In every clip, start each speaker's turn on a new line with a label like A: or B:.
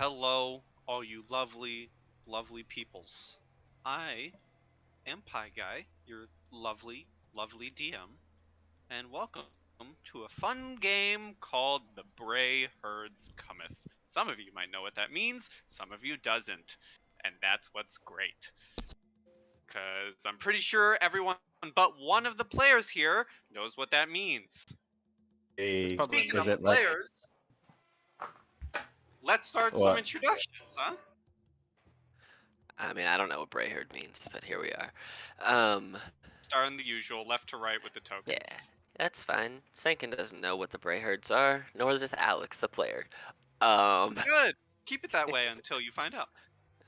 A: hello, all you lovely, lovely peoples. I am Pie Guy, your lovely, lovely DM, and welcome to a fun game called the Brayherds Cometh. Some of you might know what that means, some of you doesn't, and that's what's great. Because I'm pretty sure everyone but one of the players here knows what that means. Speaking of players, let's start some introductions, huh?
B: I mean, I don't know what Brayherd means, but here we are.
A: Starting the usual, left to right with the tokens.
B: Yeah, that's fine. Sankin doesn't know what the Brayherds are, nor does Alex, the player.
A: Good. Keep it that way until you find out.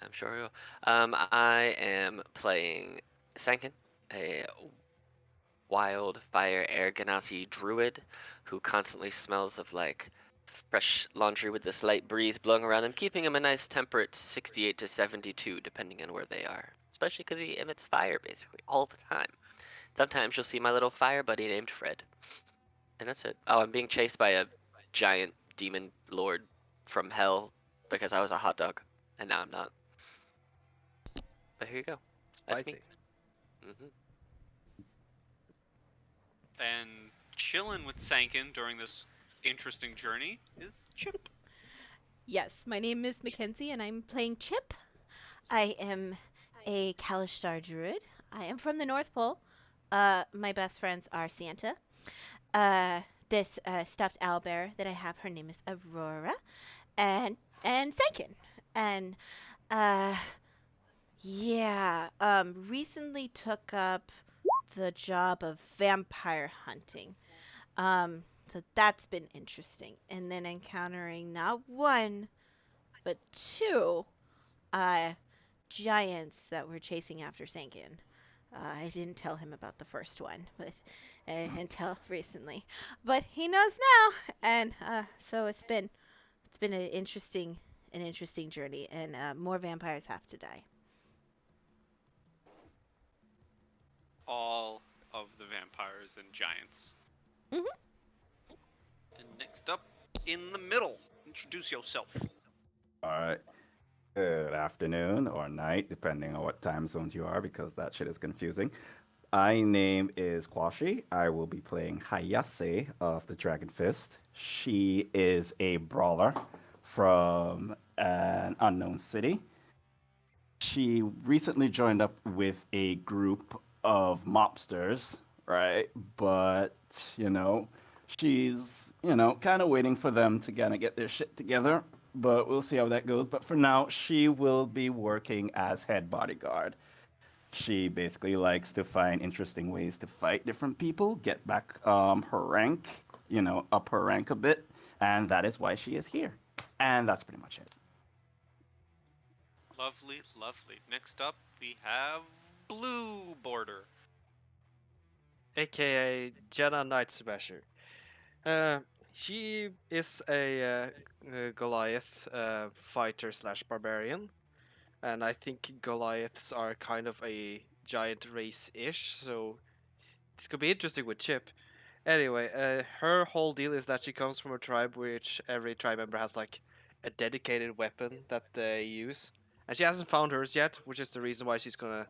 B: I'm sure we will. I am playing Sankin, a wildfire air ganassi druid who constantly smells of like fresh laundry with this light breeze blowing around him, keeping him a nice temperate 68 to 72, depending on where they are. Especially because he emits fire basically all the time. Sometimes you'll see my little fire buddy named Fred. And that's it. Oh, I'm being chased by a giant demon lord from hell because I was a hot dog, and now I'm not. But here you go. That's
C: Spicy.
B: me.
A: And chilling with Sankin during this interesting journey is Chip.
D: Yes, my name is Mackenzie and I'm playing Chip. I am a Kalishtar druid. I am from the North Pole. My best friends are Santa. This stuffed owlbear that I have, her name is Aurora, and Sankin. And recently took up the job of vampire hunting. So that's been interesting. And then encountering not one, but two giants that were chasing after Sankin. I didn't tell him about the first one, but until recently. But he knows now, and so it's been an interesting journey, and more vampires have to die.
A: All of the vampires and giants.
D: Mhm.
A: And next up, in the middle, introduce yourself.
E: Alright. Good afternoon or night, depending on what time zones you are, because that shit is confusing. My name is Kwashi. I will be playing Hayase of the Dragon Fist. She is a brawler from an unknown city. She recently joined up with a group of mobsters, right? But, she's, kind of waiting for them to kind of get their shit together. But we'll see how that goes. But for now, she will be working as head bodyguard. She basically likes to find interesting ways to fight different people, get back her rank, up her rank a bit. And that is why she is here. And that's pretty much it.
A: Lovely, lovely. Next up, we have Blue Border.
C: AKA Jenna Night Smasher. She is a Goliath fighter slash barbarian, and I think Goliaths are kind of a giant race-ish, so this could be interesting with Chip. Anyway, her whole deal is that she comes from a tribe which every tribe member has like a dedicated weapon that they use, and she hasn't found hers yet, which is the reason why she's gonna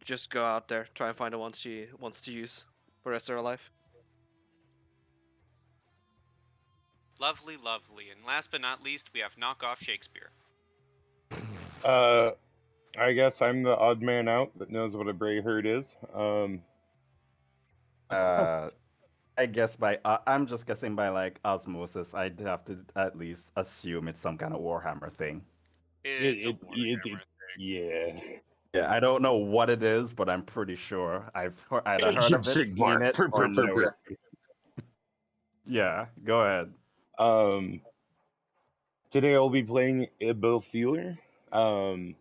C: just go out there, try and find the one she wants to use for the rest of her life.
A: Lovely, lovely. And last but not least, we have Knockoff Shakespeare.
F: I guess I'm the odd man out that knows what a Brayherd is.
E: I guess I'm just guessing by like osmosis. I'd have to at least assume it's some kind of Warhammer thing.
A: It's a Warhammer thing.
F: Yeah.
E: Yeah, I don't know what it is, but I'm pretty sure I've either heard of it, seen it, or know it. Yeah, go ahead.
F: Today I'll be playing Ibel Feeler. I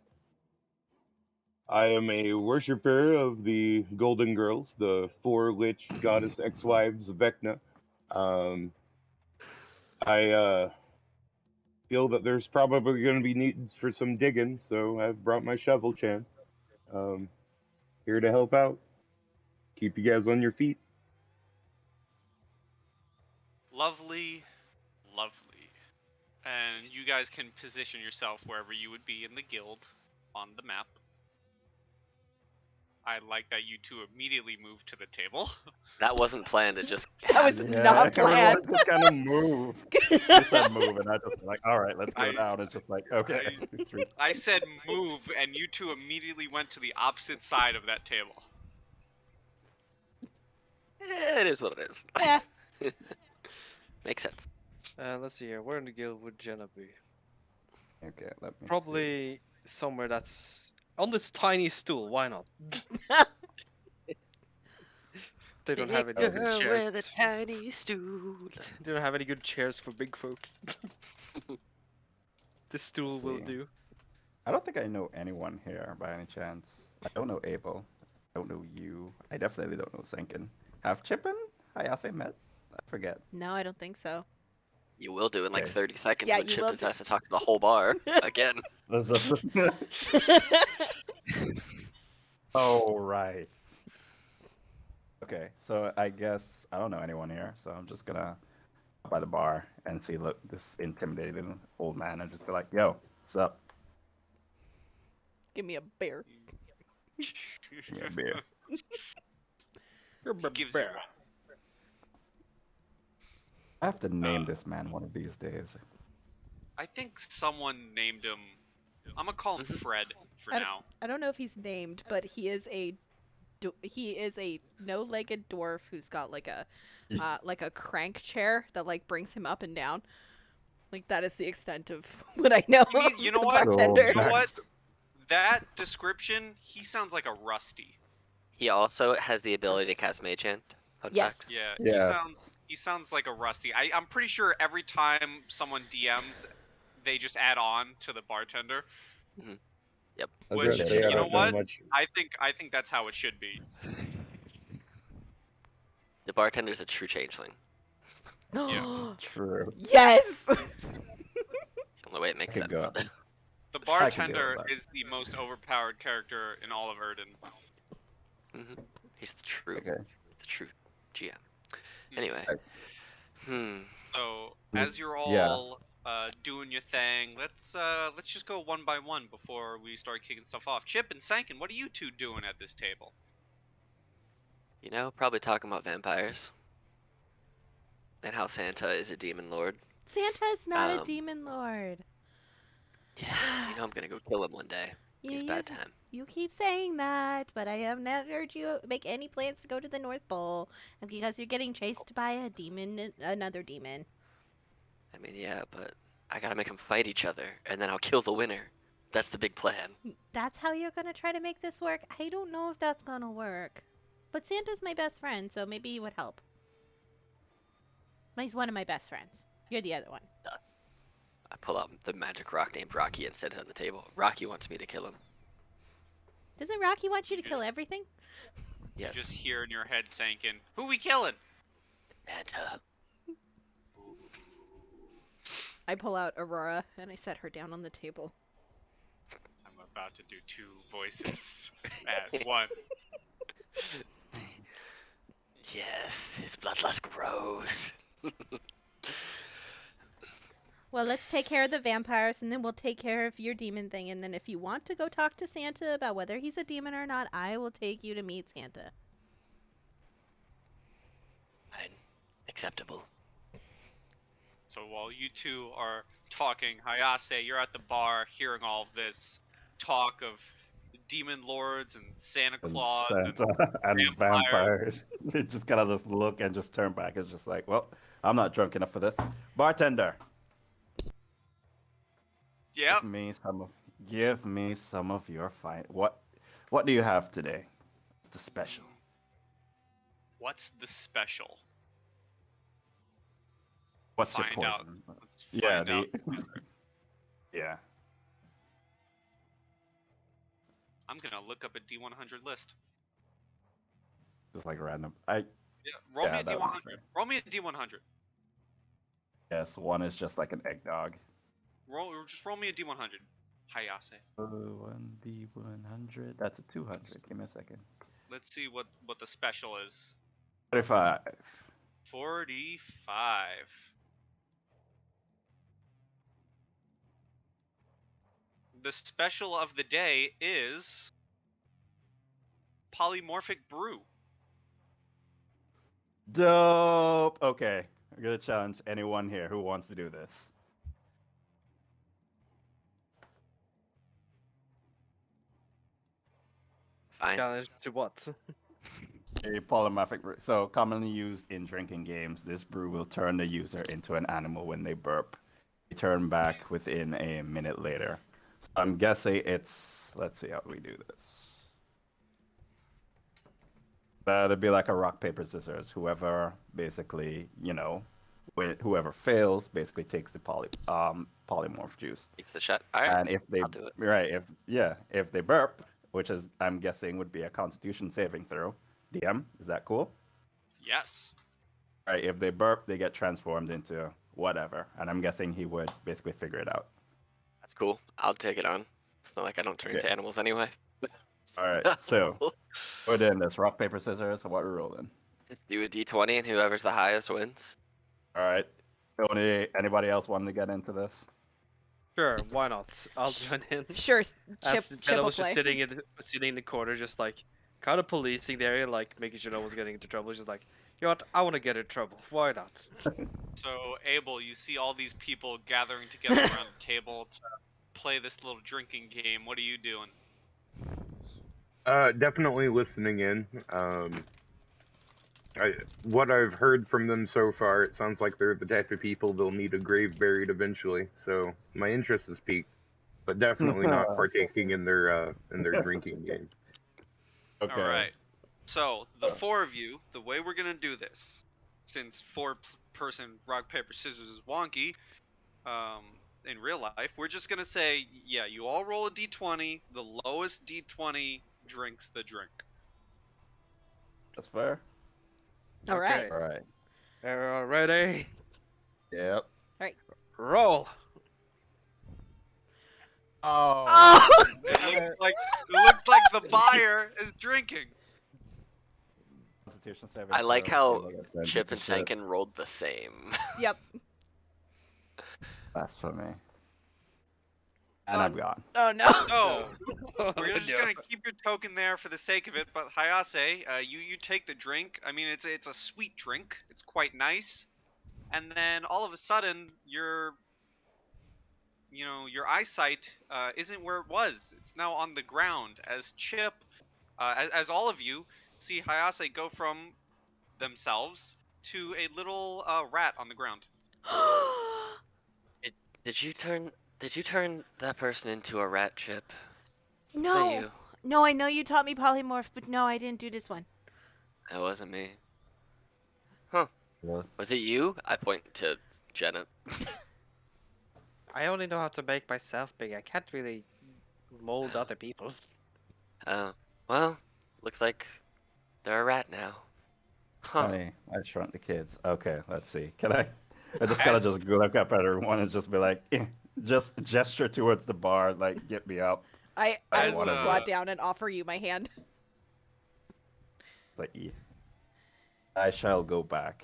F: am a worshipper of the Golden Girls, the 4 lich goddess ex-wives of Vecna. I feel that there's probably going to be needs for some digging, so I've brought my shovel, Chan. Here to help out. Keep you guys on your feet.
A: Lovely, lovely. And you guys can position yourself wherever you would be in the guild on the map. I like that you two immediately moved to the table.
B: That wasn't planned. It just
D: That was
B: happened.
D: not
E: everyone
D: planned.
E: just kind of moved. You said move, and I just like, all right, let's go
A: I-
E: down. It's just like, okay. Three.
A: I said move, and you two immediately went to the opposite side of that table.
B: It is what it is.
D: Eh,
B: Makes sense.
C: Let's see here. Where in the guild would Jenna be?
E: Okay, let me see.
C: Probably somewhere that's on this tiny stool. Why not? They don't have any
B: Big
C: good
B: girl
C: chairs.
B: with a tiny stool.
C: They don't have any good chairs for big folk. This stool will
E: See.
C: do.
E: I don't think I know anyone here by any chance. I don't know Abel. I don't know you. I definitely don't know Senkin. Have Chip and Hayase met? I forget.
D: no, I don't think so.
B: You will do in like
E: Okay.
B: 30 seconds
D: Yeah,
B: when
D: you
B: Chip
D: will
B: just
D: do.
B: has to talk to the whole bar again.
E: Let's just- oh, right. Okay, so I guess I don't know anyone here, so I'm just gonna go by the bar and see look this intimidating old man and just be like, "Yo, what's up?
D: Give me a bear.
E: Give me a beer."
A: Gives you
E: I have to name this man one of these days.
A: I think someone named him. I'm gonna call him
B: Mhm.
A: Fred for
D: I
A: now.
D: I don't know if he's named, but he is a no-legged dwarf who's got like a crank chair that like brings him up and down. Like that is the extent of what I know.
A: You know
D: of the
A: what?
D: bartender.
A: You know what?
E: Backst-
A: That description, he sounds like a Rusty.
B: He also has the ability to cast Mage Hand. Fun
D: Yes.
B: fact.
A: Yeah,
E: Yeah.
A: he sounds like a Rusty. I'm pretty sure every time someone DMs, they just add on to the bartender.
B: Yep.
F: I was
A: Which,
F: gonna say, I
A: you know
F: don't know
A: what?
F: much.
A: I think that's how it should be.
B: The bartender's a true changeling.
E: True.
D: Yes.
B: The only way it makes
E: could
B: sense.
E: go.
A: The
E: I can deal with
A: bartender
E: that.
A: is the most overpowered character in all of Erden.
B: He's the true,
E: Okay.
B: the true GM.
A: Hmm.
B: Anyway.
E: Right.
A: So
E: Mm,
A: as you're
E: yeah.
A: all doing your thing, let's just go one by one before we start kicking stuff off. Chip and Sankin, what are you two doing at this table?
B: You know, probably talking about vampires. And how Santa is a demon lord.
D: Santa is not a
B: Um,
D: demon lord.
B: Yeah, so you know I'm gonna go kill him one day. He's
D: You,
B: bad time.
D: you keep saying that, but I have not heard you make any plans to go to the North Pole, and because you're getting chased by a demon, another demon.
B: I mean, yeah, but I gotta make them fight each other, and then I'll kill the winner. That's the big plan.
D: That's how you're gonna try to make this work? I don't know if that's gonna work. But Santa's my best friend, so maybe he would help. He's one of my best friends. You're the other one.
B: I pull out the magic rock named Rocky and set it on the table. Rocky wants me to kill him.
D: Doesn't Rocky want you to
A: You
D: kill
A: just-
D: everything?
B: Yes.
A: You just hear in your head, Sankin, who we killing?
B: Santa.
D: I pull out Aurora and I set her down on the table.
A: I'm about to do two voices at once.
B: Yes, his bloodlust grows.
D: Well, let's take care of the vampires and then we'll take care of your demon thing. And then if you want to go talk to Santa about whether he's a demon or not, I will take you to meet Santa.
B: Fine. Acceptable.
A: So while you two are talking, Hayase, you're at the bar hearing all of this talk of demon lords and Santa
E: And
A: Claus
E: Santa and vampires. They just kind of just look and just turn back. It's just like, well, I'm not drunk enough for this. Bartender,
A: Yep.
E: give me some of your fine. What do you have today? It's the special.
A: What's the special?
E: What's your
A: Find out.
E: poison?
A: Let's
E: Yeah,
A: find out.
E: yeah.
A: I'm gonna look up a D100 list.
E: Just like random.
A: Yeah, roll
E: Yeah,
A: me a
E: that would be
A: D100.
E: fair.
A: Roll me a D100.
E: Yes, one is just like an eggnog.
A: Just roll me a D100. Hayase.
E: 1D100. That's a 200. Give me a second.
A: Let's see what the special is.
E: 35.
A: 45. the special of the day is polymorphic brew.
E: Dope. Okay, I'm gonna challenge anyone here who wants to do this.
B: Fine.
C: Challenge to what?
E: A polymorphic brew. So commonly used in drinking games, this brew will turn the user into an animal when they burp. They turn back within a minute later. So I'm guessing it's. Let's see how we do this. It'd be like a rock paper scissors. Whoever basically, whoever fails basically takes the polymorph juice.
B: Takes the shot. All right.
E: And if they
B: I'll do it.
E: if they burp, which is I'm guessing would be a Constitution saving throw. DM, is that cool?
A: Yes.
E: All right, if they burp, they get transformed into whatever, and I'm guessing he would basically figure it out.
B: That's cool. I'll take it on. It's not like I don't turn into animals anyway.
E: All right, so we're doing this rock paper scissors. So what we're rolling?
B: Just do a d20 and whoever's the highest wins.
E: All right. Anybody else wanting to get into this?
C: Sure, why not? I'll join in.
D: Sure,
C: As
D: Chip
C: Jenna
D: will
C: was just
D: play.
C: sitting in the corner, just like kind of policing the area, like making sure no one's getting into trouble. Just like, you know what? I want to get in trouble. Why not?
A: So, Abel, you see all these people gathering together around the table to play this little drinking game. What are you doing?
F: Definitely listening in. What I've heard from them so far, it sounds like they're the type of people they'll need a grave buried eventually. So my interest is piqued, but definitely not partaking in their drinking game.
E: Okay.
A: All right. So, the four of you, the way we're going to do this, since four-person rock, paper, scissors is wonky, in real life, we're just going to say, yeah, you all roll a d20. The lowest d20 drinks the drink.
E: That's fair.
D: All right.
C: Okay.
E: All right.
C: Ready?
E: Yep.
C: Roll.
E: Oh.
D: Oh!
A: It looks like the buyer is drinking.
E: Constitution saving
B: I like
E: throw,
B: how
E: see if I get
B: Chip and
E: shit.
B: Sankin rolled the same.
D: Yep.
E: That's for me. And
D: Oh.
E: I'm gone.
D: Oh no.
A: So, we're just gonna keep your token there for the sake of it. But Hayase, you take the drink. I mean, it's a sweet drink. It's quite nice. And then all of a sudden, your eyesight isn't where it was. It's now on the ground. As Chip, as all of you see Hayase go from themselves to a little rat on the ground.
B: Did you turn that person into a rat, Chip? Is that
D: No.
B: you?
D: No, I know you taught me polymorph, but no, I didn't do this one.
B: That wasn't me. Huh.
E: What?
B: Was it you? I point to Jenna.
C: I only know how to make myself big. I can't really mold other people.
B: Well, looks like they're a rat now. Huh.
E: Honey, I shrunk the kids. Okay, let's see. Can I just gotta just look up at everyone and just be like, just gesture towards the bar, like, get me up.
D: I
A: As,
D: will squat down and offer you my hand.
E: Like, I shall go back,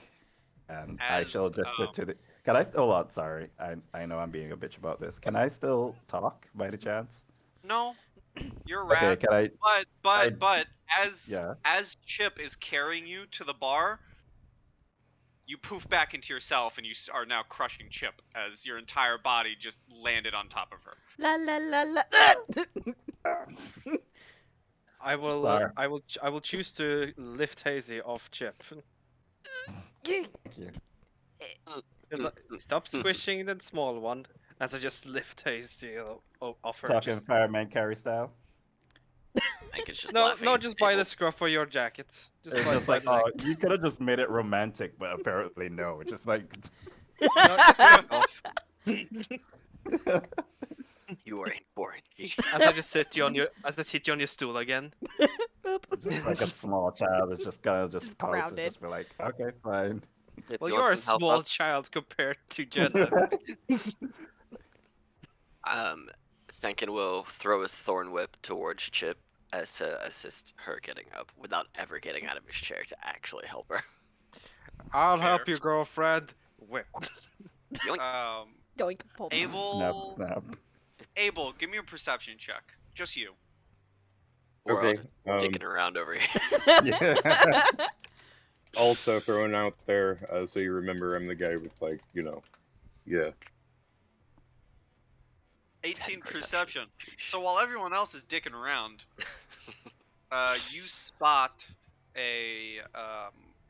E: and I
A: As,
E: shall gesture to the. Can I still? Oh, sorry. I know I'm being a bitch about this. Can I still talk by any chance?
A: No, you're a
E: Okay.
A: rat.
E: Can I?
A: But as
E: Yeah.
A: as Chip is carrying you to the bar, you poof back into yourself and you are now crushing Chip as your entire body just landed on top of her.
D: La la la la.
C: I will.
E: Sorry.
C: I will choose to lift Hazy off Chip.
E: Thank you.
C: Just like, stop squishing the small one, as I just lift Hazy off her.
E: Talking
C: Just...
E: fireman carry style.
B: I think it's just
C: No,
B: laughing
C: no,
B: at
C: just
B: the
C: by the
B: table.
C: scruff of your jacket. Just
E: It's
C: by
E: just like,
C: the
E: oh,
C: neck.
E: you could have just made it romantic, but apparently no. It's just like,
C: No, just lift off.
B: You are in quarantine.
C: As I just sit you on your stool again.
D: Boop.
E: just like a small child is just gonna just
D: Just
E: pounce and
D: grounded.
E: just be like, okay, fine.
B: If
C: Well,
B: you
C: you're a
B: want some help
C: small
B: up,
C: child compared to Jenna.
B: Stankin will throw his thorn whip towards Chip as to assist her getting up without ever getting out of his chair to actually help her.
C: I'll
A: Fair.
C: help you, girlfriend. Whip.
B: Yoink.
D: Doink. Pull.
E: Snap,
A: Abel
E: snap.
A: Abel, give me a perception check. Just you.
B: We're all
F: Okay.
B: just dicking around over here.
E: Yeah.
F: Also throwing out there, so you remember I'm the guy with like, yeah.
A: 18
B: perception.
A: perception. So while everyone else is dicking around, you spot a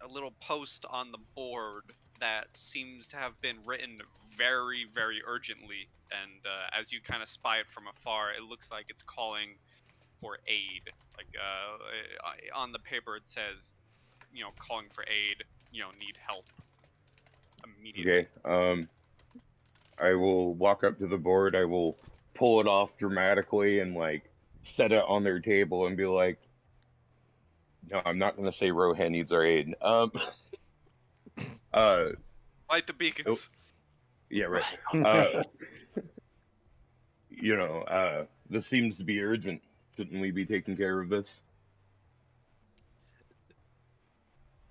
A: little post on the board that seems to have been written very, very urgently. And as you kind of spy it from afar, it looks like it's calling for aid. Like on the paper, it says, calling for aid. Need help immediately.
F: Okay. I will walk up to the board. I will pull it off dramatically and like set it on their table and be like, "No, I'm not gonna say Rohan needs our aid."
A: Light the beacons.
F: Yeah, right. This seems to be urgent. Shouldn't we be taking care of this?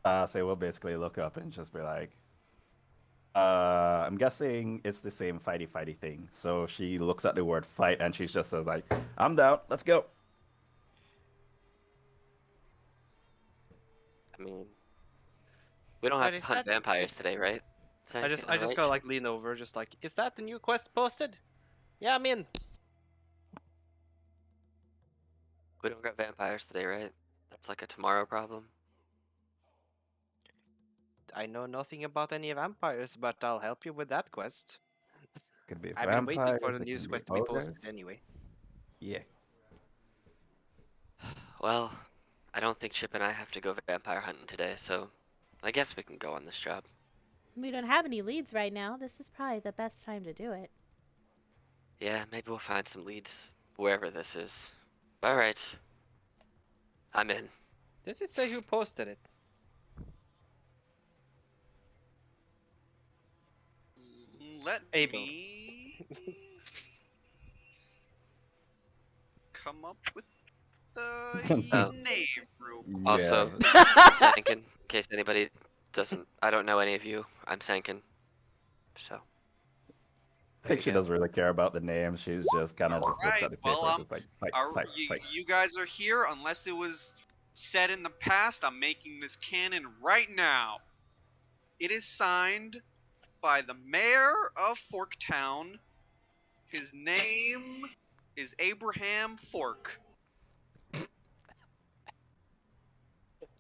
E: So we'll basically look up and just be like, I'm guessing it's the same fighty thing. So she looks at the word fight and she just says like, I'm down, let's go.
B: I mean, we don't
C: But
B: have to
C: is
B: hunt
C: that-
B: vampires today, right?
C: I just
B: Alright.
C: gotta like lean over, just like, is that the new quest posted? Yeah, I'm in.
B: We don't got vampires today, right? That's like a tomorrow problem.
C: I know nothing about any vampires, but I'll help you with that quest.
E: Could be
C: I've been waiting for
E: vampires,
C: the
E: it
C: news
E: can
C: quest to be
E: ogres.
C: posted anyway.
E: Yeah.
B: Well, I don't think Chip and I have to go vampire hunting today, so I guess we can go on this job.
D: We don't have any leads right now. This is probably the best time to do it.
B: Yeah, maybe we'll find some leads wherever this is. Alright. I'm in.
C: Does it say who posted it?
A: Let
C: Abel.
A: me come up with the
B: Oh.
A: name real quick.
B: Also, Sankin, in case anybody doesn't, I don't know any of you. I'm Sankin. So.
E: I think she doesn't really care about the name. She's just kind of just looks at the paper
A: Well,
E: and just like, fight, fight, fight.
A: you guys are here. Unless it was said in the past, I'm making this canon right now. It is signed by the mayor of Forktown. His name is Abraham Fork.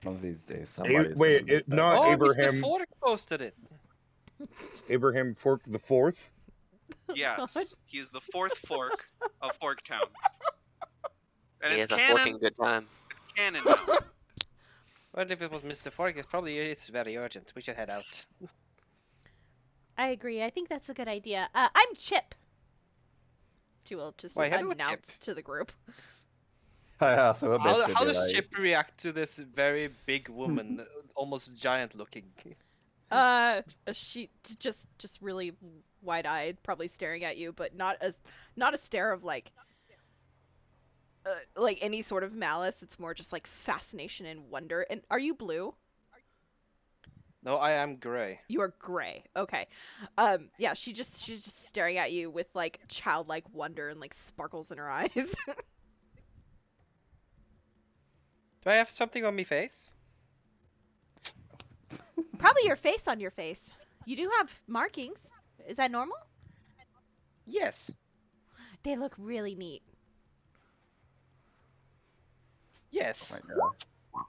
E: One of these days, somebody's
F: Wait,
E: gonna
F: it, not
C: Oh,
F: Abraham.
C: Mr. Fork posted it.
F: Abraham Fork the Fourth.
A: Yes, he's the fourth fork of Forktown. And
B: He
A: it's
B: has a
A: canon.
B: forking good time.
A: It's canon now.
C: Well, if it was Mr. Fork, it's very urgent. We should head out.
D: I agree. I think that's a good idea. I'm Chip. She will just
C: Why, hello,
D: announce to the group.
E: Yeah, so we'll
C: How
E: basically be
C: does
E: like,
C: Chip react to this very big woman, almost giant looking?
D: She just really wide-eyed, probably staring at you, but not a stare of like any sort of malice. It's more just like fascination and wonder. And are you blue?
C: No, I am gray.
D: You are gray. Okay. Yeah, she's just staring at you with like childlike wonder and like sparkles in her eyes.
C: Do I have something on my face?
D: Probably your face on your face. You do have markings. Is that normal?
C: Yes.
D: They look really neat.
C: Yes.
E: oh my God.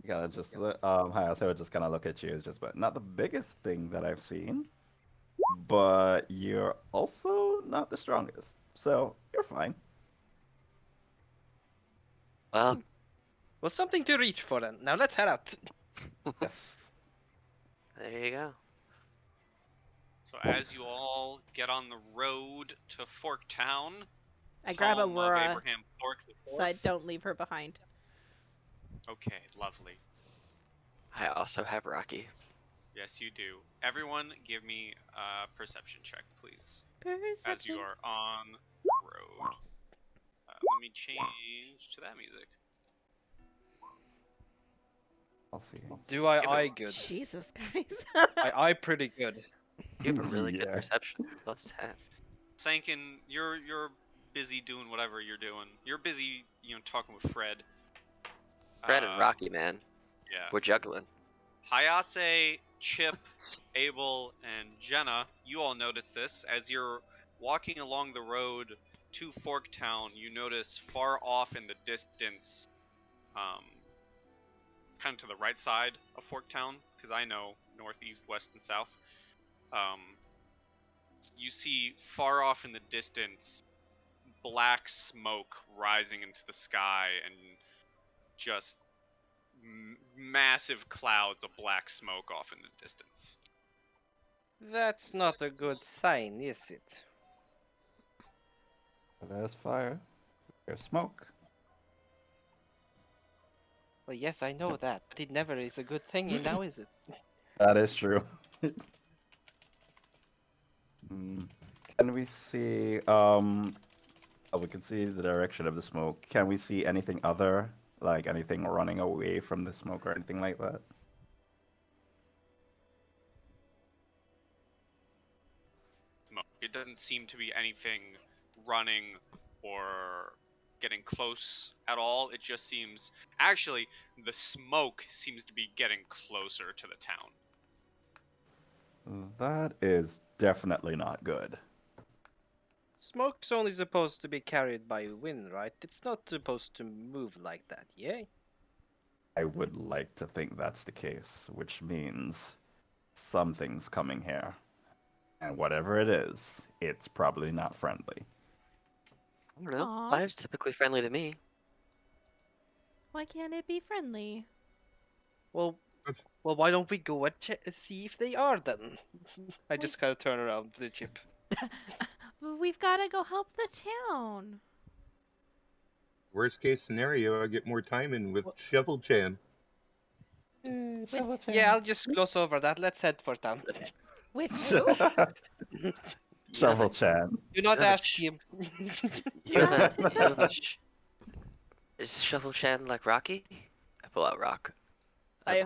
E: You gotta just hi, I would just kind of look at you as just, but not the biggest thing that I've seen, but you're also not the strongest, so you're fine.
B: Well,
C: Well, something to reach for then. Now let's head out.
E: Yes.
B: there you go.
A: So as you all get on the road to Forktown,
D: I grab
A: home of
D: Aurora
A: Abraham Fork the
D: so I
A: Fourth.
D: don't leave her behind.
A: Okay, lovely.
B: I also have Rocky.
A: Yes, you do. Everyone, give me a perception check, please,
D: Perception.
A: as you are on the road. Let me change to that music.
E: I'll see.
C: Do I
A: Give it-
C: eye good?
D: Jesus, guys.
C: I eye pretty good.
B: You have a really good
E: Yeah.
B: perception. +10.
A: Sankin, you're busy doing whatever you're doing. You're busy, talking with Fred.
B: Fred and Rocky, man.
A: Yeah.
B: We're juggling.
A: Hayase, Chip, Abel, and Jenna, you all notice this. As you're walking along the road to Forktown, you notice far off in the distance, kind of to the right side of Forktown, because I know north, east, west, and south. You see far off in the distance black smoke rising into the sky and just massive clouds of black smoke off in the distance.
C: That's not a good sign, is it?
E: There's fire. There's smoke.
C: Well, yes, I know that, but it never is a good thing, and now is it?
E: That is true. Can we see? We can see the direction of the smoke. Can we see anything other, like anything running away from the smoke or anything like that?
A: Smoke. It doesn't seem to be anything running or getting close at all. It just seems, actually, the smoke seems to be getting closer to the town.
E: That is definitely not good.
C: Smoke's only supposed to be carried by wind, right? It's not supposed to move like that, yeah?
E: I would like to think that's the case, which means something's coming here. And whatever it is, it's probably not friendly.
B: I don't know.
D: Aw.
B: Fire's typically friendly to me.
D: Why can't it be friendly?
C: Well, why don't we go and see if they are then? I just kind of turn around to the Chip.
D: We've got to go help the town.
F: Worst case scenario, I get more time in with Shovel Chan.
C: Yeah, I'll just gloss over that. Let's head for town.
D: With who?
E: Shovel Chan.
C: Do not
B: Yeah, but
C: ask him.
B: Is Shovel Chan like Rocky? I pull out Rock.
D: I-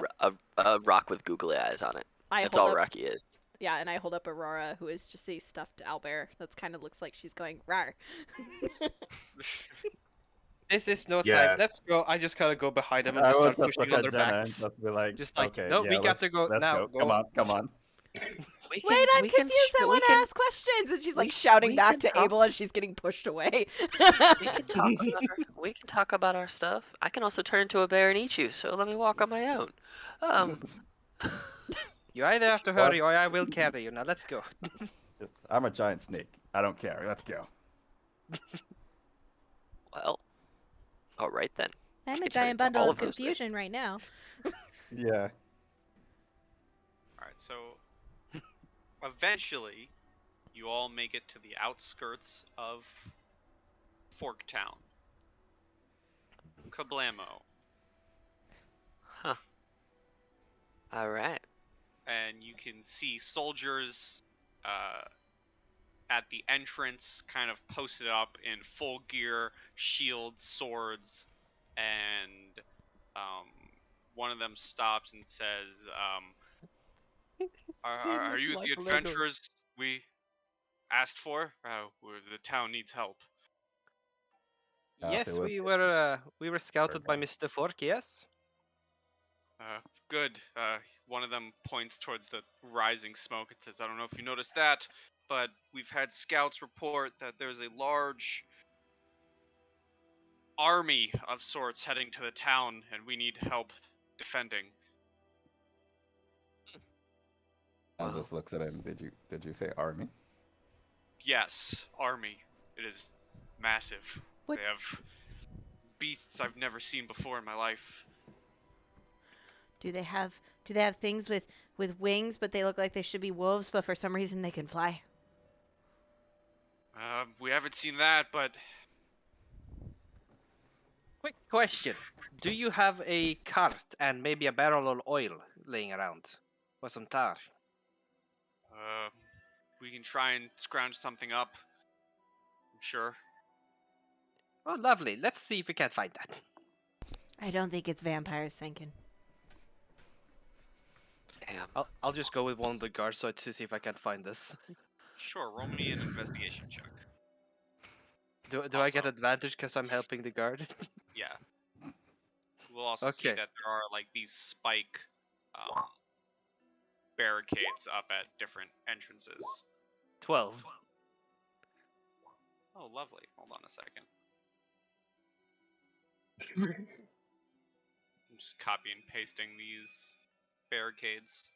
B: A rock with googly eyes on it. That's all Rocky is.
D: Yeah, and I hold up Aurora, who is just a stuffed owlbear. That kind of looks like she's going rar.
C: This is no
F: Yeah.
C: time. Let's go. I just kind of go behind them and
E: I
C: just
E: will
C: start
E: just look
C: pushing on
E: at
C: their
E: Jenna and
C: backs.
E: just be like,
C: Just like,
E: okay,
C: no,
E: yeah,
C: we got to go
E: let's
C: now.
E: Go. Come on, come on.
D: Wait, I'm confused. I want to ask questions. And she's like shouting
B: we
D: back
B: can
D: to
B: talk-
D: Abel as she's getting pushed away.
B: We can talk about our stuff. I can also turn into a bear and eat you, so let me walk on my own.
C: You either have to hurry or I will carry you. Now let's go.
E: I'm a giant snake. I don't care. Let's go.
B: Well, all right then.
D: I'm a
B: Can turn
D: giant
B: into
D: bundle
B: all
D: of
B: of those things.
D: confusion right now.
E: Yeah.
A: Alright, so eventually you all make it to the outskirts of Forktown. Kablamo.
B: Huh. All right.
A: And you can see soldiers at the entrance kind of posted up in full gear, shields, swords, and one of them stops and says, are you
C: Like
A: the
C: Lego.
A: adventurers we asked for? The town needs help.
C: Yes,
E: so
C: we were scouted by Mr. Fork. Yes.
A: Good. One of them points towards the rising smoke and says, I don't know if you noticed that, but we've had scouts report that there's a large army of sorts heading to the town, and we need help defending.
E: And
B: Wow.
E: just looks at him. Did you say army?
A: Yes, army. It is massive.
D: What-
A: They have beasts I've never seen before in my life.
D: Do they have things with wings, but they look like they should be wolves, but for some reason they can fly?
A: We haven't seen that, but
C: Quick question: do you have a cart and maybe a barrel of oil laying around, or some tar?
A: we can try and scrounge something up. I'm sure.
C: Oh, lovely. Let's see if we can find that.
D: I don't think it's vampires thinking.
B: Damn.
C: I'll just go with one of the guards so to see if I can find this.
A: Sure, roll me an investigation check.
C: Do I get
A: Also-
C: advantage because I'm helping the guard?
A: Yeah. We'll also see
C: Okay.
A: that there are like these spike barricades up at different entrances.
C: 12.
A: Oh, lovely. Hold on a second. I'm just copy and pasting these barricades.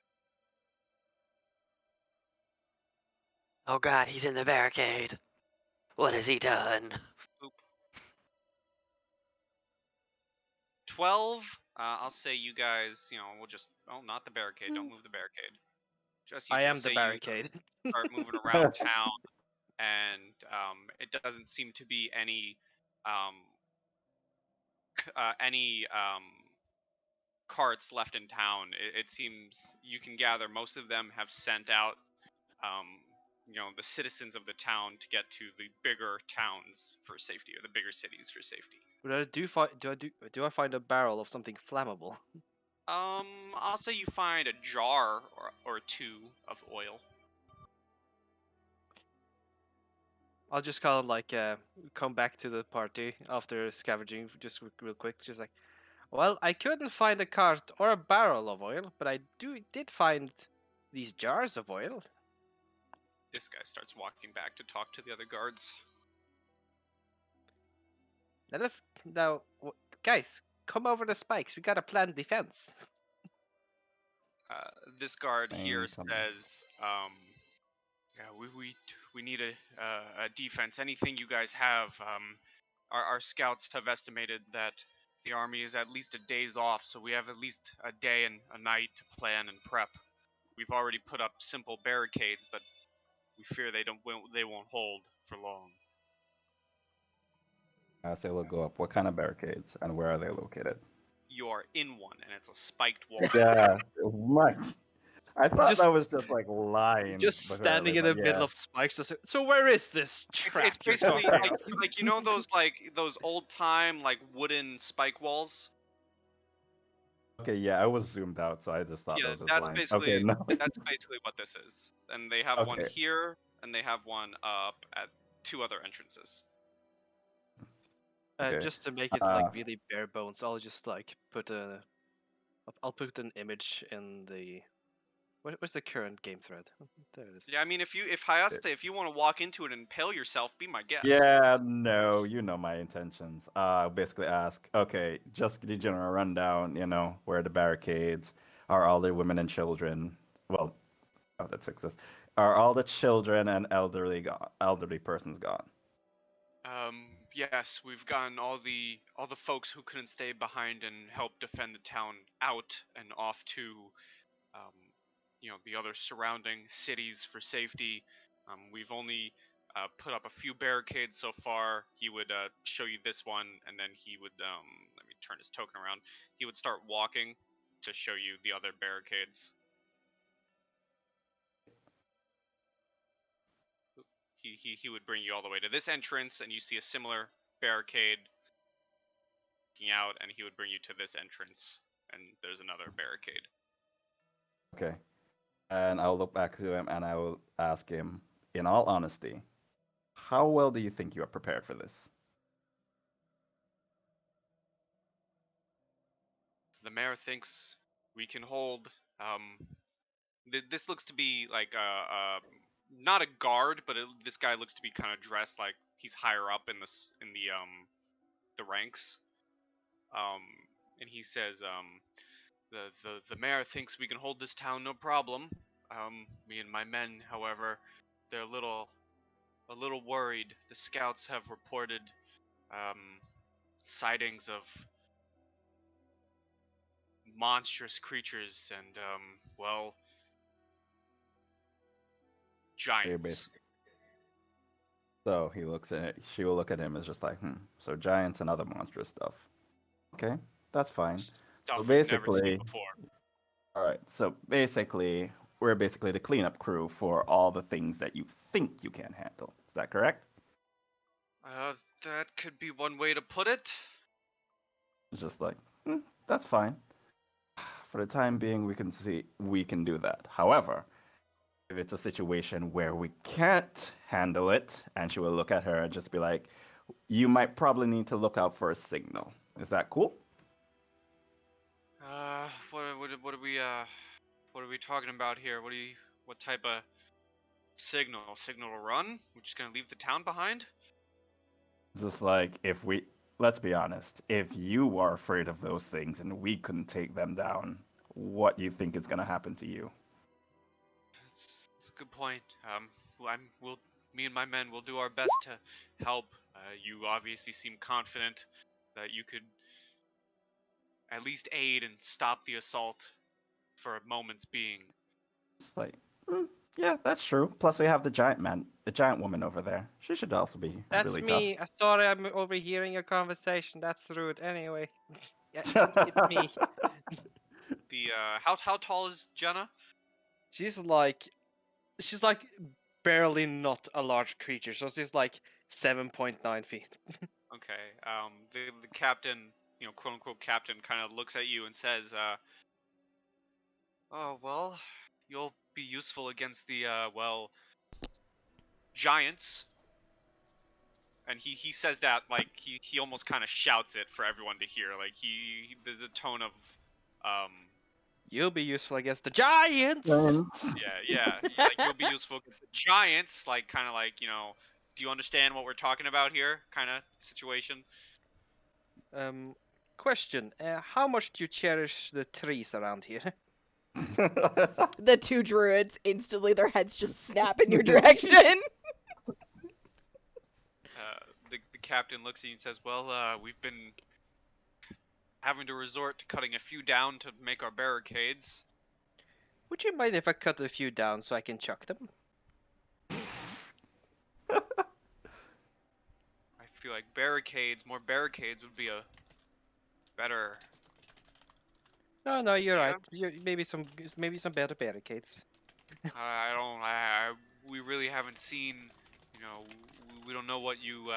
B: Oh god, he's in the barricade. What has he done?
A: 12. I'll say you guys, we'll just. Oh, not the barricade. Don't move the barricade. Just you
C: I
A: two.
C: am
A: Say
C: the
A: you
C: barricade.
A: start moving around town, and it doesn't seem to be um, any carts left in town. It seems you can gather most of them have sent out, the citizens of the town to get to the bigger towns for safety, or the bigger cities for safety.
C: But do I find a barrel of something flammable?
A: I'll say you find a jar or two of oil.
C: I'll just kind of like come back to the party after scavenging just real quick. Just like, well, I couldn't find a cart or a barrel of oil, but I did find these jars of oil.
A: This guy starts walking back to talk to the other guards.
C: Guys, come over the spikes. We got a planned defense.
A: This guard
E: I
A: here
E: need something.
A: says, yeah, we need a defense. Anything you guys have. Our scouts have estimated that the army is at least a day's off, so we have at least a day and a night to plan and prep. We've already put up simple barricades, but we fear they won't hold for long.
E: I say we'll go up. What kind of barricades and where are they located?
A: You are in one, and it's a spiked wall.
E: Yeah, my. I thought
C: Just-
E: that was just like lying.
C: Just standing in the middle of spikes. So where is this trap?
A: It's
C: you're
A: basically
C: talking
A: like
C: about?
A: those old time like wooden spike walls.
E: Okay, yeah, I was zoomed out, so I just thought
A: Yeah,
E: that was just
A: that's
E: lying.
A: basically
E: Okay, no.
A: that's basically what this is. And they have one
E: Okay.
A: here, and they have one up at two other entrances.
E: Okay.
C: Just to make it like really bare bones, I'll just like I'll put an image in the. What's the current game thread? There it is.
A: Yeah, I mean, if Hayase, if you want to walk into it and impale yourself, be my guest.
E: Yeah, no, you know my intentions. Basically ask, okay, just the general rundown, where are the barricades? Are all the women and children, well, oh, that's sexist. Are all the children and elderly persons gone?
A: Yes, we've gotten all the folks who couldn't stay behind and help defend the town out and off to, the other surrounding cities for safety. We've only put up a few barricades so far. He would show you this one, and then he would let me turn his token around. He would start walking to show you the other barricades. He would bring you all the way to this entrance, and you see a similar barricade out, and he would bring you to this entrance, and there's another barricade.
E: Okay. And I'll look back to him and I will ask him, in all honesty, how well do you think you are prepared for this?
A: The mayor thinks we can hold. This looks to be like not a guard, but this guy looks to be kind of dressed like he's higher up in the ranks. And he says, the mayor thinks we can hold this town no problem. Me and my men, however, they're a little worried. The scouts have reported sightings of monstrous creatures and well, giants.
E: So he looks at it. She will look at him as just like, so giants and other monstrous stuff. Okay, that's fine.
A: Stuff
E: So
A: we've never
E: basically,
A: seen before.
E: all right. So basically, we're basically the cleanup crew for all the things that you think you can handle. Is that correct?
A: That could be one way to put it.
E: It's just like, that's fine. For the time being, we can do that. However, if it's a situation where we can't handle it, and she will look at her and just be like, you might probably need to look out for a signal. Is that cool?
A: What are we talking about here? What type of signal? Signal to run? We're just gonna leave the town behind?
E: It's just like, let's be honest, if you are afraid of those things and we couldn't take them down, what do you think is going to happen to you?
A: That's a good point. Me and my men will do our best to help. You obviously seem confident that you could at least aid and stop the assault for a moment's being.
E: It's like, yeah, that's true. Plus, we have the giant woman over there. She should also be
C: That's
E: really
C: me.
E: tough.
C: Sorry, I'm overhearing a conversation. That's rude. Anyway, yeah, it's me.
A: How tall is Jenna?
C: She's like barely not a large creature, so she's like 7.9 feet.
A: Okay. The captain, quote unquote captain, kind of looks at you and says, "Oh well, you'll be useful against the giants." And he says that like he almost kind of shouts it for everyone to hear. Like there's a tone of, um,
C: You'll be useful against the giants.
A: yeah, like you'll be useful against the giants. Like kind of like do you understand what we're talking about here? Kind of situation.
C: Question: how much do you cherish the trees around here?
D: The two druids instantly their heads just snap in your direction.
A: The captain looks at you and says, "Well, we've been having to resort to cutting a few down to make our barricades."
C: Would you mind if I cut a few down so I can chuck them?
A: I feel like more barricades would be a better.
C: No, you're right. Maybe some better barricades.
A: We really haven't seen, we don't know what you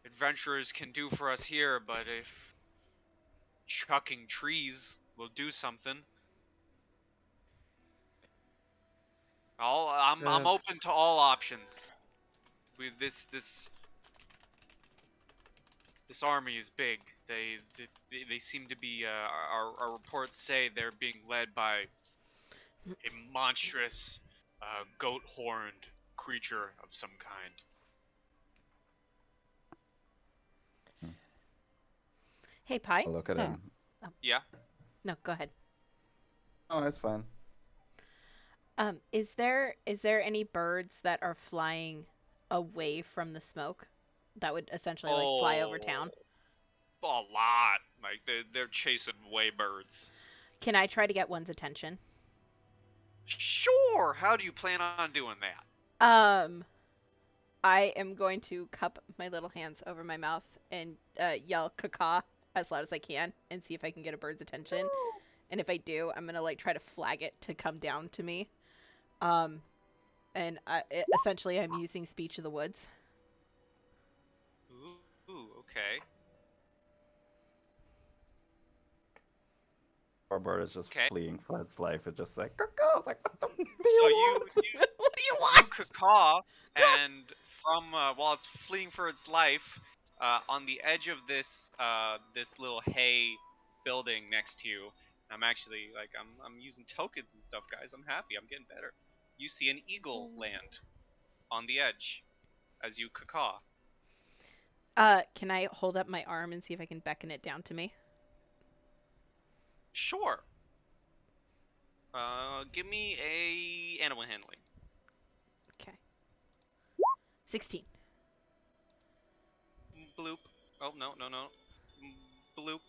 A: adventurers can do for us here, but if chucking trees will do something, I'm open to all options. This army is big. They seem to be. Our reports say they're being led by a monstrous, goat-horned creature of some kind.
D: Hey, Pi.
E: I'll look at him.
A: Yeah.
D: No, go ahead.
E: Oh, that's fine.
D: Is there any birds that are flying away from the smoke that would essentially like fly over town?
A: A lot. Like they're chasing way birds.
D: Can I try to get one's attention?
A: Sure. How do you plan on doing that?
D: I am going to cup my little hands over my mouth and yell "caca" as loud as I can and see if I can get a bird's attention. And if I do, I'm gonna like try to flag it to come down to me. Essentially, I'm using speech of the woods.
A: Ooh, okay.
E: Our bird is just
A: Okay.
E: fleeing for its life. It's just like, "Caw-caw." It's like, what the
A: So you
D: What do you want?
A: caw, and from while it's fleeing for its life, on the edge of this little hay building next to you, I'm actually like I'm using tokens and stuff, guys. I'm happy. I'm getting better. You see an eagle land on the edge as you caw.
D: Can I hold up my arm and see if I can beckon it down to me?
A: Sure. Give me a animal handling.
D: Okay. 16.
A: Bloop. Oh, no. Bloop.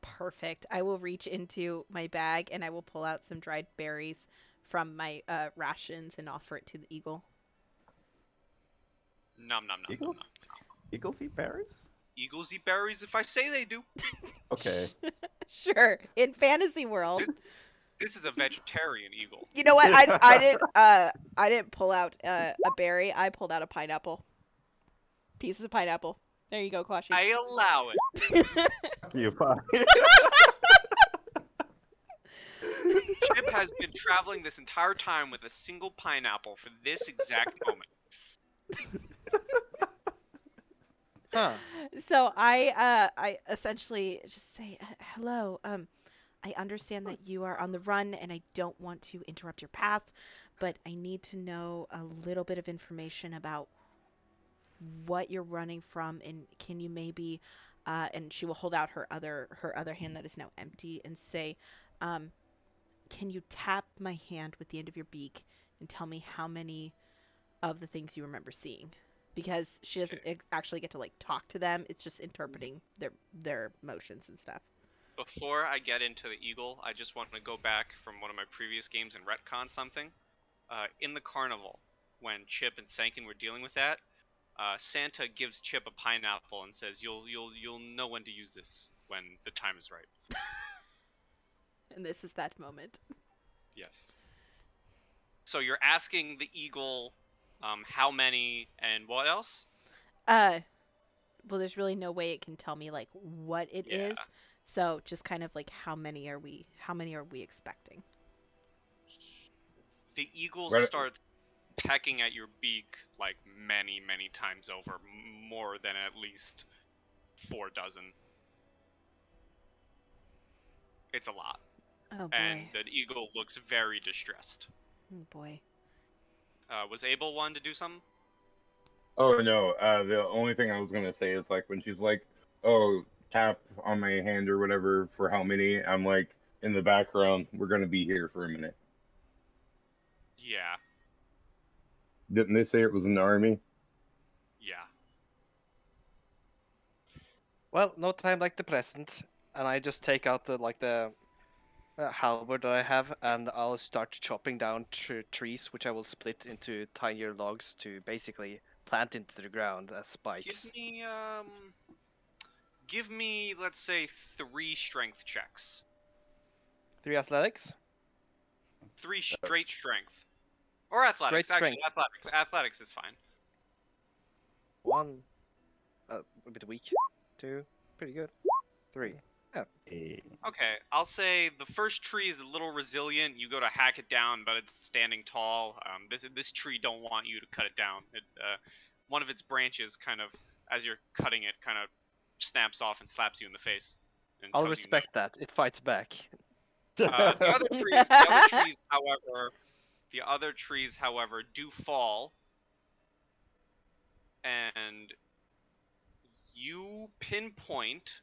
D: Perfect. I will reach into my bag and I will pull out some dried berries from my rations and offer it to the eagle.
A: Nom.
E: Eagles eat berries?
A: Eagles eat berries if I say they do.
E: Okay.
D: Sure. In fantasy world.
A: This is a vegetarian eagle.
D: You know what? I didn't pull out a berry. I pulled out a pineapple. Pieces of pineapple. There you go, Kwashi.
A: I allow it.
E: You fine.
A: Chip has been traveling this entire time with a single pineapple for this exact moment.
C: Huh.
D: So I essentially just say, hello, I understand that you are on the run and I don't want to interrupt your path, but I need to know a little bit of information about what you're running from, and can you maybe and she will hold out her other hand that is now empty and say, um, can you tap my hand with the end of your beak and tell me how many of the things you remember seeing? Because she doesn't actually get to like talk to them. It's just interpreting their motions and stuff.
A: Before I get into the eagle, I just want to go back from one of my previous games and retcon something. In the carnival, when Chip and Sankin were dealing with that, Santa gives Chip a pineapple and says, "You'll know when to use this when the time is right."
D: And this is that moment.
A: Yes. So you're asking the eagle, how many and what else?
D: Uh, well, there's really no way it can tell me like what it
A: Yeah.
D: is. So just kind of like how many are we expecting?
A: The eagle
F: Right.
A: starts pecking at your beak like many, many times over, more than at least 4 dozen. It's a lot.
D: Oh
A: And
D: boy.
A: the eagle looks very distressed.
D: Oh boy.
A: Was Abel one to do something?
F: Oh no. The only thing I was gonna say is like when she's like, "Oh, tap on my hand or whatever for how many," I'm like in the background. We're gonna be here for a minute.
A: Yeah.
F: Didn't they say it was an army?
A: Yeah.
C: Well, no time like the present, and I just take out the halberd that I have, and I'll start chopping down trees, which I will split into tinier logs to basically plant into the ground as spikes.
A: Give me, let's say, 3 strength checks.
C: 3 athletics.
A: 3 straight strength. Or athletics,
C: Straight
A: actually.
C: strength.
A: Athletics is fine.
C: 1, a bit weak. 2, pretty good. 3.
E: Eh,
A: Okay, I'll say the first tree is a little resilient. You go to hack it down, but it's standing tall. This tree don't want you to cut it down. One of its branches kind of, as you're cutting it, kind of snaps off and slaps you in the face. And
C: I'll
A: tells you no.
C: respect that. It fights back.
A: The other trees, however, do fall, and you pinpoint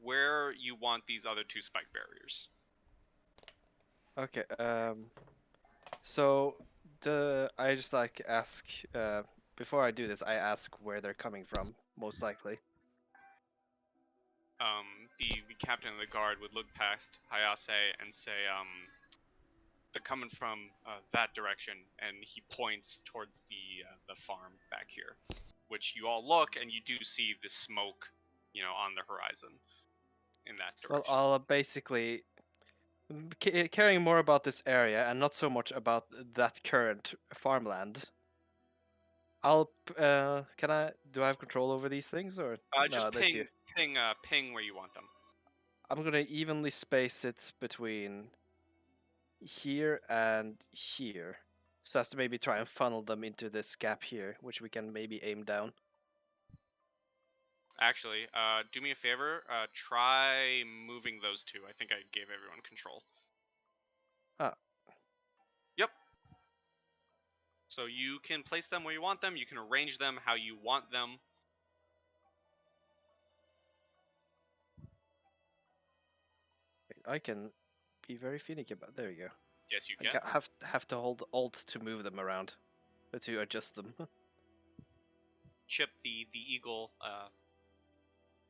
A: where you want these other 2 spike barriers.
C: Okay. So I just like ask before I do this, I ask where they're coming from, most likely.
A: The captain of the guard would look past Hayase and say, they're coming from that direction, and he points towards the farm back here, which you all look and you do see the smoke, on the horizon in that
C: Well,
A: direction.
C: I'll basically caring more about this area and not so much about that current farmland. I'll do I have control over these things or
A: Just
C: no? They do.
A: ping where you want them.
C: I'm gonna evenly space it between here and here, so as to maybe try and funnel them into this gap here, which we can maybe aim down.
A: Actually, do me a favor. Try moving those 2. I think I gave everyone control.
C: Ah.
A: Yep. So you can place them where you want them. You can arrange them how you want them.
C: I can be very finicky about. There you go.
A: Yes, you
C: I
A: can.
C: have to hold Alt to move them around, to adjust them.
A: Chip, the eagle,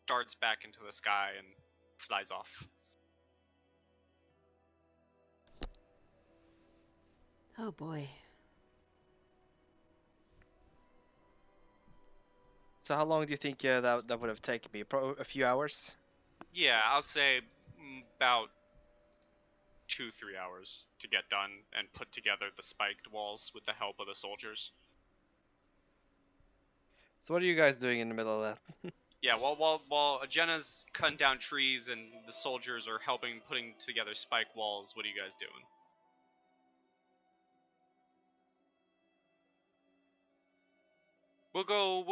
A: darts back into the sky and flies off.
D: Oh boy.
C: So how long do you think that would have taken me? A few hours.
A: Yeah, I'll say about 2-3 hours to get done and put together the spiked walls with the help of the soldiers.
C: So what are you guys doing in the middle of that?
A: Yeah, while Jenna's cutting down trees and the soldiers are helping putting together spike walls, what are you guys doing? We'll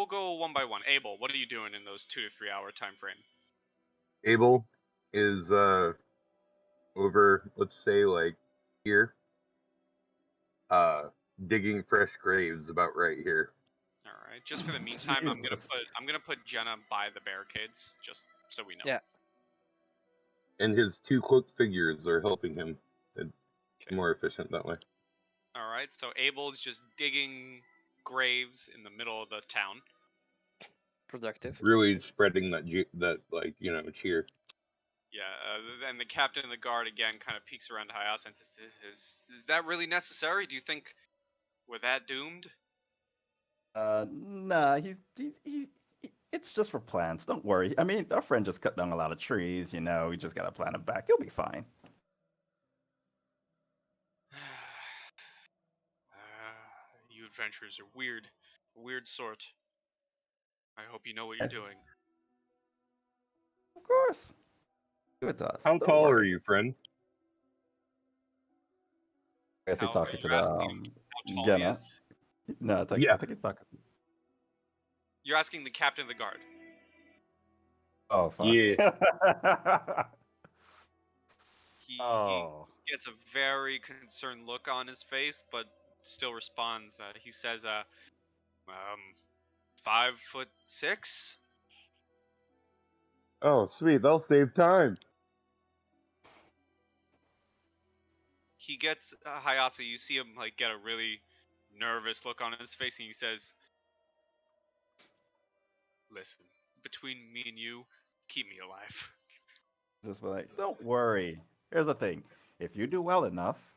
A: go one by one. Abel, what are you doing in those 2 to 3 hour time frame?
F: Abel is over, let's say, like here, digging fresh graves about right here.
A: All right. Just for the meantime,
E: Jesus.
A: I'm gonna put Jenna by the barricades, just so we know.
C: Yeah.
F: And his 2 cloaked figures are helping him. It's
A: Okay.
F: more efficient that way.
A: All right. So Abel's just digging graves in the middle of the town.
C: Productive.
F: Really spreading that cheer.
A: Yeah, and the captain of the guard again kind of peeks around to Hayase and says, "Is that really necessary? Do you think we're that doomed?"
E: Nah, it's just for plants. Don't worry. I mean, our friend just cut down a lot of trees. You know, we just gotta plant them back. You'll be fine.
A: You adventurers are weird, weird sort. I hope you know what you're doing.
E: Of course. Give it to us.
F: How
E: Don't
F: tall
E: worry.
F: are you, friend?
E: I guess he's talking to
A: You're asking him how tall he
E: Jenna.
A: is.
E: No, I think he's talking.
A: You're asking the captain of the guard.
E: Oh fuck.
F: Yeah.
A: He
E: Oh.
A: gets a very concerned look on his face, but still responds. He says, 5'6".
F: Oh, sweet. They'll save time.
A: He gets Hayase. You see him like get a really nervous look on his face, and he says, "Listen, between me and you, keep me alive."
E: Just like, don't worry. Here's the thing. If you do well enough,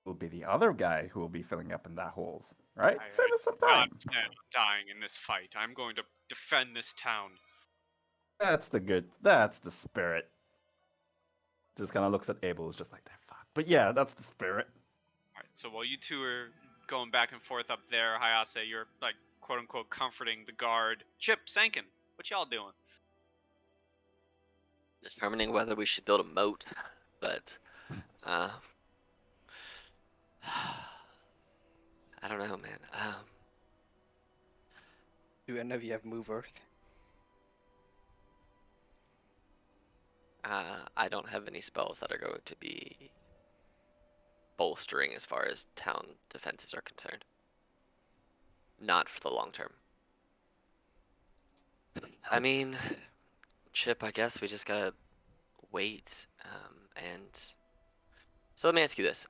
E: it will be the other guy who will be filling up in that holes. Right? Save us some
A: God
E: time.
A: damn, I'm dying in this fight. I'm going to defend this town.
E: That's the spirit. Just kind of looks at Abel, is just like that. Fuck. But yeah, that's the spirit.
A: All right. So while you two are going back and forth up there, Hayase, you're like quote unquote comforting the guard. Chip, Sankin, what y'all doing?
B: Determining whether we should build a moat, but I don't know, man.
C: Do any of you have move earth?
B: I don't have any spells that are going to be bolstering as far as town defenses are concerned. Not for the long term. I mean, Chip, I guess we just gotta wait. And so let me ask you this.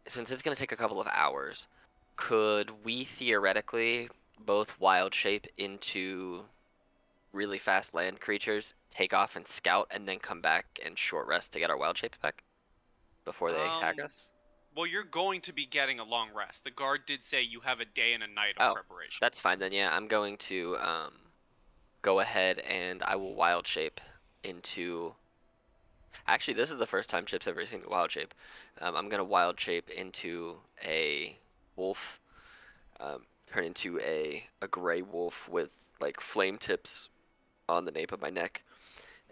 B: Since it's gonna take a couple of hours, could we theoretically both wild shape into really fast land creatures, take off and scout, and then come back and short rest to get our wild shape back before they attack us?
A: Well, you're going to be getting a long rest. The guard did say you have a day and a night of preparation.
B: That's fine then. Yeah, I'm going to go ahead and I will wild shape into. Actually, this is the first time Chip's ever seen me wild shape. I'm gonna wild shape into a wolf. Turn into a gray wolf with like flame tips on the nape of my neck,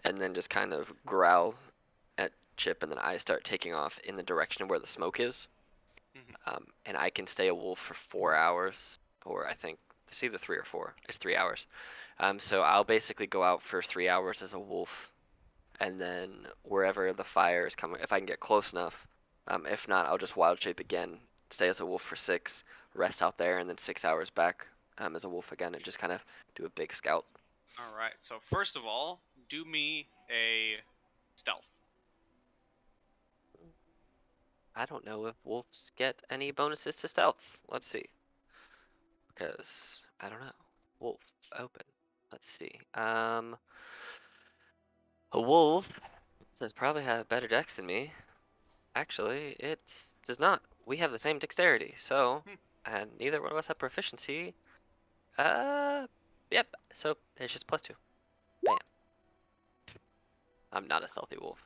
B: and then just kind of growl at Chip, and then I start taking off in the direction of where the smoke is. And I can stay a wolf for 4 hours, or I think it's either 3 or 4. It's 3 hours. So I'll basically go out for 3 hours as a wolf, and then wherever the fire is coming, if I can get close enough. If not, I'll just wild shape again, stay as a wolf for 6, rest out there, and then 6 hours back as a wolf again, and just kind of do a big scout.
A: All right. So first of all, do me a stealth.
B: I don't know if wolves get any bonuses to stealths. Let's see. Because I don't know. Wolf open. Let's see. A wolf does probably have better dex than me. Actually, it does not. We have the same dexterity, so and neither one of us have proficiency. Yep. So it's just +2. Bam. I'm not a stealthy wolf.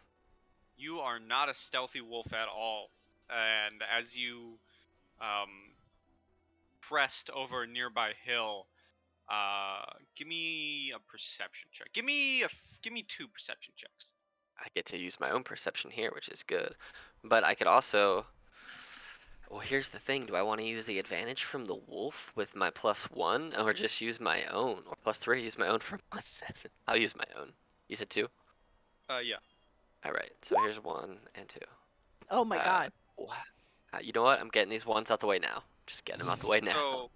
A: You are not a stealthy wolf at all. And as you pressed over a nearby hill, Give me a perception check. Give me 2 perception checks.
B: I get to use my own perception here, which is good. But I could also. Well, here's the thing. Do I want to use the advantage from the wolf with my +1, or just use my own? Or +3, use my own for +7? I'll use my own. You said 2?
A: Yeah.
B: Alright, so here's 1 and 2.
D: Oh my god.
B: Wow. You know what? I'm getting these ones out the way now. Just getting them out the way now.
A: So,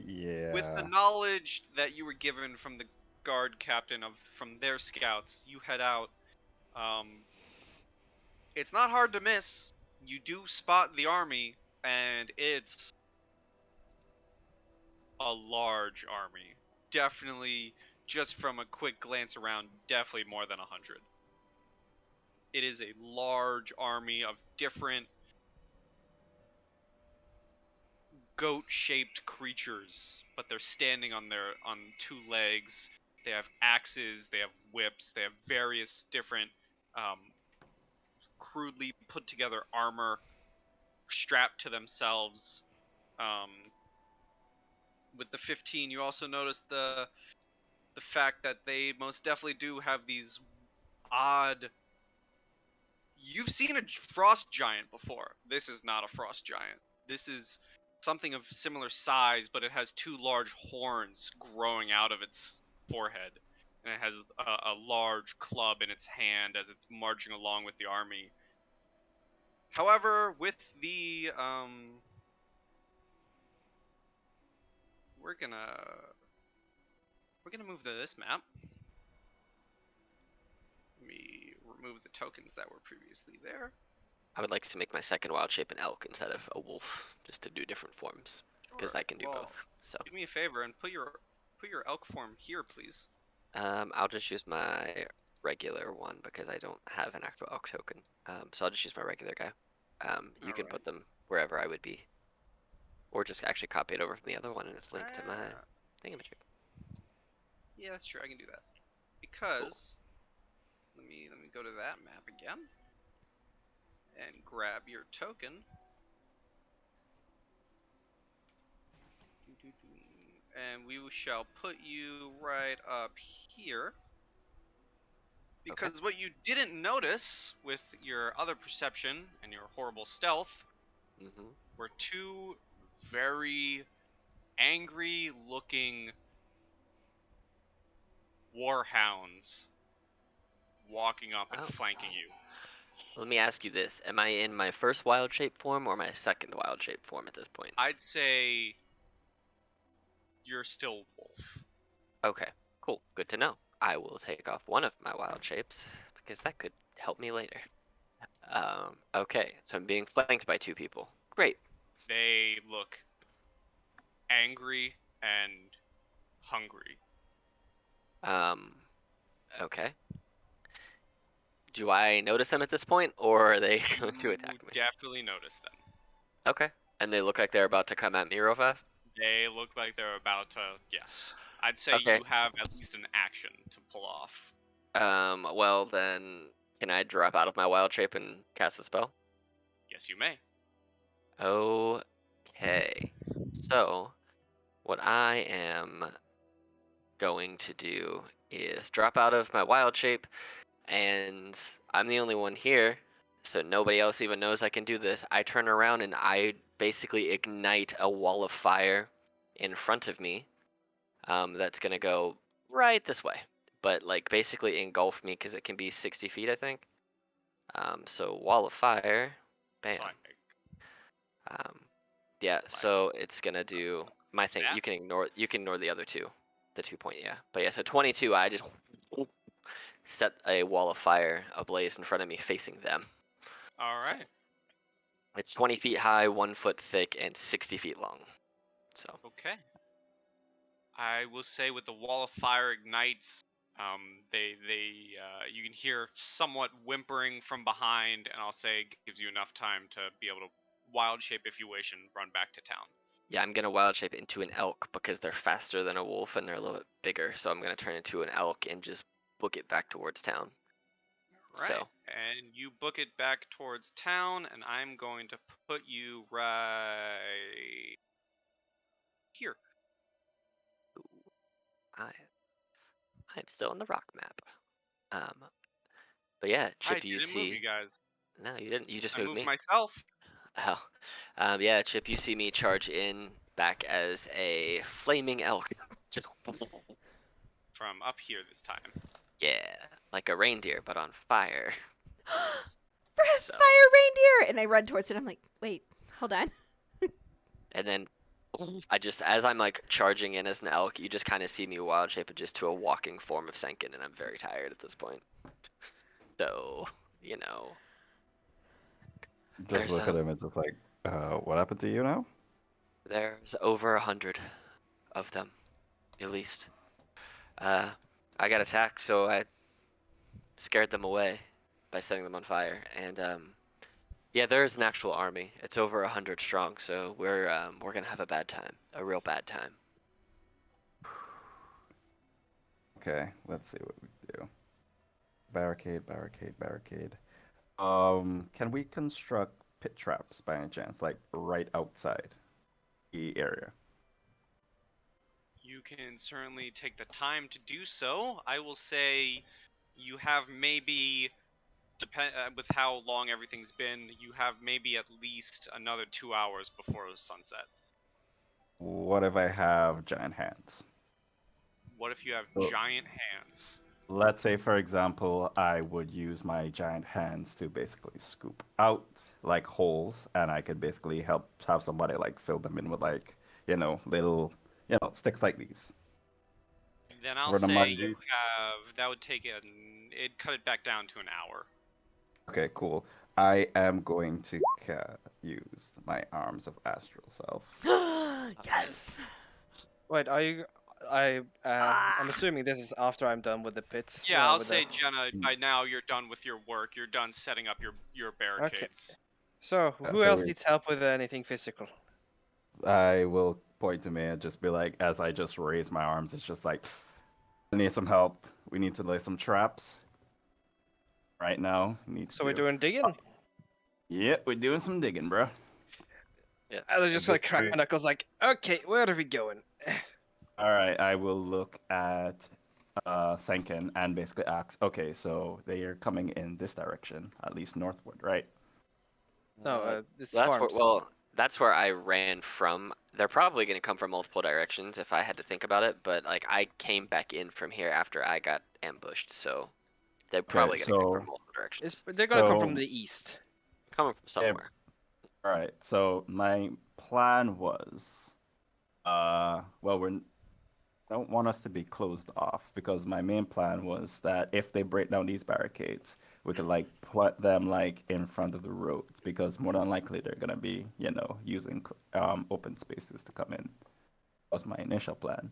E: Yeah.
A: with the knowledge that you were given from the guard captain from their scouts, you head out. It's not hard to miss. You do spot the army, and it's a large army. Definitely, just from a quick glance around, definitely more than 100. It is a large army of different goat-shaped creatures, but they're standing on 2 legs. They have axes, they have whips, they have various different crudely put together armor strapped to themselves. With the 15, you also notice the fact that they most definitely do have these odd. You've seen a frost giant before. This is not a frost giant. This is something of similar size, but it has 2 large horns growing out of its forehead, and it has a large club in its hand as it's marching along with the army. However, with the we're gonna move to this map. Let me remove the tokens that were previously there.
B: I would like to make my second wild shape an elk instead of a wolf, just to do different forms, because I can do both. So
A: do me a favor and put your elk form here, please.
B: I'll just use my regular one because I don't have an actual elk token. So I'll just use my regular guy. You can put them wherever I would be, or just actually copy it over from the other one and it's linked to my thingamajig.
A: Yeah, that's true. I can do that because let me go to that map again and grab your token. And we shall put you right up here. Because what you didn't notice with your other perception and your horrible stealth were 2 very angry looking warhounds walking up and flanking you.
B: Let me ask you this. Am I in my first wild shape form or my second wild shape form at this point?
A: I'd say you're still wolf.
B: Okay, cool. Good to know. I will take off one of my wild shapes because that could help me later. Okay, so I'm being flanked by 2 people. Great.
A: They look angry and hungry.
B: Okay. Do I notice them at this point, or are they going to attack me?
A: Definitely notice them.
B: Okay. And they look like they're about to come at me real fast?
A: They look like they're about to, yes. I'd say
B: Okay.
A: you have at least an action to pull off.
B: Well then, can I drop out of my wild shape and cast a spell?
A: Yes, you may.
B: Okay. So, what I am going to do is drop out of my wild shape, and I'm the only one here, so nobody else even knows I can do this. I turn around and I basically ignite a wall of fire in front of me. That's gonna go right this way, but like basically engulf me because it can be 60 feet, I think. So wall of fire, bam. Yeah, so it's gonna do my thing. You can ignore the other 2, the 2 point, yeah. But yeah, so 22. I just set a wall of fire ablaze in front of me, facing them.
A: All right.
B: So it's 20 feet high, 1 foot thick, and 60 feet long. So.
A: Okay. I will say with the wall of fire ignites, you can hear somewhat whimpering from behind, and I'll say it gives you enough time to be able to wild shape if you wish and run back to town.
B: Yeah, I'm gonna wild shape into an elk because they're faster than a wolf and they're a little bit bigger. So I'm gonna turn into an elk and just book it back towards town.
A: Right. So. And you book it back towards town, and I'm going to put you right here.
B: I'm still on the rock map. But yeah,
A: I
B: Chip, you
A: didn't move
B: see.
A: you guys.
B: No, you didn't. You just
A: I
B: moved
A: moved
B: me.
A: myself.
B: Oh. Yeah, Chip, you see me charge in back as a flaming elk. Just
A: From up here this time.
B: yeah, like a reindeer but on fire. So
D: Fire reindeer! And I run towards it. I'm like, wait, hold on.
B: and then I just as I'm like charging in as an elk, you just kind of see me wild shape just to a walking form of Senkin, and I'm very tired at this point. So you know,
E: Just
B: there's
E: look at him and just like, what happened to you now?
B: there's over 100 of them, at least. I got attacked, so I scared them away by setting them on fire, and yeah, there is an actual army. It's over 100 strong, so we're gonna have a bad time, a real bad time.
E: Okay, let's see what we do. Barricade, barricade, barricade. Can we construct pit traps by any chance, like right outside the area?
A: You can certainly take the time to do so. I will say you have maybe, with how long everything's been, you have maybe at least another 2 hours before sunset.
E: What if I have giant hands?
A: What if you have
E: Oh.
A: giant hands?
E: Let's say, for example, I would use my giant hands to basically scoop out like holes, and I could basically help have somebody like fill them in with like, little, sticks like these.
A: Then I'll
E: For the
A: say
E: mud-
A: you have, that would take it'd cut it back down to an hour.
E: Okay, cool. I am going to use my arms of astral self.
D: Yes!
C: Wait, I'm assuming this is after I'm done with the pits.
A: Yeah, I'll
C: with
A: say,
C: the...
A: Jenna, by now you're done with your work. You're done setting up your barricades.
C: So, who
E: so
C: else
E: we-
C: needs help with anything physical?
E: I will point to me and just be like, as I just raise my arms, it's just like, I need some help. We need to lay some traps. Right now,
C: So we're doing digging?
E: Yep, we're doing some digging, bro.
B: Yeah.
C: And I'm just
F: At
C: gonna
F: this
C: crack
F: point-
C: my knuckles like, okay, where are we going?
E: All right, I will look at Senken and basically ask, okay, so they are coming in this direction, at least northward, right?
C: No, this
B: That's where,
C: farms.
B: well, that's where I ran from. They're probably going to come from multiple directions if I had to think about it, but like I came back in from here after I got ambushed, so they're probably going to come
E: so-
B: from multiple directions.
C: They're gonna come
E: So-
C: from the east.
B: Coming from somewhere.
E: All right, so my plan was, well, we don't want us to be closed off because my main plan was that if they break down these barricades, we could like put them like in front of the roads because more than likely they're gonna be, using open spaces to come in. That was my initial plan.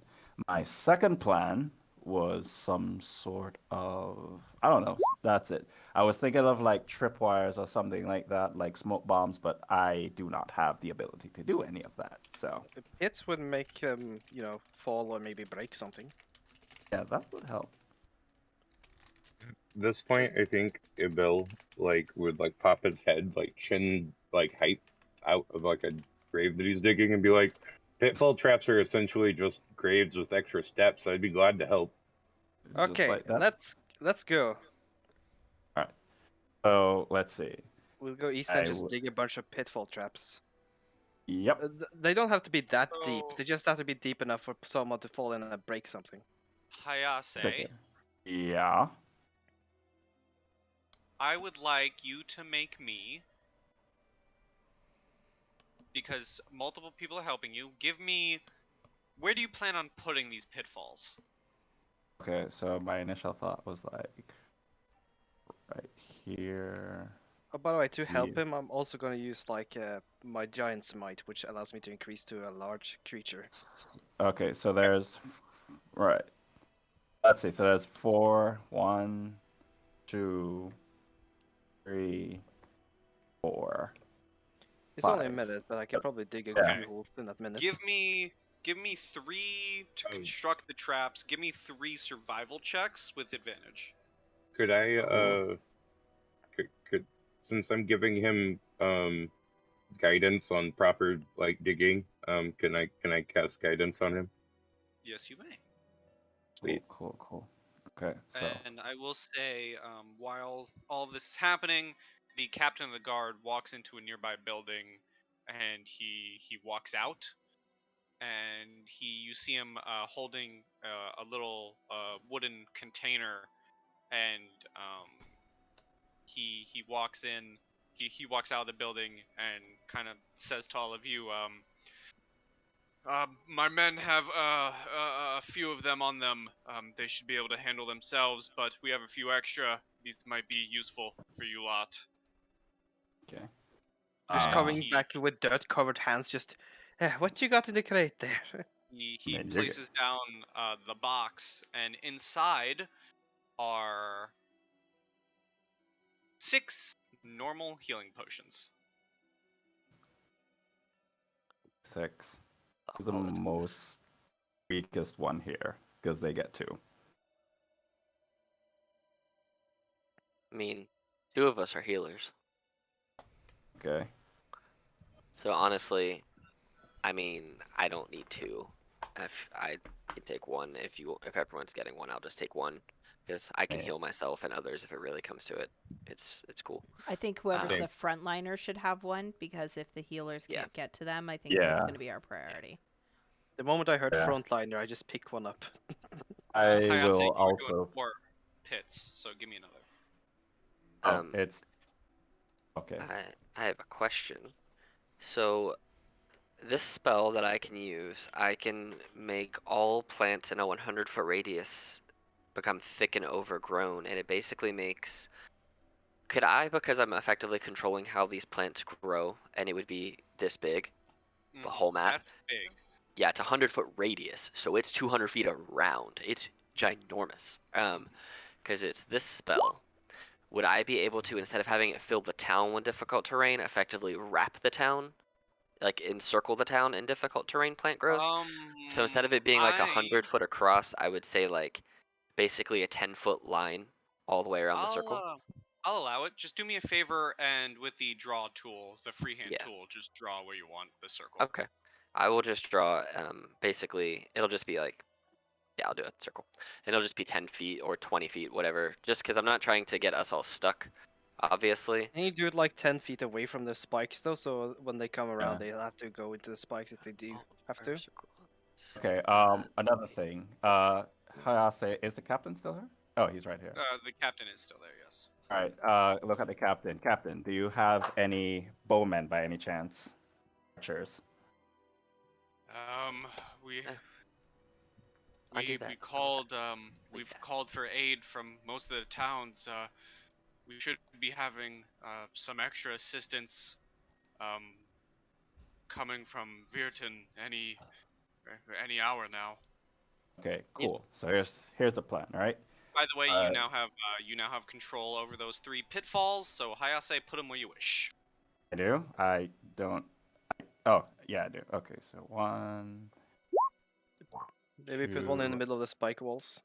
E: My second plan was some sort of, I don't know, that's it. I was thinking of like tripwires or something like that, like smoke bombs, but I do not have the ability to do any of that. So
C: The pits would make them, fall or maybe break something.
E: yeah, that would help.
F: At this point, I think Ibil would pop his head chin height out of a grave that he's digging and be like, "Pitfall traps are essentially just graves with extra steps. I'd be glad to help."
E: Just
C: Okay,
E: like that.
C: let's go.
E: So let's see.
C: We'll go east
E: I
C: and just
E: would-
C: dig a bunch of pitfall traps.
E: Yep.
C: They don't have to be that deep.
A: So-
C: They just have to be deep enough for someone to fall in and break something.
A: Hayase,
E: Yeah.
A: I would like you to make me, because multiple people are helping you, give me, where do you plan on putting these pitfalls?
E: Okay, so my initial thought was like right here.
C: Oh, by the way, to help
E: Yeah.
C: him, I'm also gonna use my giant smite, which allows me to increase to a large creature.
E: Okay, so there's right. Let's see. So there's 4, 1, 2, 3, 4.
C: It's only a
E: 5.
C: minute, but I can probably dig a
E: Yeah.
C: few holes in that minute.
A: Give me 3 to construct the traps. Give me 3 survival checks with advantage.
F: Could I
E: Cool.
F: could since I'm giving him guidance on proper digging, can I cast guidance on him?
A: Yes, you may.
F: Sweet.
E: Cool. Okay, so
A: And I will say, while all this is happening, the captain of the guard walks into a nearby building, and he walks out, and you see him holding a little wooden container, and he walks in. He walks out of the building and kind of says to all of you, my men have a few of them on them. They should be able to handle themselves, but we have a few extra. These might be useful for you lot.
E: okay.
C: Just coming
A: he-
C: back with dirt-covered hands. Just, what you got in the crate there?
A: He
E: Man, you're good.
A: places down the box, and inside are 6 normal healing potions.
E: 6. Who's the
B: Solid.
E: most weakest one here? Because they get 2.
B: I mean, 2 of us are healers.
E: Okay.
B: So honestly, I mean, I don't need 2. If I can take 1, if everyone's getting 1, I'll just take 1 because I can
E: Yeah.
B: heal myself and others if it really comes to it. It's cool.
D: I think whoever's
B: Same.
D: the frontliner should have one because if the healers
B: Yeah.
D: can't get to them, I think that's
E: Yeah.
D: going to be our priority.
C: The moment I heard
E: Yeah.
C: frontliner, I just picked one up.
E: I
A: Hayase,
E: will
A: you were
E: also.
A: doing 4 pits, so give me another.
E: Oh, it's okay.
B: I have a question. So this spell that I can use, I can make all plants in a 100-foot radius become thick and overgrown, and it basically makes. Could I, because I'm effectively controlling how these plants grow, and it would be this big, the whole map?
A: That's big.
B: Yeah, it's a 100-foot radius, so it's 200 feet around. It's ginormous. Because it's this spell. Would I be able to, instead of having it fill the town with difficult terrain, effectively wrap the town? Like encircle the town in difficult terrain plant growth? So instead of it being like 100-foot across, I would say like basically a 10-foot line all the way around the circle.
A: I'll allow it. Just do me a favor, and with the draw tool, the freehand
B: Yeah.
A: tool, just draw where you want the circle.
B: Okay. I will just draw, basically, it'll just be like, yeah, I'll do a circle. And it'll just be 10 feet or 20 feet, whatever. Just because I'm not trying to get us all stuck, obviously.
C: And you do it like 10 feet away from the spikes, though, so when they come around,
E: Yeah.
C: they'll have to go into the spikes if they do have to.
B: First circle.
E: Okay. Another thing. Hayase, is the captain still here? Oh, he's right here.
A: The captain is still there, yes.
E: All right. Look at the captain. Captain, do you have any bowmen by any chance? Archers.
A: We
B: I do that.
A: we called we've called for aid from most of the towns. We should be having some extra assistance coming from Virton any hour now.
E: Okay. Cool. So here's the plan. All right.
A: By the way, you now have control over those 3 pitfalls. So Hayase, put them where you wish.
E: I do. I don't. Oh, yeah, I do. Okay. So 1.
C: Maybe put one in the
E: 2.
C: middle of the spike walls.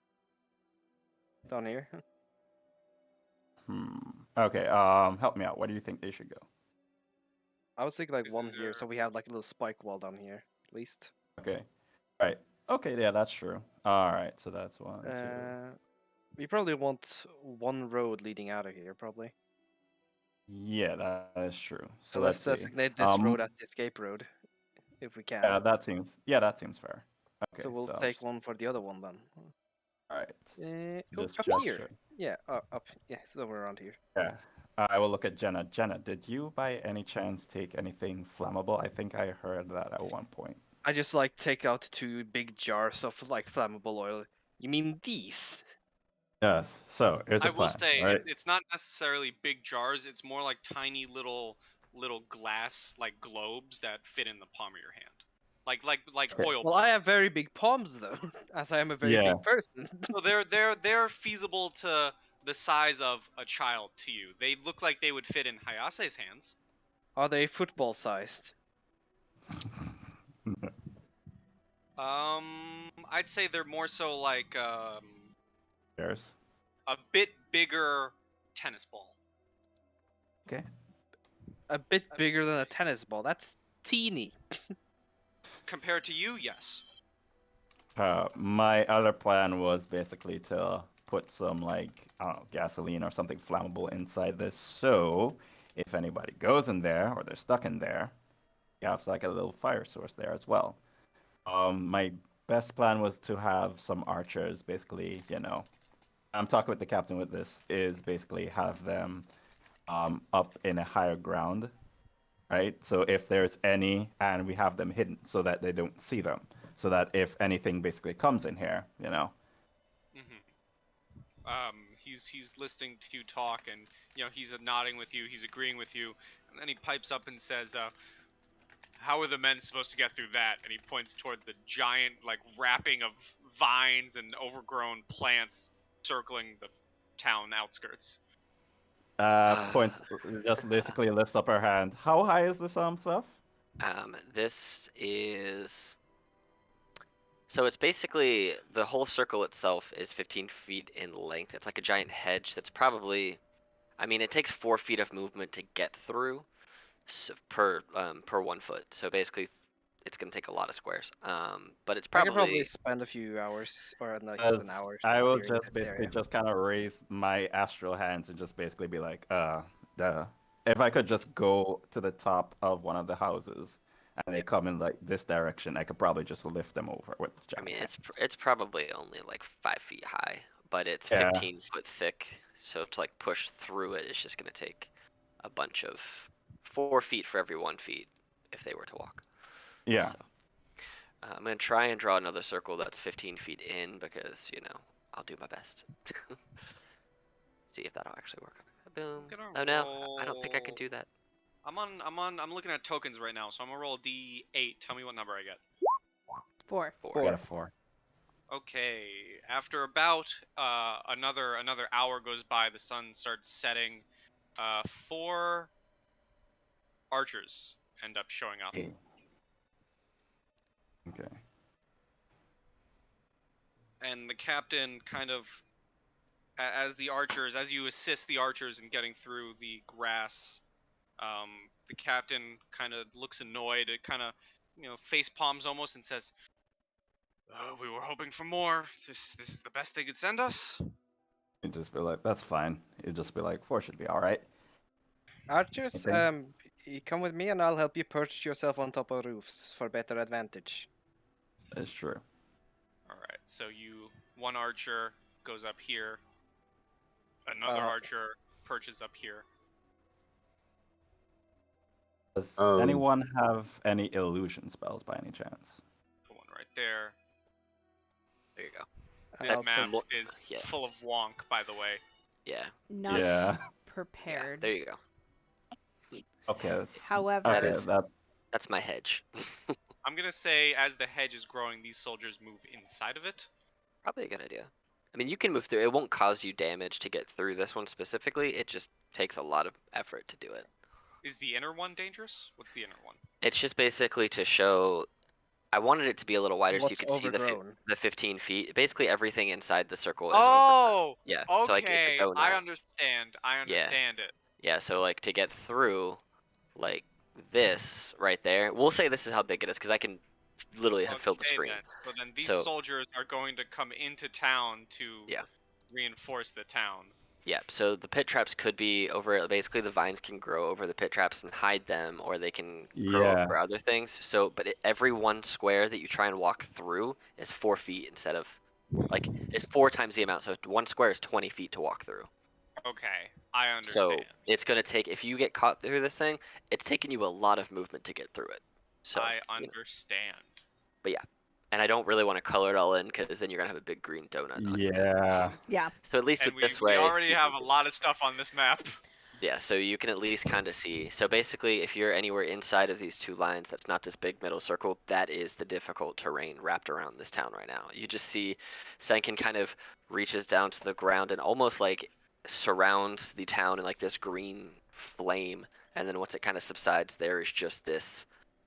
C: Down here.
E: Okay. Help me out. Where do you think they should go?
C: I was thinking like
A: Is
C: one here,
A: there-
C: so we have like a little spike wall down here, at least.
E: Okay. Right. Okay. Yeah, that's true. All right. So that's 1, 2.
C: We probably want one road leading out of here, probably.
E: Yeah, that is true.
C: So
E: let's
C: let's
E: see.
C: designate this road as the escape road, if we can.
E: Yeah, that seems fair. Okay.
C: So we'll
E: I'll
C: take
E: just-
C: one for the other one then.
E: All right.
C: Up here.
E: gesture.
C: Yeah, up. Yeah, somewhere around here.
E: Yeah. I will look at Jenna. Jenna, did you by any chance take anything flammable? I think I heard that at one point.
C: I just like take out 2 big jars of like flammable oil. You mean these?
E: Yes. So here's the
A: I
E: plan.
A: will say
E: right?
A: it's not necessarily big jars. It's more like tiny little glass like globes that fit in the palm of your hand, like
E: Okay.
A: oil.
C: Well, I have very big palms though, as I am a very
E: Yeah.
C: big person.
A: So they're feasible to the size of a child to you. They look like they would fit in Hayase's hands.
C: Are they football sized?
A: I'd say they're more so like
E: Cheers.
A: a bit bigger tennis ball.
E: Okay.
C: A bit bigger than a tennis ball. That's teeny.
A: Compared to you, yes.
E: My other plan was basically to put some like I don't know, gasoline or something flammable inside this, so if anybody goes in there or they're stuck in there, you have like a little fire source there as well. My best plan was to have some archers, basically, I'm talking with the captain with this, is basically have them up in a higher ground, right? So if there's any, and we have them hidden so that they don't see them, so that if anything basically comes in here,
A: He's listening to you talk, and he's nodding with you, he's agreeing with you, and then he pipes up and says, "How are the men supposed to get through that?" And he points towards the giant, like, wrapping of vines and overgrown plants circling the town outskirts.
E: Points, just basically lifts up her hand. How high is this stuff?
B: This is. So it's basically the whole circle itself is 15 feet in length. It's like a giant hedge that's probably, I mean, it takes 4 feet of movement to get through per 1 foot. So basically, it's gonna take a lot of squares. But it's
C: I could probably
B: probably
C: spend a few hours or at least an hour
E: I will
C: clearing
E: just
C: this
E: basically
C: area.
E: just kind of raise my astral hands and just basically be like, if I could just go to the top of one of the houses and they come in like this direction, I could probably just lift them over with
B: I
E: giant
B: mean,
E: hands.
B: it's probably only like 5 feet high, but it's
E: Yeah.
B: 15 foot thick. So to like push through it, it's just gonna take a bunch of 4 feet for every 1 feet if they were to walk.
E: Yeah.
B: So, I'm gonna try and draw another circle that's 15 feet in because I'll do my best. See if that'll actually work. Boom. Oh no, I don't think I can do that.
A: I'm looking at tokens right now, so I'm gonna roll a D8. Tell me what number I get.
D: 4.
E: I got a 4.
A: Okay, after about another hour goes by, the sun starts setting. 4 archers end up showing up.
E: Okay.
A: And the captain kind of, as you assist the archers in getting through the grass, the captain kind of looks annoyed. It kind of, face palms almost and says, "We were hoping for more. This is the best they could send us."
E: You'd just be like, that's fine. You'd just be like, 4 should be all right.
C: Archers,
E: Anything?
C: you come with me and I'll help you perch yourself on top of roofs for better advantage.
E: That's true.
A: All right, so one archer goes up here. Another archer perches up here.
E: Does
F: Um,
E: anyone have any illusion spells by any chance?
A: The one right there.
B: There you go.
A: This
C: I'll
A: map
C: take-
A: is
B: yeah.
A: full of wonk, by the way.
B: Yeah.
D: Not
E: Yeah.
D: prepared.
B: There you go.
E: Okay.
D: However,
E: Okay.
B: That's my hedge.
A: I'm gonna say, as the hedge is growing, these soldiers move inside of it.
B: Probably a good idea. I mean, you can move through. It won't cause you damage to get through this one specifically. It just takes a lot of effort to do it.
A: Is the inner one dangerous? What's the inner one?
B: It's just basically to show. I wanted it to be a little wider so you
C: What's
B: could see
C: overgrown?
B: the 15 feet. Basically, everything inside the circle is
A: Oh!
B: Yeah.
A: Okay,
B: So like it's a donut.
A: I understand it.
B: Yeah. So like to get through, like this right there. We'll say this is how big it is because I can literally have filled the
A: Okay,
B: screen.
A: then. So then these
B: So-
A: soldiers are going to come into town to
B: Yeah.
A: reinforce the town.
B: Yeah, so the pit traps could be over. Basically, the vines can grow over the pit traps and hide them, or they can grow
E: Yeah.
B: over other things. So, but every one square that you try and walk through is 4 feet instead of, like, it's 4 times the amount. So one square is 20 feet to walk through.
A: Okay, I
B: So
A: understand.
B: it's gonna take, if you get caught through this thing, it's taking you a lot of movement to get through it. So
A: I
B: you know.
A: understand.
B: But yeah, and I don't really want to color it all in because then you're gonna have a big green donut. On your head.
E: Yeah.
D: yeah.
B: So at least
A: And
B: with this way,
A: we already
B: you
A: have
B: can
A: a
B: see-
A: lot of stuff on this map.
B: Yeah, so you can at least kind of see. So basically, if you're anywhere inside of these 2 lines that's not this big middle circle, that is the difficult terrain wrapped around this town right now. You just see Senkin kind of reaches down to the ground and almost like surrounds the town in like this green flame. And then once it kind of subsides, there is just this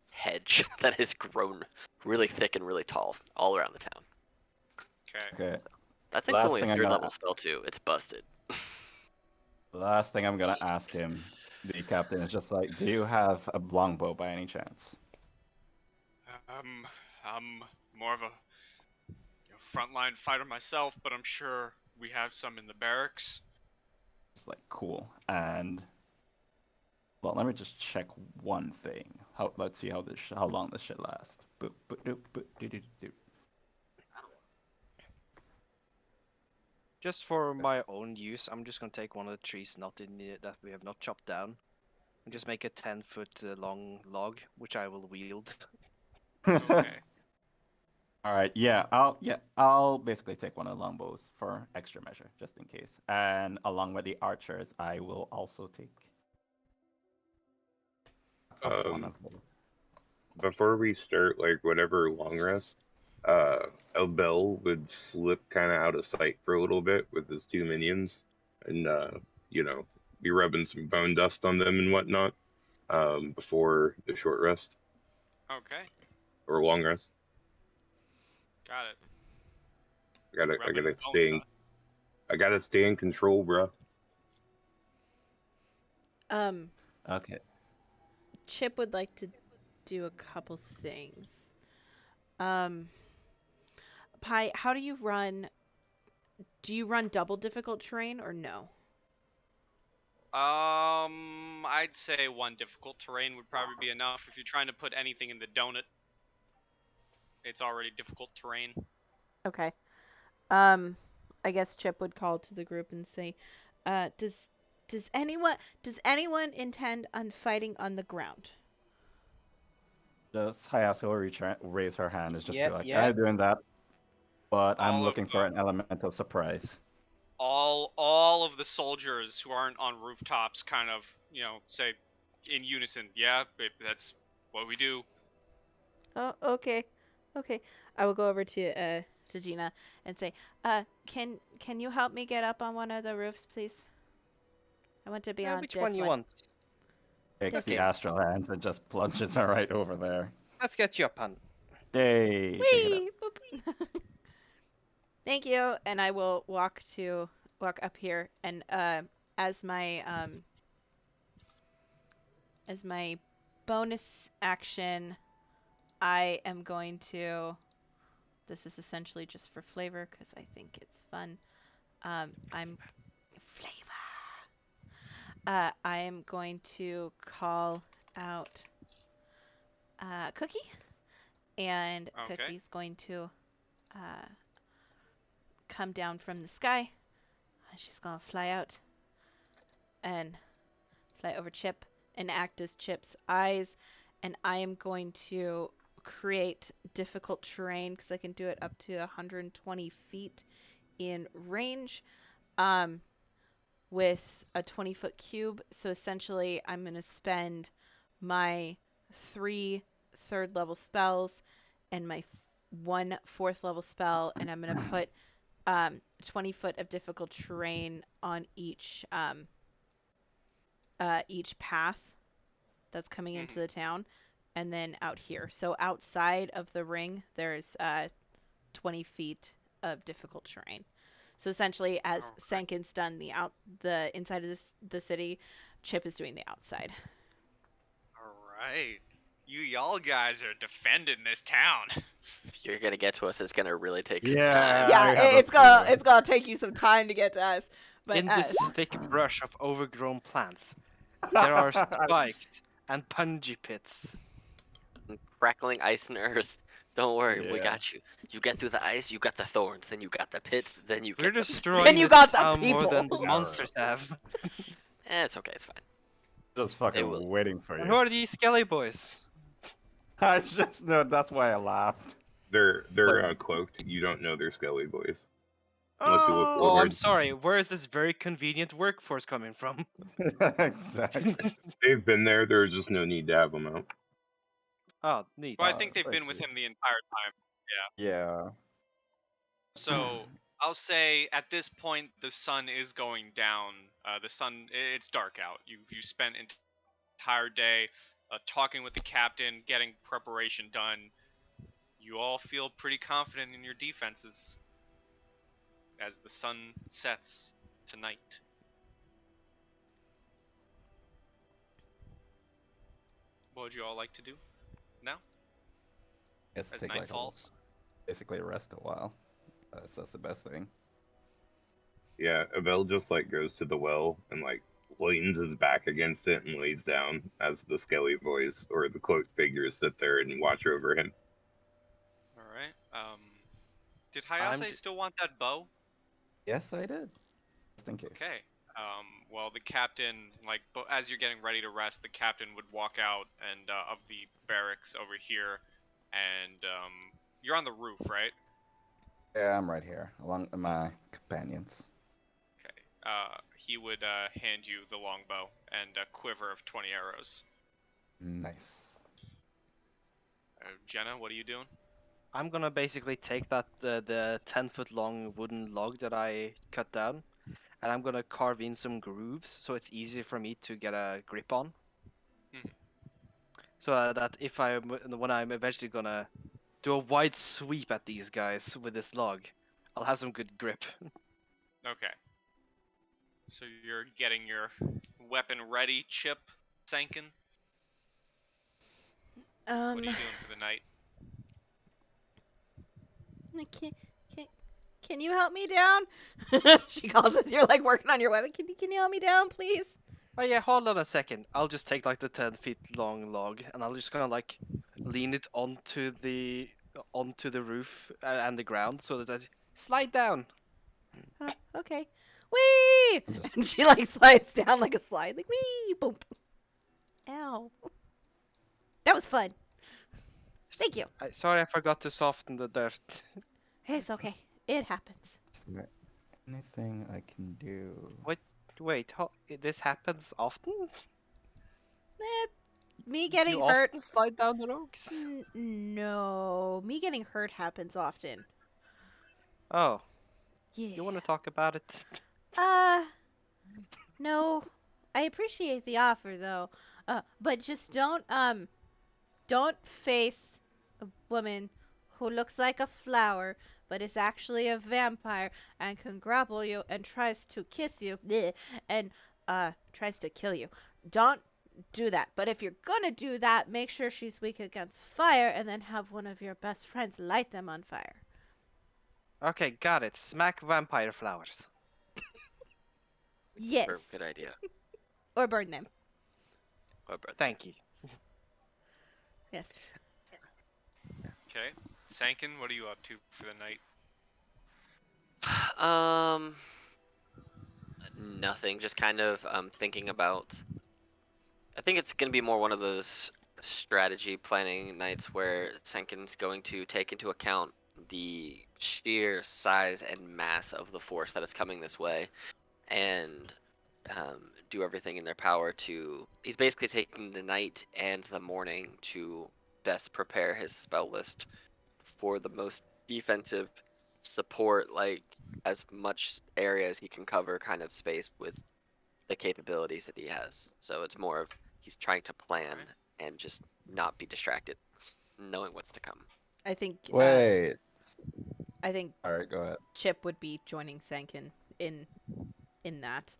B: hedge that has grown really thick and really tall all around the town.
A: Okay.
E: Okay.
B: That thing's
E: Last
B: only a
E: thing I'm
B: 3rd
E: gonna-
B: level spell too. It's busted.
E: The last thing I'm gonna ask him, the captain, is just like, do you have a longbow by any chance?
A: I'm more of a frontline fighter myself, but I'm sure we have some in the barracks.
E: It's like cool. And well, let me just check one thing. Let's see how long this shit lasts. Boop, boop, doop, boop, doo, doo, doo.
C: Just for my own use, I'm just gonna take one of the trees not in the, that we have not chopped down, and just make a 10-foot long log, which I will wield.
A: Okay.
E: All right, I'll basically take one of the longbows for extra measure, just in case. And along with the archers, I will also take one of those.
F: Before we start, like, whatever long rest, Abel would flip kind of out of sight for a little bit with his two minions, and be rubbing some bone dust on them and whatnot, before the short rest
A: Okay.
F: or long rest.
A: Got it.
F: I gotta stay in control, bro.
E: Okay.
D: Chip would like to do a couple things. Pi, how do you run? Do you run double difficult terrain or no?
A: I'd say one difficult terrain would probably be enough. If you're trying to put anything in the donut, it's already difficult terrain.
D: Okay. I guess Chip would call to the group and say, does anyone intend on fighting on the ground?
E: Does Hayaso raise her hand? Is just
C: Yeah,
E: be like,
C: yeah.
E: I'm doing that, but I'm
A: All of
E: looking for
A: them.
E: an element of surprise.
A: All of the soldiers who aren't on rooftops kind of, say in unison, yeah, that's what we do.
D: Oh, okay. Okay. I will go over to Gina and say, can you help me get up on one of the roofs, please? I want to be on
C: Which
D: this
C: one you want?
E: Takes the
C: Okay.
E: astral hands and just plunges her right over there.
C: Let's get you up, hun.
E: Yay! Take it up.
D: Whee! Boop. Thank you. And I will walk up here, and as my bonus action, I am going to. This is essentially just for flavor because I think it's fun. I'm flavor. I am going to call out Cookie, and
A: Okay.
D: Cookie's going to come down from the sky. She's gonna fly out and fly over Chip and act as Chip's eyes, and I am going to create difficult terrain because I can do it up to 120 feet in range. With a 20-foot cube. So essentially, I'm going to spend my 3 third level spells and my 1 fourth level spell, and I'm going to put 20 foot of difficult terrain on each path that's coming into the town, and then out here. So outside of the ring, there's 20 feet of difficult terrain. So essentially, as Sankin's done the inside of the city, Chip is doing the outside.
A: All right. Y'all guys are defending this town.
B: If you're gonna get to us, it's gonna really take some
E: Yeah.
B: time.
E: I have a
D: It's gonna
E: feeling.
D: take you some time to get to us. But
C: In this thick brush of overgrown plants, there are spikes and punji pits.
B: And crackling ice and earth. Don't worry, we
E: Yeah.
B: got you. You get through the ice, you got the thorns, then you got the pits, then you
C: We're
B: get the...
C: destroying
D: And you
C: the
D: got the
C: town more
D: people.
C: than the monsters have.
B: It's okay, it's fine.
E: Just
B: They
E: fucking
B: will.
E: waiting for
C: And
E: you.
C: who are these skelly boys?
E: I just know that's why I laughed.
F: They're
E: Like-
F: cloaked. You don't know they're skelly boys. Unless you look
E: Oh,
F: real
C: Oh, I'm
F: hard.
C: sorry. Where is this very convenient workforce coming from?
E: exactly.
F: They've been there. There's just no need to have them out.
C: Oh, neat.
A: Well, I think they've
E: thank
A: been with
E: you.
A: him the entire time.
E: Yeah.
A: So I'll say at this point the sun is going down. It's dark out. You spent an entire day talking with the captain, getting preparation done. You all feel pretty confident in your defenses as the sun sets tonight. What would you all like to do now
E: Guess
A: as
E: take
A: night
E: like
A: falls?
E: basically rest a while. That's the best thing.
F: Yeah, Abel just like goes to the well and like leans his back against it and lays down as the skelly boys or the cloaked figures sit there and watch over him.
A: All right. Did
C: I'm
A: Hayase still want that bow?
E: Yes, I did. Just in case.
A: Okay. Well, the captain, like, as you're getting ready to rest, the captain would walk out and of the barracks over here, and you're on the roof, right?
E: Yeah, I'm right here, along with my companions.
A: Okay. He would hand you the longbow and a quiver of 20 arrows.
E: Nice.
A: Jenna, what are you doing?
C: I'm gonna basically take that the 10-foot long wooden log that I cut down, and I'm gonna carve in some grooves so it's easy for me to get a grip on.
A: Mhm.
C: So that if when I'm eventually gonna do a wide sweep at these guys with this log, I'll have some good grip.
A: Okay. So you're getting your weapon ready, Chip, Sankin. What are you doing for the night?
D: Can, can, can you help me down? She calls as you're like working on your weapon. Can you help me down, please?
C: Oh yeah, hold on a second. I'll just take like the 10 feet long log, and I'll just kind of like lean it onto the roof and the ground so that I slide down.
D: Okay. Whee!
E: Just-
D: And she like slides down like a slide. Like whee! Boom. Ow. That was fun. Thank you.
C: Sorry, I forgot to soften the dirt.
D: It's okay. It happens.
E: Is there anything I can do?
C: Wait, this happens often?
D: Eh, me
C: You
D: getting hurt.
C: often slide down the logs?
D: No, me getting hurt happens often.
C: Oh,
D: Yeah.
C: you want to talk about it?
D: Uh, no. I appreciate the offer though. But just don't face a woman who looks like a flower but is actually a vampire and can grapple you and tries to kiss you bleh, and tries to kill you. Don't do that. But if you're gonna do that, make sure she's weak against fire and then have one of your best friends light them on fire.
C: Okay, got it. Smack vampire flowers.
D: Yes.
B: Good idea.
D: Or burn them.
B: Well, brother.
C: Thank you.
D: Yes.
A: Okay. Sankin, what are you up to for the night?
B: Nothing. Just kind of thinking about. I think it's gonna be more one of those strategy planning nights where Senkin's going to take into account the sheer size and mass of the force that is coming this way, and do everything in their power to. He's basically taking the night and the morning to best prepare his spell list for the most defensive support, like as much area as he can cover, kind of space with the capabilities that he has. So it's more of he's trying to plan
A: Alright.
B: and just not be distracted, knowing what's to come.
D: I think
E: Wait.
D: I think
E: All right, go ahead.
D: Chip would be joining Sankin in that.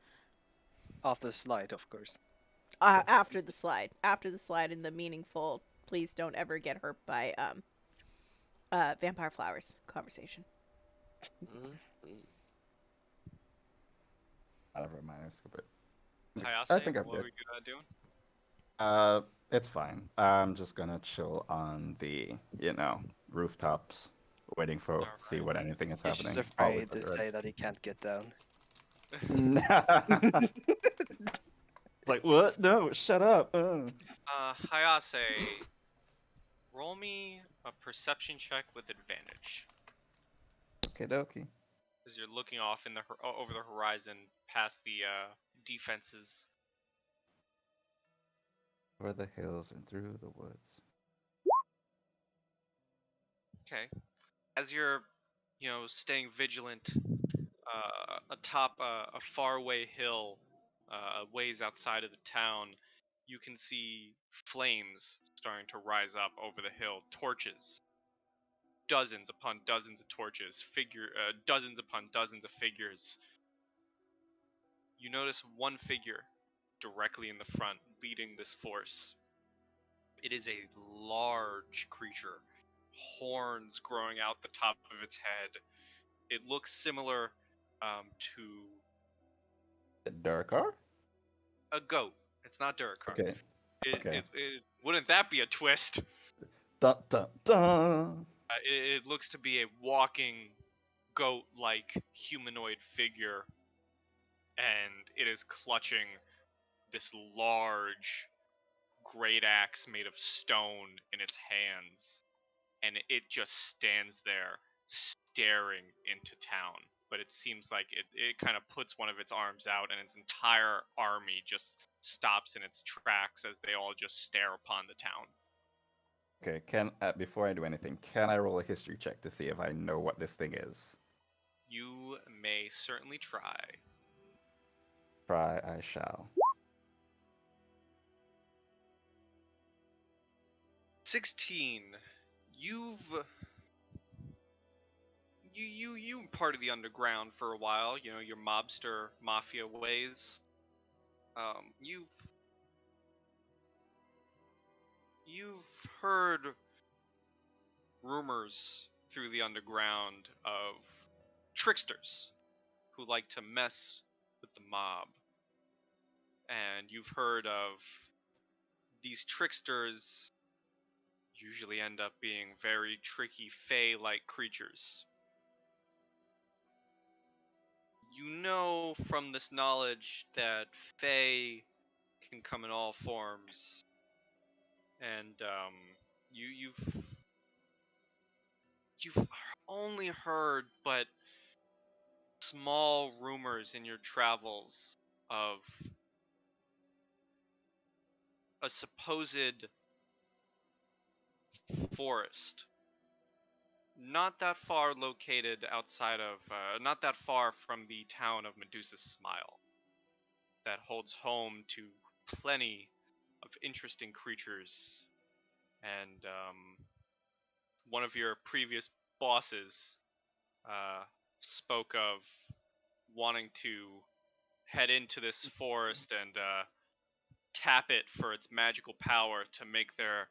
C: After the slide, of course.
D: After the slide. After the slide in the meaningful please don't ever get hurt by vampire flowers conversation.
B: Mm-hmm.
E: Out of our minds, but
A: Hayase,
E: I think I'm
A: what
E: good.
A: were you doing?
E: It's fine. I'm just gonna chill on the, rooftops, waiting for see
A: Alright.
E: what anything is
C: He's
E: happening.
C: just
E: Always
C: afraid
E: at
C: to
E: the
C: say that he can't get down.
E: ready. It's like, what? No, shut up.
A: Hayase, roll me a perception check with advantage.
E: Okie dokie.
A: As you're looking off in the over the horizon past the defenses.
E: Over the hills and through the woods.
A: Okay. As you're, staying vigilant atop a faraway hill, ways outside of the town, you can see flames starting to rise up over the hill. Torches, dozens upon dozens of torches, dozens upon dozens of figures. You notice one figure directly in the front, leading this force. It is a large creature, horns growing out the top of its head. It looks similar to
E: Durkar?
A: a goat. It's not Durkar.
E: Okay. Okay.
A: Wouldn't that be a twist?
E: Dun dun dun.
A: It looks to be a walking goat-like humanoid figure, and it is clutching this large great axe made of stone in its hands, and it just stands there staring into town. But it seems like it kind of puts one of its arms out, and its entire army just stops in its tracks as they all just stare upon the town.
E: Okay, before I do anything, can I roll a history check to see if I know what this thing is?
A: You may certainly try.
E: Try I shall.
A: 16. You part of the underground for a while. You know, your mobster mafia ways. You've heard rumors through the underground of tricksters who like to mess with the mob. And you've heard of these tricksters usually end up being very tricky fae-like creatures. You know from this knowledge that fae can come in all forms, and you've only heard but small rumors in your travels of a supposed forest not that far located outside of not that far from the town of Medusa's Smile that holds home to plenty of interesting creatures. And one of your previous bosses spoke of wanting to head into this forest and tap it for its magical power to make their,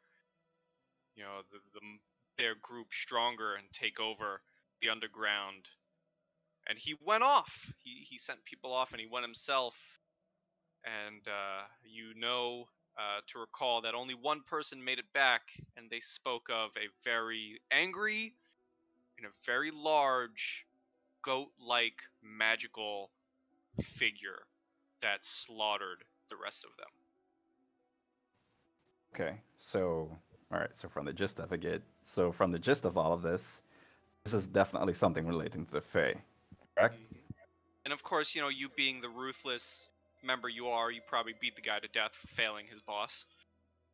A: you know, their group stronger and take over the underground. And he went off. He sent people off, and he went himself. And you know to recall that only one person made it back, and they spoke of a very angry and a very large goat-like magical figure that slaughtered the rest of them.
E: Okay, so all right. So from the gist of all of this is definitely something relating to the Fae, correct?
A: And of course, you know, you being the ruthless member you are, you probably beat the guy to death for failing his boss.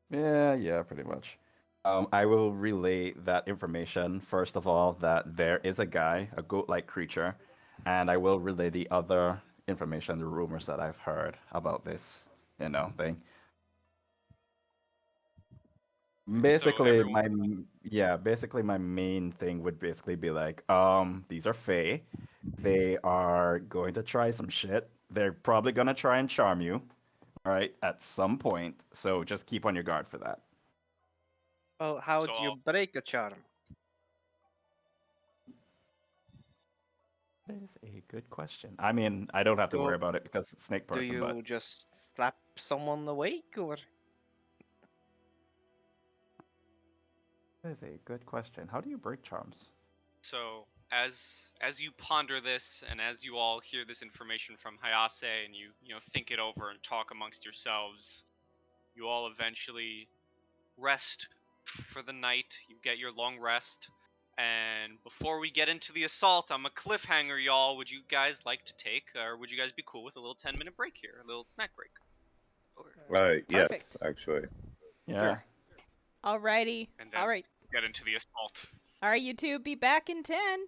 E: Yeah, pretty much. I will relay that information first of all, that there is a guy, a goat-like creature, and I will relay the other information, the rumors that I've heard about this, thing. Basically, basically my main thing would basically be like, these are Fae. They are going to try some shit. They're probably gonna try and charm you, all right, at some point. So just keep on your guard for that.
C: Well, how do you break a charm?
E: That is a good question. I mean, I don't have to worry about it because it's snake person.
C: Do you just slap someone awake, or?
E: That is a good question. How do you break charms?
A: So as you ponder this, and as you all hear this information from Hayase, and you think it over and talk amongst yourselves, you all eventually rest for the night. You get your long rest, and before we get into the assault, I'm a cliffhanger, y'all. Would you guys like to take, or would you guys be cool with a little 10-minute break here, a little snack break?
F: Yes,
D: Perfect.
F: actually.
E: Yeah.
A: Sure.
D: Alrighty.
A: And then
D: All right.
A: get into the assault.
D: All right, you two, be back in 10.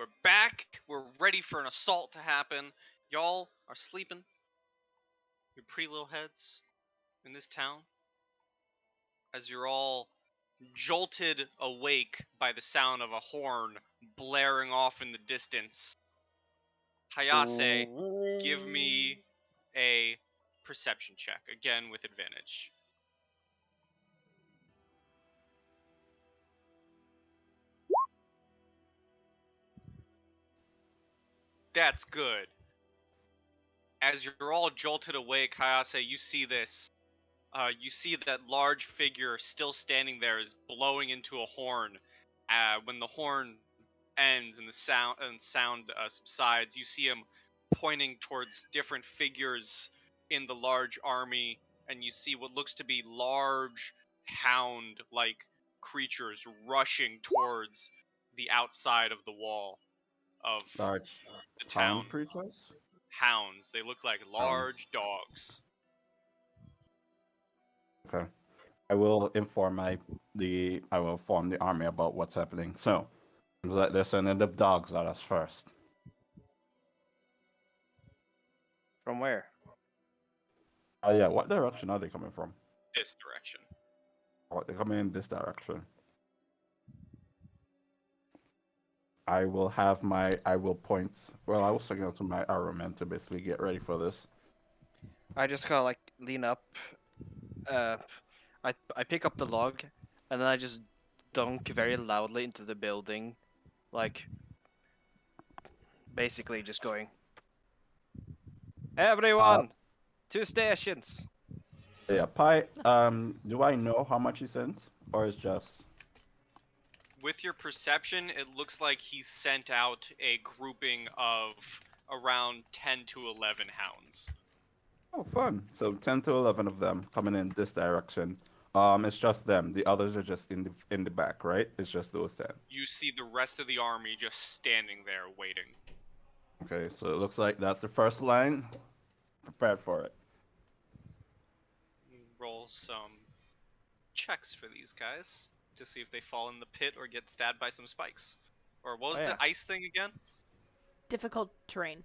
A: We're back. We're ready for an assault to happen. Y'all are sleeping. Your pretty little heads in this town. As you're all jolted awake by the sound of a horn blaring off in the distance. Hayase, give me a perception check, again with advantage. That's good. As you're all jolted awake, Hayase, you see this. You see that large figure still standing there is blowing into a horn. When the horn ends and the sound subsides, you see him pointing towards different figures in the large army, and you see what looks to be large hound-like creatures rushing towards the outside of the wall of
E: Large
A: the town.
E: hound creatures?
A: Hounds. They look like large dogs.
E: Okay. I will inform I will inform the army about what's happening. So, seems like they're sending the dogs at us first.
C: From where?
E: Oh yeah, what direction are they coming from?
A: This direction.
E: Oh, they're coming in this direction. I will point. Well, I will signal to my arrowmen to basically get ready for this.
C: I just kind of like lean up. I pick up the log, and then I just dunk very loudly into the building, like basically just going, "Everyone, to stations."
E: Yeah, Pi. Do I know how much he sent, or is just?
A: With your perception, it looks like he sent out a grouping of around 10 to 11 hounds.
E: Oh, fun! So 10 to 11 of them coming in this direction. It's just them. The others are just in the back, right? It's just those 10.
A: You see the rest of the army just standing there waiting.
E: Okay, so it looks like that's the first line. Prepared for it.
A: Roll some checks for these guys to see if they fall in the pit or get stabbed by some spikes. Or what was
C: Oh, yeah.
A: the ice thing again?
D: Difficult terrain.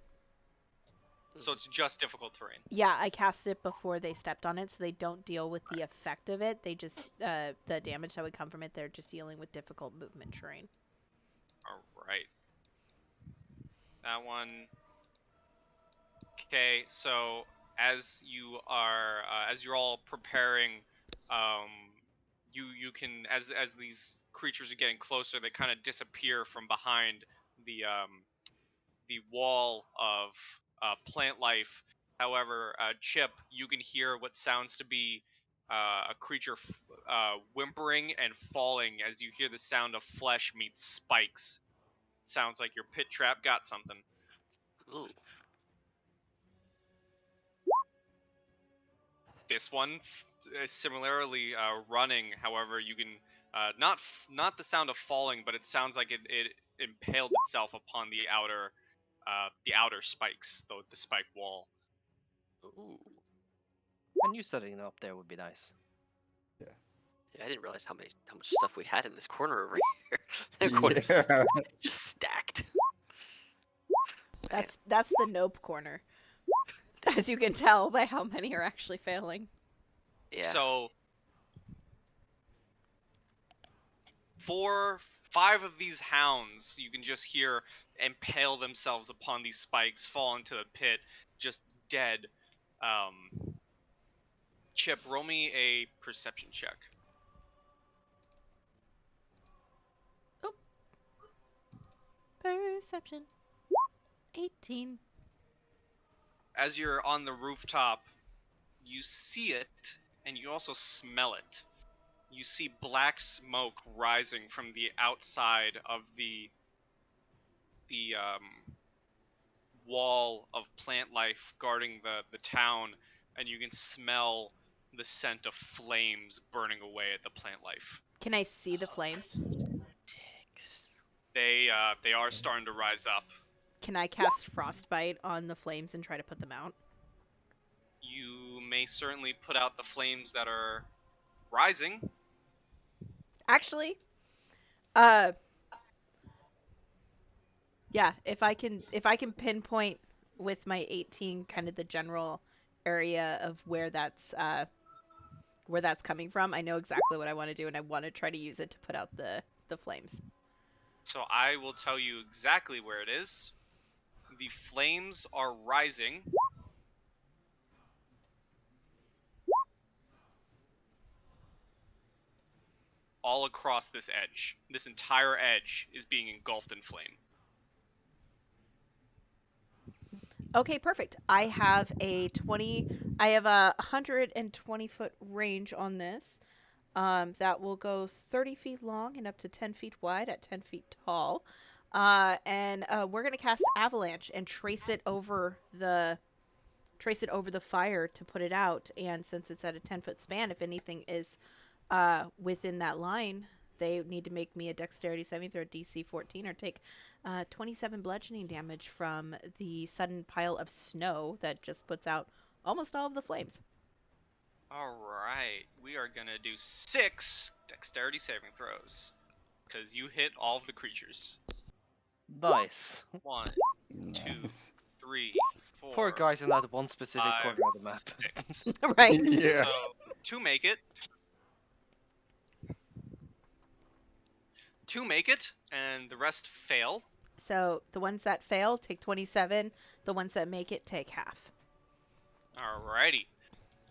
A: So it's just difficult terrain.
D: Yeah, I cast it before they stepped on it, so they don't deal with the effect of it. They just, the damage that would come from it, they're just dealing with difficult movement terrain.
A: Alright. That one. Okay, so as you're all preparing, you can as these creatures are getting closer, they kind of disappear from behind the wall of plant life. However, Chip, you can hear what sounds to be a creature whimpering and falling as you hear the sound of flesh meet spikes. Sounds like your pit trap got something.
B: Ooh.
A: This one is similarly running. However, you can not the sound of falling, but it sounds like it impaled itself upon the outer spikes, the spike wall.
B: Ooh.
C: A new setting up there would be nice.
B: Yeah, I didn't realize how much stuff we had in this corner over here. That corner's
E: Yeah.
B: just stacked.
D: That's the nope corner. As you can tell by how many are actually failing.
B: Yeah.
A: So 5 of these hounds you can just hear impale themselves upon these spikes, fall into the pit, just dead. Chip, roll me a perception check.
D: Perception. 18.
A: As you're on the rooftop, you see it, and you also smell it. You see black smoke rising from the outside of the wall of plant life guarding the town, and you can smell the scent of flames burning away at the plant life.
D: Can I see the flames?
B: Dicks.
A: They are starting to rise up.
D: Can I cast frostbite on the flames and try to put them out?
A: You may certainly put out the flames that are rising.
D: Actually, Yeah, if I can pinpoint with my 18 kind of the general area of where that's coming from, I know exactly what I want to do, and I want to try to use it to put out the flames.
A: So I will tell you exactly where it is. The flames are rising all across this edge. This entire edge is being engulfed in flame.
D: Okay, perfect. I have a 120-foot range on this. That will go 30 feet long and up to 10 feet wide at 10 feet tall. And we're gonna cast Avalanche and trace it over the fire to put it out. And since it's at a 10-foot span, if anything is within that line, they need to make me a Dexterity saving throw, DC 14, or take 27 bludgeoning damage from the sudden pile of snow that just puts out almost all of the flames.
A: Alright, we are gonna do 6 dexterity saving throws. Because you hit all of the creatures.
C: Nice.
A: 1, 2,
E: Nice.
A: 3, 4.
C: Poor guys in that one specific
A: 5,
C: corner of the map.
A: 6.
D: Right.
E: Yeah.
A: So, 2 make it. 2 make it, and the rest fail.
D: So the ones that fail take 27. The ones that make it take half.
A: Alrighty.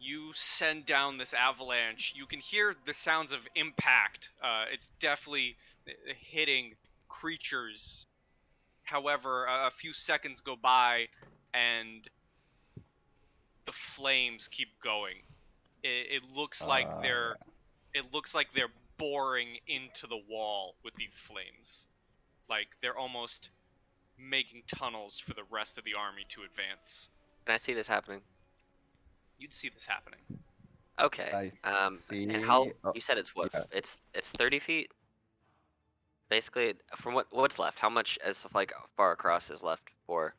A: You send down this avalanche. You can hear the sounds of impact. It's definitely hitting creatures. However, a few seconds go by, and the flames keep going. It looks like they're boring into the wall with these flames. Like they're almost making tunnels for the rest of the army to advance.
B: Can I see this happening?
A: You'd see this happening.
B: Okay.
E: I see.
B: And how
E: Oh,
B: you said it's what?
E: yeah.
B: It's 30 feet. Basically, from what's left? How much as like far across is left for?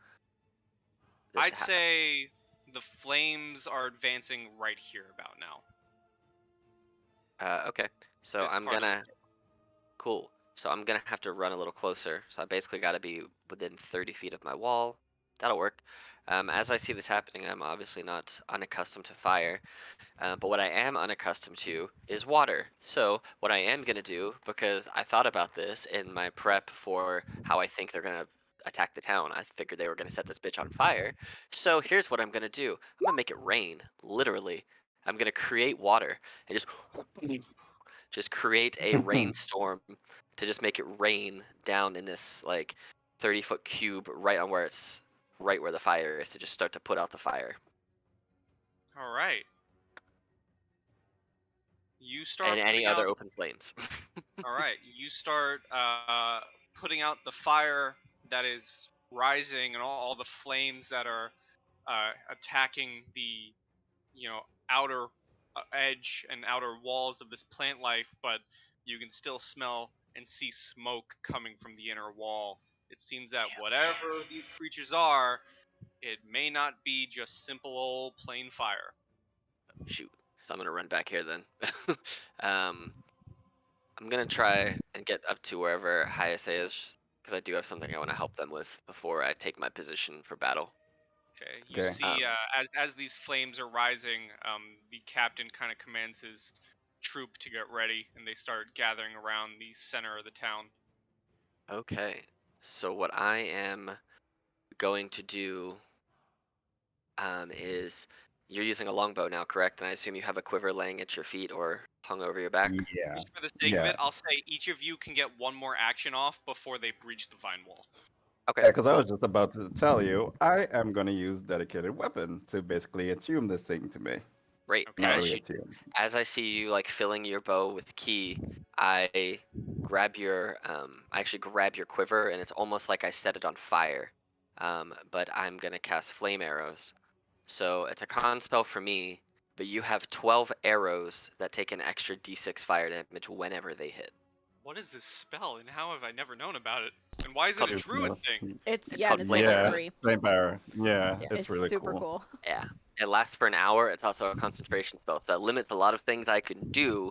B: This
A: I'd
B: to happen?
A: say the flames are advancing right here about now.
B: Okay. So
A: This
B: I'm
A: part of
B: gonna. Cool. So I'm gonna have to run a little closer. So I basically got to be within 30 feet of my wall. That'll work. As I see this happening, I'm obviously not unaccustomed to fire. But what I am unaccustomed to is water. So what I am gonna do, because I thought about this in my prep for how I think they're gonna attack the town. I figured they were gonna set this bitch on fire. So here's what I'm gonna do. I'm gonna make it rain, literally. I'm gonna create water and just create a rainstorm to just make it rain down in this like 30-foot cube right on where it's right where the fire is to just start to put out the fire.
A: All right. You start
B: And any
A: putting
B: other
A: out.
B: open flames.
A: All right. You start putting out the fire that is rising and all the flames that are attacking the outer edge and outer walls of this plant life, but you can still smell and see smoke coming from the inner wall. It seems that whatever these creatures are, it may not be just simple old plain fire.
B: Shoot. So I'm gonna run back here then. I'm gonna try and get up to wherever Hayase is, because I do have something I want to help them with before I take my position for battle.
A: Okay. You
E: Okay.
A: see, as these flames are rising, the captain kind of commands his troop to get ready, and they start gathering around the center of the town.
B: Okay. So what I am going to do is you're using a longbow now, correct? And I assume you have a quiver laying at your feet or hung over your back.
E: Yeah.
A: Just for the sake of
E: Yeah.
A: it, I'll say each of you can get one more action off before they breach the vine wall.
B: Okay.
E: Yeah, because I was just about to tell you, I am going to use dedicated weapon to basically attune this thing to me.
B: Great.
A: Okay.
E: Not
B: And
E: really attune.
B: as I see you like filling your bow with ki, I grab your I actually grab your quiver, and it's almost like I set it on fire. But I'm gonna cast flame arrows. So it's a con spell for me, but you have 12 arrows that take an extra d6 fire damage whenever they hit.
A: What is this spell, and how have I never known about it? And why is it a
B: It's
A: druid thing?
D: It's
B: It's
D: yeah,
B: called
D: and it's
B: flame
D: level
B: arrows.
D: 3.
E: Flame power. Yeah,
B: Yeah.
E: it's really
D: super
E: cool.
D: cool.
B: Yeah. It lasts for an hour. It's also a concentration spell, so that limits a lot of things I can do,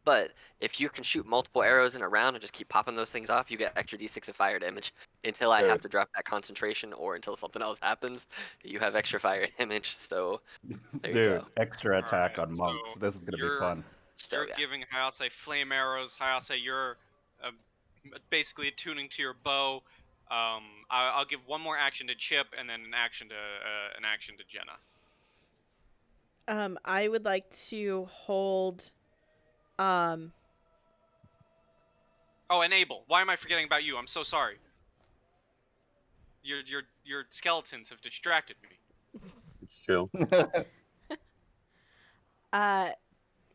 B: But if you can shoot multiple arrows in a round and just keep popping those things off, you get extra d6 of fire damage until I have
E: Dude.
B: to drop that concentration or until something else happens. You have extra fire damage, so there you
E: Dude,
B: go.
E: extra attack
A: Alright,
E: on monks.
A: so
E: This is gonna be
A: you're
E: fun.
B: So
A: you're
B: yeah.
A: giving Hayase flame arrows. Hayase, you're basically attuning to your bow. I'll give one more action to Chip and then an action to Jenna.
D: I would like to hold. Um,
A: Oh, and Abel. Why am I forgetting about you? I'm so sorry. Your skeletons have distracted me.
F: It's chill.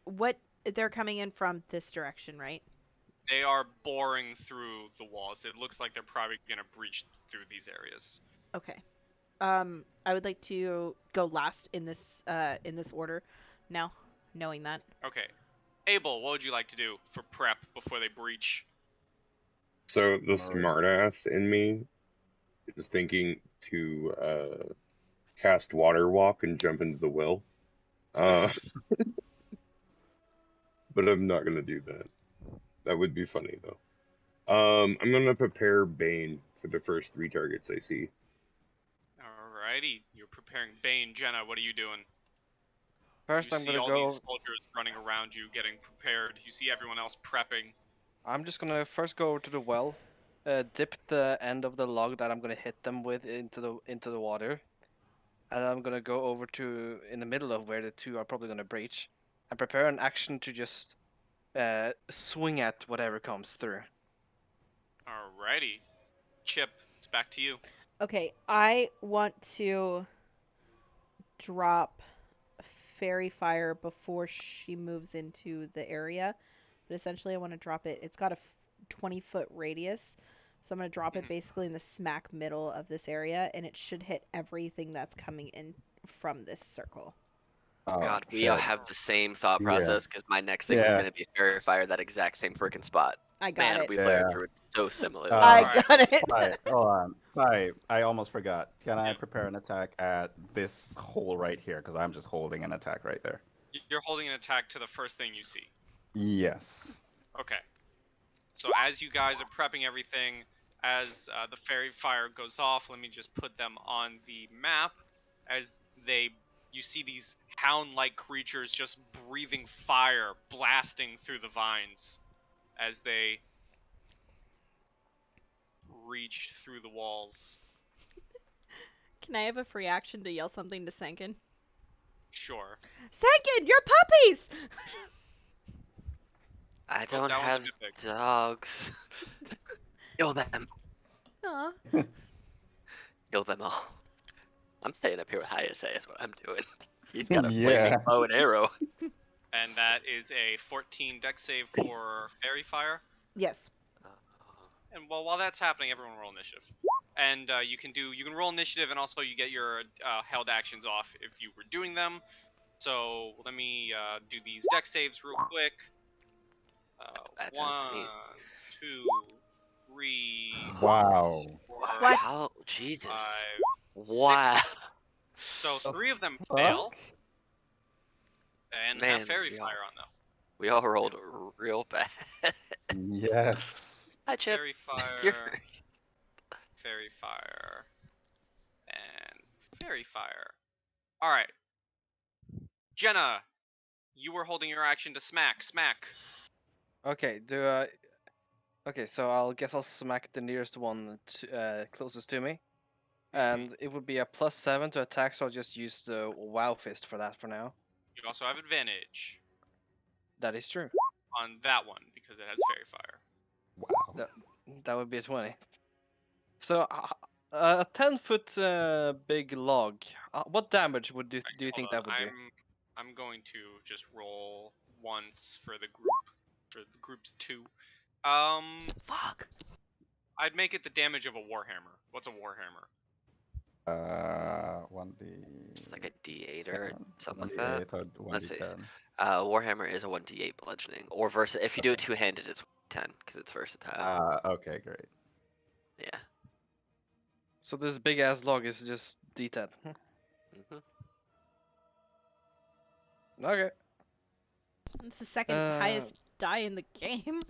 D: what they're coming in from this direction, right?
A: They are boring through the walls. It looks like they're probably gonna breach through these areas.
D: Okay. I would like to go last in this order. Now, knowing that.
A: Okay. Abel, what would you like to do for prep before they breach?
F: So the
E: Alright.
F: smartass in me is thinking to cast Water Walk and jump into the well. But I'm not gonna do that. That would be funny though. I'm gonna prepare Bane for the first 3 targets I see.
A: Alrighty, you're preparing Bane. Jenna, what are you doing?
C: First,
A: You
C: I'm
A: see
C: gonna
A: all
C: go.
A: these soldiers running around you, getting prepared. You see everyone else prepping.
C: I'm just gonna first go over to the well, dip the end of the log that I'm gonna hit them with into the water, and I'm gonna go over to in the middle of where the two are probably gonna breach, and prepare an action to just swing at whatever comes through.
A: Alrighty. Chip, it's back to you.
D: Okay, I want to drop fairy fire before she moves into the area, but essentially I want to drop it. It's got a 20-foot radius, so I'm going to drop it basically in the smack middle of this area, and it should hit everything that's coming in from this circle.
E: Oh,
B: God, we all
E: shit.
B: have the same thought
E: Yeah.
B: process because my next thing was
E: Yeah.
B: gonna be fairy fire that exact same freaking spot.
D: I got
B: Man,
D: it.
B: we play our
E: Yeah.
B: druids so similar.
D: I
A: Alright.
D: got it.
E: Hi, hold on. Hi, I almost forgot. Can I
A: Yeah.
E: prepare an attack at this hole right here? Because I'm just holding an attack right there.
A: You're holding an attack to the first thing you see.
E: Yes.
A: Okay. So as you guys are prepping everything, as the fairy fire goes off, let me just put them on the map. As you see these hound-like creatures just breathing fire, blasting through the vines as they reach through the walls.
D: Can I have a free action to yell something to Senkin?
A: Sure.
D: Senkin, your puppies!
B: I
A: Oh,
B: don't
A: that one's
B: have
A: mythic.
B: dogs. Kill them.
D: Aw.
B: Kill them all. I'm staying up here with Hayase is what I'm doing. He's got a
E: Yeah.
B: flaming bow and arrow.
A: And that is a 14 dex save for fairy fire.
D: Yes.
A: And well, while that's happening, everyone roll initiative. And you can roll initiative, and also you get your held actions off if you were doing them. So let me do these dex saves real quick.
B: Bad time for me.
A: 1, 2, 3.
E: Wow.
D: What?
B: How? Jesus.
A: 5,
B: Wow.
A: 6. So 3 of them fail, and
B: Man,
A: have fairy
B: we all-
A: fire on them.
B: We all rolled real bad.
E: Yes.
B: Hi, Chip.
A: Fairy fire,
B: You're-
A: fairy fire, and fairy fire. All right, Jenna, you were holding your action to smack. Smack.
C: Okay, okay, so I'll smack the nearest one closest to me, and it would be a +7 to attack. So I'll just use the Wow Fist for that for now.
A: You also have advantage
C: That is true.
A: on that one because it has fairy fire.
E: Wow.
C: That would be a 20. So a 10-foot big log. What damage do you think that would do?
A: I'm going to just roll once for the group's 2.
D: Fuck.
A: I'd make it the damage of a warhammer. What's a warhammer?
E: 1d.
B: It's like a D8 or
E: 7,
B: something like that.
E: 1d8 or
B: Let's see.
E: 1d10.
B: Warhammer is a 1d8 bludgeoning, or if you do it two-handed, it's 10 because it's versatile.
E: Okay, great.
B: Yeah.
C: So this big ass log is just D10.
B: hmm
C: Okay.
D: It's the second
C: Uh,
D: highest die in the game.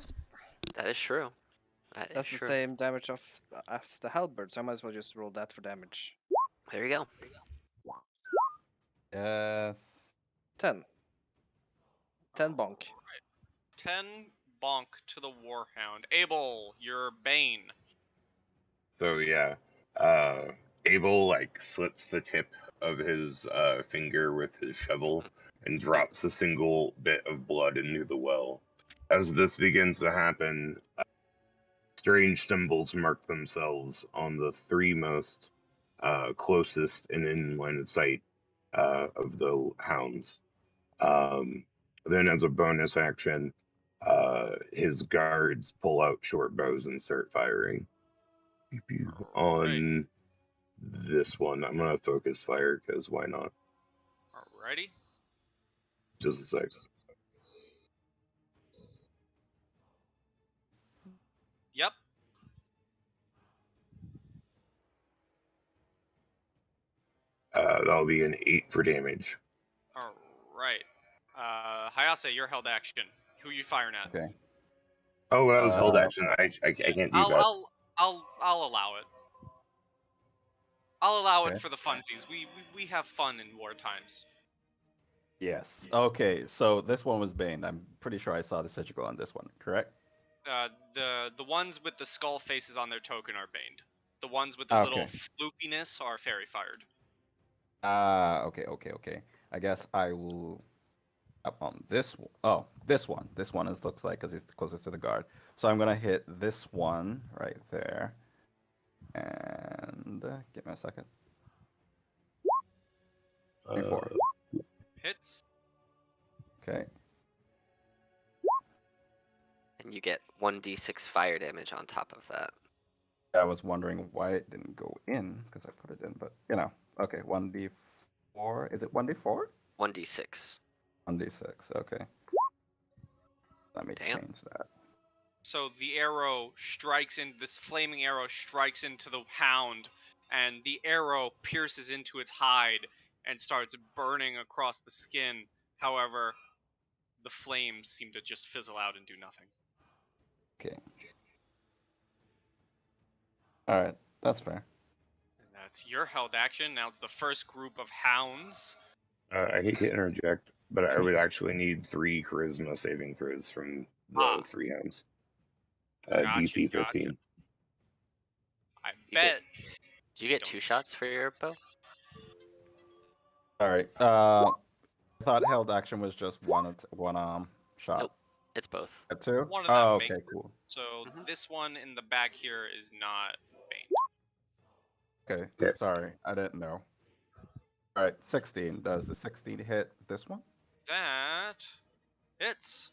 B: That is true. That is
C: That's the
B: true.
C: same damage of as the halberd, so I might as well just roll that for damage.
B: There you go.
E: Yes.
C: 10. 10 bonk.
A: 10 bonk to the Warhound. Abel, your Bane.
F: So yeah, Abel like slits the tip of his finger with his shovel and drops a single bit of blood into the well. As this begins to happen, strange symbols mark themselves on the three most closest and in line of sight of the hounds. Then, as a bonus action, his guards pull out short bows and start firing. On this one, I'm gonna focus fire because why not?
A: Alrighty.
F: Just a sec.
A: Yep.
F: That'll be an 8 for damage.
A: Alright. Hayase, your held action. Who you firing at?
E: Okay.
F: Oh, that was held action. I can't do that.
A: I'll allow it. I'll allow
E: Okay.
A: it for the funsies. We have fun in war times.
E: Yes. Okay. So this one was Bane. I'm pretty sure I saw the sigil on this one. Correct?
A: The ones with the skull faces on their token are baned. The ones with the
E: Okay.
A: little floopiness are fairy fired.
E: Okay. I guess I will up on this one. Oh, this one. This one looks like because it's closest to the guard. So I'm gonna hit this one right there. And give me a second. 24.
A: Hits.
E: Okay.
B: And you get 1d6 fire damage on top of that.
E: I was wondering why it didn't go in because I put it in, but you know. Okay, 1d4. Is it 1d4?
B: 1d6.
E: 1d6. Okay. Let me
B: Damn.
E: change that.
A: So the arrow strikes in. This flaming arrow strikes into the hound, and the arrow pierces into its hide and starts burning across the skin. However, the flames seem to just fizzle out and do nothing.
E: Okay. All right, that's fair.
A: And that's your held action. Now it's the first group of hounds.
F: I hate to interject, but I would actually need 3 charisma saving throws from the 3 hounds. DC 15.
A: I
B: You
A: bet.
B: Do you get
A: Don't
B: 2 shots for your bow?
E: All right. I thought held action was just one shot.
B: Nope. It's both.
E: At 2?
A: One of them
E: Oh,
A: makes
E: okay,
A: it.
E: cool.
A: So
B: Mhm.
A: this one in the back here is not banned.
E: Okay,
F: Okay.
E: sorry, I didn't know. All right, 16. Does the 16 hit this one?
A: That hits.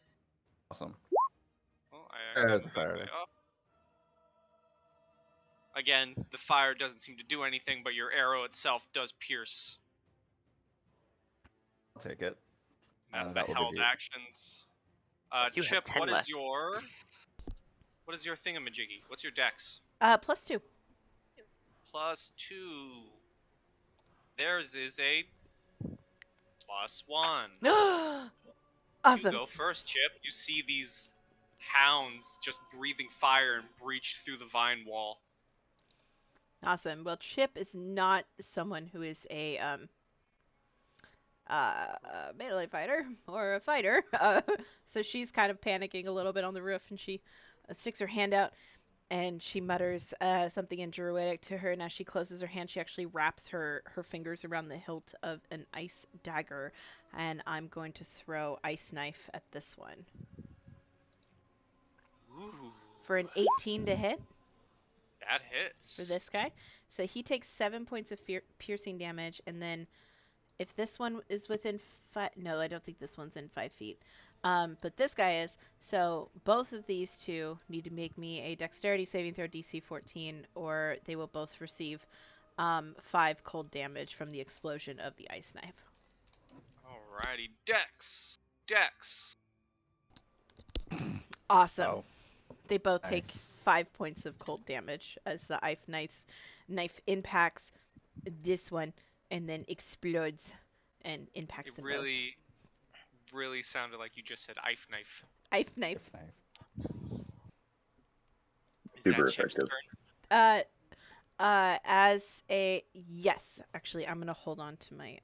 E: Awesome.
A: Oh,
E: There's
A: I
E: the fire.
A: up. Again, the fire doesn't seem to do anything, but your arrow itself does pierce.
E: I'll take it.
A: That's the
E: that will be
A: held
E: the-
A: actions.
B: You have
A: Chip,
B: 10
A: what
B: left.
A: is your thingamajiggy? What's your dex?
D: +2.
A: +2. Theirs is a +1.
D: Awesome.
A: You go first, Chip. You see these hounds just breathing fire and breach through the vine wall.
D: Awesome. Well, Chip is not someone who is a melee fighter or a fighter. So she's kind of panicking a little bit on the roof, and she sticks her hand out and she mutters something in Druidic to her. And as she closes her hand, she actually wraps her fingers around the hilt of an ice dagger. And I'm going to throw ice knife at this one.
A: Ooh.
D: For an 18 to hit.
A: That hits.
D: For this guy. So he takes 7 points of piercing damage, and then if this one is within 5... No, I don't think this one's in 5 feet. But this guy is. So both of these two need to make me a dexterity saving throw DC 14, or they will both receive 5 cold damage from the explosion of the ice knife.
A: Alrighty, Dex. Dex.
D: Awesome.
E: Oh,
D: They both take
E: nice.
D: 5 points of cold damage as the knife impacts this one and then explodes and impacts
A: It
D: them
A: really sounded like you just said ice knife.
D: both. Scythe knife.
E: Knife.
A: Is
F: Super
A: that Chip's
F: effective.
A: turn?
D: As a yes, actually, I'm gonna hold on to my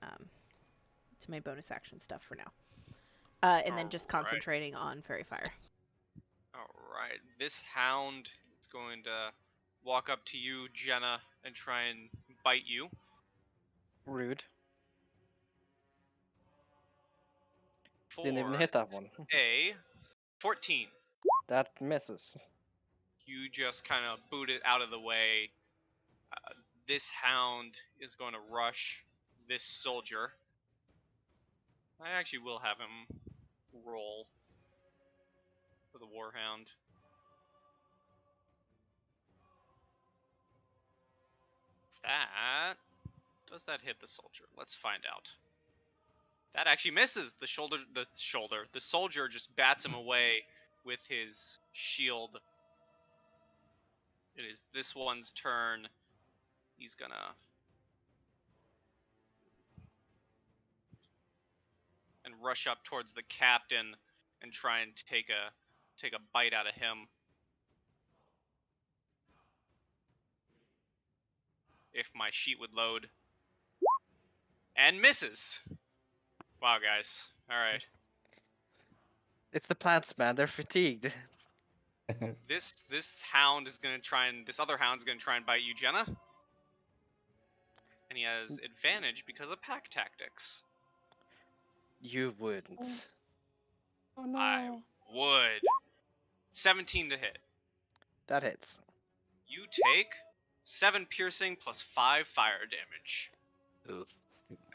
D: bonus action stuff for now. And then just
A: Alright.
D: concentrating on fairy fire.
A: Alright. This hound is going to walk up to you, Jenna, and try and bite you.
C: Rude.
A: For
C: Didn't even hit that one.
A: a 14.
C: That misses.
A: You just kind of boot it out of the way. This hound is going to rush this soldier. I actually will have him roll for the warhound. That does that hit the soldier? Let's find out. That actually misses. The soldier just bats him away with his shield. It is this one's turn. He's gonna and rush up towards the captain and try and take a bite out of him. If my sheet would load. And misses. Wow, guys. All right.
C: It's the plants, man. They're fatigued.
A: This hound is gonna try and this other hound is gonna try and bite you, Jenna. And he has advantage because of pack tactics.
C: You wouldn't.
E: Oh no.
A: I would. 17 to hit.
C: That hits.
A: You take 7 piercing plus 5 fire damage
B: Ooh.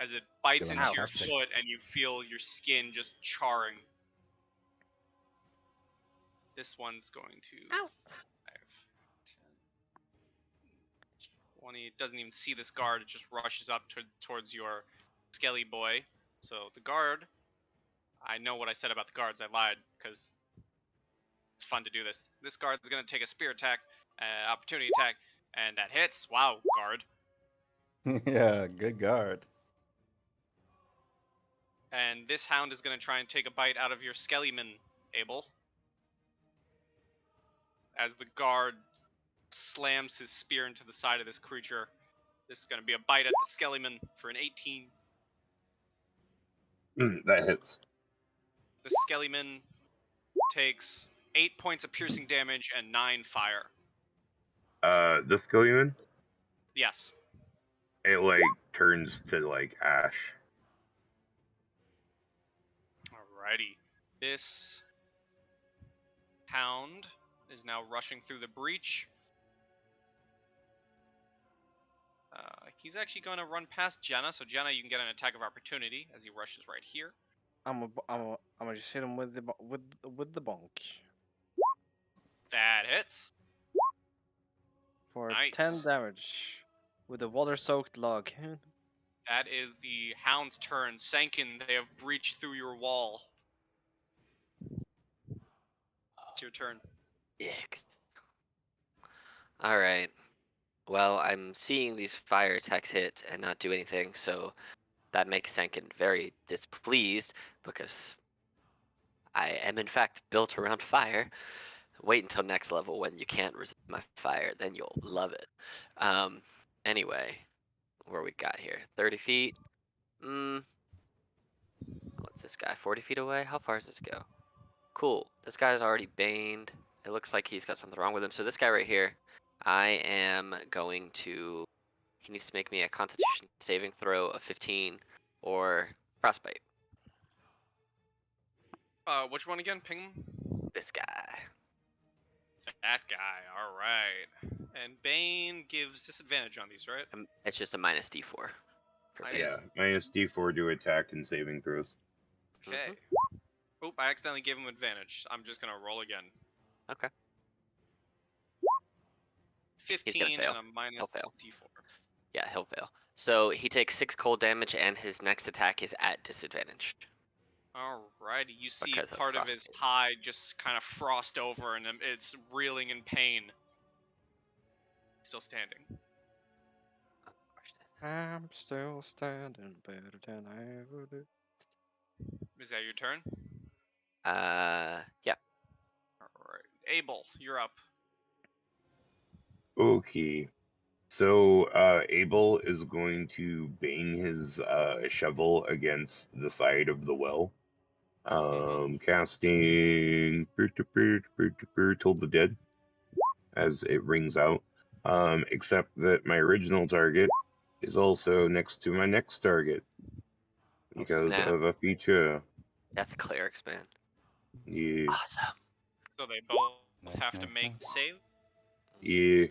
A: as it bites
E: Feeling
A: into your
E: fantastic.
A: foot and you feel your skin just charring. This one's going to
D: Ow.
A: 5, 10, 20. It doesn't even see this guard. It just rushes up towards your skelly boy. So the guard, I know what I said about the guards. I lied because it's fun to do this. This guard is going to take a spear attack, opportunity attack, and that hits. Wow, guard.
E: Yeah, good guard.
A: And this hound is going to try and take a bite out of your skellyman, Abel. As the guard slams his spear into the side of this creature. This is going to be a bite at the skellyman for an 18.
F: That hits.
A: The skellyman takes 8 points of piercing damage and 9 fire.
F: This Gillian,
A: Yes.
F: it like turns to like ash.
A: Alrighty. This hound is now rushing through the breach. He's actually going to run past Jenna, so Jenna, you can get an attack of opportunity as he rushes right here.
C: I'm gonna just hit him with the with the bonk
A: That hits.
C: for
A: Nice.
C: 10 damage with a water-soaked log.
A: That is the hound's turn. Sankin, they have breached through your wall. It's your turn.
B: Yikes. Alright. Well, I'm seeing these fire attacks hit and not do anything, so that makes Sankin very displeased because I am in fact built around fire. Wait until next level when you can't resist my fire, then you'll love it. Anyway, where we got here? 30 feet? What's this guy? 40 feet away? How far does this go? Cool. This guy's already baned. It looks like he's got something wrong with him. So this guy right here, I am going to... He needs to make me a Constitution saving throw of 15 or frostbite.
A: Which one again? Ping?
B: This guy.
A: That guy. All right. And Bane gives disadvantage on these, right?
B: It's just a minus D4. For
A: Minus-
B: base.
F: Yeah, minus D4 to attack and saving throws.
A: Okay. Oop, I accidentally gave him advantage. I'm just gonna roll again.
B: Okay.
A: 15
B: fail.
A: and a minus
B: He'll fail.
A: D4.
B: Yeah, he'll fail. So he takes 6 cold damage and his next attack is at disadvantage.
A: Alrighty, you see
B: Because of
A: part of his
B: frostbite.
A: hide just kind of frost over and it's reeling in pain. Still standing.
C: I'm still standing better than I ever did.
A: Is that your turn?
B: Yeah.
A: Abel, you're up.
F: Okay. So Abel is going to bang his shovel against the side of the well. Casting Toll the Dead as it rings out. Except that my original target is also next to my next target because
B: snap.
F: of a feature.
B: Death clerics, man.
F: Yeah,
B: Awesome.
A: So they both
E: Nice,
A: have to
E: nice,
A: make
E: nice.
A: save.
F: yeah.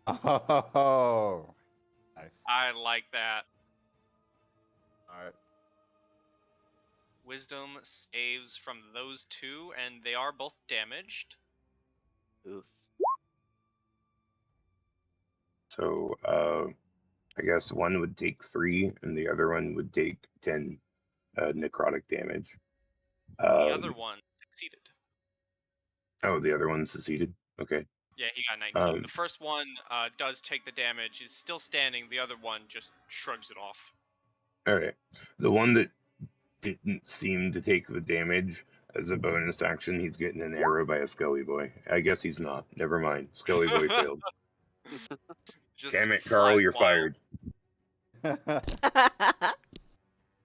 E: Oh, nice.
A: I like that.
E: All right.
A: Wisdom saves from those two, and they are both damaged.
B: Oof.
F: So I guess one would take 3, and the other one would take 10 necrotic damage.
A: The other one succeeded.
F: Oh, the other one succeeded. Okay.
A: Yeah, he got 19. The
F: Um,
A: first one does take the damage, is still standing. The other one just shrugs it off.
F: all right. The one that didn't seem to take the damage, as a bonus action, he's getting an arrow by a Scully Boy. I guess he's not. Never mind. Scully Boy failed.
A: Just
F: Damn it, Carl,
A: flies
F: you're
A: wild.
F: fired.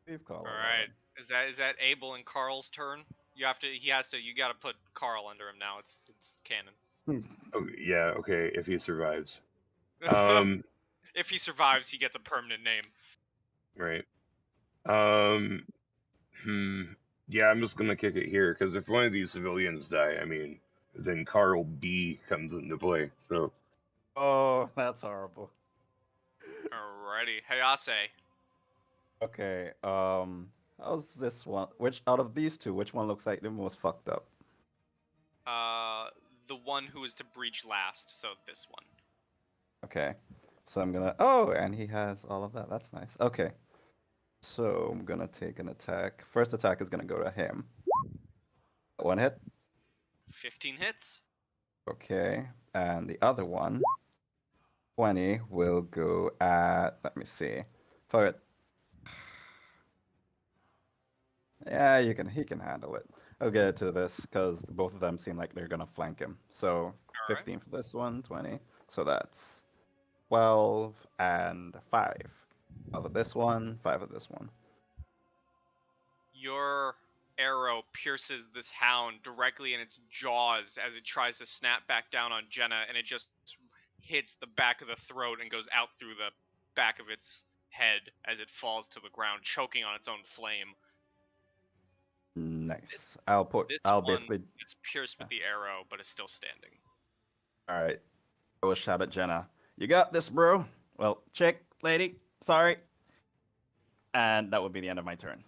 E: Leave Carl
A: All
E: alone.
A: right, is that Abel and Carl's turn? You gotta put Carl under him now. It's canon.
F: Oh, yeah, okay, if he survives.
A: If he survives, he gets a permanent name.
F: Right. Hmm. Yeah, I'm just gonna kick it here, because if one of these civilians die, I mean, then Carl B comes into play, so...
E: Oh, that's horrible.
A: Alrighty, Hayase.
E: Okay. How's this one? Which out of these two, which one looks like the most fucked up?
A: The one who is to breach last, so this one.
E: Okay. So I'm gonna. Oh, and he has all of that. That's nice. Okay. So I'm gonna take an attack. First attack is gonna go to him. One hit.
A: 15 hits.
E: Okay. And the other one, 20, will go at. Let me see. Fuck it. Yeah, he can handle it. I'll get it to this because both of them seem like they're gonna flank him. So 15 for this one, 20. So that's 12 and 5. 5 of this one, 5 of this one.
A: Your arrow pierces this hound directly in its jaws as it tries to snap back down on Jenna, and it just hits the back of the throat and goes out through the back of its head as it falls to the ground, choking on its own flame.
E: Nice.
A: This
E: I'll
A: one
E: basically.
A: gets pierced with the arrow, but is still standing.
E: All right. I will shout at Jenna. You got this, bro. Well, chick, lady, sorry. And that would be the end of my turn.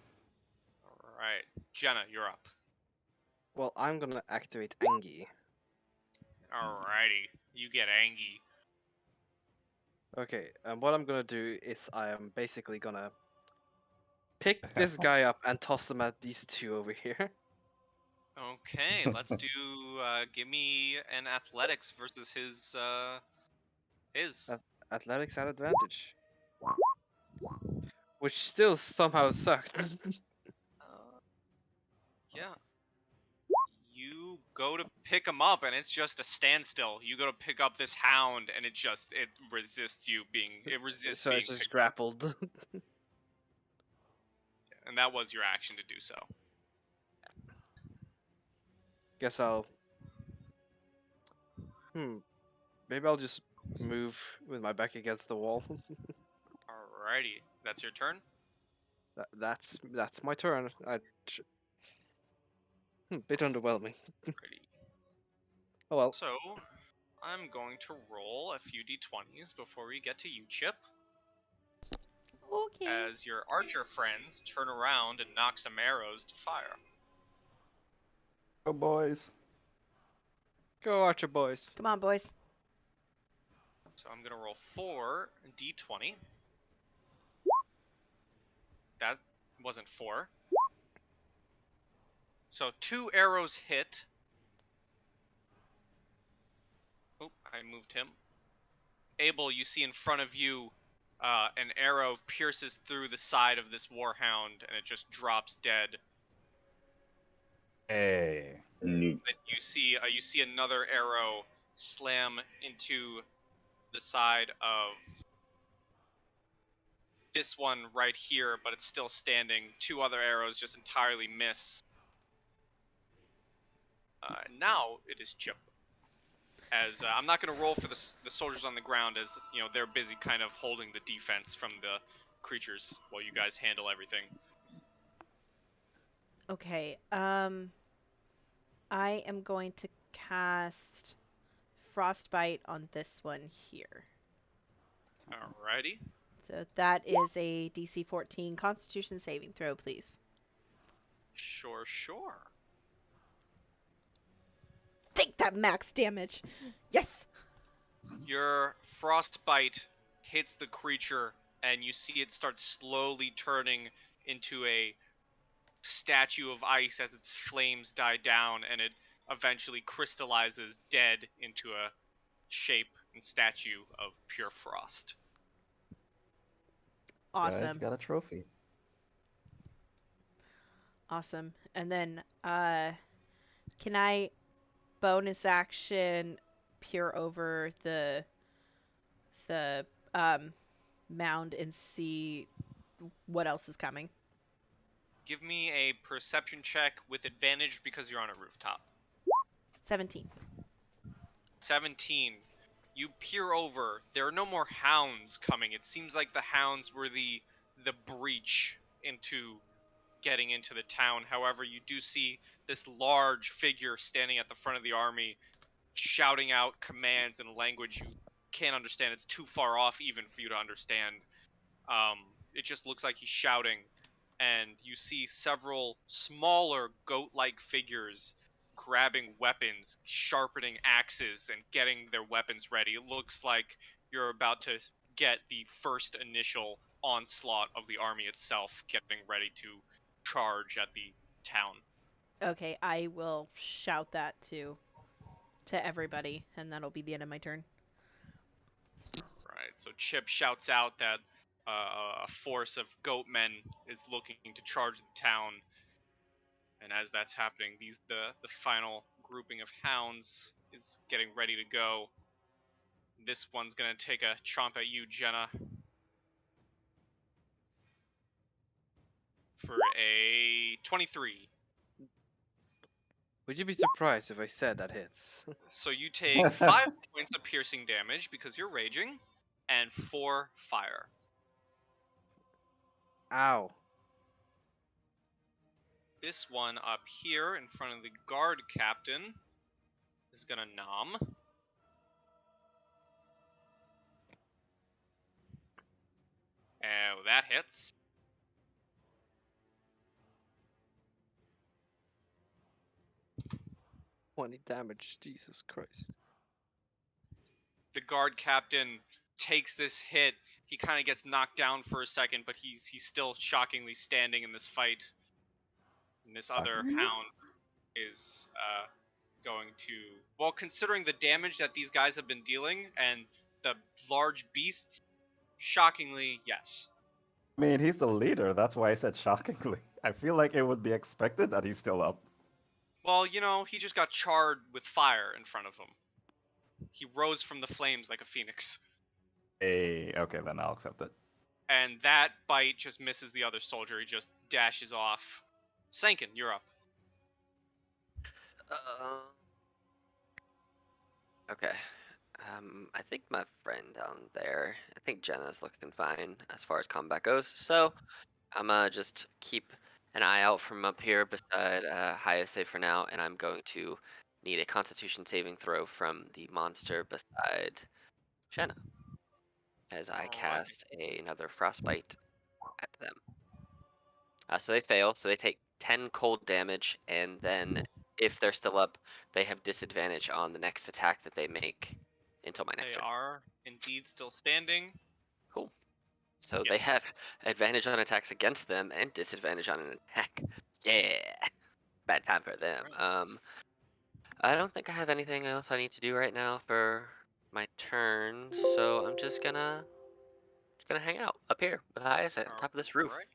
A: Alright, Jenna, you're up.
C: Well, I'm gonna activate Angie.
A: Alrighty, you get Angie.
C: Okay, and what I'm gonna do is I am basically gonna pick this guy up and toss him at these two over here.
A: Okay, let's do, give me an athletics versus his.
C: Athletics at advantage. Which still somehow sucked.
A: Yeah. You go to pick him up, and it's just a standstill. You go to pick up this hound, and it resists you being. It resists
C: So
A: being
C: it's just
A: picked up.
C: grappled.
A: And that was your action to do so.
C: Guess I'll. Maybe I'll just move with my back against the wall.
A: Alrighty, that's your turn.
C: That's my turn. Bit underwhelming.
A: Alrighty.
C: Oh well.
A: So, I'm going to roll a few d20s before we get to you, Chip.
D: Okay.
A: As your archer friends turn around and knock some arrows to fire.
E: Go, boys.
C: Go Archer boys.
D: Come on, boys.
A: So I'm going to roll 4 d20. That wasn't 4. So 2 arrows hit. Oh, I moved him. Abel, you see in front of you, an arrow pierces through the side of this warhound, and it just drops dead.
E: Hey.
F: Neat.
A: Then you see another arrow slam into the side of this one right here, but it's still standing. Two other arrows just entirely miss. Now it is Chip. As I'm not going to roll for the soldiers on the ground, as you know they're busy kind of holding the defense from the creatures while you guys handle everything.
D: Okay. I am going to cast Frostbite on this one here.
A: Alrighty.
D: So that is a DC 14 Constitution saving throw, please.
A: Sure.
D: Take that max damage. Yes.
A: Your frostbite hits the creature, and you see it start slowly turning into a statue of ice as its flames die down, and it eventually crystallizes dead into a shape and statue of pure frost.
E: Guys,
D: Awesome.
E: got a trophy.
D: Awesome. And then can I bonus action peer over the mound and see what else is coming?
A: Give me a perception check with advantage because you're on a rooftop.
D: 17.
A: 17. You peer over. There are no more hounds coming. It seems like the hounds were the breach into getting into the town. However, you do see this large figure standing at the front of the army, shouting out commands in a language you can't understand. It's too far off even for you to understand. It just looks like he's shouting, and you see several smaller goat-like figures grabbing weapons, sharpening axes, and getting their weapons ready. It looks like you're about to get the first initial onslaught of the army itself, getting ready to charge at the town.
D: Okay, I will shout that to everybody, and that'll be the end of my turn.
A: Right, so Chip shouts out that a force of goat men is looking to charge the town, and as that's happening, the final grouping of hounds is getting ready to go. This one's gonna take a chomp at you, Jenna, for a 23.
C: Would you be surprised if I said that hits?
A: So you take 5 points of piercing damage because you're raging, and 4 fire.
C: Ow.
A: This one up here in front of the guard captain is gonna nom. Oh, that hits.
C: 20 damage, Jesus Christ.
A: The guard captain takes this hit. He kind of gets knocked down for a second, but he's still shockingly standing in this fight. And this other hound is going to, well, considering the damage that these guys have been dealing and the large beasts, shockingly, yes.
E: I mean, he's the leader. That's why I said shockingly. I feel like it would be expected that he's still up.
A: Well, you know, he just got charred with fire in front of him. He rose from the flames like a phoenix.
E: Hey, okay, then I'll accept it.
A: And that bite just misses the other soldier. He just dashes off. Sankin, you're up.
B: Okay. I think my friend down there, I think Jenna's looking fine as far as combat goes. So I'm gonna just keep an eye out from up here beside Hayase for now, and I'm going to need a Constitution saving throw from the monster beside Jenna as I cast another frostbite at them. So they fail, so they take 10 cold damage, and then if they're still up, they have disadvantage on the next attack that they make until my next
A: They
B: turn.
A: are indeed still standing.
B: Cool. So they
A: Yes.
B: have advantage on attacks against them and disadvantage on an attack. Yeah. Bad time for them. I don't think I have anything else I need to do right now for my turn, so I'm just gonna hang out up here with Hayase at the top of this roof
A: Alright.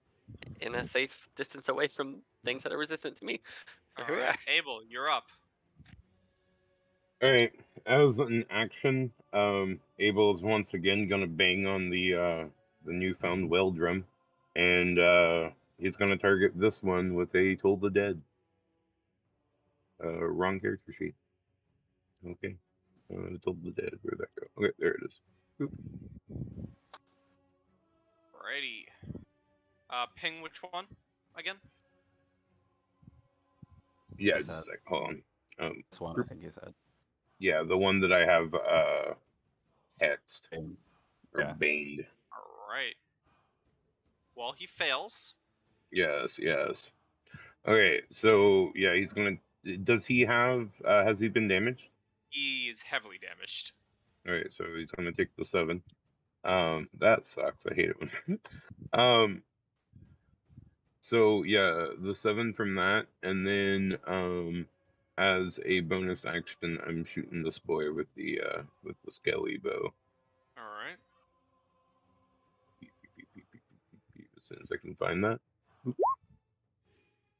B: in a safe distance away from things that are resistant to me. So here we are.
A: Alright, Abel, you're up.
F: All right. As an action, Abel is once again gonna bang on the newfound well drum, and he's gonna target this one with a Toll the Dead. Wrong character sheet. Okay. Toll the Dead. Where'd that go? Okay, there it is. Boop.
A: Alrighty. Ping which one again?
F: Yeah,
E: Is
F: just a
E: that
F: sec. Hold on.
E: this one? I think he said.
F: Yeah, the one that I have hexed
E: And,
F: or
E: yeah.
F: baned.
A: Alright. Well, he fails.
F: Yes, yes. Okay, so yeah, he's gonna. Does he have? Has he been damaged?
A: He is heavily damaged.
F: Alright, so he's gonna take the 7. That sucks. I hate it when. So yeah, the 7 from that, and then as a bonus action, I'm shooting this boy with the skelly bow.
A: Alright.
F: As soon as I can find that.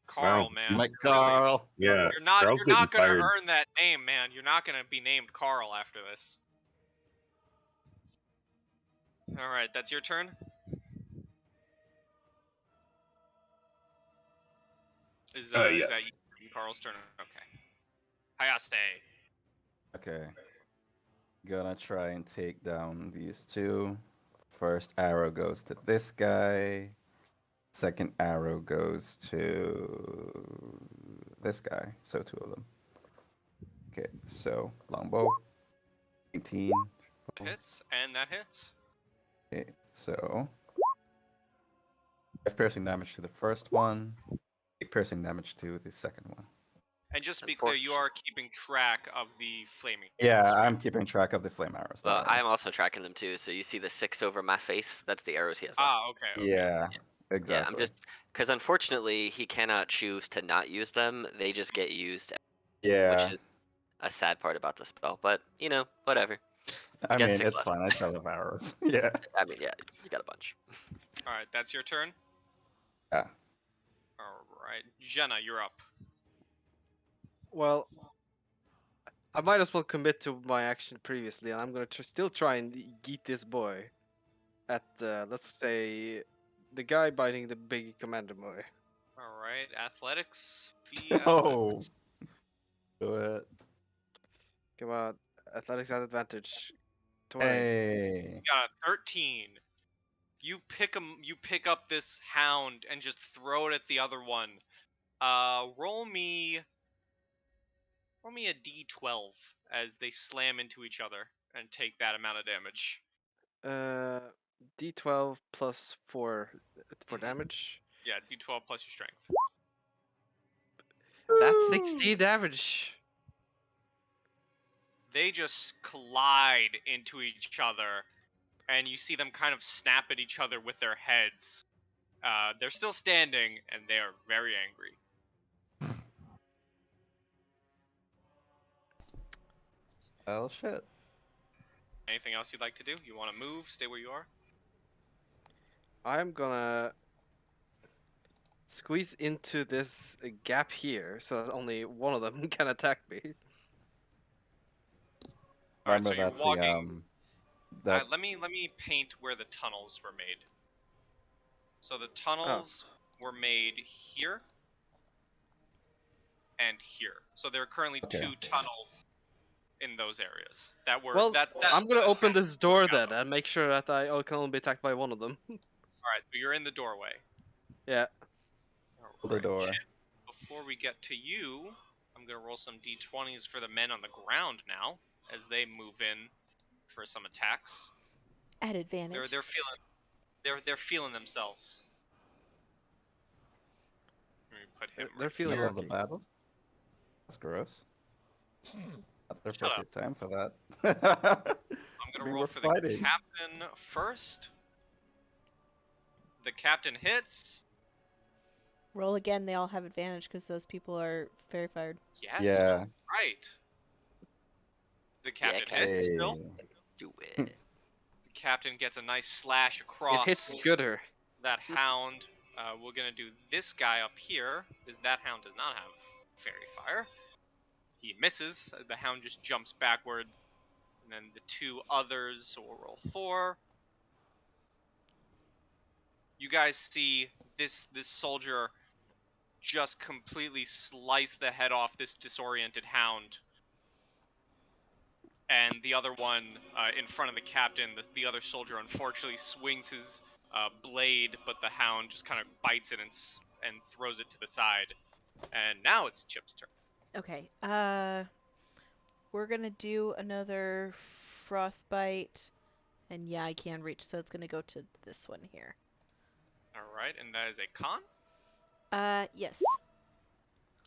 A: Carl,
F: Wow.
A: man.
E: Mike
A: really.
E: Carl.
F: Yeah,
A: You're not
F: Carl's
A: you're
F: getting
A: not gonna
F: tired.
A: earn that name, man. You're not gonna be named Carl after this. Alright, that's your turn? Is
F: Yes.
A: that you, Carl's turn? Okay. Hayase.
E: Okay. Gonna try and take down these two. First arrow goes to this guy. Second arrow goes to this guy. So 2 of them. Okay, so longbow. 18.
A: Hits, and that hits.
E: Okay, so 5 piercing damage to the first one. 8 piercing damage to the second one.
A: And just to be clear, you are keeping track of the flaming.
E: Yeah,
A: arrows, right?
E: I'm keeping track of the flame arrows. don't worry.
B: I'm also tracking them too. So you see the 6 over my face? That's the arrows he has. Left.
A: Ah, okay.
E: Yeah, exactly.
B: Yeah, I'm just because unfortunately he cannot choose to not use them. They just get used,
E: Yeah,
B: which is a sad part about the spell. But you know, whatever.
E: I
B: got
E: mean,
B: 6
E: it's
B: left.
E: fine. I still have arrows. Yeah.
B: I mean, yeah, you got a bunch.
A: Alright, that's your turn?
E: Yeah.
A: Alright. Jenna, you're up.
C: Well, I might as well commit to my action previously, and I'm gonna still try and geet this boy at let's say the guy biting the big commander boy.
A: Alright, athletics.
E: Oh.
A: Athletics.
E: Do it.
C: Come on, athletics at advantage. 20.
E: Hey.
A: You got a 13. You pick up this hound and just throw it at the other one. Roll me a d12 as they slam into each other and take that amount of damage.
C: D12 plus 4 for damage.
A: Yeah, d12 plus your strength.
C: That's 60 damage.
A: They just collide into each other, and you see them kind of snap at each other with their heads. They're still standing, and they are very angry.
E: Oh shit.
A: Anything else you'd like to do? You want to move? Stay where you are?
C: I'm gonna squeeze into this gap here so that only one of them can attack me.
A: Alright, so
E: Remember
A: you're
E: that's
A: walking.
E: that
A: Let me paint where the tunnels were made. So the tunnels were made here and here. So there are currently
E: Okay.
A: 2 tunnels in those areas that were.
C: Well,
A: that's
C: I'm gonna
A: where the
C: open
A: hatch
C: this door
A: broke out
C: then
A: of.
C: and make sure that I can only be attacked by one of them.
A: Alright, so you're in the doorway.
C: Yeah.
E: the
A: Alright,
E: door.
A: Chip, before we get to you, I'm gonna roll some d20s for the men on the ground now as they move in for some attacks.
D: At advantage.
A: They're feeling themselves. Let me put him
C: They're
A: right
C: feeling
E: Middle of the
C: lucky.
E: battle. That's gross. Not the
A: Shut up.
E: appropriate time for that.
A: I'm gonna
E: We
A: roll
E: were
A: for the
E: fighting.
A: captain first. The captain hits.
D: Roll again. They all have advantage because those people are fairy fired.
A: Yes.
E: Yeah.
A: Right. The captain
B: Captain.
A: hits still.
B: Do it.
A: The captain gets a nice slash
C: It
A: across
C: hits gooder.
A: that hound. We're gonna do this guy up here, because that hound does not have fairy fire. He misses. The hound just jumps backward. And then the two others will roll 4. You guys see this soldier just completely slice the head off this disoriented hound. And the other one in front of the captain, the other soldier, unfortunately swings his blade, but the hound just kind of bites it and throws it to the side. And now it's Chip's turn.
D: Okay. We're gonna do another frostbite, and yeah, I can reach, so it's gonna go to this one here.
A: All right, and that is a con.
D: Yes.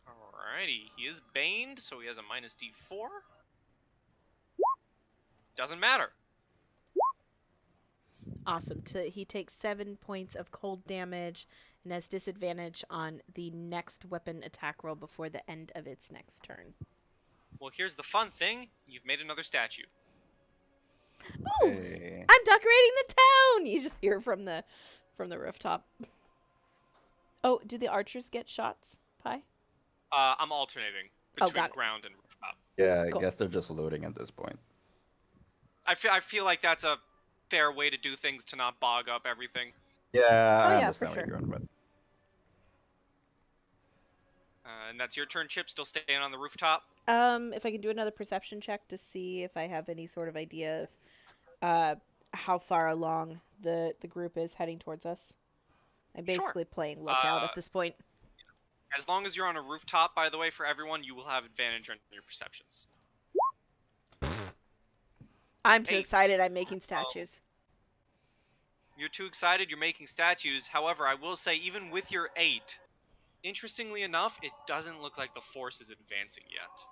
A: Alrighty, he is baned, so he has a minus D4. Doesn't matter.
D: Awesome. He takes 7 points of cold damage and has disadvantage on the next weapon attack roll before the end of its next turn.
A: Well, here's the fun thing. You've made another statue.
D: Ooh!
E: Hey.
D: I'm decorating the town! You just hear from the rooftop. Oh, did the archers get shots, Pi?
A: I'm alternating between
D: got it.
A: ground and rooftop.
E: Yeah, I
D: Cool.
E: guess they're just loading at this point.
A: I feel like that's a fair way to do things to not bog up everything.
E: Yeah, I
D: yeah, for
E: understand what you're going with.
A: And that's your turn, Chip. Still staying on the rooftop.
D: If I can do another perception check to see if I have any sort of idea of how far along the group is heading towards us. I'm basically playing lookout at this point.
A: As long as you're on a rooftop, by the way, for everyone, you will have advantage on your perceptions.
D: I'm too
A: 8.
D: excited. I'm making statues.
A: You're too excited. You're making statues. However, I will say, even with your 8, interestingly enough, it doesn't look like the force is advancing yet.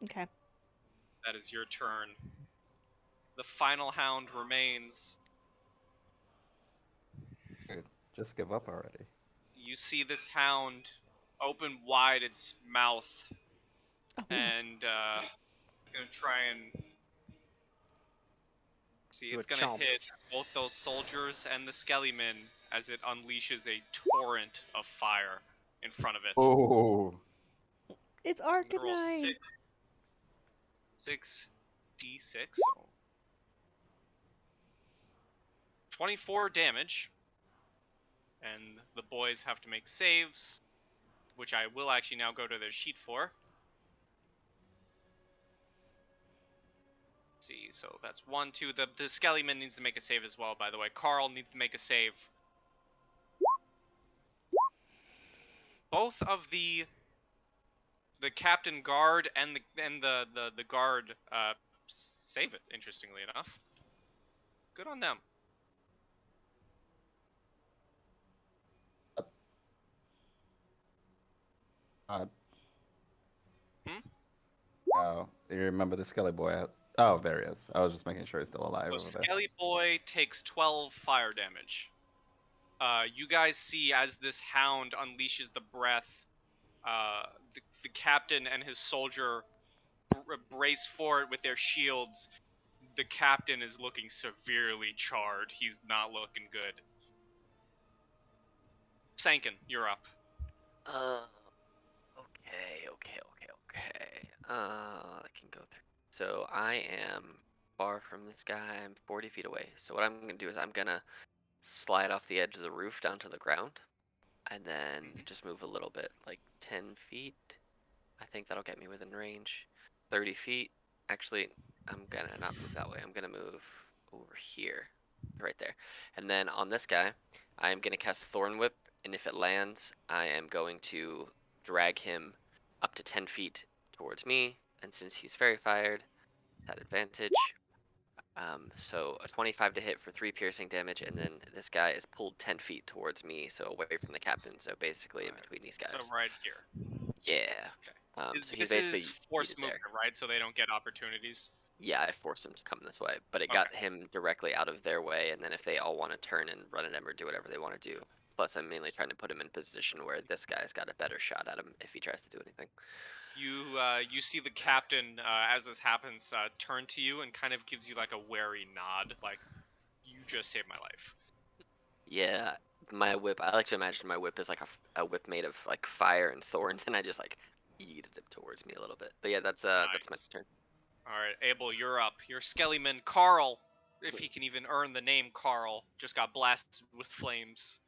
D: Okay.
A: That is your turn. The final hound remains.
E: Dude, just give up already.
A: You see this hound open wide its mouth
D: Oh,
A: and it's gonna try and see.
C: Do
A: It's
C: a
A: gonna
C: chomp.
A: hit both those soldiers and the Skellyman as it unleashes a torrent of fire in front of it.
E: Oh,
D: it's
A: I'm gonna roll
D: Arcanine.
A: 6d6. So 24 damage, and the boys have to make saves, which I will actually now go to their sheet for. Let's see, so that's 1, 2. The Skellyman needs to make a save as well, by the way. Carl needs to make a save. Both of the captain guard and the guard save it, interestingly enough. Good on them.
E: oh, you remember the Skelly boy? Oh, there he is. I was just making sure he's still alive
A: So
E: over there.
A: Skelly Boy takes 12 fire damage. You guys see as this hound unleashes the breath, the captain and his soldier brace for it with their shields. The captain is looking severely charred. He's not looking good. Sankin, you're up.
B: Okay. I can go through. So I am far from this guy. I'm 40 feet away. So what I'm gonna do is I'm gonna slide off the edge of the roof down to the ground, and then just move a little bit, like 10 feet. I think that'll get me within range. 30 feet. Actually, I'm gonna not move that way. I'm gonna move over here, right there. And then on this guy, I am gonna cast Thorn Whip, and if it lands, I am going to drag him up to 10 feet towards me. And since he's fairy fired, that advantage. So a 25 to hit for 3 piercing damage, and then this guy is pulled 10 feet towards me, so away from the captain. So basically in between these guys.
A: So right here.
B: Yeah.
A: Okay.
B: So he's
A: This
B: basically
A: is forced
B: yeeted
A: movement,
B: there.
A: right? So they don't get opportunities.
B: Yeah, I forced him to come this way, but it got him directly out of their way, and then if they all want to turn and run at him or do whatever they want to do. Plus, I'm mainly trying to put him in position where this guy's got a better shot at him if he tries to do anything.
A: You see the captain as this happens turn to you and kind of gives you like a wary nod, like you just saved my life.
B: Yeah, my whip. I like to imagine my whip is like a whip made of like fire and thorns, and I just like yeeted him towards me a little bit. But yeah, that's my
A: Nice.
B: turn.
A: All right, Abel, you're up. Your Skellyman Carl, if he can even earn the name Carl, just got blasted with flames.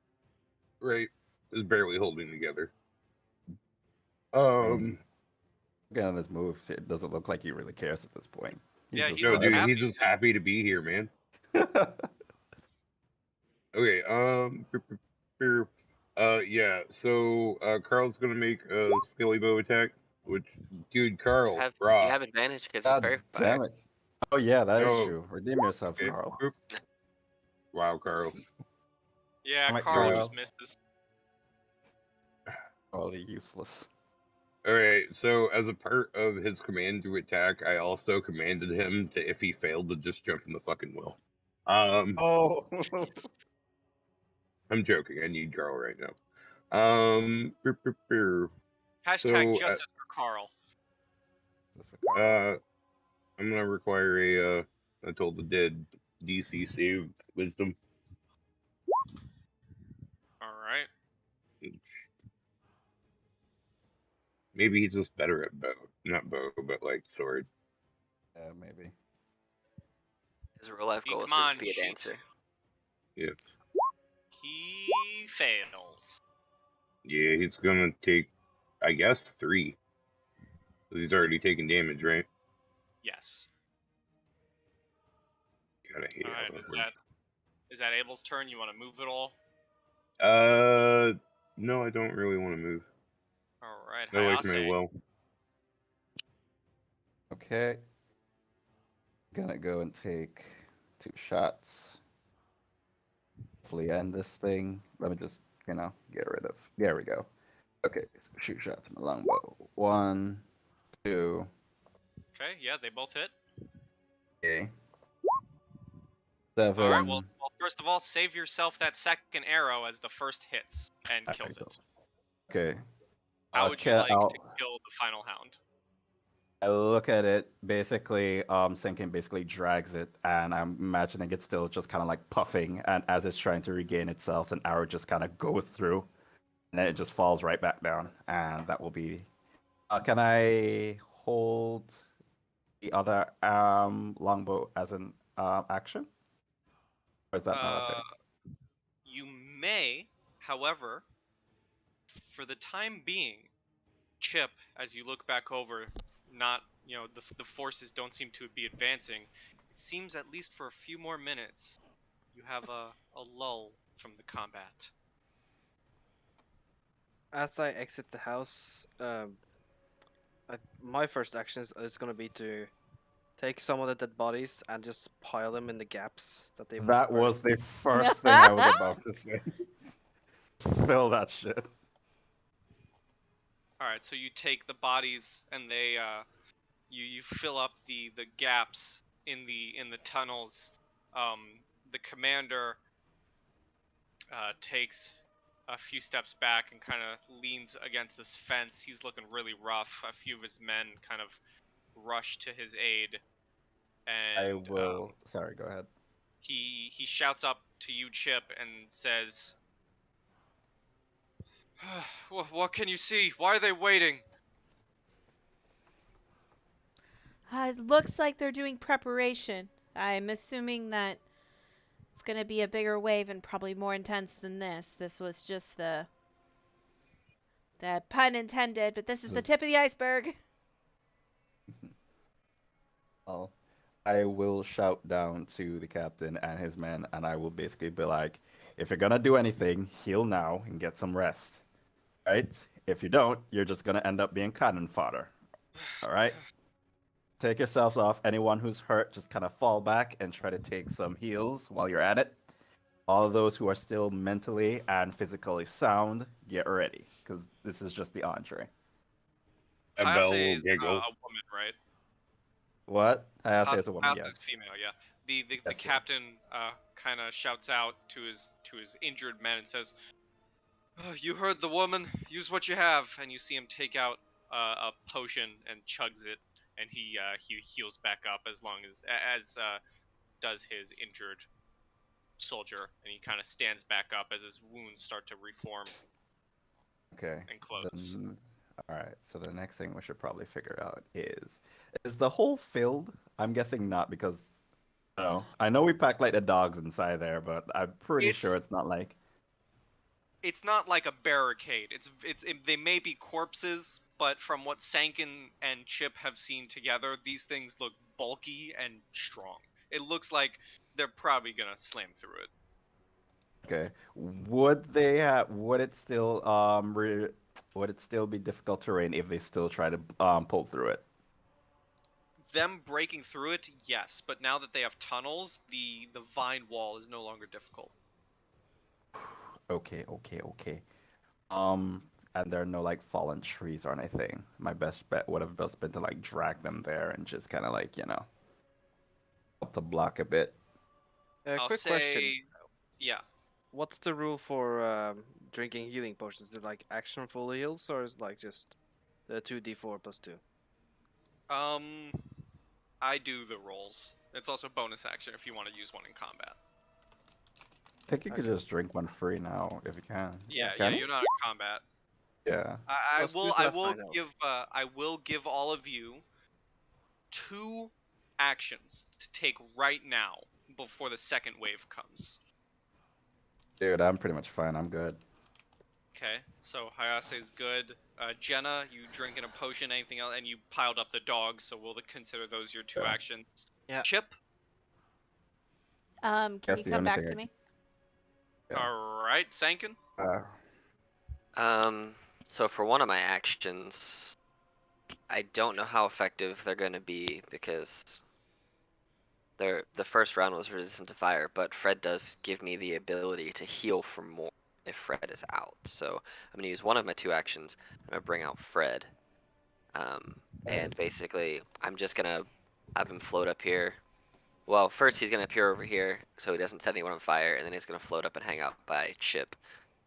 F: Right. Is barely holding together.
E: Looking at his moves, it doesn't look like he really cares at this point.
A: Yeah,
E: just
A: he
F: No,
A: looks
F: dude,
A: happy.
F: he's just happy to be here, man. Okay, yeah, so, Carl's gonna make a Skelly Bow attack, which, dude, Carl,
B: You
F: brah.
B: have advantage because he's
E: God
B: very
E: damn it. Oh yeah, that is
F: No.
E: true. Redeem yourself,
F: Okay,
E: Carl.
F: boop. Wow, Carl.
A: Yeah,
E: Damn it,
A: Carl
E: Carl.
A: just misses.
E: Totally useless.
F: Alright, so as a part of his command to attack, I also commanded him to, if he failed, to just jump in the fucking well.
E: Oh.
F: I'm joking, I need Carl right now.
A: Hashtag
F: So,
A: justice for Carl.
F: I'm gonna require a, I told the dead DC save wisdom.
A: Alright.
F: Maybe he's just better at bow. Not bow, but like sword.
E: Yeah, maybe.
B: His real life goal is
A: Come
B: to
A: on,
B: just be a
A: cheat.
B: dancer.
F: Yeah.
A: He fails.
F: Yeah, he's gonna take, I guess, 3. 'Cause he's already taken damage, right?
A: Yes.
F: Gotta hate how
A: Alright,
F: that
A: is
F: works.
A: that Abel's turn? You want to move at all?
F: No, I don't really want to move.
A: Alright,
F: I like my
A: Hayase.
F: well.
E: Okay. Gonna go and take 2 shots. Hopefully end this thing. Let me just, get rid of. There we go. Okay, so shoot shots from a longbow. 1, 2.
A: Okay, yeah, they both hit.
E: Okay. 7.
A: Alright, well, first of all, save yourself that second arrow as the first hits and kills it.
E: Okay.
A: How would you like to kill the final hound?
E: I look at it, basically, Sinking basically drags it, and I'm imagining it's still just kind of like puffing, and as it's trying to regain itself, an arrow just kind of goes through, and then it just falls right back down, and that will be... can I hold the other longbow as an action? Or is that not a thing?
A: You may, however, for the time being, Chip, as you look back over, not, the forces don't seem to be advancing. It seems at least for a few more minutes, you have a lull from the combat.
C: As I exit the house, my first action is going to be to take some of the dead bodies and just pile them in the gaps that they.
E: That was the first thing I was about to say. Fill that shit.
A: Alright, so you take the bodies and they you fill up the gaps in the tunnels. The commander takes a few steps back and kind of leans against this fence. He's looking really rough. A few of his men kind of rush to his aid, and
E: I will... Sorry, go ahead.
A: he shouts up to you, Chip, and says, "What can you see? Why are they waiting?"
D: It looks like they're doing preparation. I'm assuming that it's going to be a bigger wave and probably more intense than this. This was just the pun intended, but this is the tip of the iceberg.
E: Oh, I will shout down to the captain and his men, and I will basically be like, if you're gonna do anything, heal now and get some rest. Right? If you don't, you're just gonna end up being cannon fodder. Alright? Take yourselves off. Anyone who's hurt, just kind of fall back and try to take some heals while you're at it. All of those who are still mentally and physically sound, get ready, because this is just the entree.
F: And Belle will
A: Hayase is
F: giggle.
A: a woman, right?
E: What? Hayase is a woman,
A: Hayase
E: yes.
A: is female, yeah. The
E: Yes,
A: captain kind of shouts out to his injured men and says, "You heard the woman. Use what you have." And you see him take out a potion and chugs it, and he heals back up as does his injured soldier, and he kind of stands back up as his wounds start to reform
E: Okay.
A: and close.
E: Then All right. So the next thing we should probably figure out is the hole filled? I'm guessing not because I know we packed like the dogs inside there, but I'm pretty sure
A: It's
E: it's not like.
A: it's not like a barricade. They may be corpses, but from what Sankin and Chip have seen together, these things look bulky and strong. It looks like they're probably gonna slam through it.
E: Okay. Would it still be difficult terrain if they still try to pull through it?
A: Them breaking through it, yes, but now that they have tunnels, the vine wall is no longer difficult.
E: Okay. And there are no like fallen trees or anything. My best bet would have just been to like drag them there and just kind of like, help the block a bit.
A: I'll
C: Quick
A: say,
C: question.
A: yeah.
C: What's the rule for drinking healing potions? Is it like action full heals, or is it like just the 2d4 plus 2?
A: I do the rolls. It's also bonus action if you want to use one in combat.
E: I think you could
C: Okay.
E: just drink one free now if you can.
A: Yeah,
E: Can you?
A: you're not in combat.
E: Yeah.
C: Well, Stu's last 9 health.
A: I will give all of you 2 actions to take right now before the second wave comes.
E: Dude, I'm pretty much fine. I'm good.
A: Okay, so Hayase is good. Jenna, you drinking a potion, anything else, and you piled up the dogs, so we'll consider those your 2
E: Yeah.
A: actions.
C: Yeah.
A: Chip.
D: Can
E: That's
D: you
E: the
D: come
E: only
D: back
E: thing
D: to
E: I
D: me?
E: Yeah.
A: All right, Sankin.
B: So for one of my actions, I don't know how effective they're going to be because the first round was resistant to fire, but Fred does give me the ability to heal for more if Fred is out. So I'm going to use one of my 2 actions. I'm going to bring out Fred. And basically, I'm just going to have him float up here. Well, first he's going to appear over here so he doesn't set anyone on fire, and then he's going to float up and hang out by Chip.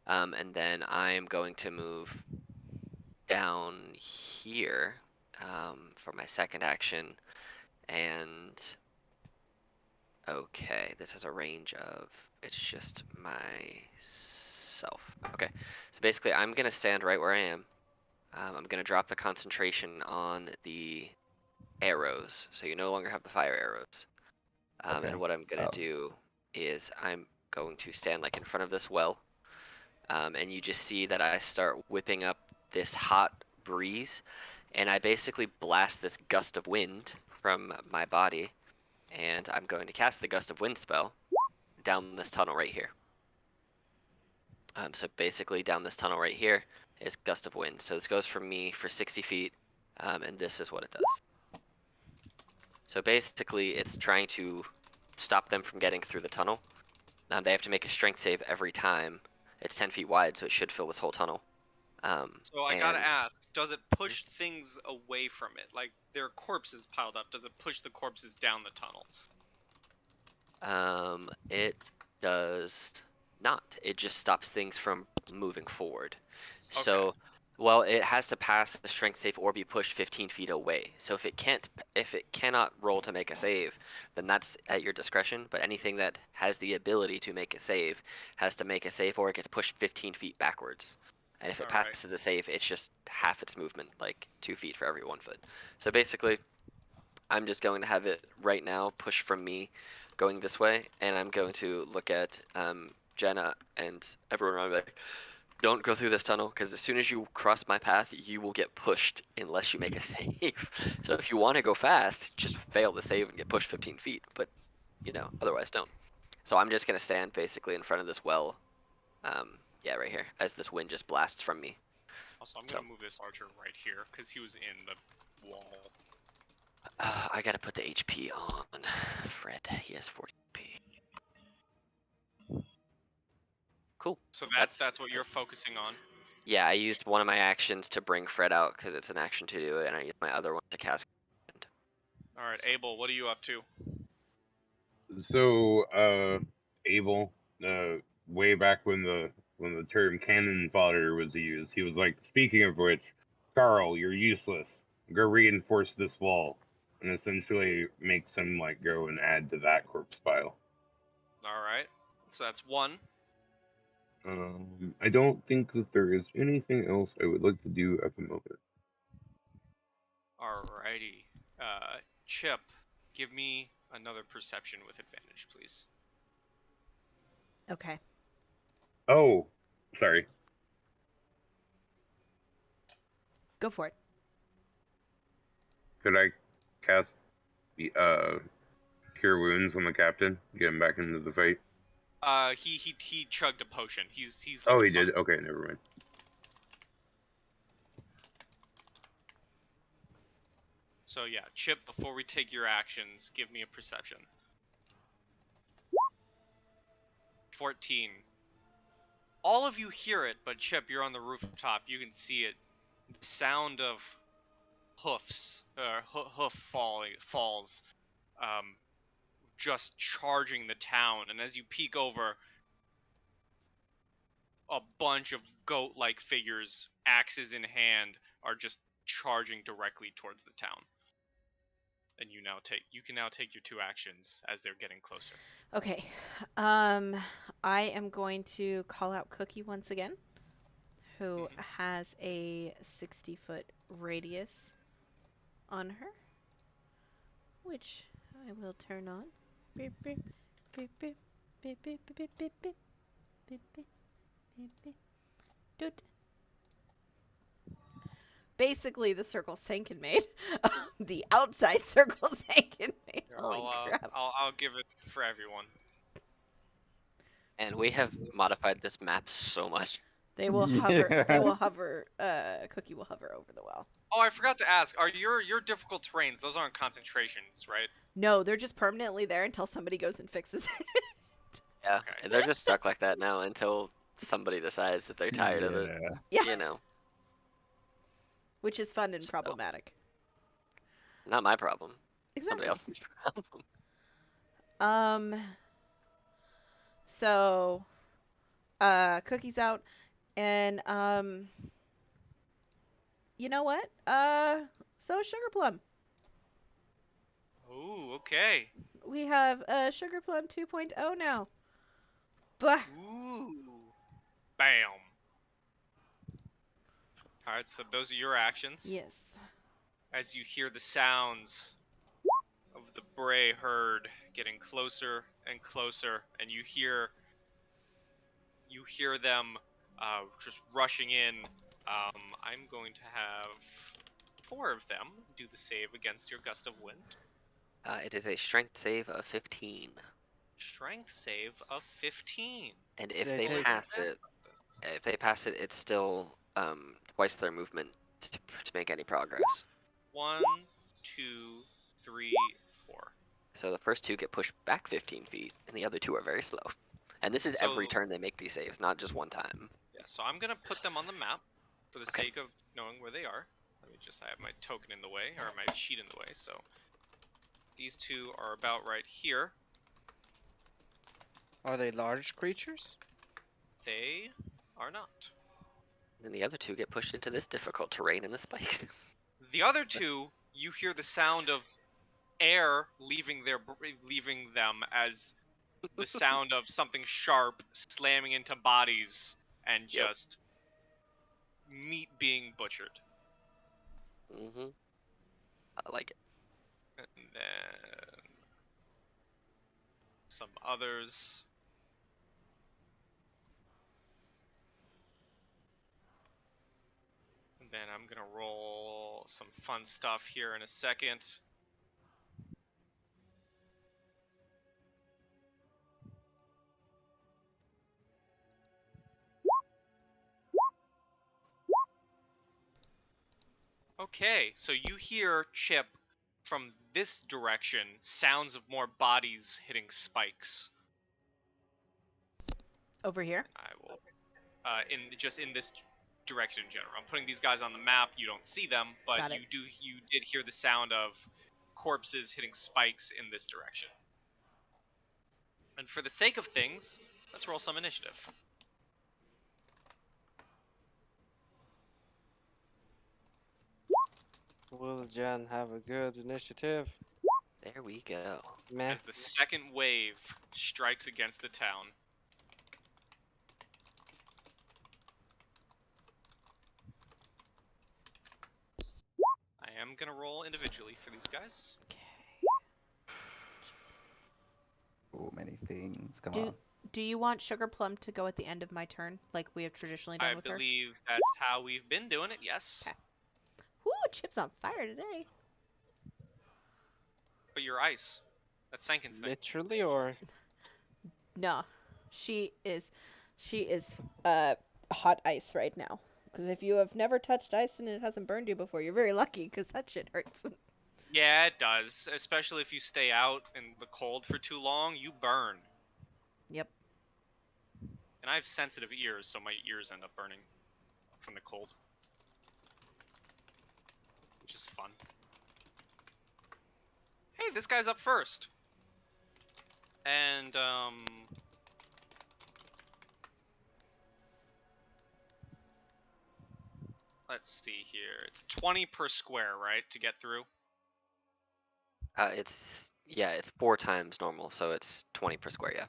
B: And then I'm going to move down here for my second action. And okay, this has a range of, it's just myself. Okay, so basically I'm going to stand right where I am. I'm going to drop the concentration on the arrows, so you no longer have the fire arrows.
E: Okay.
B: And what I'm going to do is I'm going to stand like in front of this well. And you just see that I start whipping up this hot breeze, and I basically blast this gust of wind from my body, and I'm going to cast the gust of wind spell down this tunnel right here. So basically down this tunnel right here is gust of wind. So this goes from me for 60 feet, and this is what it does. So basically it's trying to stop them from getting through the tunnel. They have to make a strength save every time. It's 10 feet wide, so it should fill this whole tunnel.
A: So I gotta ask, does it push things away from it? Like, there are corpses piled up. Does it push the corpses down the tunnel?
B: It does not. It just stops things from moving forward.
A: Okay.
B: So, well, it has to pass a strength save or be pushed 15 feet away. So if it cannot roll to make a save, then that's at your discretion. But anything that has the ability to make a save has to make a save, or it gets pushed 15 feet backwards. And if it
A: Alright.
B: passes the save, it's just half its movement, like 2 feet for every 1 foot. So basically, I'm just going to have it right now push from me going this way, and I'm going to look at Jenna and everyone around me like, don't go through this tunnel, because as soon as you cross my path, you will get pushed unless you make a save. So if you want to go fast, just fail the save and get pushed 15 feet, but, otherwise don't. So I'm just going to stand basically in front of this well, yeah, right here, as this wind just blasts from me.
A: Also, I'm gonna move this archer right here, because he was in the wall.
B: I gotta put the HP on Fred. He has 40 HP. Cool.
A: So that's what you're focusing on.
B: Yeah, I used one of my actions to bring Fred out because it's an action to do it, and I used my other one to cast.
A: Alright, Abel, what are you up to?
F: So, Abel, way back when the term cannon fodder was used, he was like, speaking of which, Carl, you're useless. Go reinforce this wall. And essentially makes him like go and add to that corpse pile.
A: Alright, so that's 1.
F: I don't think that there is anything else I would like to do at the moment.
A: Alrighty. Chip, give me another perception with advantage, please.
D: Okay.
F: Oh, sorry.
D: Go for it.
F: Could I cast the Cure Wounds on the captain? Get him back into the fight.
A: He chugged a potion. He's
F: Oh,
A: looking
F: he
A: fine.
F: did. Okay, never mind.
A: So yeah, Chip, before we take your actions, give me a perception. 14. All of you hear it, but Chip, you're on the rooftop. You can see it. The sound of hoofs, hoof falls, just charging the town. And as you peek over, a bunch of goat-like figures, axes in hand, are just charging directly towards the town. And you can now take your 2 actions as they're getting closer.
D: Okay. I am going to call out Cookie once again, who has a 60-foot radius on her, which I will turn on. Beep, beep, beep, beep, beep, beep, beep, beep, beep, beep, beep, beep, beep, beep. Doot. Basically, the circle Sankin made. The outside circle Sankin made.
A: Here,
D: Holy crap.
A: I'll give it for everyone.
B: And we have modified this map so much.
D: They will hover. They
E: Yeah.
D: will hover. Cookie will hover over the well.
A: Oh, I forgot to ask. Are your difficult terrains? Those aren't concentrations, right?
D: No, they're just permanently there until somebody goes and fixes it.
B: Yeah,
A: Okay.
B: and they're just stuck like that now until somebody decides that they're tired of it.
D: Yeah.
B: You know,
D: Which is fun and
B: So-
D: problematic.
B: not my problem.
D: Exactly.
B: Somebody else's problem.
D: So, Cookie's out, and you know what? So Sugar Plum.
A: Ooh, okay.
D: We have Sugar Plum 2.0 now. Bah.
A: Ooh. Bam. Alright, so those are your actions.
D: Yes.
A: As you hear the sounds of the Bray herd getting closer and closer, and you hear them just rushing in. I'm going to have 4 of them do the save against your gust of wind.
B: It is a strength save of 15,
A: Strength save of 15.
B: and if
C: They
B: they
C: take-
B: pass it, it's still twice their movement to make any progress.
A: 1, 2, 3, 4.
B: So the first 2 get pushed back 15 feet, and the other 2 are very slow. And this is every
A: So-
B: turn they make these saves, not just one time.
A: Yeah, so I'm gonna put them on the map for the
B: Okay.
A: sake of knowing where they are. I have my token in the way, or my sheet in the way, so these 2 are about right here.
C: Are they large creatures?
A: They are not.
B: And the other 2 get pushed into this difficult terrain in the spikes.
A: The other 2, you hear the sound of air leaving them as the sound of something sharp slamming into bodies and
B: Yep.
A: just meat being butchered.
B: Mm-hmm. I like it.
A: And then some others. And then I'm gonna roll some fun stuff here in a second. Okay, so you hear, Chip, from this direction, sounds of more bodies hitting spikes.
D: Over here.
A: I will, in this direction in general. I'm putting these guys on the map. You don't see them, but
D: Got it.
A: you did hear the sound of corpses hitting spikes in this direction. And for the sake of things, let's roll some initiative.
C: Will Jan have a good initiative?
B: There we go.
C: Meh.
A: As the second wave strikes against the town. gonna roll individually for these guys.
D: Okay.
E: Oh, many things. Come
D: Do
E: on.
D: Do you want Sugar Plum to go at the end of my turn, like we have traditionally done
A: I
D: with her?
A: believe that's how we've been doing it, yes.
D: Okay. Woo, Chip's on fire today.
A: But you're ice. That's Sankin's thing.
C: Literally, or
D: No, she is hot ice right now. Because if you have never touched ice and it hasn't burned you before, you're very lucky because that shit hurts.
A: Yeah, it does. Especially if you stay out in the cold for too long, you burn.
D: Yep.
A: And I have sensitive ears, so my ears end up burning from the cold. Which is fun. Hey, this guy's up first. And, let's see here. It's 20 per square, right, to get through?
B: It's 4 times normal, so it's 20 per square. Yeah.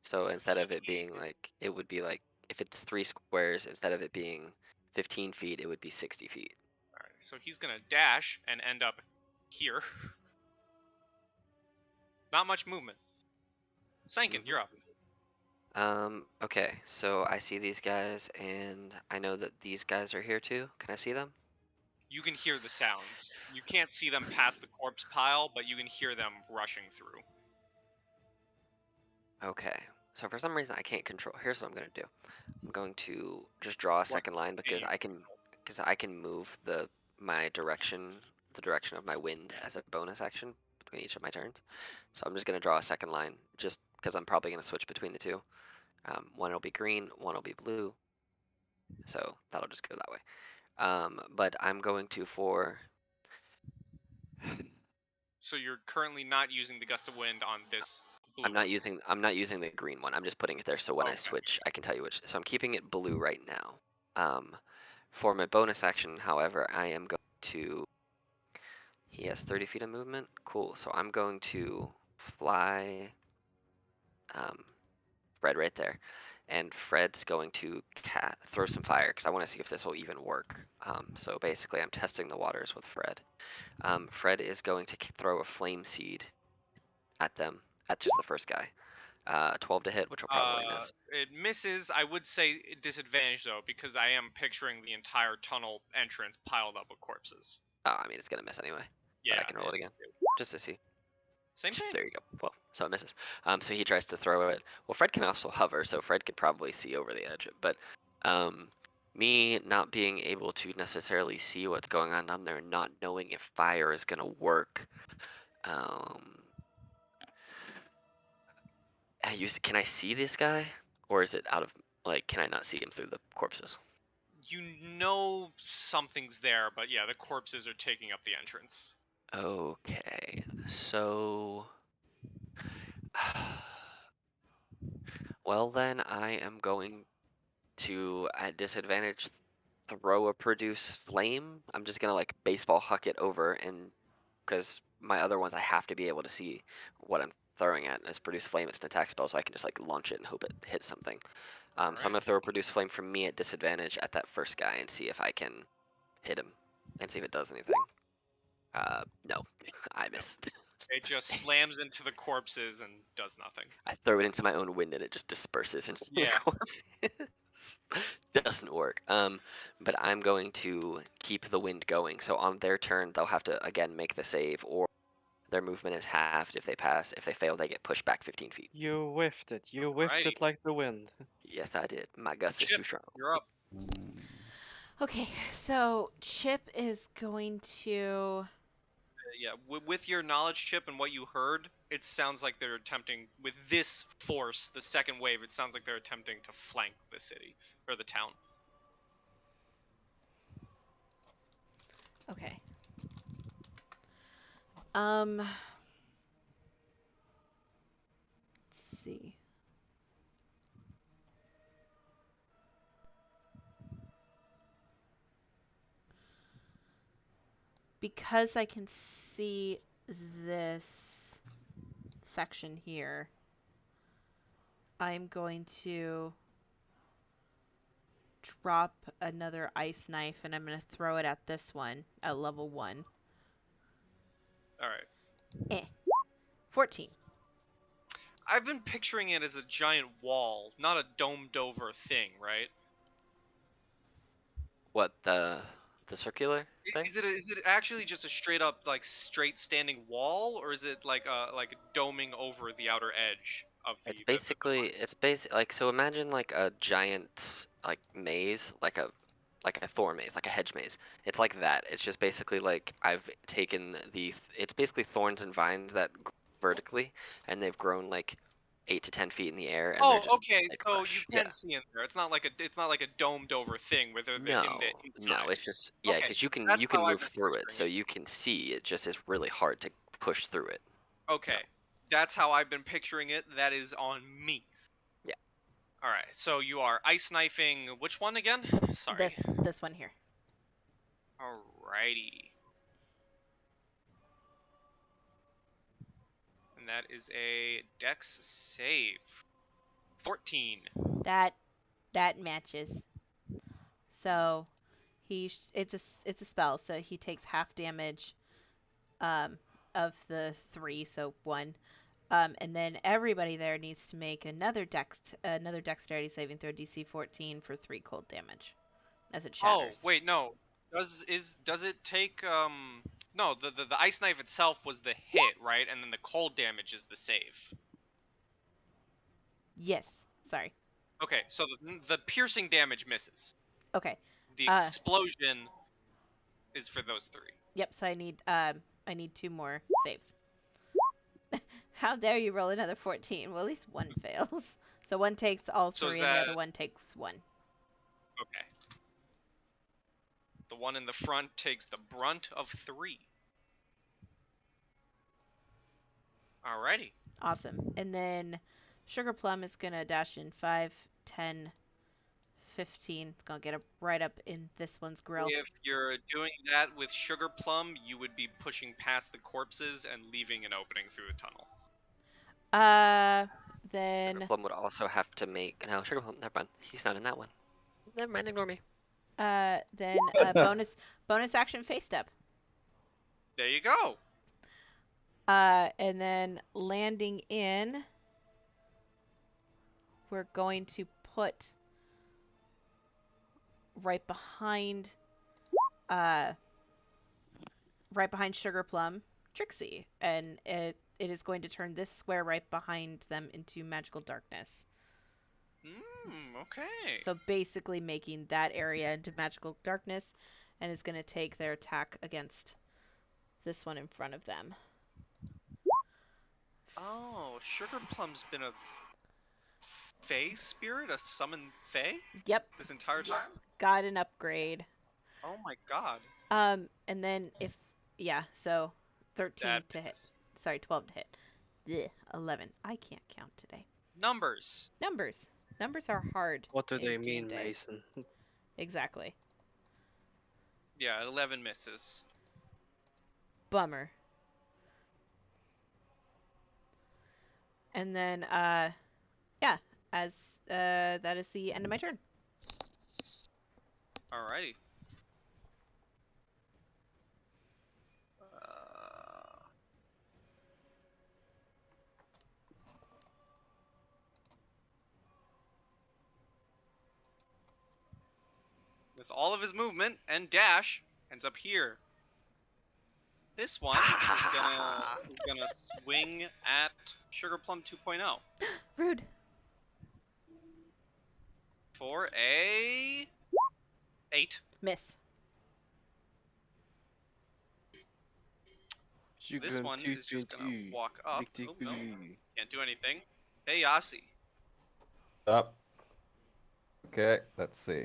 B: So instead of it being like, it would be like if it's 3 squares, instead of it being 15 feet, it would be 60 feet.
A: Alright, so he's gonna dash and end up here. Not much movement. Sankin, you're up.
B: Okay, so I see these guys, and I know that these guys are here too. Can I see them?
A: You can hear the sounds. You can't see them past the corpse pile, but you can hear them rushing through.
B: Okay, so for some reason I can't control. Here's what I'm gonna do. I'm going to just draw a second line because I can move my direction, the direction of my wind as a bonus action between each of my turns. So I'm just gonna draw a second line just because I'm probably gonna switch between the two. One will be green, one will be blue. So that'll just go that way. But I'm going to
A: So you're currently not using the gust of wind on this blue
B: I'm not using the green one. I'm just putting it there so when I
A: Okay.
B: switch, I can tell you which. So I'm keeping it blue right now. For my bonus action, however, I am going to. He has 30 feet of movement. Cool. So I'm going to fly. Fred right there, and Fred's going to throw some fire because I want to see if this will even work. So basically, I'm testing the waters with Fred. Fred is going to throw a flame seed at them, at just the first guy. 12 to hit, which will probably miss.
A: It misses. I would say disadvantage though, because I am picturing the entire tunnel entrance piled up with corpses.
B: Oh, I mean, it's going to miss anyway.
A: Yeah.
B: But I can roll it again, just to see.
A: Same thing.
B: There you go. Well, so it misses. So he tries to throw it. Well, Fred can also hover, so Fred could probably see over the edge. But me not being able to necessarily see what's going on down there, not knowing if fire is going to work. Can I see this guy? Or is it out of, like, can I not see him through the corpses?
A: You know something's there, but yeah, the corpses are taking up the entrance.
B: Okay, so... Well then, I am going to, at disadvantage, throw a produce flame. I'm just gonna like baseball huck it over, and because my other ones I have to be able to see what I'm throwing at. As produce flame, it's an attack spell, so I can just like launch it and hope it hits something. So I'm gonna throw a produce flame from me at disadvantage at that first guy and see if I can hit him and see if it does anything. No, I missed.
A: It just slams into the corpses and does nothing.
B: I throw it into my own wind and it just disperses into the
A: Yeah.
B: corpses. Doesn't work. But I'm going to keep the wind going. So on their turn, they'll have to again make the save, or their movement is halved if they pass. If they fail, they get pushed back 15 feet.
C: you whiffed it. You whiffed
A: Alrighty.
C: it like the wind.
B: Yes, I did. My gust is
A: Chip,
B: too strong.
A: You're up.
D: Okay, so Chip is going to.
A: Yeah, with your knowledge, Chip, and what you heard, it sounds like they're attempting, with this force, the second wave, it sounds like they're attempting to flank the city, or the town.
D: Okay. Let's see. Because I can see this section here, I'm going to drop another ice knife and I'm gonna throw it at this one at level 1.
A: All right.
D: 14.
A: I've been picturing it as a giant wall, not a domed over thing, right?
B: What, the circular thing?
A: Is it actually just a straight up like straight standing wall, or is it like a doming over the outer edge of
B: It's
A: the
B: basically like, so imagine like a giant like maze, like a thorn maze, like a hedge maze. It's like that. It's just basically like I've taken it's basically thorns and vines that grow vertically, and they've grown like 8 to 10 feet in the air, and they're
A: Oh,
B: just
A: okay.
B: like a
A: So you
B: brush.
A: can
B: Yeah.
A: see in there. It's not like a domed over thing where they're in the
B: No,
A: inside.
B: it's just, yeah,
A: Okay,
B: because you
A: that's
B: can
A: how I've
B: move
A: been
B: through it,
A: picturing
B: so
A: it.
B: you can see. It just is really hard to push through it.
A: Okay, that's how I've been picturing it. That is on me.
B: Yeah.
A: All right. So you are ice knifing which one again? Sorry.
D: This one here.
A: Alrighty. And that is a Dex save. 14.
D: That matches. So it's a spell, so he takes half damage of the 3, so 1. And then everybody there needs to make another dexterity saving throw, DC 14 for 3 cold damage as it shatters.
A: Oh, wait, no. Does it take no, the ice knife itself was the hit, right? And then the cold damage is the save.
D: Yes. Sorry.
A: Okay, so the piercing damage misses.
D: Okay.
A: The explosion is for those 3.
D: Yep, so I need 2 more saves. How dare you roll another 14? Well, at least one fails. So one takes all 3 and the other one takes 1.
A: Okay. The one in the front takes the brunt of 3. Alrighty.
D: Awesome. And then Sugar Plum is going to dash in 5, 10, 15. It's going to get right up in this one's grill.
A: If you're doing that with Sugar Plum, you would be pushing past the corpses and leaving an opening through the tunnel.
D: Then
B: Sugar Plum would also have to make. No, Sugar Plum, never mind. He's not in that one. Never mind, ignore me.
D: then bonus action face step.
A: There you go.
D: And then landing in, we're going to put right behind Sugar Plum, Trixie, and it is going to turn this square right behind them into magical darkness.
A: Okay.
D: So basically making that area into magical darkness, and is going to take their attack against this one in front of them.
A: Oh, Sugar Plum's been a Fae spirit, a summoned Fae?
D: Yep.
A: This entire time?
D: Got an upgrade.
A: Oh my god.
D: And then so 13
A: That
D: to hit.
A: misses.
D: Sorry, 12 to hit. Blech, 11. I can't count today.
A: Numbers.
D: Numbers are hard.
C: What do they
D: in
C: mean,
D: D&D.
C: Mason?
D: Exactly.
A: Yeah, 11 misses.
D: Bummer. And then that is the end of my turn.
A: Alrighty. With all of his movement and dash, ends up here. This one is gonna swing at Sugar Plum 2.0
D: Rude.
A: for a 8.
D: Miss.
A: This one is just gonna walk up. Oh, no, can't do anything. Hey, Yasi.
E: Up. Okay, let's see.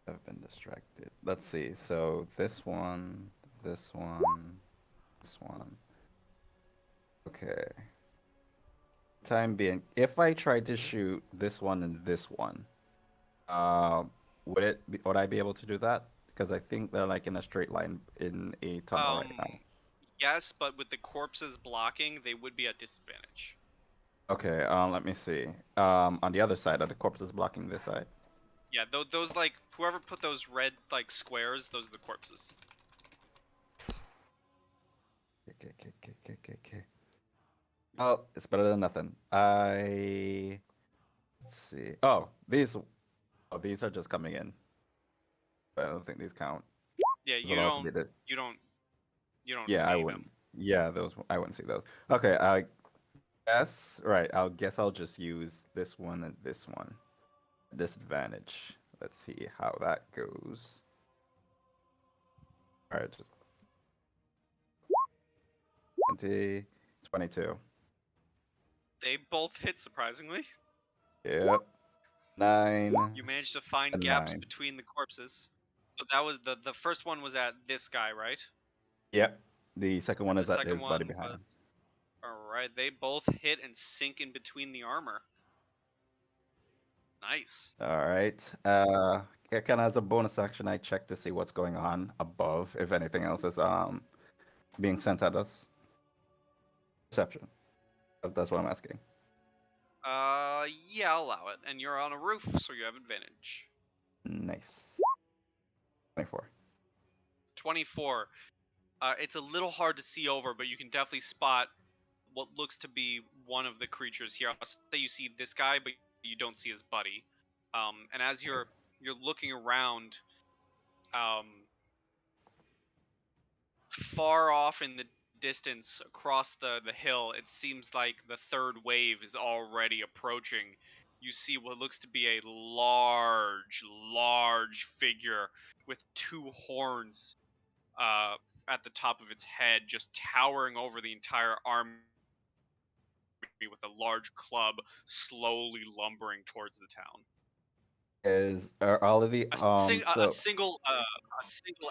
E: I've been distracted. Let's see. So this one, this one, this one. Okay. Time being, if I tried to shoot this one and this one, would I be able to do that? Because I think they're like in a straight line in a tunnel right now.
A: Yes, but with the corpses blocking, they would be at disadvantage.
E: Okay, let me see. On the other side, are the corpses blocking this side?
A: Yeah, those like whoever put those red like squares, those are the corpses.
E: Okay. Oh, it's better than nothing. Let's see. Oh, these are just coming in. But I don't think these count.
A: Yeah,
E: These would also be this.
A: you don't
E: Yeah, I
A: see
E: wouldn't.
A: them.
E: Yeah, those I wouldn't see those. Okay, I guess right. I'll guess I'll just use this one and this one. Disadvantage. Let's see how that goes. All right, just 20, 22.
A: They both hit surprisingly.
E: Yep. 9
A: You managed to find
E: and
A: gaps
E: 9.
A: between the corpses. So that was the first one was at this guy, right?
E: Yep. The second one
A: And
E: is
A: the
E: at
A: second
E: his body
A: one
E: behind
A: was
E: him.
A: all right. They both hit and sink in between the armor. Nice.
E: All right. Yeah, kind of as a bonus action, I check to see what's going on above, if anything else is being sent at us. Perception. That's what I'm asking.
A: Yeah, I'll allow it. And you're on a roof, so you have advantage.
E: Nice. 24.
A: 24. It's a little hard to see over, but you can definitely spot what looks to be one of the creatures here. I'll say you see this guy, but you don't see his buddy. And as you're looking around, far off in the distance across the hill, it seems like the third wave is already approaching. You see what looks to be a large figure with two horns at the top of its head, just towering over the entire army with a large club slowly lumbering towards the town.
E: Are all of the
A: A
E: so
A: single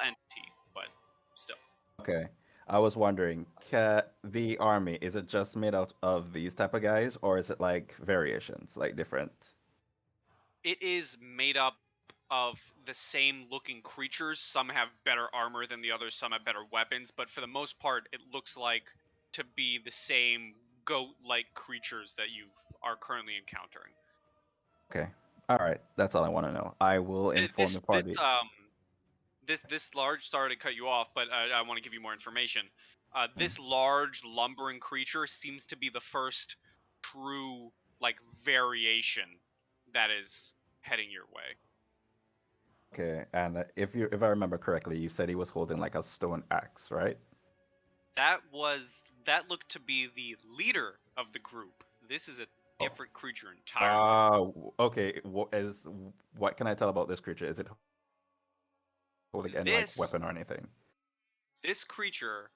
A: entity, but still.
E: okay. I was wondering, the army, is it just made out of these type of guys, or is it like variations, like different?
A: It is made up of the same looking creatures. Some have better armor than the others, some have better weapons, but for the most part, it looks like to be the same goat-like creatures that you are currently encountering.
E: Okay. All right. That's all I want to know. I will inform the party.
A: This large. Sorry to cut you off, but I want to give you more information. This large lumbering creature seems to be the first true like variation that is heading your way.
E: Okay. And if I remember correctly, you said he was holding like a stone axe, right?
A: That looked to be the leader of the group. This is a different creature entirely.
E: Okay. What can I tell about this creature? Is it holding any like weapon or anything?
A: This creature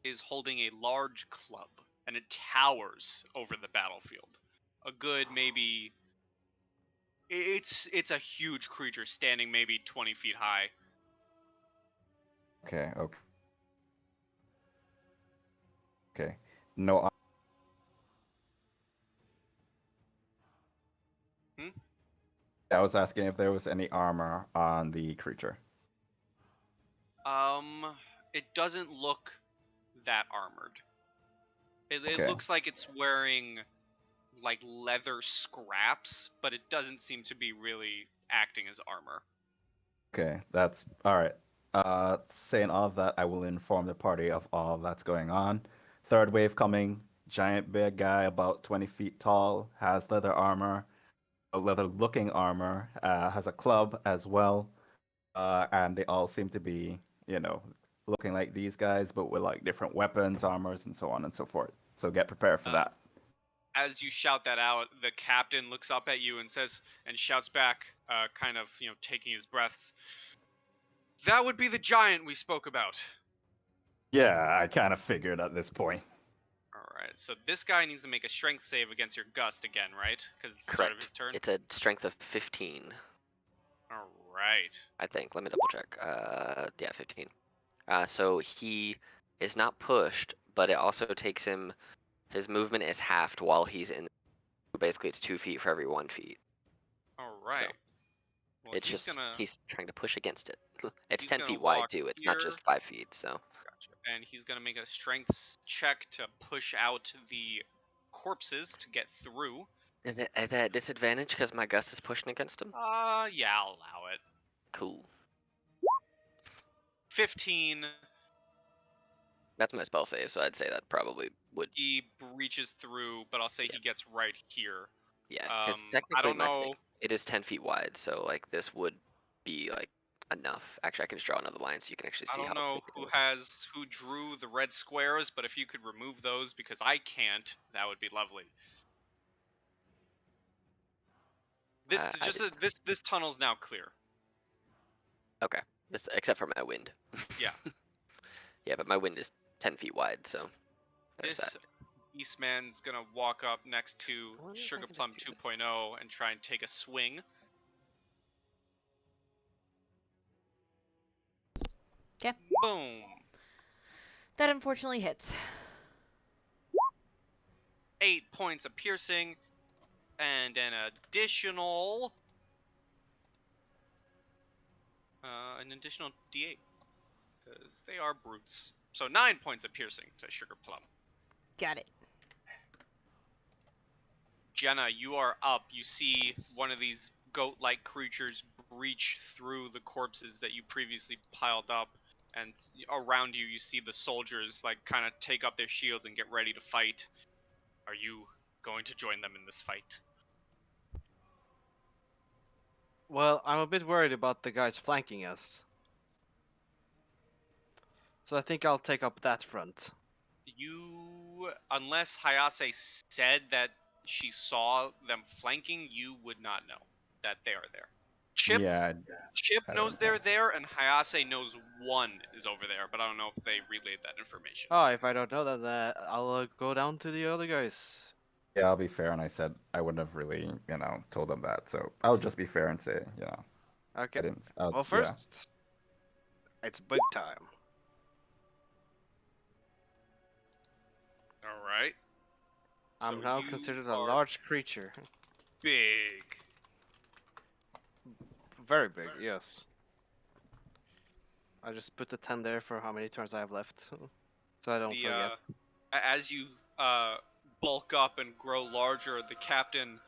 A: is holding a large club, and it towers over the battlefield. A good maybe. It's a huge creature, standing maybe 20 feet high.
E: Okay. Okay. No. I was asking if there was any armor on the creature.
A: It doesn't look that armored. It
E: Okay.
A: looks like it's wearing like leather scraps, but it doesn't seem to be really acting as armor.
E: Okay, that's all right. Saying all of that, I will inform the party of all that's going on. Third wave coming. Giant big guy, about 20 feet tall, has leather armor, a leather-looking armor, has a club as well, and they all seem to be, looking like these guys, but with like different weapons, armors, and so on and so forth. So get prepared for that.
A: As you shout that out, the captain looks up at you and says, and shouts back, kind of, taking his breaths. That would be the giant we spoke about.
E: Yeah, I kind of figured at this point.
A: Alright, so this guy needs to make a strength save against your gust again, right? Because it's the start of his turn?
B: It's a strength of 15.
A: Alright.
B: I think. Let me double check. Yeah, 15. So he is not pushed, but it also takes him. His movement is halved while he's in. Basically, it's 2 feet for every 1 feet.
A: Alright.
B: So
A: well,
B: it's he's trying to push against it. It's 10 feet wide too. It's not just 5 feet. So.
A: And he's gonna make a strength check to push out the corpses to get through.
B: Is that at disadvantage because my gust is pushing against him?
A: Yeah, I'll allow it.
B: Cool.
A: 15.
B: That's my spell save, so I'd say that probably would.
A: He breaches through, but I'll say
B: Yeah.
A: he gets right here.
B: Yeah, because
A: I
B: technically
A: don't
B: my
A: know.
B: thing, it is 10 feet wide, so like this would be like enough. Actually, I can just draw another line so you can actually
A: I
B: see
A: don't
B: how
A: know
B: big it is.
A: who drew the red squares, but if you could remove those because I can't, that would be lovely.
B: I did.
A: This tunnel's now clear.
B: Okay, except for my wind.
A: Yeah.
B: Yeah, but my wind is 10 feet wide, so there's
A: This
B: that.
A: Beastman's gonna walk up next to
B: I wonder if I
A: Sugar
B: can just
A: Plum
B: do this.
A: 2.0 and try and take a swing.
D: Okay.
A: Boom.
D: That unfortunately hits.
A: 8 points of piercing and an additional D8 because they are brutes. So 9 points of piercing to Sugar Plum.
D: Got it.
A: Jenna, you are up. You see one of these goat-like creatures breach through the corpses that you previously piled up, and around you, you see the soldiers like kind of take up their shields and get ready to fight. Are you going to join them in this fight?
C: Well, I'm a bit worried about the guys flanking us. So I think I'll take up that front.
A: You, unless Hayase said that she saw them flanking, you would not know that they are there. Chip
E: Yeah, I
A: knows
E: don't
A: they're
E: know.
A: there, and Hayase knows one is over there, but I don't know if they relayed that information.
C: Oh, if I don't know that, I'll go down to the other guys.
E: Yeah, I'll be fair, and I said I wouldn't have really, told them that. So I'll just be fair and say,
C: Okay.
E: I didn't.
C: Well,
E: Yeah.
C: first, it's big time.
A: All right.
C: I'm
A: So
C: now
A: you
C: considered a
A: are
C: large creature.
A: big.
C: Very big, yes. I just put the 10 there for how many turns I have left. So I don't forget.
A: As you bulk up and grow larger, the captain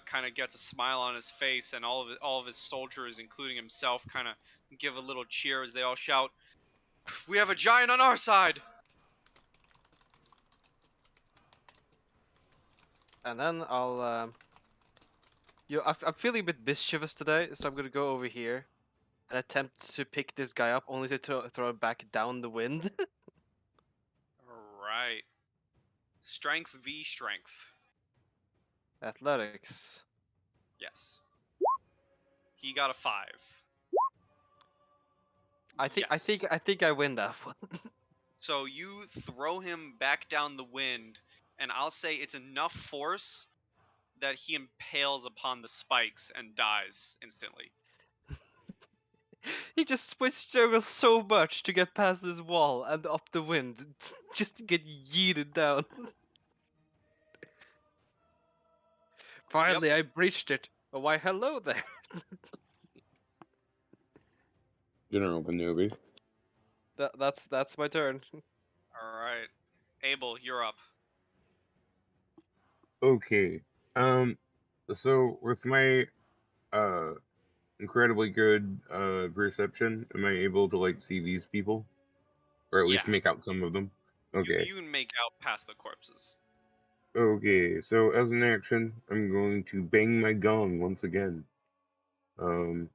A: kind of gets a smile on his face, and all of his soldiers, including himself, kind of give a little cheer as they all shout, "We have a giant on our side!"
C: And then I'll, I'm feeling a bit mischievous today, so I'm gonna go over here and attempt to pick this guy up, only to throw him back down the wind.
A: All right. Strength v strength.
C: Athletics.
A: Yes. He got a 5.
C: I think I win that one.
A: So you throw him back down the wind, and I'll say it's enough force that he impales upon the spikes and dies instantly.
C: He just struggles so much to get past this wall and up the wind, just to get yeeted down. Finally, I breached it. Oh, why, hello there.
F: General Kenobi.
C: That's my turn.
A: All right, Abel, you're up.
F: Okay. So with my incredibly good perception, am I able to like see these people, or at least
A: Yeah.
F: make out some of them? Okay.
A: You can make out past the corpses.
F: Okay. So as an action, I'm going to bang my gong once again. And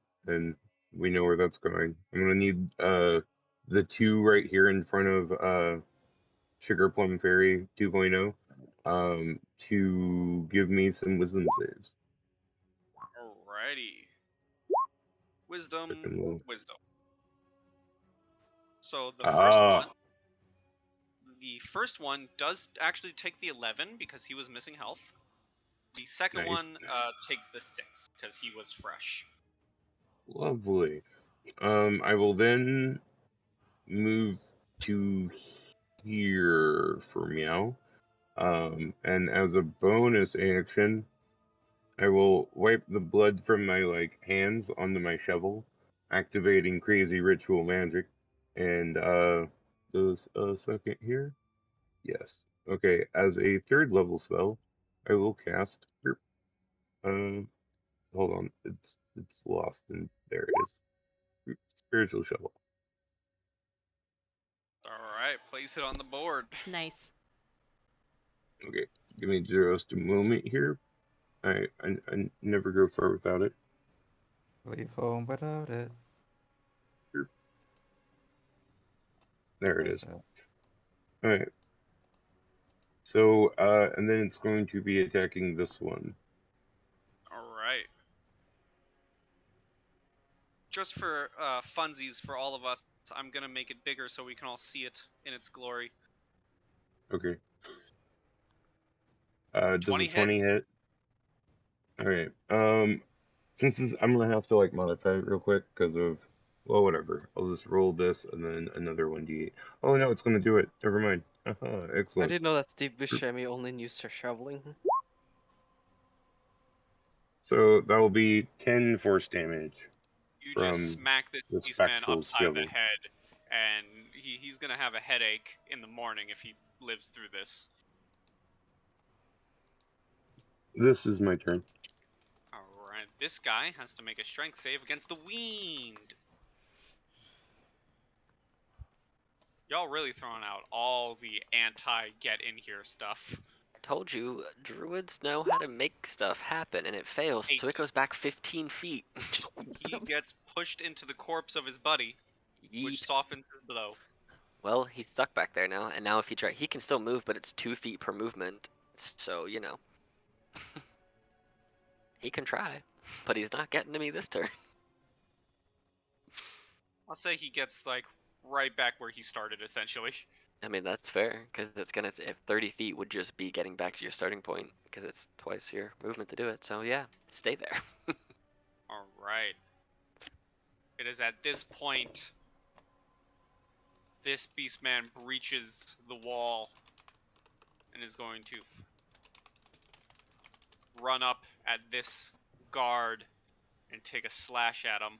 F: we know where that's going. I'm gonna need the 2 right here in front of Sugar Plum Fairy 2.0 to give me some wisdom saves.
A: Alrighty. Wisdom.
F: Second roll.
A: So the
F: Ah,
A: first one does actually take the 11 because he was missing health. The second
F: Nice.
A: one takes the 6 because he was fresh.
F: Lovely. I will then move to here for Meow. And as a bonus action, I will wipe the blood from my hands onto my shovel, activating crazy ritual magic, and a second here. Yes. Okay, as a third level spell, I will cast. Hold on, it's lost, and there it is. Spiritual shovel.
A: Alright, place it on the board.
D: Nice.
F: Okay, give me just a moment here. I never go far without it.
E: Leave home without it.
F: There it
E: Where's
F: is.
E: it?
F: All right. So, and then it's going to be attacking this one.
A: Alright. Just for funsies for all of us, I'm gonna make it bigger so we can all see it in its glory.
F: Okay. Does
A: 20
F: a 20 hit? All right. Since this, I'm gonna have to like modify it real quick because of, well, whatever. I'll just roll this and then another 1d8. Oh no, it's gonna do it. Never mind. Haha,
C: I
F: excellent.
C: didn't know that Steve Buscemi only used her shoveling.
F: So that will be 10 force damage
A: You just
F: from
A: smack this
F: the
A: beastman
F: spectral
A: upside
F: shovel.
A: the head, and he's gonna have a headache in the morning if he lives through this.
F: This is my turn.
A: Alright, this guy has to make a strength save against the Wind. Y'all really throwing out all the anti-get in here stuff.
B: I told you, druids know how to make stuff happen, and it fails, so it
A: 8.
B: goes back 15 feet.
A: He gets pushed into the corpse of his buddy, which
B: Yeet.
A: softens his blow.
B: Well, he's stuck back there now, and now if he can still move, but it's 2 feet per movement. So, you know. He can try, but he's not getting to me this turn.
A: I'll say he gets, like, right back where he started, essentially.
B: I mean, that's fair, because it's gonna, if 30 feet would just be getting back to your starting point, because it's twice your movement to do it, so yeah, stay there.
A: Alright. It is at this point this beastman breaches the wall and is going to run up at this guard and take a slash at him.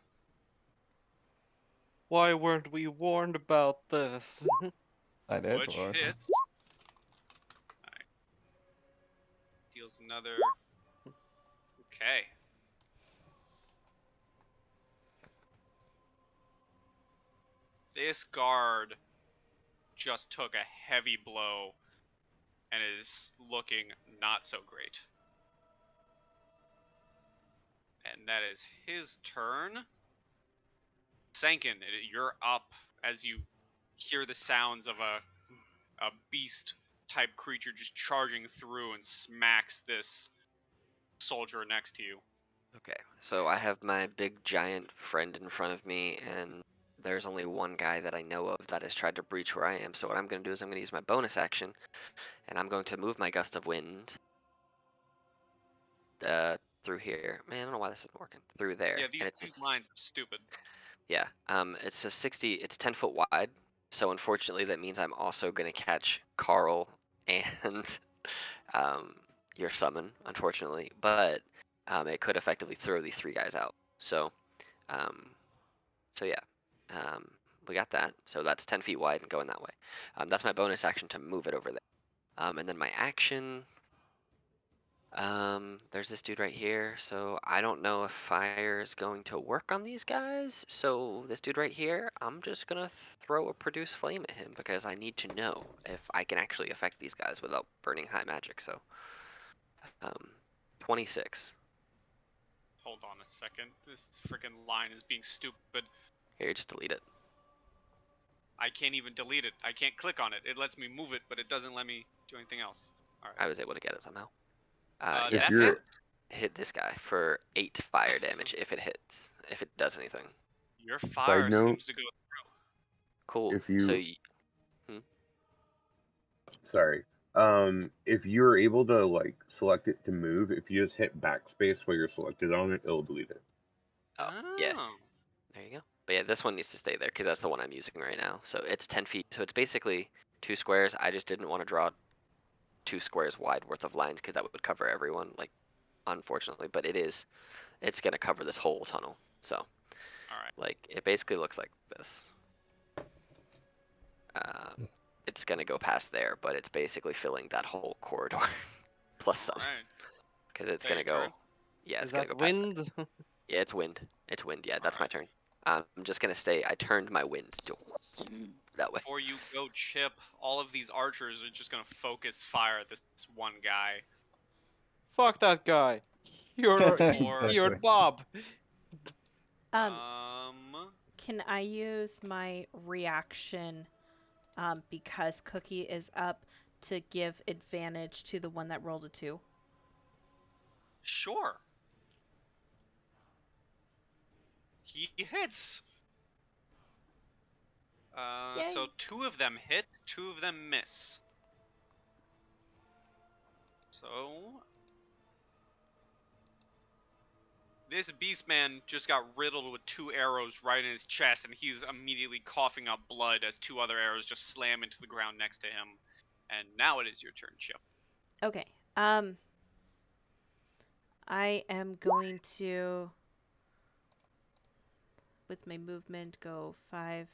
C: Why weren't we warned about this?
E: I did
A: Which
E: once.
A: hits. Alright. Deals another. Okay. This guard just took a heavy blow and is looking not so great. And that is his turn. Sankin, you're up as you hear the sounds of a beast type creature just charging through and smacks this soldier next to you.
B: Okay, so I have my big giant friend in front of me, and there's only one guy that I know of that has tried to breach where I am. So what I'm going to do is I'm going to use my bonus action, and I'm going to move my gust of wind through here. Man, I don't know why this isn't working. Through there.
A: Yeah,
B: And
A: these lines are stupid.
B: yeah, it's a 60. It's 10 foot wide. So unfortunately, that means I'm also going to catch Carl and your summon, unfortunately. But it could effectively throw these 3 guys out. So, um, so yeah, we got that. So that's 10 feet wide and going that way. That's my bonus action to move it over there. And then my action. There's this dude right here. So I don't know if fire is going to work on these guys. So this dude right here, I'm just gonna throw a produce flame at him because I need to know if I can actually affect these guys without burning high magic. So, 26.
A: Hold on a second. This freaking line is being stupid.
B: Here, just delete it.
A: I can't even delete it. I can't click on it. It lets me move it, but it doesn't let me do anything else. All right.
B: I was able to get it somehow.
A: That's
B: Yeah,
F: you're-
B: so hit this guy for 8 fire damage if it hits, if it does anything.
A: Your fire
F: note,
A: seems to go.
B: Cool.
F: If you-
B: So
F: Sorry. If you're able to like select it to move, if you just hit backspace while you're selected on it, it'll delete it.
B: yeah, there you go. But yeah, this one needs to stay there because that's the one I'm using right now. So it's 10 feet. So it's basically 2 squares. I just didn't want to draw 2 squares wide worth of lines because that would cover everyone, like, unfortunately. But it's going to cover this whole tunnel. So,
A: All right.
B: like, it basically looks like this. it's gonna go past there, but it's basically filling that whole corridor plus some,
A: Alright.
B: because it's
A: That
B: gonna
A: your
B: go.
A: turn?
B: Yeah,
C: Is
B: it's gonna
C: that
B: go past there.
C: wind?
B: Yeah, it's wind. It's wind. Yeah, that's my
A: Alright.
B: turn. I'm just gonna stay. I turned my wind to that way.
A: Before you go, Chip, all of these archers are just gonna focus fire at this one guy.
C: Fuck that guy. You're
A: Or-
C: you're Bob.
D: Can I use my reaction because Cookie is up to give advantage to the one that rolled a 2?
A: Sure. He hits. So
D: Yay.
A: 2 of them hit, 2 of them miss. So this beastman just got riddled with 2 arrows right in his chest, and he's immediately coughing up blood as 2 other arrows just slam into the ground next to him. And now it is your turn, Chip.
D: Okay. I am going to, with my movement, go 5,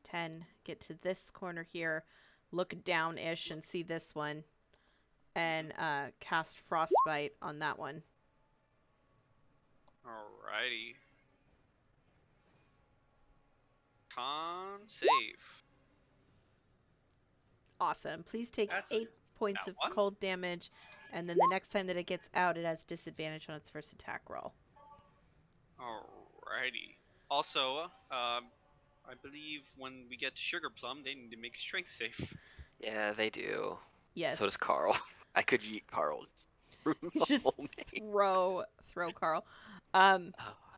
D: 10, get to this corner here, look down-ish and see this one, and cast Frostbite on that one.
A: Alrighty. Con save.
D: Awesome. Please take
A: That's
D: 8 points
A: that
D: of
A: one.
D: cold damage, and then the next time that it gets out, it has disadvantage on its first attack roll.
A: Alrighty. Also, I believe when we get to Sugar Plum, they need to make a strength save.
B: Yeah, they do.
D: Yes.
B: So does Carl. I could yeet Carl.
D: Just throw Carl.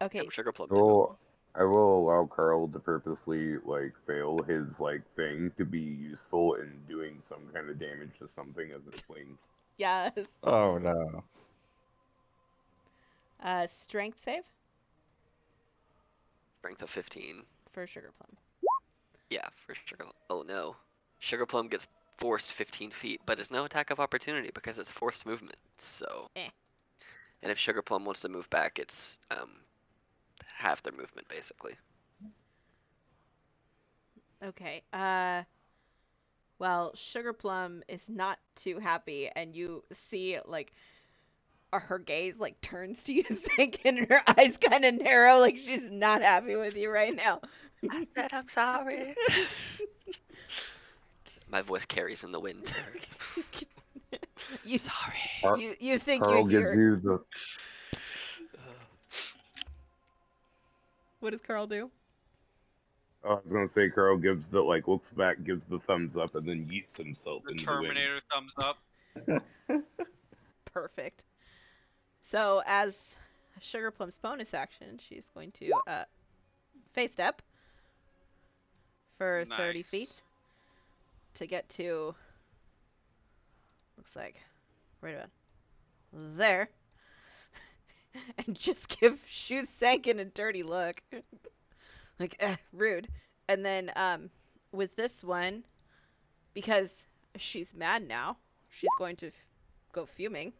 D: Okay.
B: Sugar Plum.
F: So I will allow Carl to purposely like fail his like thing to be useful in doing some kind of damage to something as it swings.
D: Yes.
E: Oh no.
D: Strength save
B: Strength of 15.
D: for Sugar Plum.
B: Yeah, for Sugar. Oh no. Sugar Plum gets forced 15 feet, but it's no attack of opportunity because it's forced movement. So.
D: Eh.
B: And if Sugar Plum wants to move back, it's half their movement basically.
D: Okay. Well, Sugar Plum is not too happy, and you see like her gaze like turns to you, and her eyes kind of narrow, like she's not happy with you right now.
B: I said I'm sorry. My voice carries in the wind.
D: you,
B: Sorry.
D: you think
F: Carl
D: you
F: gives
D: hear?
F: you the
D: What does Carl do?
F: I was gonna say Carl gives the like looks back, gives the thumbs up, and then yeets himself
A: The
F: into the wind.
A: Terminator thumbs up.
D: Perfect. So as Sugar Plum's bonus action, she's going to face step for 30
A: Nice.
D: feet to get to, looks like right about there, and just give Shu Sankin a dirty look. Like, rude. And then with this one, because she's mad now, she's going to go fuming.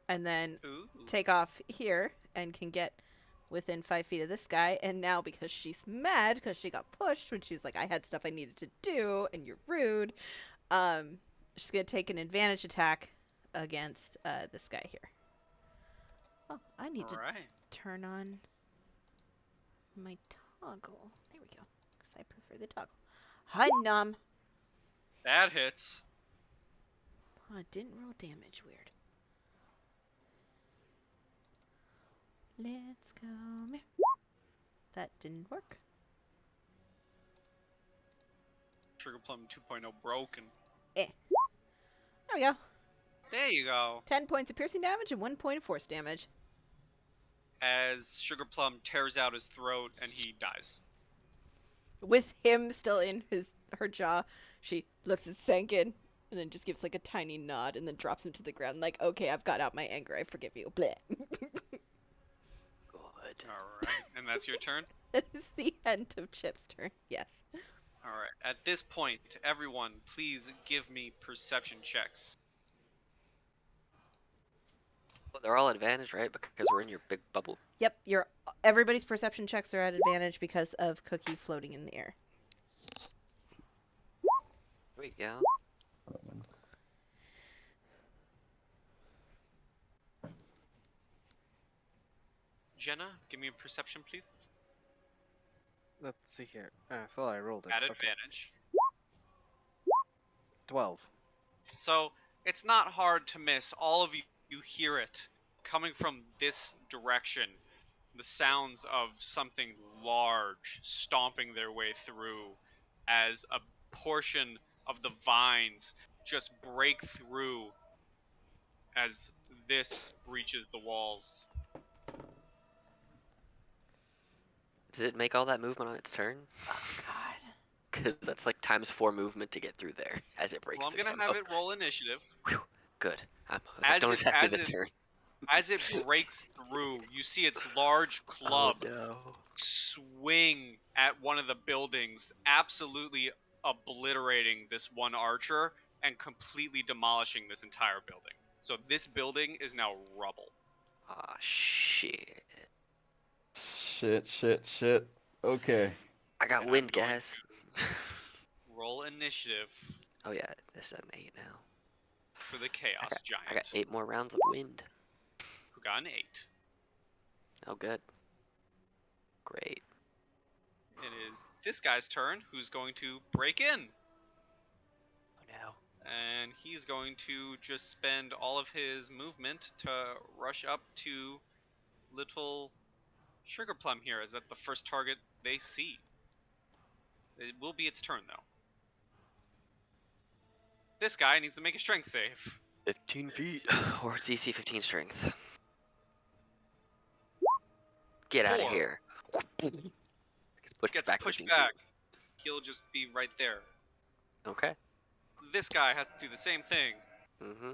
D: And then
A: Ooh.
D: take off here and can get within 5 feet of this guy. And now because she's mad because she got pushed when she was like, I had stuff I needed to do and you're rude, she's going to take an advantage attack against this guy here. Oh, I need to turn on my toggle. There we go. Because I prefer the toggle. Hi, Num.
A: That hits.
D: Oh, it didn't roll damage. Weird. Let's go. That didn't work.
A: Sugar Plum 2.0 broken.
D: There we go.
A: There you go.
D: 10 points of piercing damage and 1 point of force damage.
A: As Sugar Plum tears out his throat and he dies.
D: With him still in her jaw, she looks at Sankin and then just gives like a tiny nod and then drops him to the ground like, okay, I've got out my anger. I forgive you. Bleh.
B: Good.
A: Alright. And that's your turn?
D: That is the end of Chip's turn. Yes.
A: Alright. At this point, everyone, please give me perception checks.
B: Well, they're all advantage, right? Because we're in your big bubble.
D: Yep, everybody's perception checks are at advantage because of Cookie floating in the air.
B: There we go.
A: Jenna, give me a perception, please.
C: Let's see here. I thought I rolled it.
A: At
C: Okay.
A: advantage.
C: 12.
A: So it's not hard to miss. All of you hear it coming from this direction. The sounds of something large stomping their way through as a portion of the vines just break through as this breaches the walls.
B: Does it make all that movement on its turn?
D: Oh God.
B: Because that's like ×4 movement to get through there as it breaks
A: Well, I'm
B: through.
A: gonna
B: So-
A: have
B: oh,
A: it roll initiative.
B: good. I was like, don't exactly this turn.
A: As it breaks through, you see its large club
B: Oh no.
A: swing at one of the buildings, absolutely obliterating this one archer and completely demolishing this entire building. So this building is now rubble.
B: Ah, shit.
E: Shit. Okay.
B: I got
A: And
B: wind,
A: I'm going
B: guys.
A: Roll initiative
B: Oh yeah, this is an 8 now.
A: for the Chaos Giant,
B: I got 8 more rounds of wind.
A: who got an 8.
B: Oh good. Great.
A: It is this guy's turn, who's going to break in.
B: Oh no.
A: And he's going to just spend all of his movement to rush up to little Sugar Plum here, as that's the first target they see. It will be its turn, though. This guy needs to make a strength save.
B: 15 feet. Or it's EC 15 strength. Get out of
A: 4.
B: here.
A: Gets pushed
B: 15
A: back. He'll just be right there.
B: Feet. Okay.
A: This guy has to do the same thing.
B: Mm-hmm.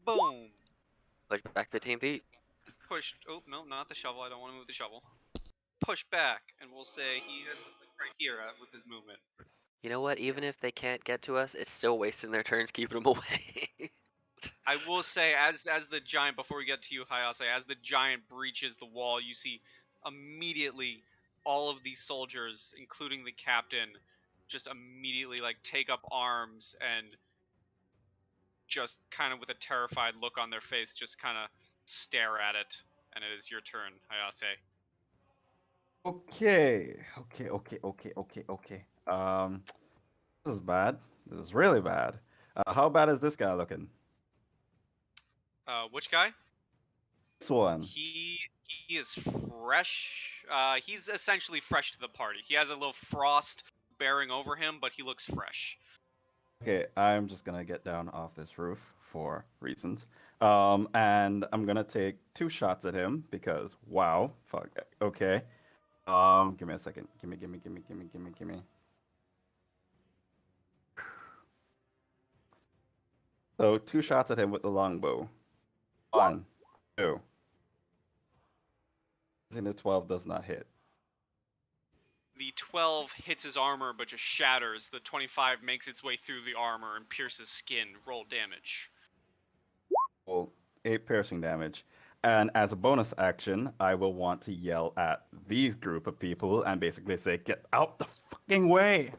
A: Boom.
B: Push back 15 feet.
A: Pushed. Oh, no, not the shovel. I don't want to move the shovel. Push back, and we'll say he ends up right here with his movement.
B: You know what? Even if they can't get to us, it's still wasting their turns keeping them away.
A: I will say, as the giant, before we get to you, Hayase, as the giant breaches the wall, you see immediately all of these soldiers, including the captain, just immediately like take up arms and just kind of with a terrified look on their face, just kind of stare at it. And it is your turn, Hayase.
E: Okay. This is bad. This is really bad. How bad is this guy looking?
A: Which guy?
E: This one.
A: He is fresh. He's essentially fresh to the party. He has a little frost bearing over him, but he looks fresh.
E: Okay, I'm just gonna get down off this roof for reasons. And I'm gonna take 2 shots at him because wow, fuck. Okay. Give me a second. Give me. So 2 shots at him with the longbow. 1, 2. And the 12 does not hit.
A: The 12 hits his armor, but just shatters. The 25 makes its way through the armor and pierces skin. Roll damage.
E: Well, 8 piercing damage. And as a bonus action, I will want to yell at these group of people and basically say, "Get out the fucking way!"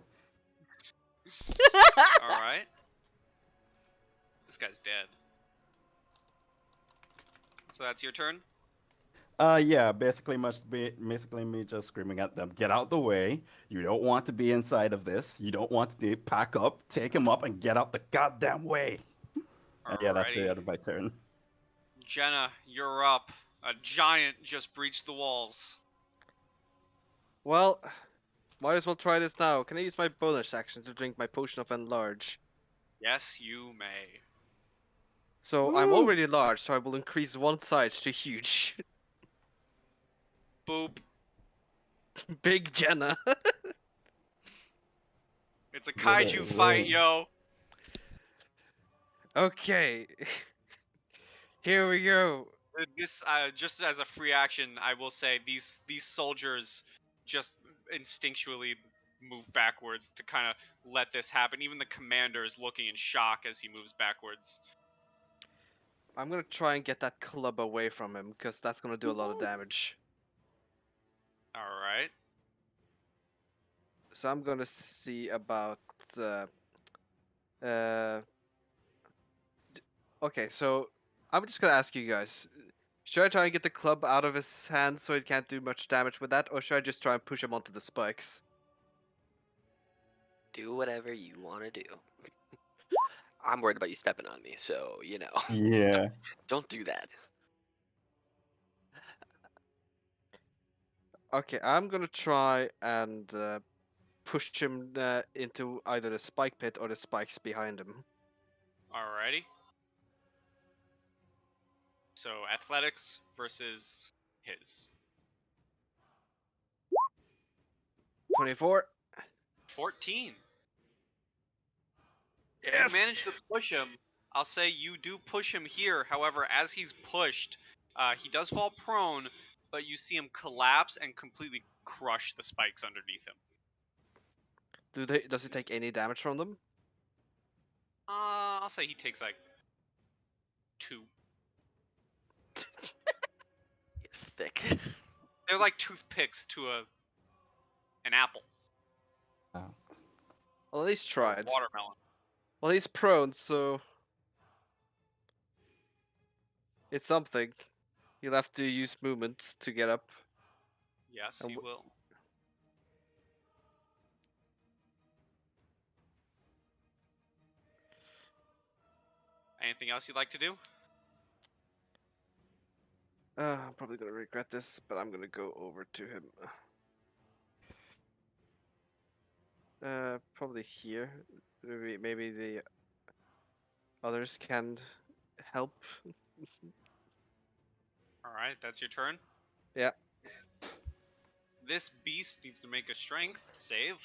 A: All right. This guy's dead. So that's your turn.
E: Yeah, basically me just screaming at them, "Get out the way! You don't want to be inside of this. You don't want to pack up, take him up, and get out the goddamn way." And yeah, that's the
A: Alrighty.
E: end of my turn.
A: Jenna, you're up. A giant just breached the walls.
C: Well, might as well try this now. Can I use my bonus action to drink my potion of enlarge?
A: Yes, you may.
C: So I'm already large, so I will increase one size to huge.
A: Boop.
C: Big Jenna.
A: It's a kaiju fight, yo.
C: Okay. Here we go.
A: This, just as a free action, I will say these soldiers just instinctually move backwards to kind of let this happen. Even the commander is looking in shock as he moves backwards.
C: I'm gonna try and get that club away from him, because that's gonna do a lot of damage.
A: All right.
C: So I'm gonna see about. Uh, okay, so I'm just gonna ask you guys: should I try and get the club out of his hand so it can't do much damage with that, or should I just try and push him onto the spikes?
B: Do whatever you want to do. I'm worried about you stepping on me, so you know.
E: Yeah.
B: Don't do that.
C: Okay, I'm gonna try and push him into either the spike pit or the spikes behind him.
A: Alrighty. So athletics versus his.
C: 24.
A: 14. You
C: Yes.
A: manage to push him. I'll say you do push him here. However, as he's pushed, he does fall prone, but you see him collapse and completely crush the spikes underneath him.
C: Does he take any damage from them?
A: I'll say he takes like 2.
B: It's thick.
A: They're like toothpicks to an apple
E: Oh.
C: Well, at least
A: or a
C: tried.
A: watermelon.
C: Well, he's prone, so it's something. He'll have to use movement to get up.
A: Yes,
C: And
A: he will. Anything else you'd like to do?
C: I'm probably gonna regret this, but I'm gonna go over to him. Probably here. Maybe the others can help.
A: Alright, that's your turn.
C: Yeah.
A: This beast needs to make a strength save.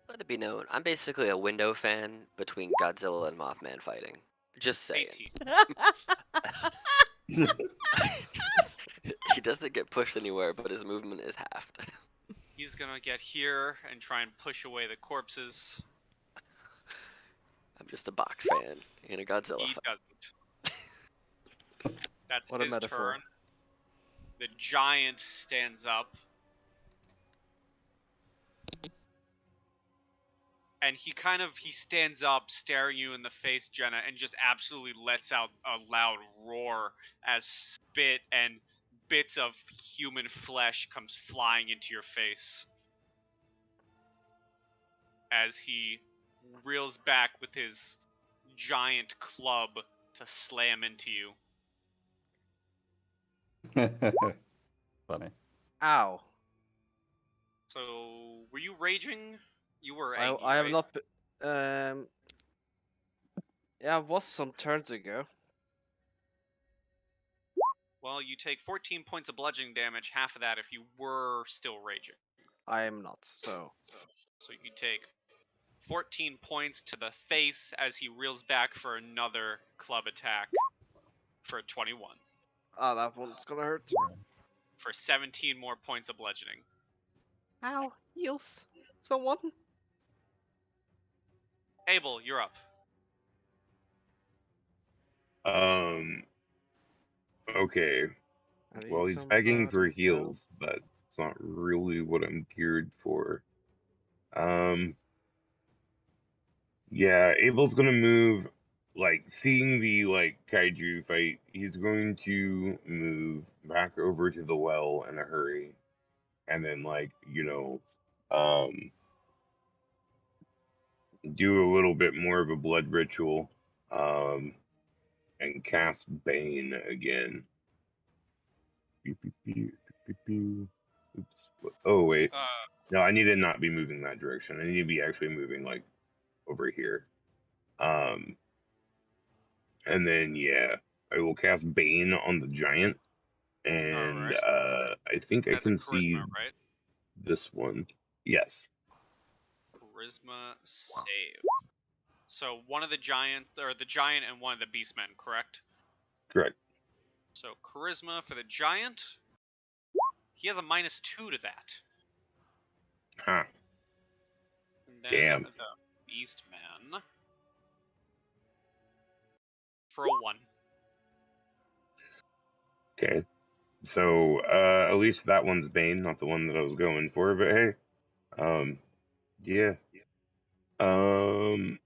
B: Let it be known, I'm basically a window fan between Godzilla and Mothman fighting. Just saying.
A: 18.
B: He doesn't get pushed anywhere, but his movement is halved.
A: He's gonna get here and try and push away the corpses.
B: I'm just a box fan in a Godzilla
A: He
B: fight.
A: doesn't. That's
C: What a
A: his
C: metaphor.
A: turn. The giant stands up. And he stands up, staring you in the face, Jenna, and just absolutely lets out a loud roar as spit and bits of human flesh comes flying into your face. As he reels back with his giant club to slam into you.
E: Funny.
C: Ow.
A: So, were you raging? You were
C: I
A: angry,
C: I have
A: right?
C: not. Yeah, it was some turns ago.
A: Well, you take 14 points of bludgeoning damage, half of that if you were still raging.
C: I am not. So
A: So you take 14 points to the face as he reels back for another club attack for 21.
C: that one's gonna hurt.
A: For 17 more points of bludgeoning.
C: Ow. Heals. Someone.
A: Abel, you're up.
F: Okay.
C: I need
F: Well, he's begging for
C: somebody to help.
F: heals, but it's not really what I'm geared for. Yeah, Abel's gonna move, like, seeing the, like, kaiju fight, he's going to move back over to the well in a hurry. And then, like, do a little bit more of a blood ritual, and cast Bane again. Oops. Oh, wait. No, I need to not be moving that direction. I need to be actually moving, like, over here. And then, yeah, I will cast Bane on the giant. And
A: Alright.
F: I think I
A: That's a
F: can see
A: charisma, right?
F: this one. Yes.
A: Charisma save. So one of the giant and one of the beastmen, correct?
F: Correct.
A: So charisma for the giant. He has a -2 to that.
F: Huh.
A: And then
F: Damn.
A: the beastman for a 1.
F: Okay. So at least that one's Bane, not the one that I was going for. But hey, yeah. And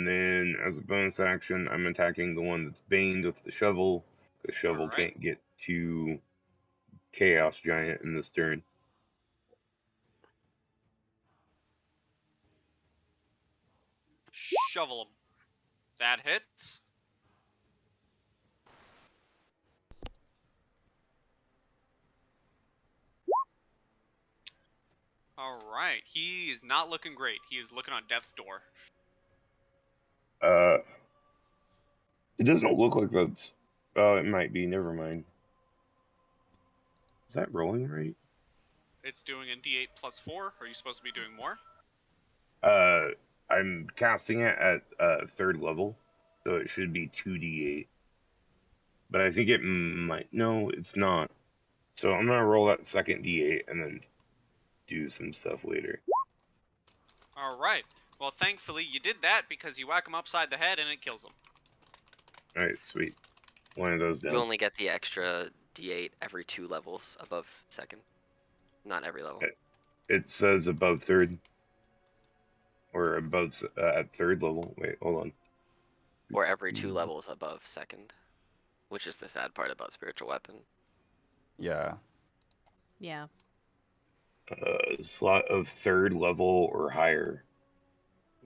F: then as a bonus action, I'm attacking the one that's baned with the shovel. The shovel
A: Alright.
F: can't get to Chaos Giant in this turn.
A: Shovel him. That hits. Alright, he is not looking great. He is looking on death's door.
F: It doesn't look like that's. Oh, it might be. Never mind. Is that rolling right?
A: It's doing a d8 plus 4. Are you supposed to be doing more?
F: I'm casting it at third level, so it should be 2d8. But I think it might. No, it's not. So I'm gonna roll that second d8 and then do some stuff later.
A: Alright. Well, thankfully you did that because you whack him upside the head and it kills him.
F: All right, sweet. One of those
B: You
F: down.
B: only get the extra D8 every 2 levels above second. Not every level.
F: It says above third, or above at third level. Wait, hold on.
B: Or every 2 levels above second. Which is the sad part about spiritual weapon.
E: Yeah.
D: Yeah.
F: Slot of third level or higher.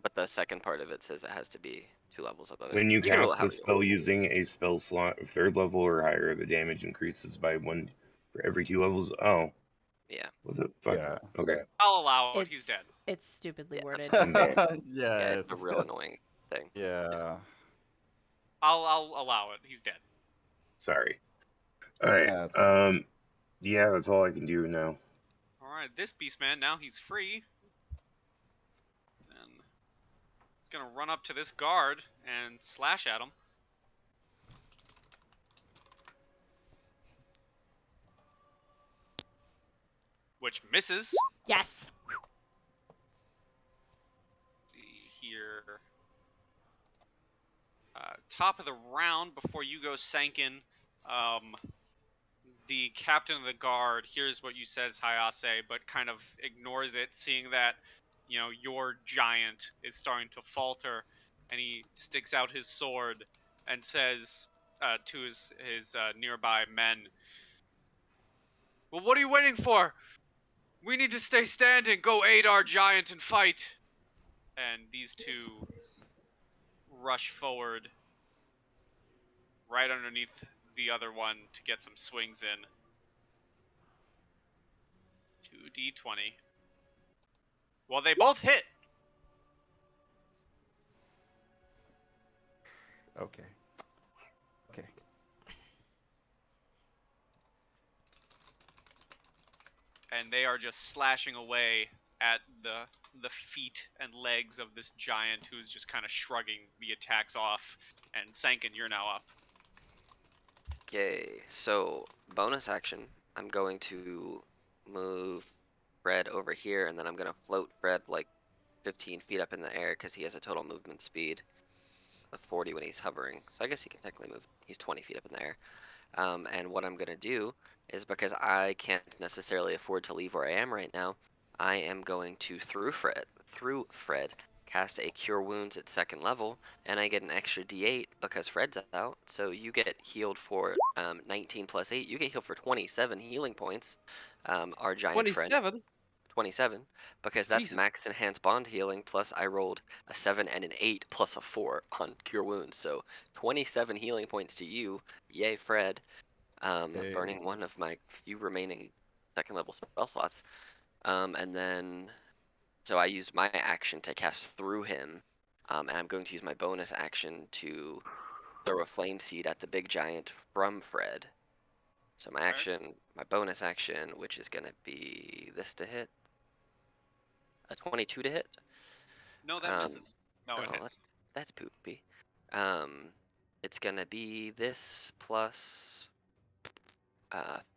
B: But the second part of it says it has to be 2 levels above it.
F: When you
B: can roll it
F: cast a
B: however you
F: spell using a spell slot of third level or higher, the damage increases by 1 for every 2 levels. Oh,
B: Yeah.
F: what the fuck?
E: Yeah.
F: Okay.
A: I'll allow it. He's dead.
D: It's stupidly
B: Yeah,
D: worded.
B: Yeah,
E: Yes.
B: it's a real annoying thing.
E: Yeah.
A: I'll allow it. He's dead.
F: Sorry. All right.
E: Yeah, it's
F: Yeah, that's all I can do now.
A: Alright, this beastman, now he's free. And he's gonna run up to this guard and slash at him. Which misses.
D: Yes.
A: See here. Top of the round, before you go Sankin, the captain of the guard hears what you says, Hayase, but kind of ignores it, seeing that, you know, your giant is starting to falter, and he sticks out his sword and says to his nearby men, "Well, what are you waiting for? We need to stay standing. Go aid our giant and fight." And these two rush forward right underneath the other one to get some swings in. 2d20. Well, they both hit.
E: okay. Okay.
A: And they are just slashing away at the feet and legs of this giant who's just kind of shrugging the attacks off. And Sankin, you're now up.
B: Okay, so bonus action. I'm going to move Fred over here, and then I'm going to float Fred like 15 feet up in the air because he has a total movement speed of 40 when he's hovering. So I guess he can technically move. He's 20 feet up in the air. And what I'm going to do is, because I can't necessarily afford to leave where I am right now, I am going to, through Fred, cast a Cure Wounds at second level, and I get an extra D8 because Fred's out. So you get healed for 19 plus 8. You get healed for 27 healing points. Our giant friend.
C: 27?
B: 27, because that's
C: Jesus.
B: max enhanced bond healing, plus I rolled a 7 and an 8 plus a 4 on Cure Wounds. So 27 healing points to you. Yay, Fred. Burning one of my few remaining second level spell slots. And then, so I used my action to cast through him. And I'm going to use my bonus action to throw a flame seed at the big giant from Fred. So my action, my bonus action, which is going to be this to hit. A 22 to hit.
A: No, that misses. No, it hits.
B: That's poopy. It's going to be this plus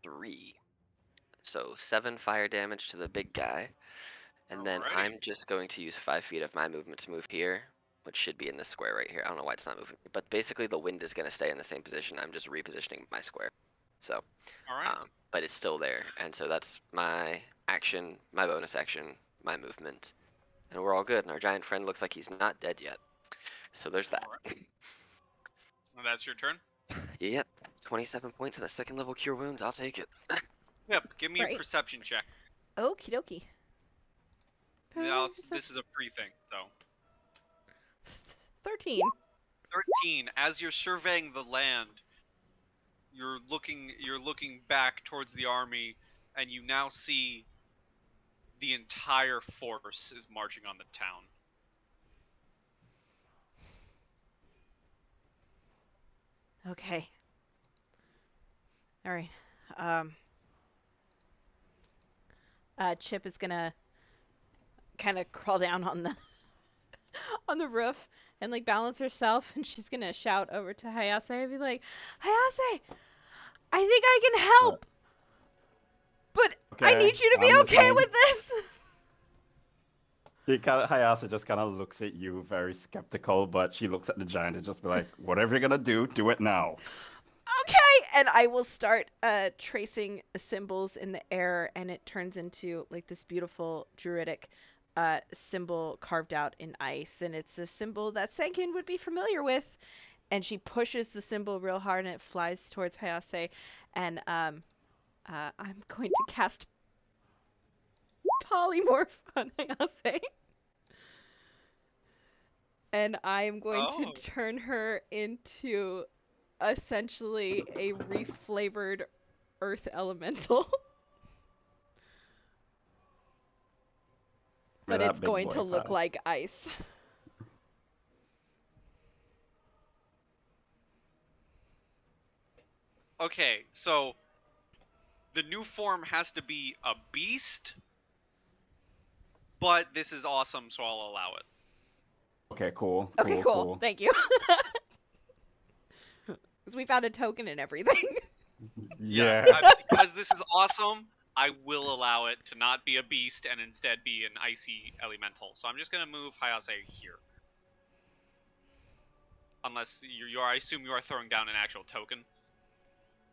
B: 3. So 7 fire damage to the big guy. And then
A: Alrighty.
B: I'm just going to use 5 feet of my movement to move here. which should be in this square right here. I don't know why it's not moving, but basically the wind is going to stay in the same position. I'm just repositioning my square. So,
A: All right.
B: but it's still there, and so that's my action, my bonus action, my movement, and we're all good. And our giant friend looks like he's not dead yet. So there's that.
A: Well, that's your turn.
B: Yep, 27 points and a second level cure wounds. I'll take it.
A: Yep. Give me a
D: Right.
A: perception check.
D: Okie dokie.
A: Now, this is a free thing, so
D: 13.
A: 13. As you're surveying the land, you're looking back towards the army, and you now see the entire force is marching on the town.
D: Okay. All right. Chip is gonna kind of crawl down on the on the roof and like balance herself, and she's gonna shout over to Hayase and be like, "Hayase, I think I can help, but I
E: Okay,
D: need you to be
E: I'm
D: okay
E: listening.
D: with this."
E: Hayase just kind of looks at you very skeptical, but she looks at the giant and just be like, whatever you're gonna do it now.
D: Okay, and I will start tracing symbols in the air, and it turns into like this beautiful druidic symbol carved out in ice, and it's a symbol that Senkin would be familiar with. And she pushes the symbol real hard, and it flies towards Hayase, and I'm going to cast polymorph on Hayase. And I am going to turn her into essentially a reflavored earth elemental. But
E: That
D: it's
E: big
D: going
E: boy
D: to look
E: pie.
D: like ice.
A: Okay, so the new form has to be a beast, but this is awesome, so I'll allow it.
E: Okay, cool.
D: Okay, cool. Thank you. Because we found a token and everything.
E: Yeah.
A: Because this is awesome, I will allow it to not be a beast and instead be an icy elemental. So I'm just gonna move Hayase here. Unless I assume you are throwing down an actual token.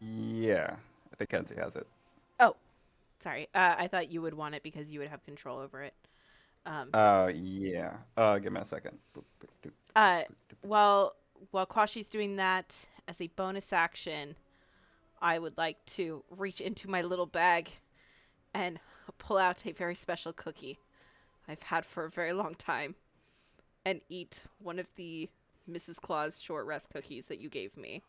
E: Yeah. I think Kenzie has it.
D: Oh, sorry. I thought you would want it because you would have control over it.
E: Yeah. Give me a second.
D: While Kwashi's doing that, as a bonus action, I would like to reach into my little bag and pull out a very special cookie I've had for a very long time and eat one of the Mrs. Claus short rest cookies that you gave me.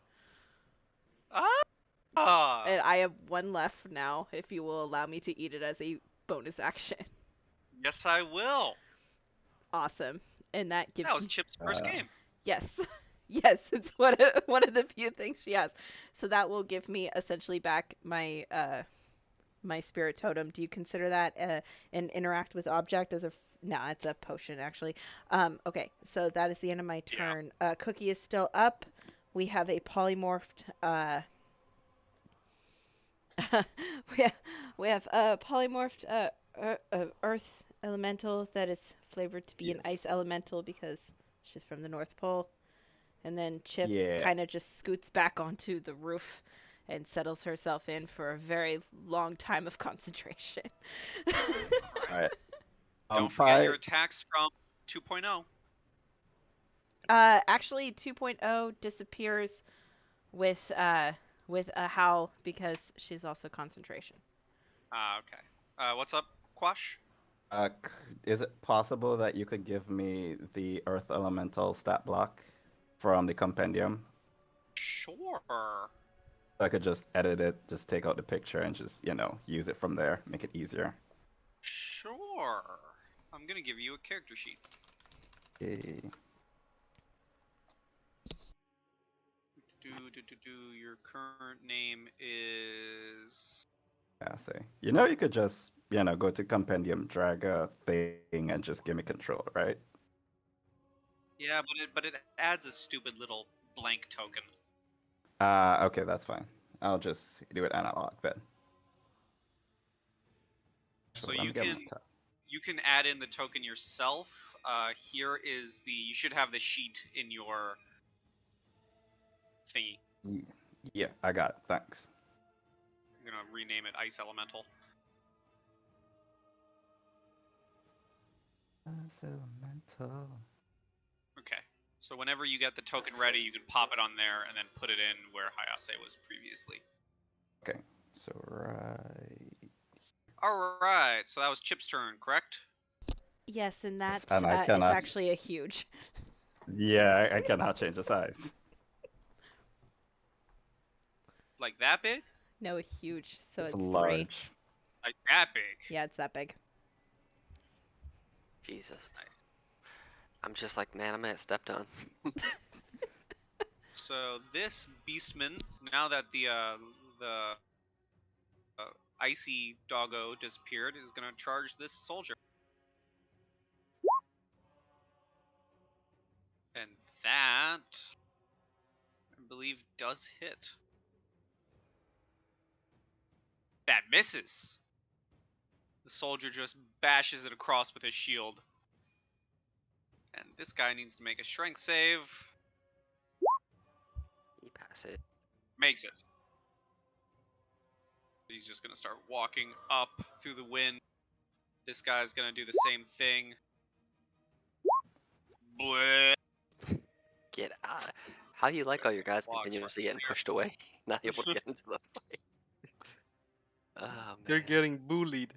D: And I have one left now, if you will allow me to eat it as a bonus action.
A: Yes, I will.
D: Awesome. And that gives
A: That was Chip's first game.
D: Yes. Yes, it's one of the few things she has. So that will give me essentially back my my spirit totem. Do you consider that an interact with object as a no, it's a potion actually. Okay, so that is the end of my turn. Yeah. Cookie is still up. We have a polymorphed we have a polymorphed earth elemental that is flavored to be an ice elemental because she's from the North Pole. And then Chip kind of just scoots back onto the roof and settles herself in for a very long time of concentration.
E: Alright.
A: Don't forget your attacks from 2.0.
D: Actually, 2.0 disappears with a howl because she's also concentration.
A: Okay. What's up, Quash?
E: Is it possible that you could give me the Earth Elemental stat block from the compendium?
A: Sure.
E: I could just edit it, just take out the picture and just, use it from there, make it easier.
A: Sure. I'm gonna give you a character sheet.
E: Okay.
A: Your current name is...
E: Yeah, say. You could just, go to compendium, drag a thing, and just give me control, right?
A: Yeah, but it adds a stupid little blank token.
E: Okay, that's fine. I'll just do it analog then.
A: So you can you can add in the token yourself. Here is you should have the sheet in your thingy.
E: Yeah, I got it. Thanks.
A: I'm gonna rename it Ice Elemental.
E: Ice Elemental.
A: Okay. So whenever you get the token ready, you can pop it on there and then put it in where Hayase was previously.
E: Okay, so right.
A: All right. So that was Chip's turn, correct?
D: Yes, and that
E: and I
D: is
E: cannot.
D: actually a huge.
E: Yeah, I cannot change the size.
A: Like that big?
D: No, huge. So
E: It's
D: it's 3.
E: large.
A: Like that big?
D: Yeah, it's that big.
B: Jesus.
A: Nice.
B: I'm just like, man, I'm gonna get stepped on.
A: So this beastman, now that the icy doggo disappeared, is gonna charge this soldier. And that, I believe, does hit. That misses. The soldier just bashes it across with his shield. And this guy needs to make a strength save.
B: You pass it.
A: Makes it. He's just gonna start walking up through the wind. This guy's gonna do the same thing. Bleh.
B: Get out. How you like all your guys
A: Walks
B: continuously
A: right
B: getting pushed away, not able to get into the fight? Oh man,
C: They're getting bullied.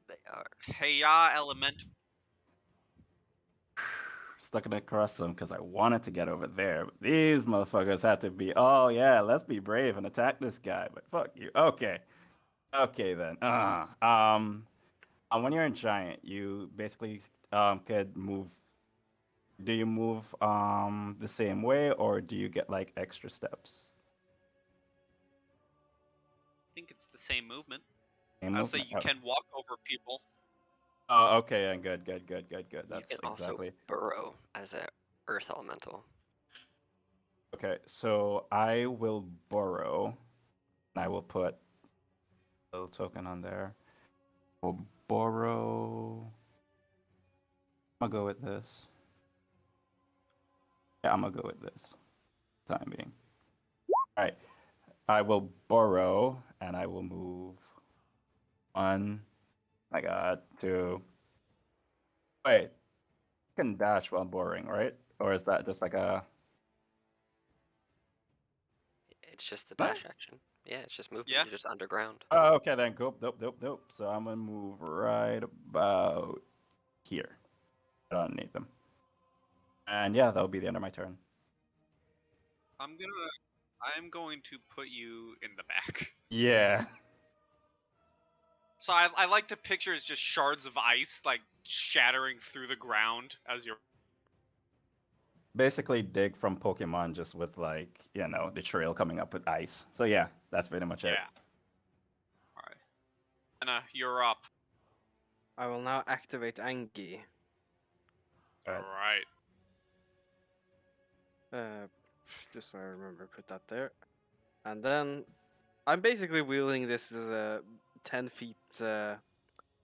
B: they are.
A: Heya Elemental.
E: Stuck it across them because I wanted to get over there. But these motherfuckers had to be, oh yeah, let's be brave and attack this guy. But fuck you. Okay. Okay then. When you're a giant, you basically could move. Do you move the same way or do you get like extra steps?
A: I think it's the same movement.
E: Same
A: I'll say
E: movement?
A: you can walk over people.
E: Oh, okay, and good. That's
B: You can
E: exactly.
B: also burrow as a earth elemental.
E: Okay, so I will borrow. And I will put a little token on there. We'll borrow. I'm gonna go with this. Yeah, I'm gonna go with this. Time being. All right. I will borrow, and I will move 1. I got 2. Wait, I can dash while borrowing, right? Or is that just like a?
B: It's just the
E: What?
B: dash action. Yeah, it's just movement.
A: Yeah.
B: You're just underground.
E: Oh, okay then. Nope. So I'm gonna move right about here. I don't need them. And yeah, that'll be the end of my turn.
A: I'm going to put you in the back.
E: Yeah.
A: So I like to picture as just shards of ice like shattering through the ground as you're.
E: Basically, dig from Pokemon, just with like the trail coming up with ice. So yeah, that's pretty much it.
A: Yeah. All right. Anna, you're up.
C: I will now activate Angie.
A: All
E: Alright.
A: right.
C: Just so I remember, put that there. And then I'm basically wielding this as a 10 feet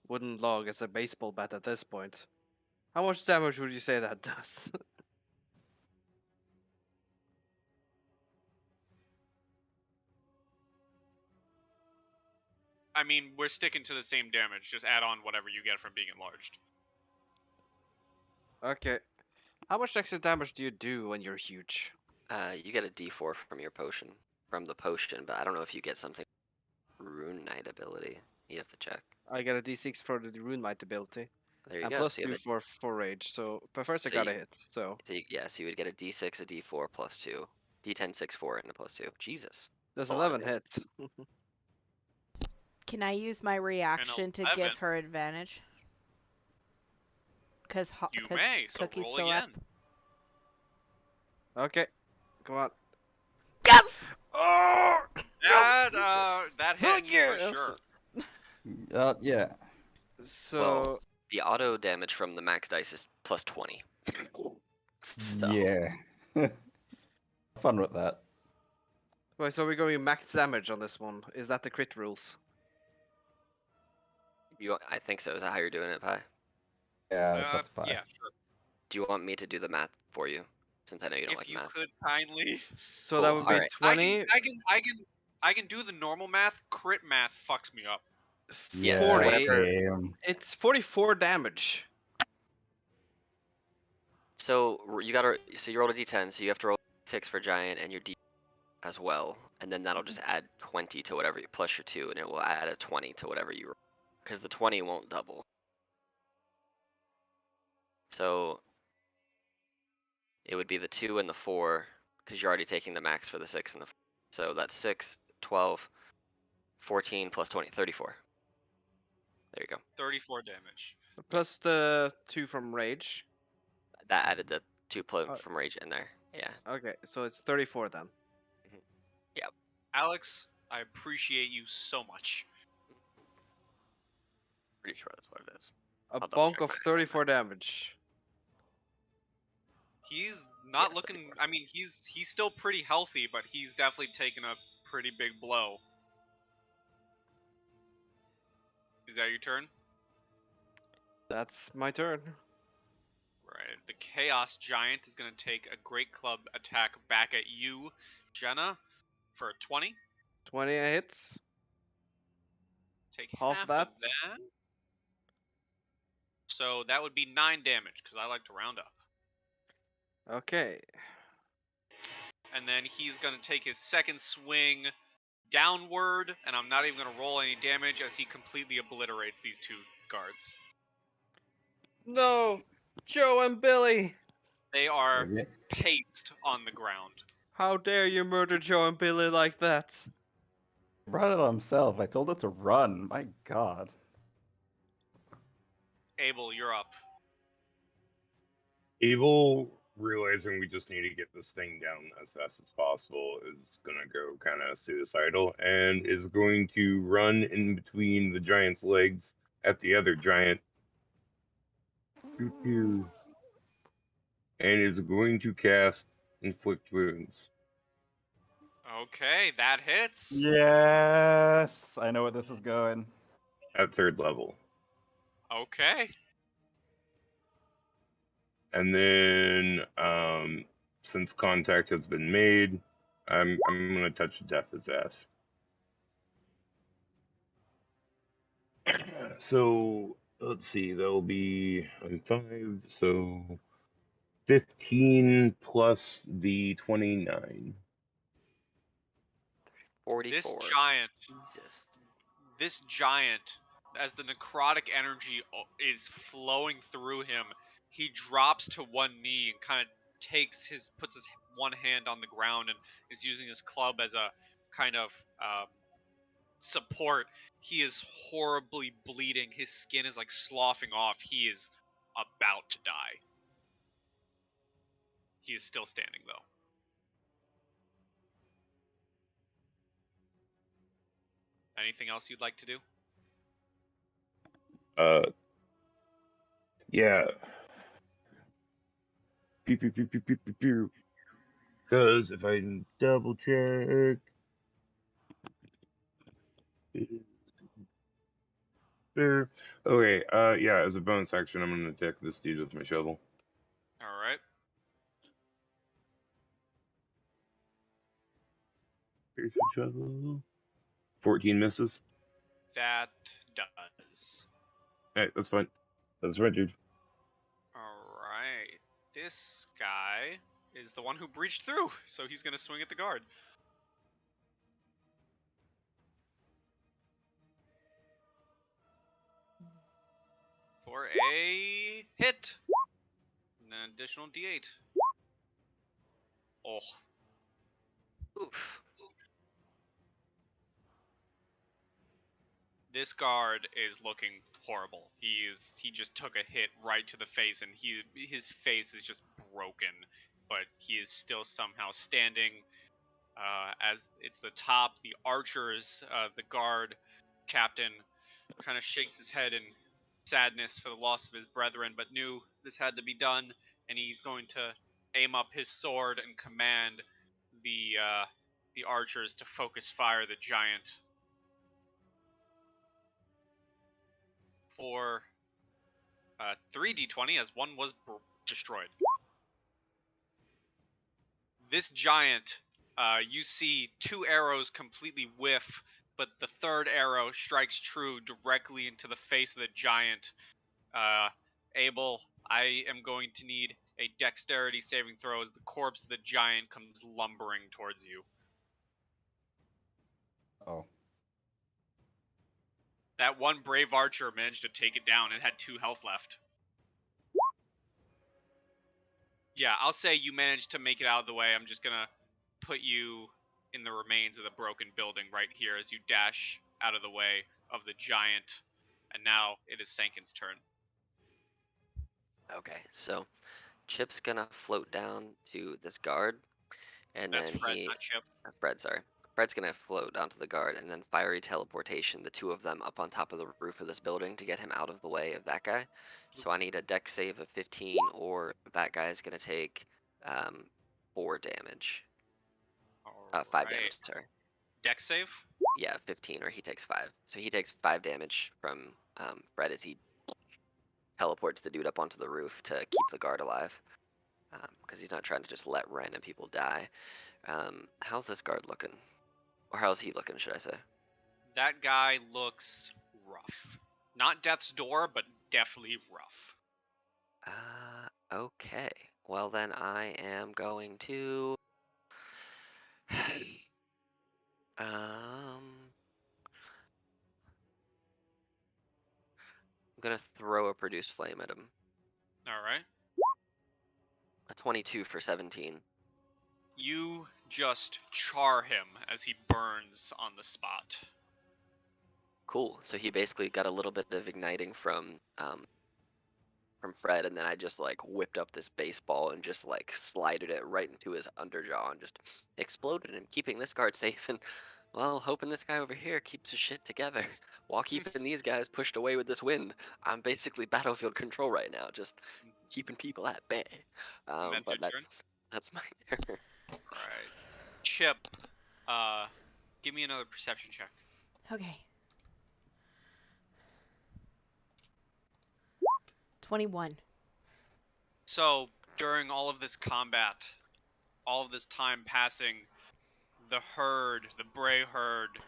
C: wooden log as a baseball bat at this point. How much damage would you say that does?
A: I mean, we're sticking to the same damage. Just add on whatever you get from being enlarged.
C: Okay. How much extra damage do you do when you're huge?
B: You get a D4 from your potion, from the potion, but I don't know if you get something Rune Knight ability. You have to check.
C: I get a d6 for the Rune Might ability.
B: There you
C: And
B: go.
C: plus
B: So you
C: 2
B: have
C: for rage. So, but first I
B: So
C: gotta
B: you-
C: hit. So,
B: so you would get a D6, a D4 plus 2, D10, 6, 4, and a plus 2. Jesus.
C: there's
B: a lot of
C: 11 hits.
D: Can I use my reaction to
A: 11.
D: give her advantage? Because
A: You may. So
D: Cookie's
A: roll
D: still
A: again.
C: Okay. Come on.
D: Yes!
C: Oh!
A: That hits for sure.
E: Yeah.
C: So,
B: Well, the auto damage from the max dice is plus 20. So,
E: Yeah. Fun with that.
C: wait, so we're going max damage on this one. Is that the crit rules?
B: I think so. Is that how you're doing it, Pi?
E: Yeah, that's up to Pi.
A: Yeah, sure.
B: Do you want me to do the math for you? Since I know you don't
A: If
B: like
A: you
B: math.
A: could kindly.
C: So that
B: Cool,
C: would be
B: alright.
C: 20,
A: I can do the normal math. Crit math fucks me up.
B: Yeah, so
C: 40.
B: whatever.
E: Same.
C: It's 44 damage.
B: So you gotta. So you rolled a d10. So you have to roll 6 for giant and your d as well, and then that'll just add 20 to whatever you plus your 2, and it will add a 20 to whatever you roll, because the 20 won't double. So it would be the 2 and the 4, because you're already taking the max for the 6 and the 4. So that's 6, 12, 14 plus 20, 34. There you go.
A: 34 damage.
C: Plus the 2 from rage.
B: That added the 2
C: Oh.
B: from rage in there. Yeah.
C: Okay, so it's 34 then.
A: Alex, I appreciate you so much.
B: Pretty sure that's what it is.
C: A
B: I'll double
C: bonk
B: check
C: of
B: my-
C: 34 damage.
A: He's not
B: Yes,
A: looking.
B: 34.
A: I mean, he's still pretty healthy, but he's definitely taken a pretty big blow. Is that your turn?
C: That's my turn.
A: Right. The Chaos Giant is going to take a Great Club attack back at you, Jenna, for a 20.
C: 20 hits.
A: Take
C: Half
A: half
C: that.
A: of that. So that would be 9 damage, because I like to round up.
C: Okay.
A: And then he's going to take his second swing downward, and I'm not even going to roll any damage as he completely obliterates these two guards.
C: No! Joe and Billy!
A: They are
E: Yeah.
A: pasted on the ground.
C: How dare you murder Joe and Billy like that?
E: He brought it on himself. I told it to run. My God.
A: Abel, you're up.
F: Abel, realizing we just need to get this thing down as fast as possible, is gonna go kind of suicidal and is going to run in between the giant's legs at the other giant. Pew, pew. And is going to cast Inflict Wounds.
A: Okay, that hits.
E: Yes! I know where this is going.
F: At 3rd level.
A: Okay.
F: And then, since contact has been made, I'm gonna touch Death's ass. So let's see, that'll be on 5, so 15 plus the 29.
B: 44.
A: This giant, as the necrotic energy is flowing through him, he drops to one knee and kind of puts his one hand on the ground and is using his club as a kind of support. He is horribly bleeding. His skin is like sloughing off. He is about to die. He is still standing though. Anything else you'd like to do?
F: Yeah. Pew, pew, pew, pew, pew, pew, pew. Because if I can double check. There. Okay, yeah, as a bonus action, I'm gonna attack this dude with my shovel.
A: Alright.
F: Here's the shovel. 14 misses.
A: That does.
F: Alright, that's fine. That's right, dude.
A: Alright. This guy is the one who breached through, so he's gonna swing at the guard. For a hit. And an additional d8. Oh.
B: Oof.
A: This guard is looking horrible. He just took a hit right to the face, and his face is just broken, but he is still somehow standing. As it's the top, the archers, the guard captain, kind of shakes his head in sadness for the loss of his brethren, but knew this had to be done, and he's going to aim up his sword and command the archers to focus fire the giant. for 3d20 as one was destroyed. This giant, you see 2 arrows completely whiff, but the 3rd arrow strikes true directly into the face of the giant. Abel, I am going to need a dexterity saving throw as the corpse of the giant comes lumbering towards you.
E: Oh.
A: That one brave archer managed to take it down and had 2 health left. Yeah, I'll say you managed to make it out of the way. I'm just gonna put you in the remains of the broken building right here as you dash out of the way of the giant. And now it is Sankin's turn.
B: Okay, so Chip's gonna float down to this guard, and
A: That's
B: then
A: Fred,
B: he,
A: not Chip.
B: Fred, sorry. Fred's gonna float down to the guard, and then fiery teleportation the 2 of them up on top of the roof of this building to get him out of the way of that guy. So I need a dex save of 15, or that guy's gonna take 4 damage. 5
A: Alright.
B: damage, sorry.
A: Dex save?
B: Yeah, 15, or he takes 5. So he takes 5 damage from Fred as he teleports the dude up onto the roof to keep the guard alive. Because he's not trying to just let random people die. How's this guard looking? Or how's he looking, should I say?
A: That guy looks rough. Not death's door, but definitely rough.
B: Okay. Well, then I am going to... I'm going to throw a produced flame at him.
A: Alright.
B: A 22 for 17.
A: You just char him as he burns on the spot.
B: Cool. So he basically got a little bit of igniting from Fred, and then I just like whipped up this baseball and just like slided it right into his underjaw and just exploded him, keeping this guard safe and, well, hoping this guy over here keeps his shit together while keeping these guys pushed away with this wind. I'm basically battlefield control right now, just keeping people at bay.
A: That's
B: But
A: your turn?
B: that's my turn.
A: Alright. Chip, give me another perception check.
D: Okay. 21.
A: So, during all of this combat, all of this time passing, the herd, the Brayherds,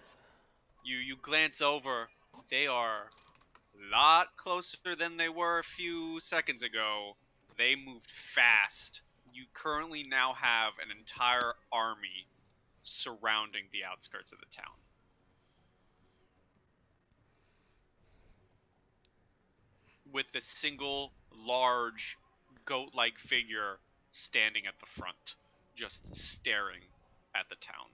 A: you glance over, they are a lot closer than they were a few seconds ago. They moved fast. You currently now have an entire army surrounding the outskirts of the town. With a single large goat-like figure standing at the front, just staring at the town.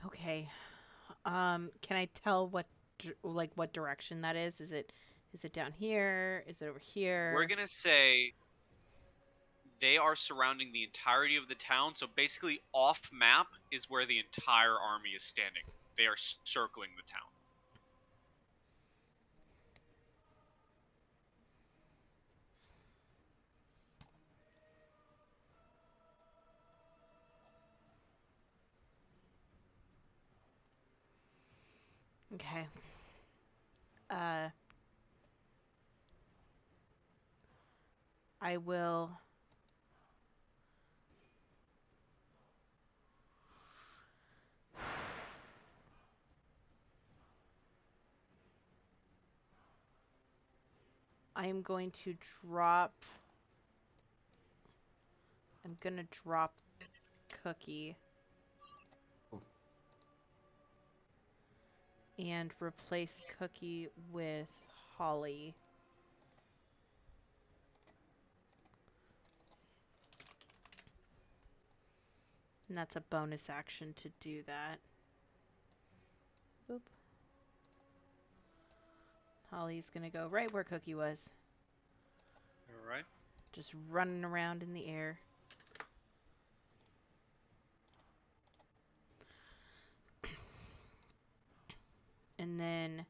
D: Okay. Can I tell what what direction that is? Is it down here? Is it over here?
A: We're gonna say they are surrounding the entirety of the town, so basically off map is where the entire army is standing. They are circling the town.
D: Okay. Uh, I will. I am going to drop. I'm gonna drop Cookie. And replace Cookie with Holly. And that's a bonus action to do that. Boop. Holly's gonna go right where Cookie was.
A: Alright.
D: Just running around in the air. And then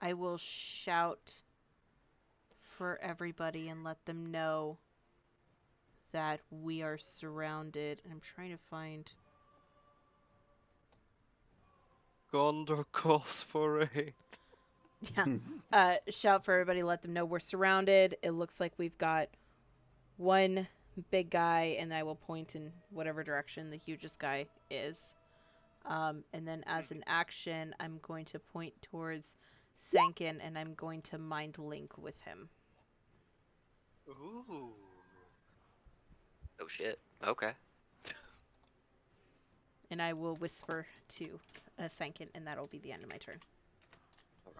D: I will shout for everybody and let them know that we are surrounded. I'm trying to find.
C: Gondor calls for aid.
D: Yeah. Shout for everybody. Let them know we're surrounded. It looks like we've got one big guy, and I will point in whatever direction the hugest guy is. And then as an action, I'm going to point towards Sankin, and I'm going to mind link with him.
A: Ooh.
B: Oh shit. Okay.
D: And I will whisper to Sankin, and that'll be the end of my turn.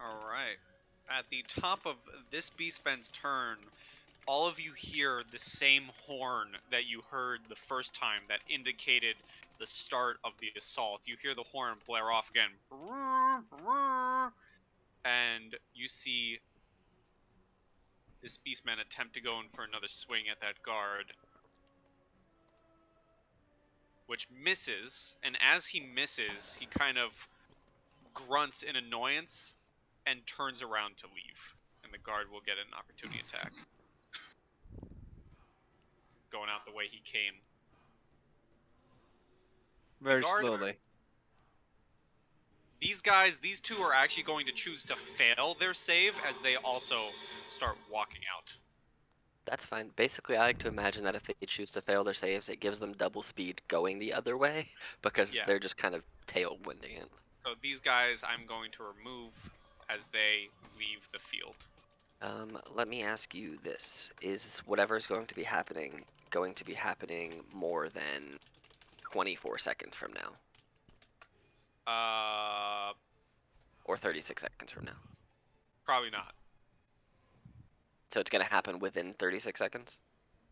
A: All right. At the top of this Beastman's turn, all of you hear the same horn that you heard the first time that indicated the start of the assault. You hear the horn blare off again. And you see this Beastman attempt to go in for another swing at that guard, which misses. And as he misses, he kind of grunts in annoyance and turns around to leave. And the guard will get an opportunity attack. Going out the way he came.
C: Very
A: Guard.
C: slowly.
A: These two are actually going to choose to fail their save as they also start walking out.
B: That's fine. Basically, I like to imagine that if they choose to fail their saves, it gives them double speed going the other way because
A: Yeah.
B: they're just kind of tailwinding it.
A: So these guys I'm going to remove as they leave the field.
B: Let me ask you this. Is whatever is going to be happening more than 24 seconds from now? Or 36 seconds from now?
A: Probably not.
B: So it's going to happen within 36 seconds?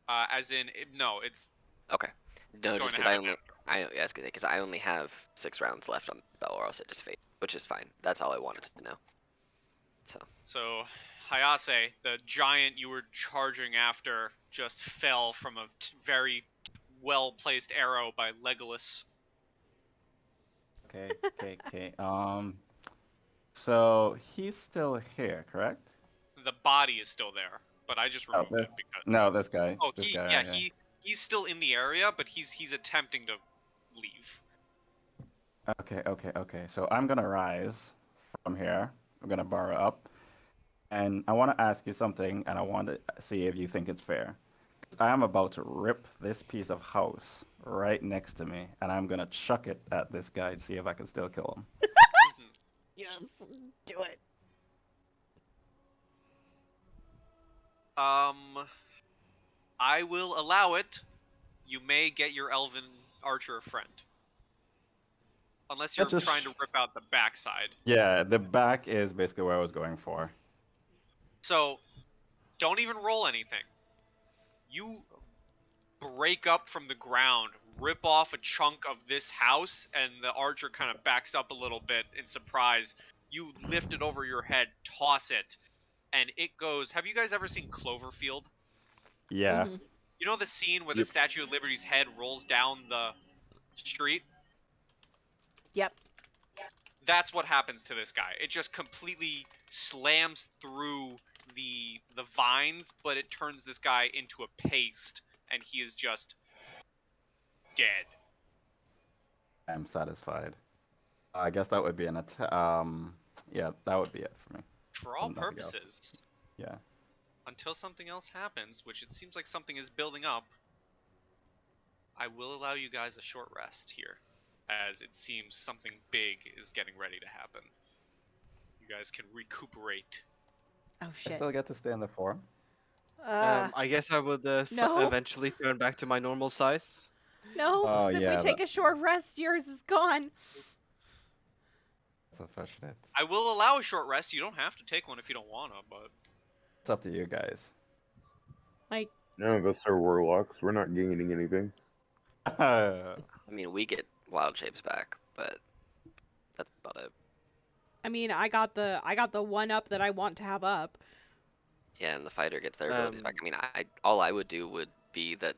A: As in, no, it's
B: Okay. No,
A: going
B: just
A: to
B: because
A: happen after.
B: because I only have 6 rounds left on the spell, or else it just fades, which is fine. That's all I wanted to know.
A: So, Hayase, the giant you were charging after, just fell from a very well-placed arrow by Legolas.
E: Okay. So he's still here, correct?
A: The body is still there, but I just removed
E: this
A: it because.
E: No, this guy.
A: Oh,
E: this
A: he
E: guy.
A: yeah
E: right here.
A: he's still in the area, but he's attempting to leave.
E: Okay. So I'm gonna rise from here. I'm gonna borrow up, and I want to ask you something, and I want to see if you think it's fair. I am about to rip this piece of house right next to me, and I'm gonna chuck it at this guy and see if I can still kill him.
A: Mhm.
D: Yes, do it.
A: I will allow it. You may get your elven archer a friend. Unless you're
E: Just-
A: trying to rip out the backside.
E: Yeah, the back is basically where I was going for.
A: So, don't even roll anything. You break up from the ground, rip off a chunk of this house, and the archer kind of backs up a little bit in surprise. You lift it over your head, toss it, and it goes. Have you guys ever seen Cloverfield?
E: Yeah.
D: Mhm.
A: You know the scene where the
F: Yep.
A: Statue of Liberty's head rolls down the street?
D: Yep.
A: That's what happens to this guy. It just completely slams through the vines, but it turns this guy into a paste, and he is just dead.
E: I'm satisfied. I guess that would be an attack. Yeah, that would be it for me.
A: For all
E: Nothing else.
A: purposes,
E: Yeah.
A: until something else happens, which it seems like something is building up, I will allow you guys a short rest here, as it seems something big is getting ready to happen. You guys can recuperate.
D: Oh
E: I
D: shit.
E: still get to stay in the form.
C: I guess I would
D: No.
C: eventually turn back to my normal size.
D: No,
E: Oh,
D: 'cause if
E: yeah,
D: we take a short rest, yours is gone.
E: That's unfortunate.
A: I will allow a short rest. You don't have to take one if you don't wanna, but
E: It's up to you guys.
D: Like,
F: None of us are warlocks. We're not gaining anything.
B: I mean, we get wild shapes back, but that's about it.
D: I mean, I got the one up that I want to have up.
B: Yeah, and the fighter gets their abilities back. I mean, all I would do would be that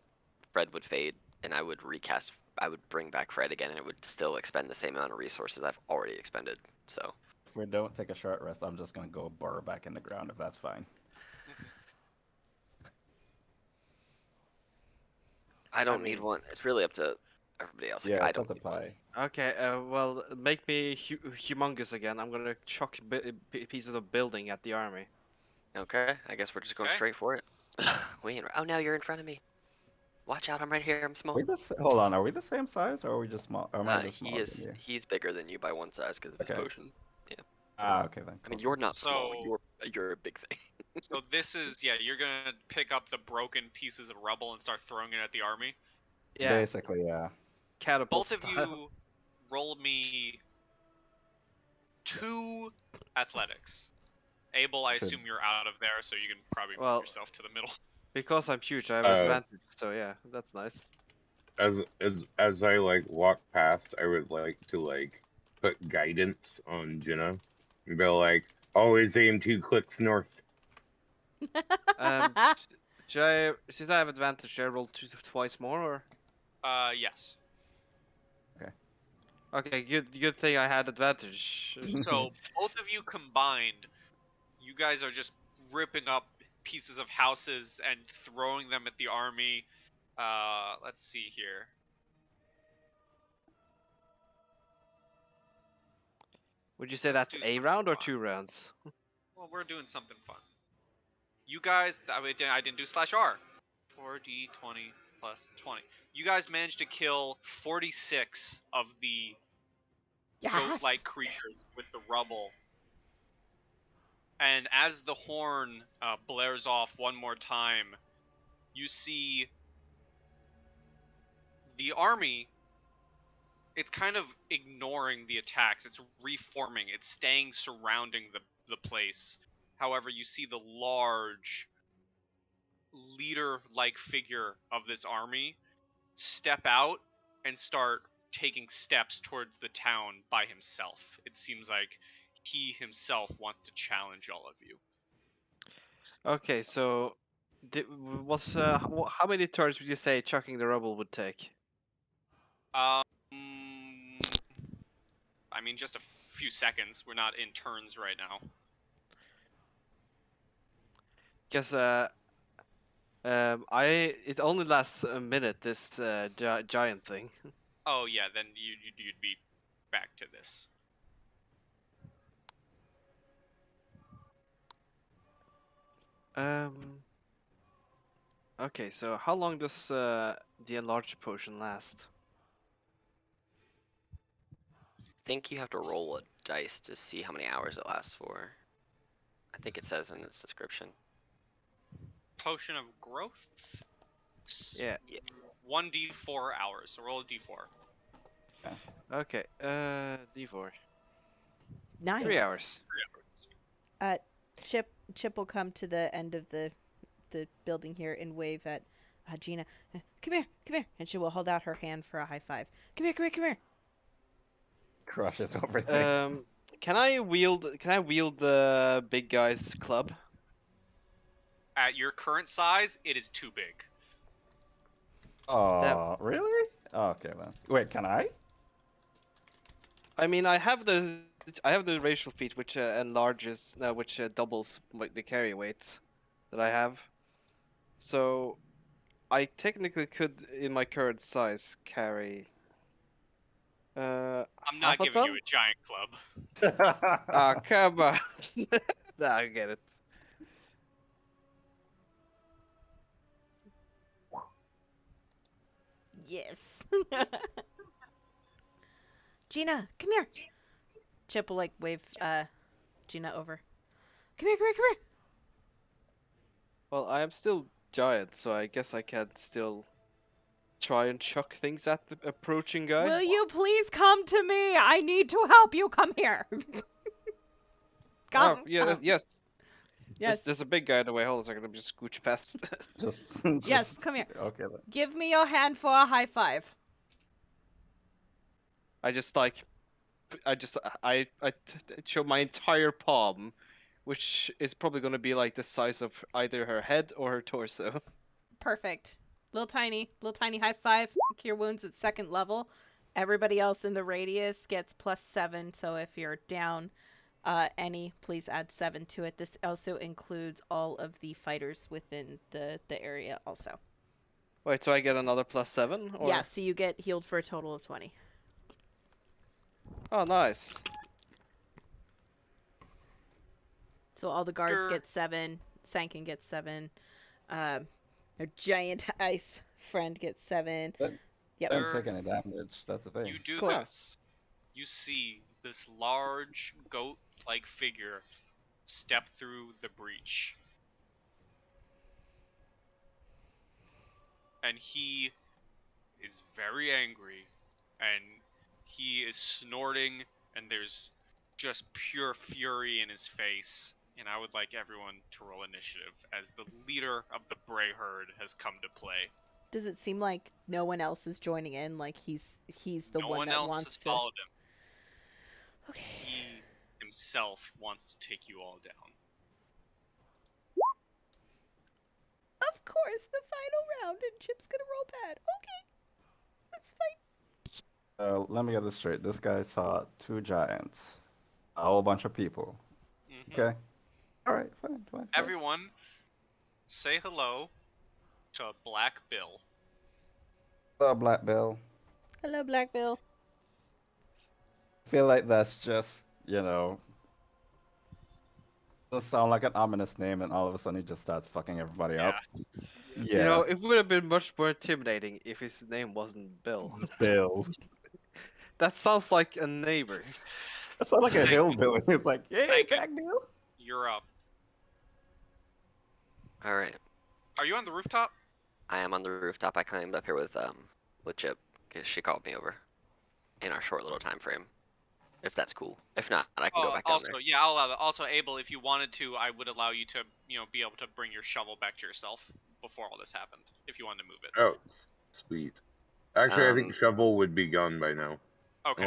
B: Fred would fade, and I would recast. I would bring back Fred again, and it would still expend the same amount of resources I've already expended. So
E: If we don't take a short rest, I'm just gonna go burrow back in the ground if that's fine.
B: I don't need
C: mean-
B: one. It's really up to everybody else. Like,
E: Yeah,
B: I
E: it's
B: don't
E: up to
B: need one.
E: pie.
C: Okay, well, make me humongous again. I'm gonna chuck pieces of building at the army.
B: Okay, I guess we're just going
A: Okay.
B: straight for it. Oh, now you're in front of me. Watch out, I'm right here. I'm small.
E: Hold on, are we the same size or are we just small? Or am I just
B: He
E: smaller
B: is.
E: than you?
B: He's bigger than you by one size because of his
E: Okay.
B: potion.
E: Ah, okay then.
B: I mean,
E: cool,
B: you're
E: cool.
B: not small.
A: So-
B: You're a big thing.
A: So this is you're gonna pick up the broken pieces of rubble and start throwing it at the army.
C: Yeah,
E: Basically, yeah.
C: catapult
A: Both of
C: style.
A: you roll me 2 athletics. Abel, I
E: Should-
A: assume you're out of there, so you can probably move
C: Well-
A: yourself to the middle.
C: Because I'm huge, I have
F: Uh,
C: advantage. So yeah, that's nice.
F: As I like walk past, I would like to like put guidance on Jenna and be like, always aim 2 clicks north.
C: Should I, since I have advantage, should I roll twice more or?
A: Yes.
C: Okay, good thing I had advantage.
A: So both of you combined, you guys are just ripping up pieces of houses and throwing them at the army. Let's see here.
C: Would you say
A: Let's
C: that's
A: do
C: a
A: something
C: round or
A: fun.
C: 2 rounds?
A: Well, we're doing something fun. You guys, I didn't do /R. 4d20 plus 20. You guys managed to kill 46 of the
D: Yes.
A: goat-like creatures with the rubble. And as the horn blares off one more time, you see the army. It's kind of ignoring the attacks. It's reforming. It's staying surrounding the place. However, you see the large leader-like figure of this army step out and start taking steps towards the town by himself. It seems like he himself wants to challenge all of you.
C: Okay, so how many turns would you say chucking the rubble would take?
A: I mean, just a few seconds. We're not in turns right now.
C: Guess it only lasts a minute. This giant thing.
A: Oh yeah, then you'd be back to this.
C: Okay, so how long does the enlarged potion last?
B: I think you have to roll a dice to see how many hours it lasts for. I think it says in its description.
A: Potion of growth.
C: Yeah.
A: 1d4 hours. So roll a d4.
C: Okay. D4.
D: Nice.
C: 3 hours.
D: Chip will come to the end of the building here and wave at Gina. Come here, and she will hold out her hand for a high five. Come here.
E: Crushes over there.
C: Can I wield the big guy's club?
A: At your current size, it is too big.
E: Oh, really? Okay then. Wait, can I?
C: I mean, I have the racial feat which enlarges, which doubles like the carry weights that I have. So, I technically could, in my current size, carry.
A: I'm
C: Half
A: not
C: a
A: giving you
C: ton?
A: a giant club.
C: Ah, come on. Nah, I get it.
D: Yes. Gina, come here. Chip will like wave Gina over. Come here.
C: Well, I am still giant, so I guess I can still try and chuck things at the approaching guy.
D: Will you please come to me? I need to help you. Come here. Come.
C: Oh, yeah,
D: come.
C: yes.
D: Yes.
C: There's a big guy in the way. Hold on a second, let me just scooch past.
E: just,
D: Yes, come here.
E: Okay then.
D: Give me your hand for a high five.
C: I show my entire palm, which is probably going to be like the size of either her head or her torso.
D: Perfect. Little tiny high five. Cure wounds at 2nd level. Everybody else in the radius gets +7. So if you're down any, please add 7 to it. This also includes all of the fighters within the area also.
C: Wait, so I get another +7? Or...
D: Yeah, so you get healed for a total of 20.
C: Oh, nice.
D: So all the guards
A: Sure.
D: get 7, Sankin gets 7, their giant ice friend gets 7.
E: But
D: Yep.
E: don't take any damage. That's the thing.
A: You do
D: Cool.
A: this. You see this large goat-like figure step through the breach. And he is very angry, and he is snorting, and there's just pure fury in his face. And I would like everyone to roll initiative, as the leader of the Brayherd has come to play.
D: Does it seem like no one else is joining in? Like he's the
A: No
D: one
A: one
D: that
A: else
D: wants
A: has
D: to.
A: followed him.
D: Okay.
A: He himself wants to take you all down.
D: Of course, the final round, and Chip's gonna roll bad. Okay, that's fine.
E: Let me get this straight. This guy saw 2 giants, a whole bunch of people.
A: Mhm.
E: Okay. All right, fine.
A: Everyone, say hello to Black Bill.
E: Hello, Black Bill.
D: Hello, Black Bill.
E: I feel like that's just, doesn't sound like an ominous name, and all of a sudden he just starts fucking everybody up. Yeah.
C: You know, it would have been much more intimidating if his name wasn't Bill.
E: Bill.
C: That sounds like a neighbor.
E: That sounds like a hillbilly. It's like, hey,
A: Thank you.
E: Black Bill.
A: You're up.
B: All right.
A: Are you on the rooftop?
B: I am on the rooftop. I climbed up here with Chip because she called me over in our short little time frame. If that's cool. If not, I can go back down
A: also,
B: there.
A: yeah, I'll allow that. Also, Abel, if you wanted to, I would allow you to, be able to bring your shovel back to yourself before all this happened, if you wanted to move it.
F: Oh, sweet. Actually, I think shovel would be gone by now.
A: Okay.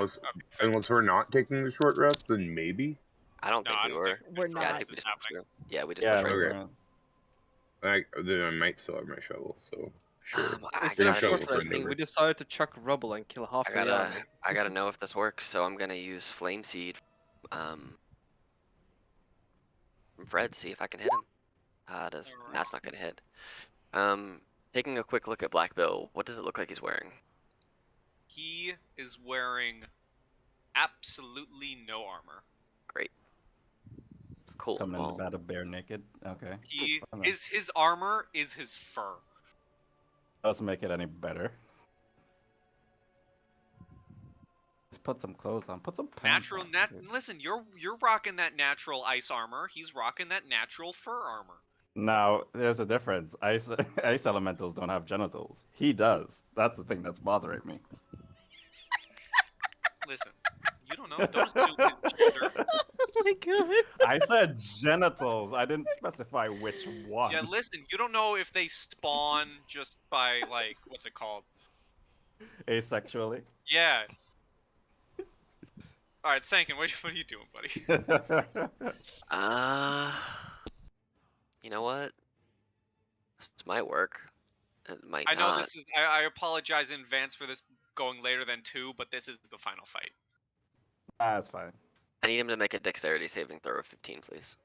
F: Unless we're not taking the short rest, then maybe.
B: I don't
A: No,
B: think
A: I
B: we
A: don't
B: were.
A: think
D: We're
A: the
B: Yeah, I
D: not.
B: think we
A: is
B: just pushed
A: happening.
B: through. Yeah, we just
E: Yeah,
B: pushed right
F: okay.
B: through.
F: Then I might still have my shovel, so sure.
B: I
C: Instead of
B: gotta
C: short
B: know-
F: friend
C: resting,
F: over.
C: we decided to chuck rubble and kill half of the army.
B: I gotta know if this works, so I'm gonna use flame seed. Fred, see if I can hit him. That's not gonna hit. Taking a quick look at Black Bill, what does it look like he's wearing?
A: He is wearing absolutely no armor.
B: Great. Cool.
E: Coming
B: well,
E: into battle bare naked. Okay.
A: His armor is his fur.
E: Doesn't make it any better. Just put some clothes on. Put some pants on.
A: Listen, you're rocking that natural ice armor. He's rocking that natural fur armor.
E: Now, there's a difference. Ice elementals don't have genitals. He does. That's the thing that's bothering me.
A: Listen, you don't know. Don't assume his gender.
D: Oh my god.
E: I said genitals. I didn't specify which one.
A: Yeah, listen, you don't know if they spawn just by, like, what's it called?
E: Asexually.
A: Yeah. Alright, Sankin, what are you doing, buddy?
B: You know what? This might work. It might
A: I know
B: not.
A: this is. I apologize in advance for this going later than 2, but this is the final fight.
E: That's fine.
B: I need him to make a dexterity saving throw of 15, please.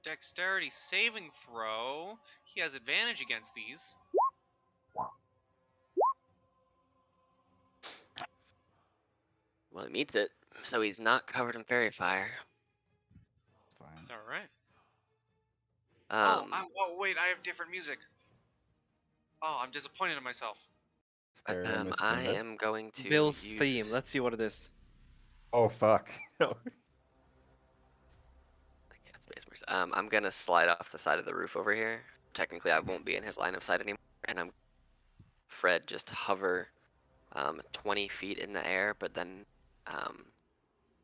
A: Dexterity saving throw. He has advantage against these.
B: Well, he meets it, so he's not covered in fairy fire.
E: Fine.
A: Alright.
B: Um,
A: Oh, wait, I have different music. Oh, I'm disappointed in myself.
B: I am going to
C: Bill's
B: use...
C: theme. Let's see what it is.
E: Oh fuck.
B: I'm gonna slide off the side of the roof over here. Technically, I won't be in his line of sight anymore, and I'm Fred just hover 20 feet in the air, but then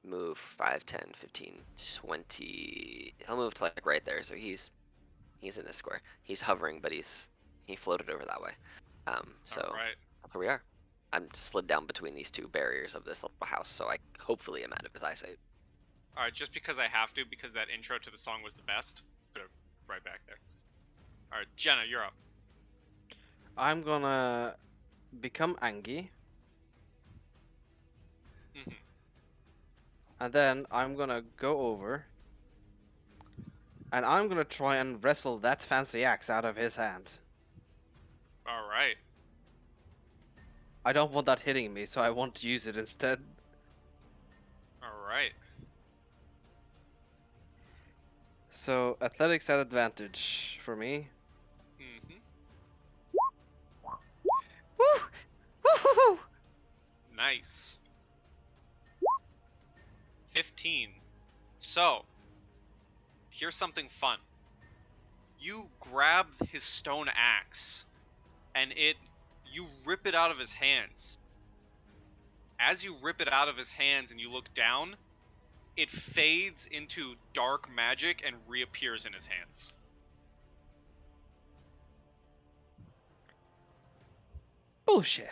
B: move 5, 10, 15, 20. He'll move to like right there, so he's in this square. He's hovering, but he floated over that way. So
A: Alright.
B: that's where we are. I'm slid down between these 2 barriers of this little house, so I hopefully am out of his eyesight.
A: Alright, just because I have to, because that intro to the song was the best. Put it right back there. Alright, Jenna, you're up.
C: I'm gonna become Angie,
A: Mhm.
C: and then I'm gonna go over, and I'm gonna try and wrestle that fancy axe out of his hand.
A: Alright.
C: I don't want that hitting me, so I want to use it instead.
A: Alright.
C: So athletics at advantage for me.
A: Mm-hmm.
C: Woo! Woo!
A: Nice. 15. So, here's something fun. You grab his stone axe, and you rip it out of his hands. As you rip it out of his hands and you look down, it fades into dark magic and reappears in his hands.
C: Bullshit.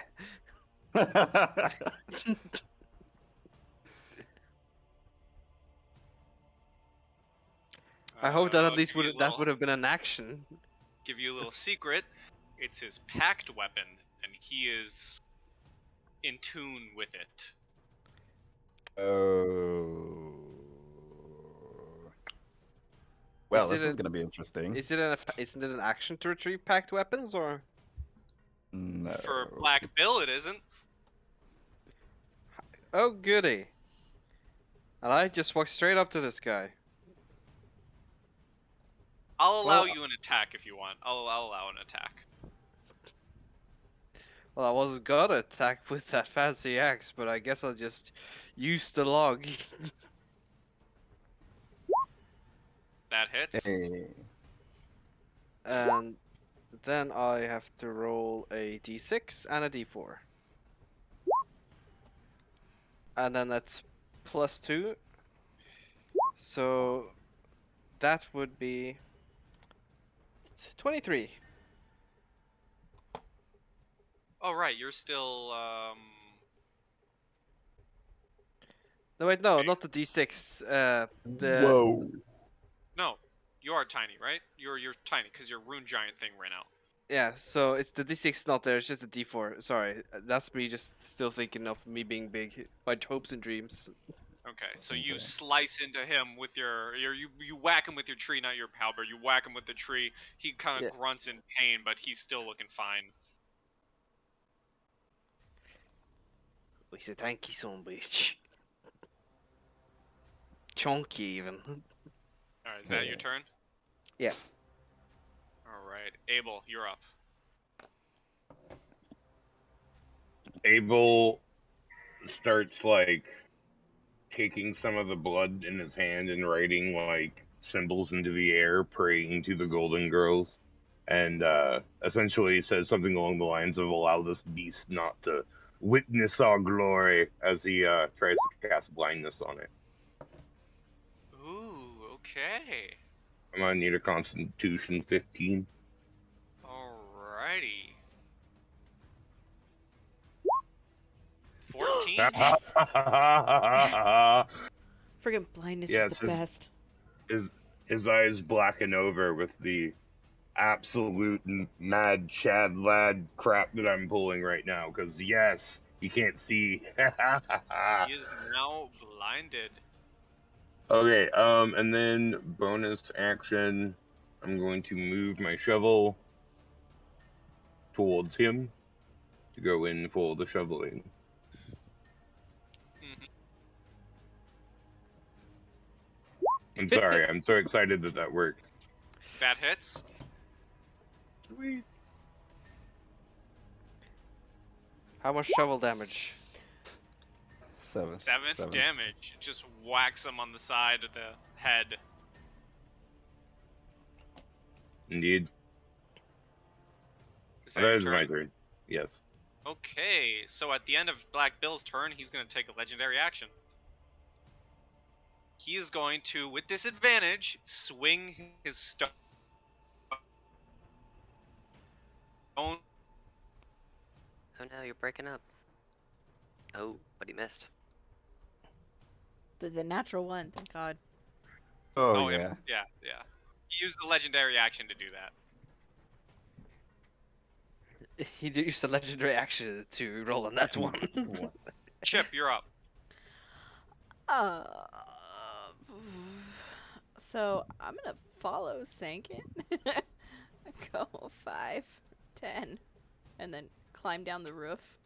C: I hope that at least would have been an action.
A: Give you a little secret. It's his packed weapon, and he is in tune with it.
E: Oh. Well, this is going to be interesting.
C: Isn't it an action to retrieve packed weapons, or?
E: No.
A: For Black Bill, it isn't.
C: Oh, goody. And I just walked straight up to this guy.
A: I'll allow
C: Well,
A: you an attack if you want. I'll allow an attack.
C: Well, I wasn't gonna attack with that fancy axe, but I guess I'll just use the log.
A: That hits.
E: Hey.
C: And then I have to roll a d6 and a d4. And then that's +2. So that would be 23.
A: Oh, right, you're still,
C: No, wait, no,
A: Okay.
C: not the d6.
E: Whoa.
A: No, you are tiny, right? You're tiny, because your rune giant thing ran out.
C: Yeah, so it's the d6 not there, it's just a d4. Sorry, that's me just still thinking of me being big. My hopes and dreams.
A: Okay, so you
E: Okay.
A: slice into him with you whack him with your tree, not your halberd. You whack him with the tree. He kind of
C: Yeah.
A: grunts in pain, but he's still looking fine.
C: Oh, he's a tanky son bitch. Chunky even.
A: Alright, is that your turn?
C: Yeah.
A: Alright, Abel, you're up.
F: Abel starts like taking some of the blood in his hand and writing like symbols into the air, praying to the Golden Girls, and essentially says something along the lines of "Allow this beast not to witness our glory," as he tries to cast blindness on it.
A: Ooh, okay.
F: I'm gonna need a Constitution 15.
A: Alrighty. 14.
D: Friggin' blindness
F: Yeah,
D: is
F: it's
D: the best.
F: his eyes blacken over with the absolute mad Chad lad crap that I'm pulling right now. Because yes, he can't see.
A: He is now blinded.
F: Okay, and then bonus action, I'm going to move my shovel towards him to go in for the shoveling.
A: Mhm.
F: I'm sorry, I'm so excited that that worked.
A: That hits.
F: Sweet.
C: How much shovel damage?
E: 7.
A: 7 damage. It just whacks him on the side of the head.
F: Indeed.
A: Is that
F: That
A: your
F: is my
A: turn?
F: turn. Yes.
A: Okay, so at the end of Black Bill's turn, he's going to take a legendary action. He is going to, with disadvantage, swing his stone.
B: Oh no, you're breaking up. Oh, but he missed.
D: The natural one, thank God.
E: Oh,
A: yeah.
E: yeah.
A: Yeah. He used the legendary action to do that.
C: He used the legendary action to roll on that one.
A: Chip, you're up.
D: Uh, so I'm gonna follow Sankin. Go 5, 10, and then climb down the roof.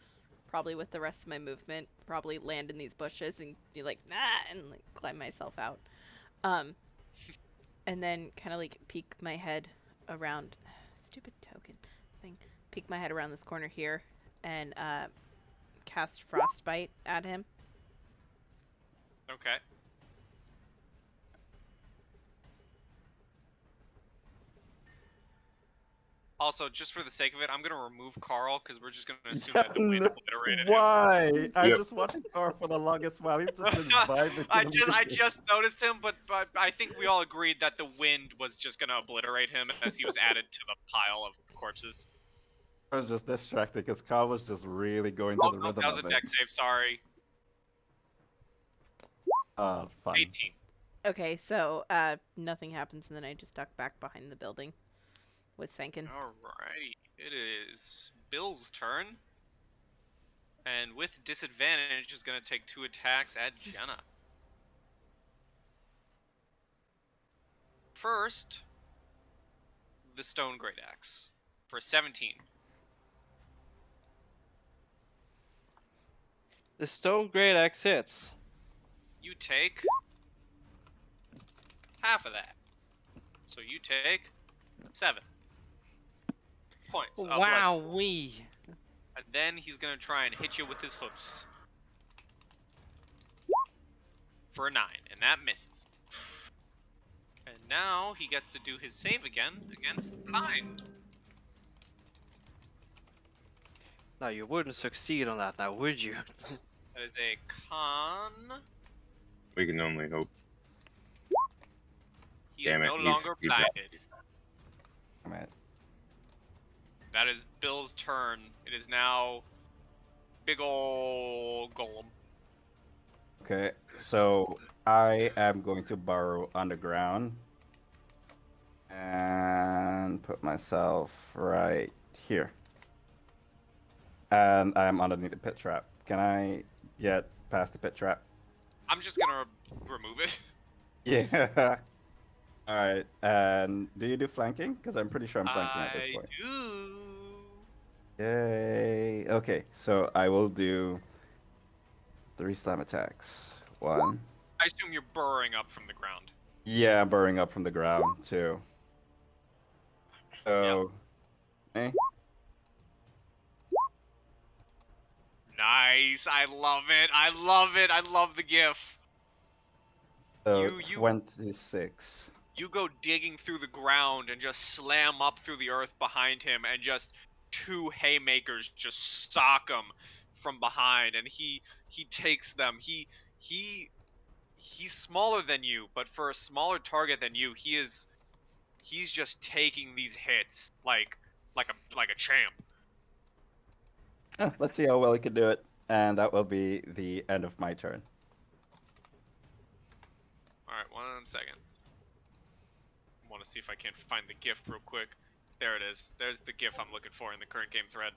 D: probably with the rest of my movement, probably land in these bushes and be like, nah, and like climb myself out. And then kind of like peek my head around, stupid token thing, peek my head around this corner here and cast Frostbite at him.
A: Okay. Also, just for the sake of it, I'm gonna remove Carl because we're just gonna assume that the wind obliterated him.
E: Why? I
F: Yep.
E: just watching Carl for the longest while. He's just been vibing.
A: I
E: to the music.
A: just noticed him, but I think we all agreed that the wind was just gonna obliterate him as he was added to the pile of corpses.
E: I was just distracted because Carl was just really going to
A: Oh
E: the
A: no,
E: rhythm
A: that was a
E: of it.
A: deck save. Sorry.
E: Oh, fun.
A: 18.
D: Okay, so nothing happens, and then I just duck back behind the building with Sankin.
A: Alrighty, it is Bill's turn, and with disadvantage is gonna take 2 attacks at Jenna. First, the Stone Great Axe for 17.
C: The Stone Great Axe hits.
A: You take half of that. So you take 7 points of bludgeoning.
C: Wowee.
A: And then he's gonna try and hit you with his hoofs. For a 9, and that misses. And now he gets to do his save again against Blind.
C: Now you wouldn't succeed on that now, would you?
A: That is a con.
F: We can only hope.
A: He
F: Damn
A: is
F: it,
A: no
F: he's-
A: longer
F: he
A: blinded.
E: Damn it.
A: That is Bill's turn. It is now big ol' golem.
E: Okay, so I am going to burrow underground and put myself right here. And I'm underneath the pit trap. Can I get past the pit trap?
A: I'm just gonna remove it.
E: Yeah. All right. And do you do flanking? Because I'm pretty sure I'm flanking at this
A: I
E: point.
A: do.
E: Yay. Okay, so I will do 3 slam attacks. 1.
A: I assume you're burrowing up from the ground.
E: Yeah, I'm burrowing up from the ground too. So, eh?
A: Nice. I love it. I love it. I love the gif.
E: So
A: You-
E: 26.
A: You go digging through the ground and just slam up through the earth behind him, and just 2 haymakers just sock him from behind, and he takes them. He's smaller than you, but for a smaller target than you, he's just taking these hits like a champ.
E: Let's see how well he can do it. And that will be the end of my turn.
A: Alright, 1 second. I want to see if I can find the GIF real quick. There it is. There's the GIF I'm looking for in the current game thread.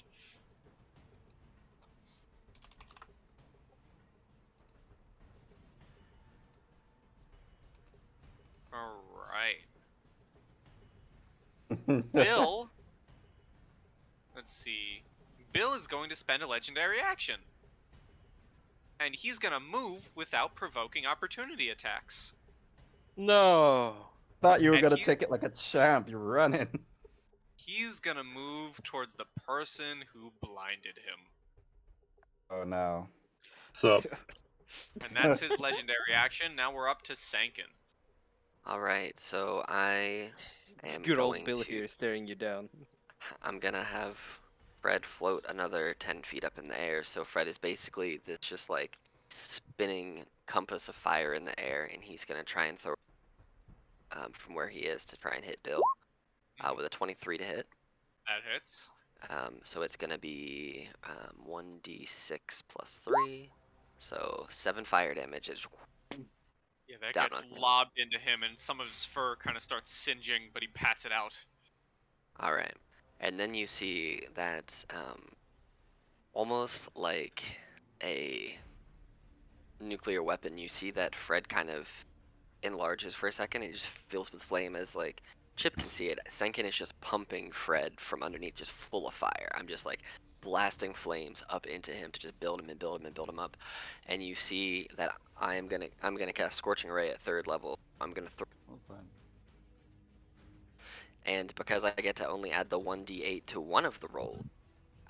A: Alright. Bill... Let's see. Bill is going to spend a legendary action. And he's gonna move without provoking opportunity attacks.
C: No.
E: Thought you were
A: And
E: gonna
A: he-
E: take it like a champ. You're running.
A: He's gonna move towards the person who blinded him.
E: Oh no.
F: So,
A: And that's his legendary action. Now we're up to Sankin.
B: Alright, so I am
C: Good old
B: going
C: Bill
B: to...
C: here staring you down.
B: I'm gonna have Fred float another 10 feet up in the air. So Fred is basically this just like spinning compass of fire in the air, and he's gonna try and throw from where he is to try and hit Bill with a 23 to hit.
A: That hits.
B: So it's gonna be 1d6 plus 3, so 7 fire damage. It's
A: Yeah, that
B: Down
A: gets
B: on him.
A: lobbed into him, and some of his fur kind of starts singeing, but he pats it out.
B: all right, and then you see that almost like a nuclear weapon. You see that Fred kind of enlarges for a second. It just fills with flame as like Chip can see it. Senkin is just pumping Fred from underneath, just full of fire. I'm just like blasting flames up into him to just build him and build him and build him up. And you see that I'm gonna cast Scorching Ray at 3rd level. I'm gonna throw,
E: What's that?
B: and because I get to only add the 1d8 to one of the rolls,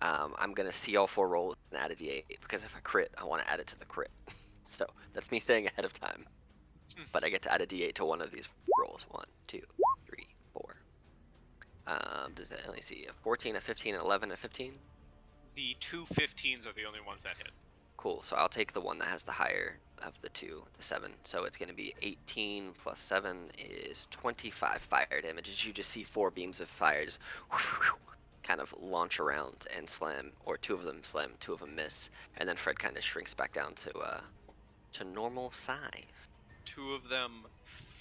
B: I'm gonna see all 4 rolls and add a d8 because if I crit, I want to add it to the crit. So that's me staying ahead of time. But I get to add a d8 to one of these rolls. 1, 2, 3, 4. Does that, let me see, a 14, a 15, an 11, a 15?
A: The 2 15s are the only ones that hit.
B: Cool, so I'll take the one that has the higher of the 2, the 7. So it's going to be 18 plus 7 is 25 fire damage. As you just see 4 beams of fire just kind of launch around and slam, or 2 of them slam, 2 of them miss, and then Fred kind of shrinks back down to normal size.
A: 2 of them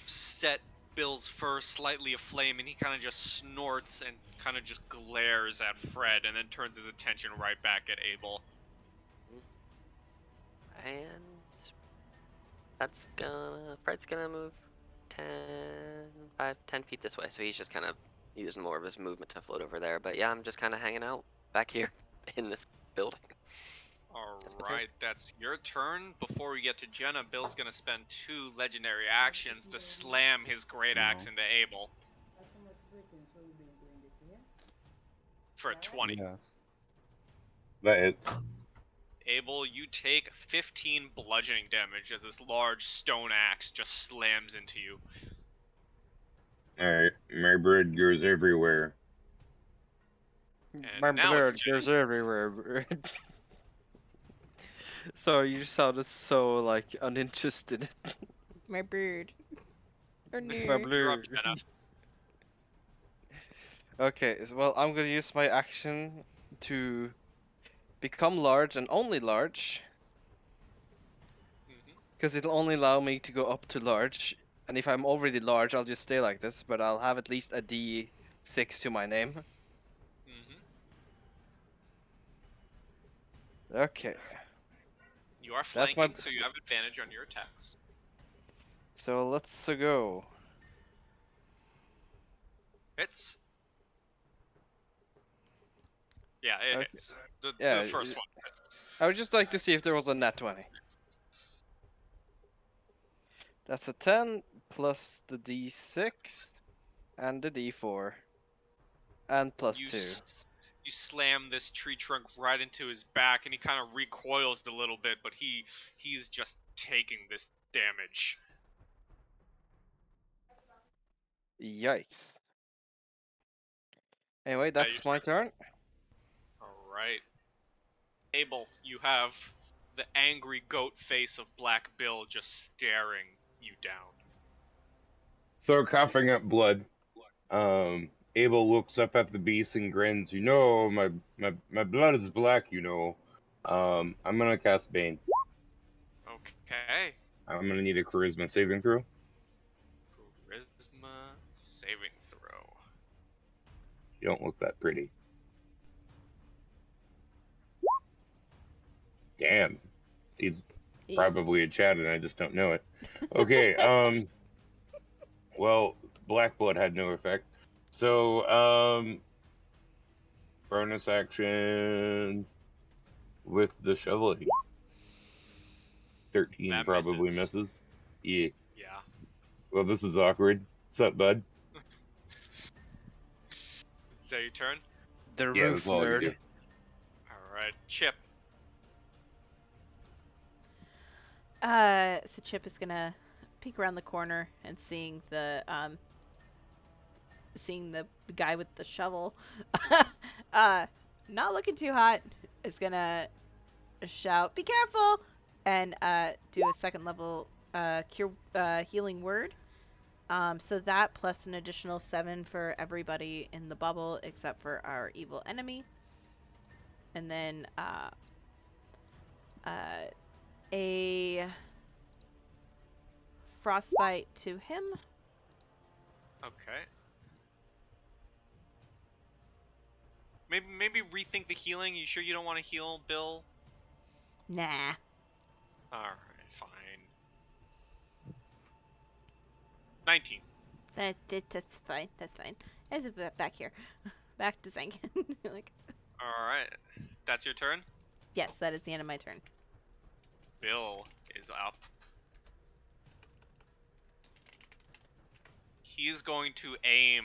A: set Bill's fur slightly aflame, and he kind of just snorts and kind of just glares at Fred, and then turns his attention right back at Abel.
B: And Fred's gonna move 10 feet this way, so he's just kind of using more of his movement to float over there. But yeah, I'm just kind of hanging out back here in this building.
A: Alright, that's your turn. Before we get to Jenna, Bill's gonna spend 2 legendary actions to slam his great axe into Abel. For a 20.
E: Yes.
F: That hits.
A: Abel, you take 15 bludgeoning damage as this large stone axe just slams into you.
F: Alright, my blood goes everywhere.
A: And
C: My
A: now it's
C: blood
A: Jenny.
C: goes everywhere. Sorry, you sounded so like uninterested.
D: My bird. Or
C: My
D: no.
A: You're up,
C: blood.
A: Jenna.
C: Okay, well, I'm gonna use my action to become large and only large,
A: Mhm.
C: because it'll only allow me to go up to large. And if I'm already large, I'll just stay like this, but I'll have at least a D6 to my name.
A: Mhm.
C: Okay,
A: You are
C: That's my-
A: flanking, so you have advantage on your attacks.
C: so let's go.
A: Hits. Yeah, it
C: Okay.
A: hits.
C: Yeah,
A: The first one.
C: I would just like to see if there was a nat 20. That's a 10 plus the D6 and the D4 and plus 2.
A: You slam this tree trunk right into his back, and he kind of recoils a little bit, but he's just taking this damage.
C: Yikes. Anyway, that's
A: your
C: my turn.
A: All right, Abel, you have the angry goat face of Black Bill just staring you down.
F: So coughing up blood, Abel looks up at the beast and grins. You know, my blood is black. You know, I'm gonna cast Bane.
A: Okay.
F: I'm gonna need a Charisma saving throw.
A: Charisma saving throw.
F: You don't look that pretty. Damn, he's probably a Chad and I just don't know it. Okay, well, black blood had no effect. So, bonus action with the shoveling. 13
A: That
F: probably
A: misses.
F: misses. Yeah.
A: Yeah.
F: Well, this is awkward. What's up, bud?
A: Is that your turn?
C: The
F: Yeah,
C: roof
F: that's all you
C: nerd.
F: do.
A: Alright, Chip.
D: So Chip is gonna peek around the corner and seeing the guy with the shovel, not looking too hot, is gonna shout, "Be careful!" and do a 2nd level cure healing word. So that plus an additional 7 for everybody in the bubble except for our evil enemy, and then a frostbite to him.
A: Okay. Maybe rethink the healing. You sure you don't want to heal Bill?
D: Nah.
A: Alright, fine. 19.
D: That's fine. That's fine. There's a bit back here. Back to Zankin. Like,
A: All right, that's your turn.
D: yes, that is the end of my turn.
A: Bill is up. He's going to aim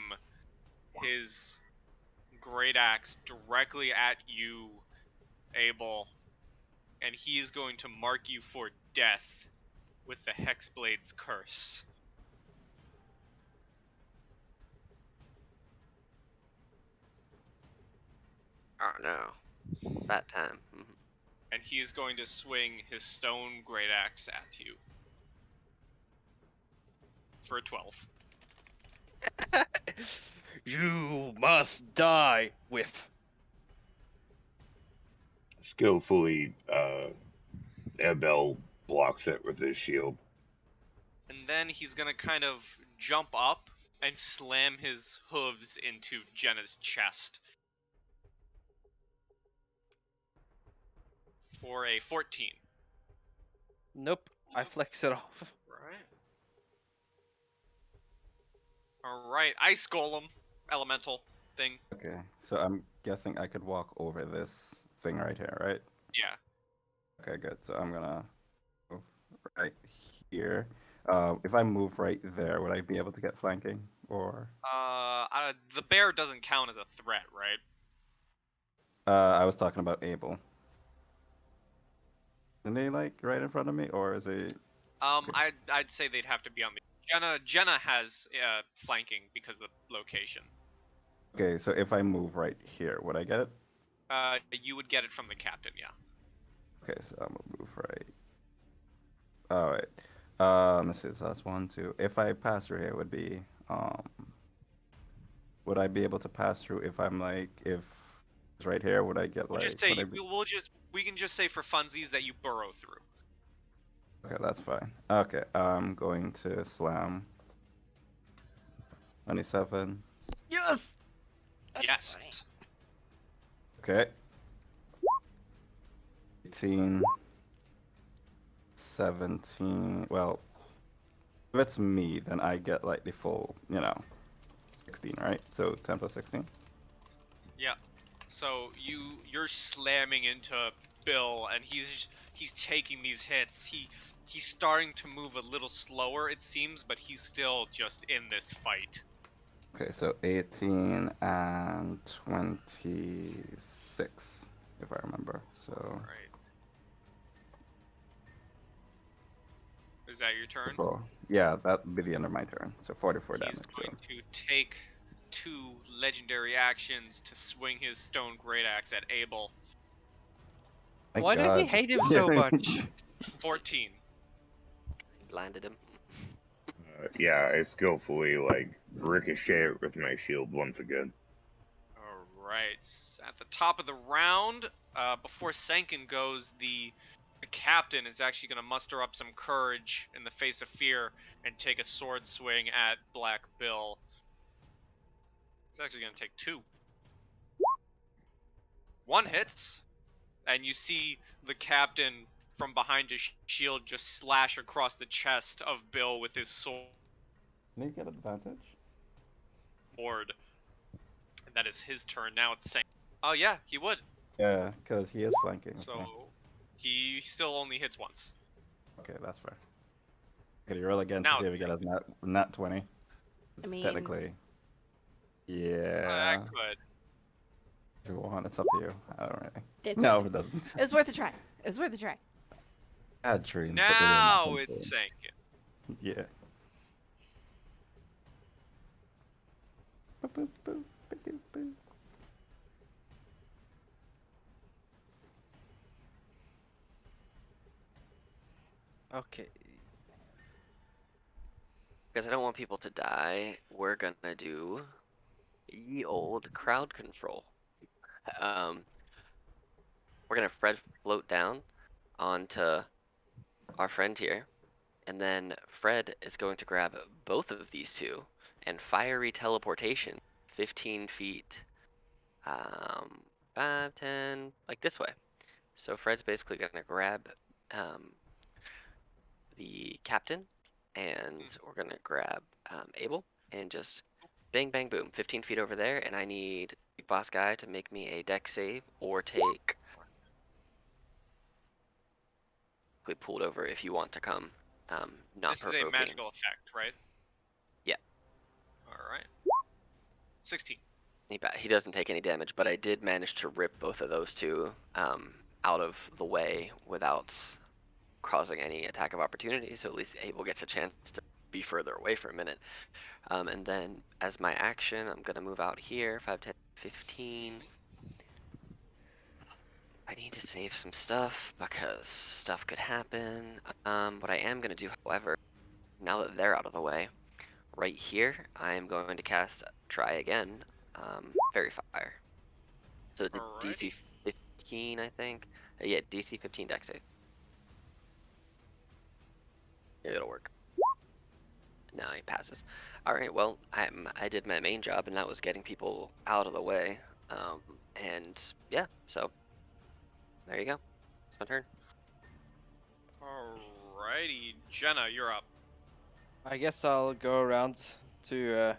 A: his great axe directly at you, Abel, and he is going to mark you for death with the Hexblade's curse.
B: Oh no. That time.
A: And he is going to swing his stone great axe at you for a 12.
C: You must die with.
F: Skillfully, Abel blocks it with his shield.
A: And then he's going to kind of jump up and slam his hooves into Jenna's chest for a 14.
C: Nope, I flex it off.
A: Alright, Ice Golem, elemental thing.
E: Okay, so I'm guessing I could walk over this thing right here, right?
A: Yeah.
E: Okay, good. So I'm gonna move right here. If I move right there, would I be able to get flanking? Or
A: The bear doesn't count as a threat, right?
E: I was talking about Abel. Isn't he like right in front of me, or is he?
A: I'd say they'd have to be on the Jenna has flanking because of the location.
E: Okay, so if I move right here, would I get it?
A: You would get it from the captain, yeah.
E: Okay, so I'm gonna move right. All right. Let's see. So that's 1, 2. If I pass through here, would be would I be able to pass through if I'm like if it's right here? Would I get
A: We'll
E: like?
A: just say
E: would I be-
A: we can just say for funsies that you burrow through.
E: Okay, that's fine. Okay, I'm going to slam. 27.
D: Yes. That's
A: Yes.
D: funny.
E: Okay. 18. 17. Well, if it's me, then I get like the full, 16, right? So 10 plus 16.
A: Yeah. So you're slamming into Bill, and he's taking these hits. He's starting to move a little slower, it seems, but he's still just in this fight.
E: Okay, so 18 and 26, if I remember. So.
A: Right. Is that your turn?
E: 44. Yeah, that would be the end of my turn. So 44
A: He's
E: damage.
A: going to take 2 legendary actions to swing his stone great axe at Abel.
E: Thank
C: Why does he
E: God.
C: hate him so much?
A: 14.
B: Blinded him.
F: Yeah, I skillfully ricochet it with my shield once again.
A: Alright. At the top of the round, before Senkin goes, the captain is actually going to muster up some courage in the face of fear and take a sword swing at Black Bill. He's actually going to take 2. 1 hits, and you see the captain from behind his shield just slash across the chest of Bill with his sword.
E: Can he get advantage?
A: And that is his turn. Now it's Senkin. Oh yeah, he would.
E: Yeah, because he is flanking.
A: So
E: Okay.
A: he still only hits once.
E: Okay, that's fair. Okay, you roll again
A: Now
E: to see if you get a nat 20.
D: I mean-
E: Technically.
A: I
E: Yeah.
A: could.
E: If you want, it's up to you. I don't really.
D: It's
E: No,
D: worth
E: it doesn't.
D: It was worth a try. It was worth a try.
E: I had dreams. but they didn't
A: Now
E: happen,
A: it's
E: so-
A: Senkin.
E: Yeah. Boop, boop, boop, boop, boop, boop.
C: Okay.
B: Because I don't want people to die, we're gonna do ye old crowd control. We're gonna Fred float down onto our friend here, and then Fred is going to grab both of these two and fiery teleportation 15 feet, 5, 10, like this way. So Fred's basically gonna grab the captain, and we're gonna grab Abel, and just bang, bang, boom, 15 feet over there, and I need Big Boss Guy to make me a deck save or take pulled over if you want to come. Not
A: This is
B: provoking.
A: a magical effect, right?
B: Yeah.
A: Alright. 16.
B: He doesn't take any damage, but I did manage to rip both of those two out of the way without causing any attack of opportunity, so at least Abel gets a chance to be further away for a minute. And then as my action, I'm going to move out here, 5, 10, 15. I need to save some stuff because stuff could happen. What I am going to do, however, now that they're out of the way, right here, I am going to cast Try Again, Fairy Fire. So it's a DC 15, I think. Yeah, DC 15 deck save. Yeah, it'll work. Now he passes. All right, well, I did my main job, and that was getting people out of the way. And yeah, so there you go. It's my turn.
A: Alrighty, Jenna, you're up.
C: I guess I'll go around to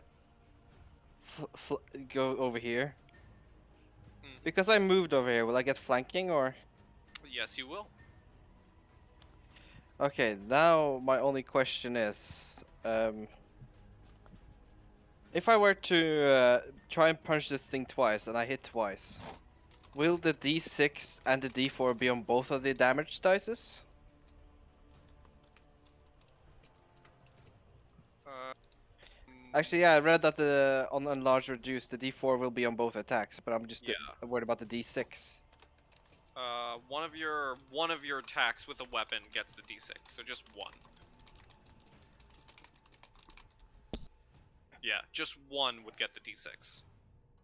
C: go over here. Because I moved over here, will I get flanking or?
A: Yes, you will.
C: Okay, now my only question is, if I were to try and punch this thing twice and I hit twice, will the D6 and the D4 be on both of the damage dices? Actually, yeah, I read that on enlarge reduce, the D4 will be on both attacks, but I'm just worried about the D6.
A: One of your attacks with a weapon gets the D6, so just one. Yeah, just one would get the D6.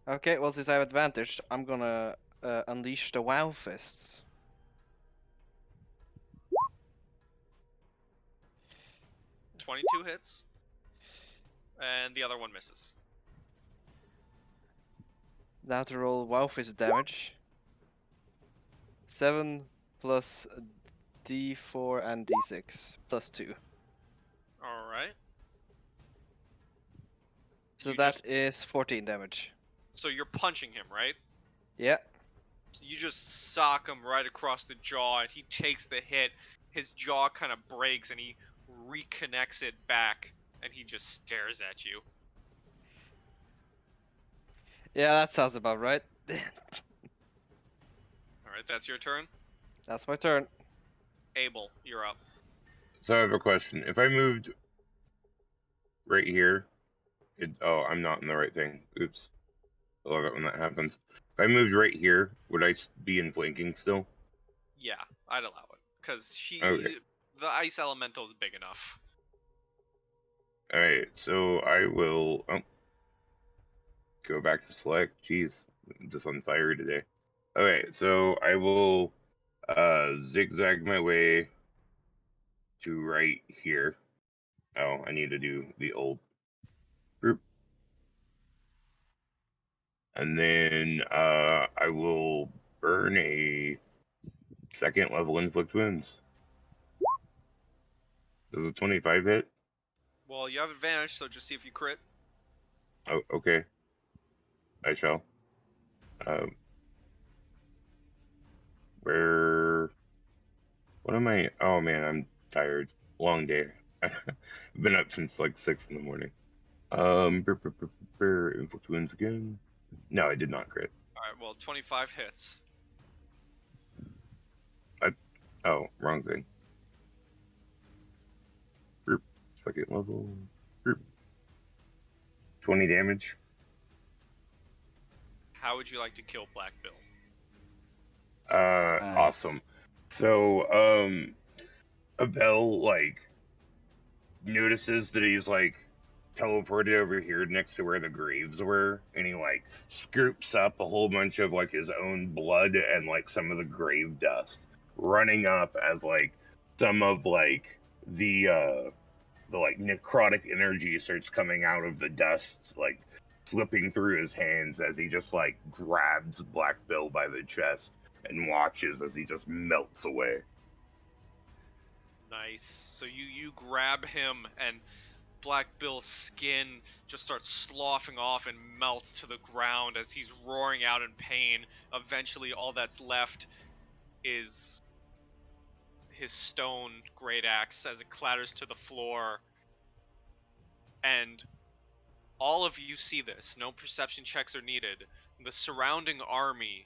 C: Okay, well, since I have advantage, I'm gonna unleash the WoW Fists.
A: $22 hits, and the other one misses.
C: Now to roll WoW Fist damage. 7 plus D4 and D6 plus 2.
A: Alright.
C: So that is 14 damage.
A: So you're punching him, right?
C: Yeah.
A: You just sock him right across the jaw, and he takes the hit. His jaw kind of breaks, and he reconnects it back, and he just stares at you.
C: Yeah, that sounds about right.
A: Alright, that's your turn.
C: That's my turn.
A: Abel, you're up.
F: So I have a question. If I moved right here, oh, I'm not in the right thing. Oops. I love it when that happens. If I moved right here, would I be in flanking still?
A: Yeah, I'd allow it. Because
F: Okay.
A: the ice elemental is big enough.
F: Alright, so I will go back to select. Jeez, I'm just on fire today. Okay, so I will zigzag my way to right here. Oh, I need to do the old group. And then I will burn a second level inflict wounds. Does a 25 hit?
A: Well, you have advantage, so just see if you crit.
F: Oh, okay. I shall. What am I? Oh man, I'm tired. Long day. I've been up since like 6 in the morning. Inflict wounds again. No, I did not crit.
A: Alright, well, 25 hits.
F: Oh, wrong thing. 2nd level. 20 damage.
A: How would you like to kill Black Bill?
E: Nice.
F: Awesome. So, Abel, like, notices that he's, like, teleported over here next to where the graves were, and he, like, scoops up a whole bunch of, like, his own blood and, like, some of the grave dust, running up as, like, some of, like, the like, necrotic energy starts coming out of the dust, like, slipping through his hands as he just, like, grabs Black Bill by the chest and watches as he just melts away.
A: Nice. So you grab him, and Black Bill's skin just starts sloughing off and melts to the ground as he's roaring out in pain. Eventually, all that's left is his stone great axe as it clatters to the floor. And all of you see this. No perception checks are needed. The surrounding army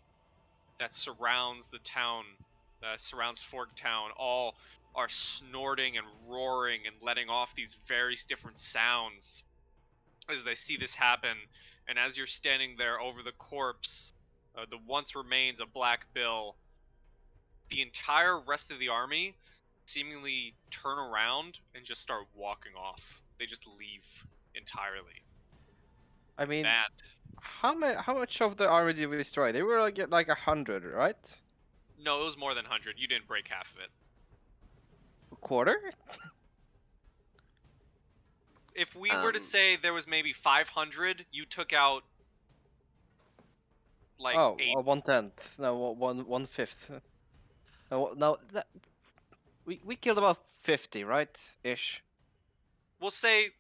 A: that surrounds the town, that surrounds Forktown, all are snorting and roaring and letting off these various different sounds as they see this happen. And as you're standing there over the corpse, the once remains of Black Bill, the entire rest of the army seemingly turn around and just start walking off. They just leave entirely.
C: I mean,
A: That
C: how much of the army did we destroy? They were like 100, right?
A: no, it was more than 100. You didn't break half of it.
C: A quarter?
A: If we were to say there was maybe 500, you took out like
C: Oh,
A: 8.
C: 1/10. No, 1/5. No, that we killed about 50, right? Ish.
A: We'll say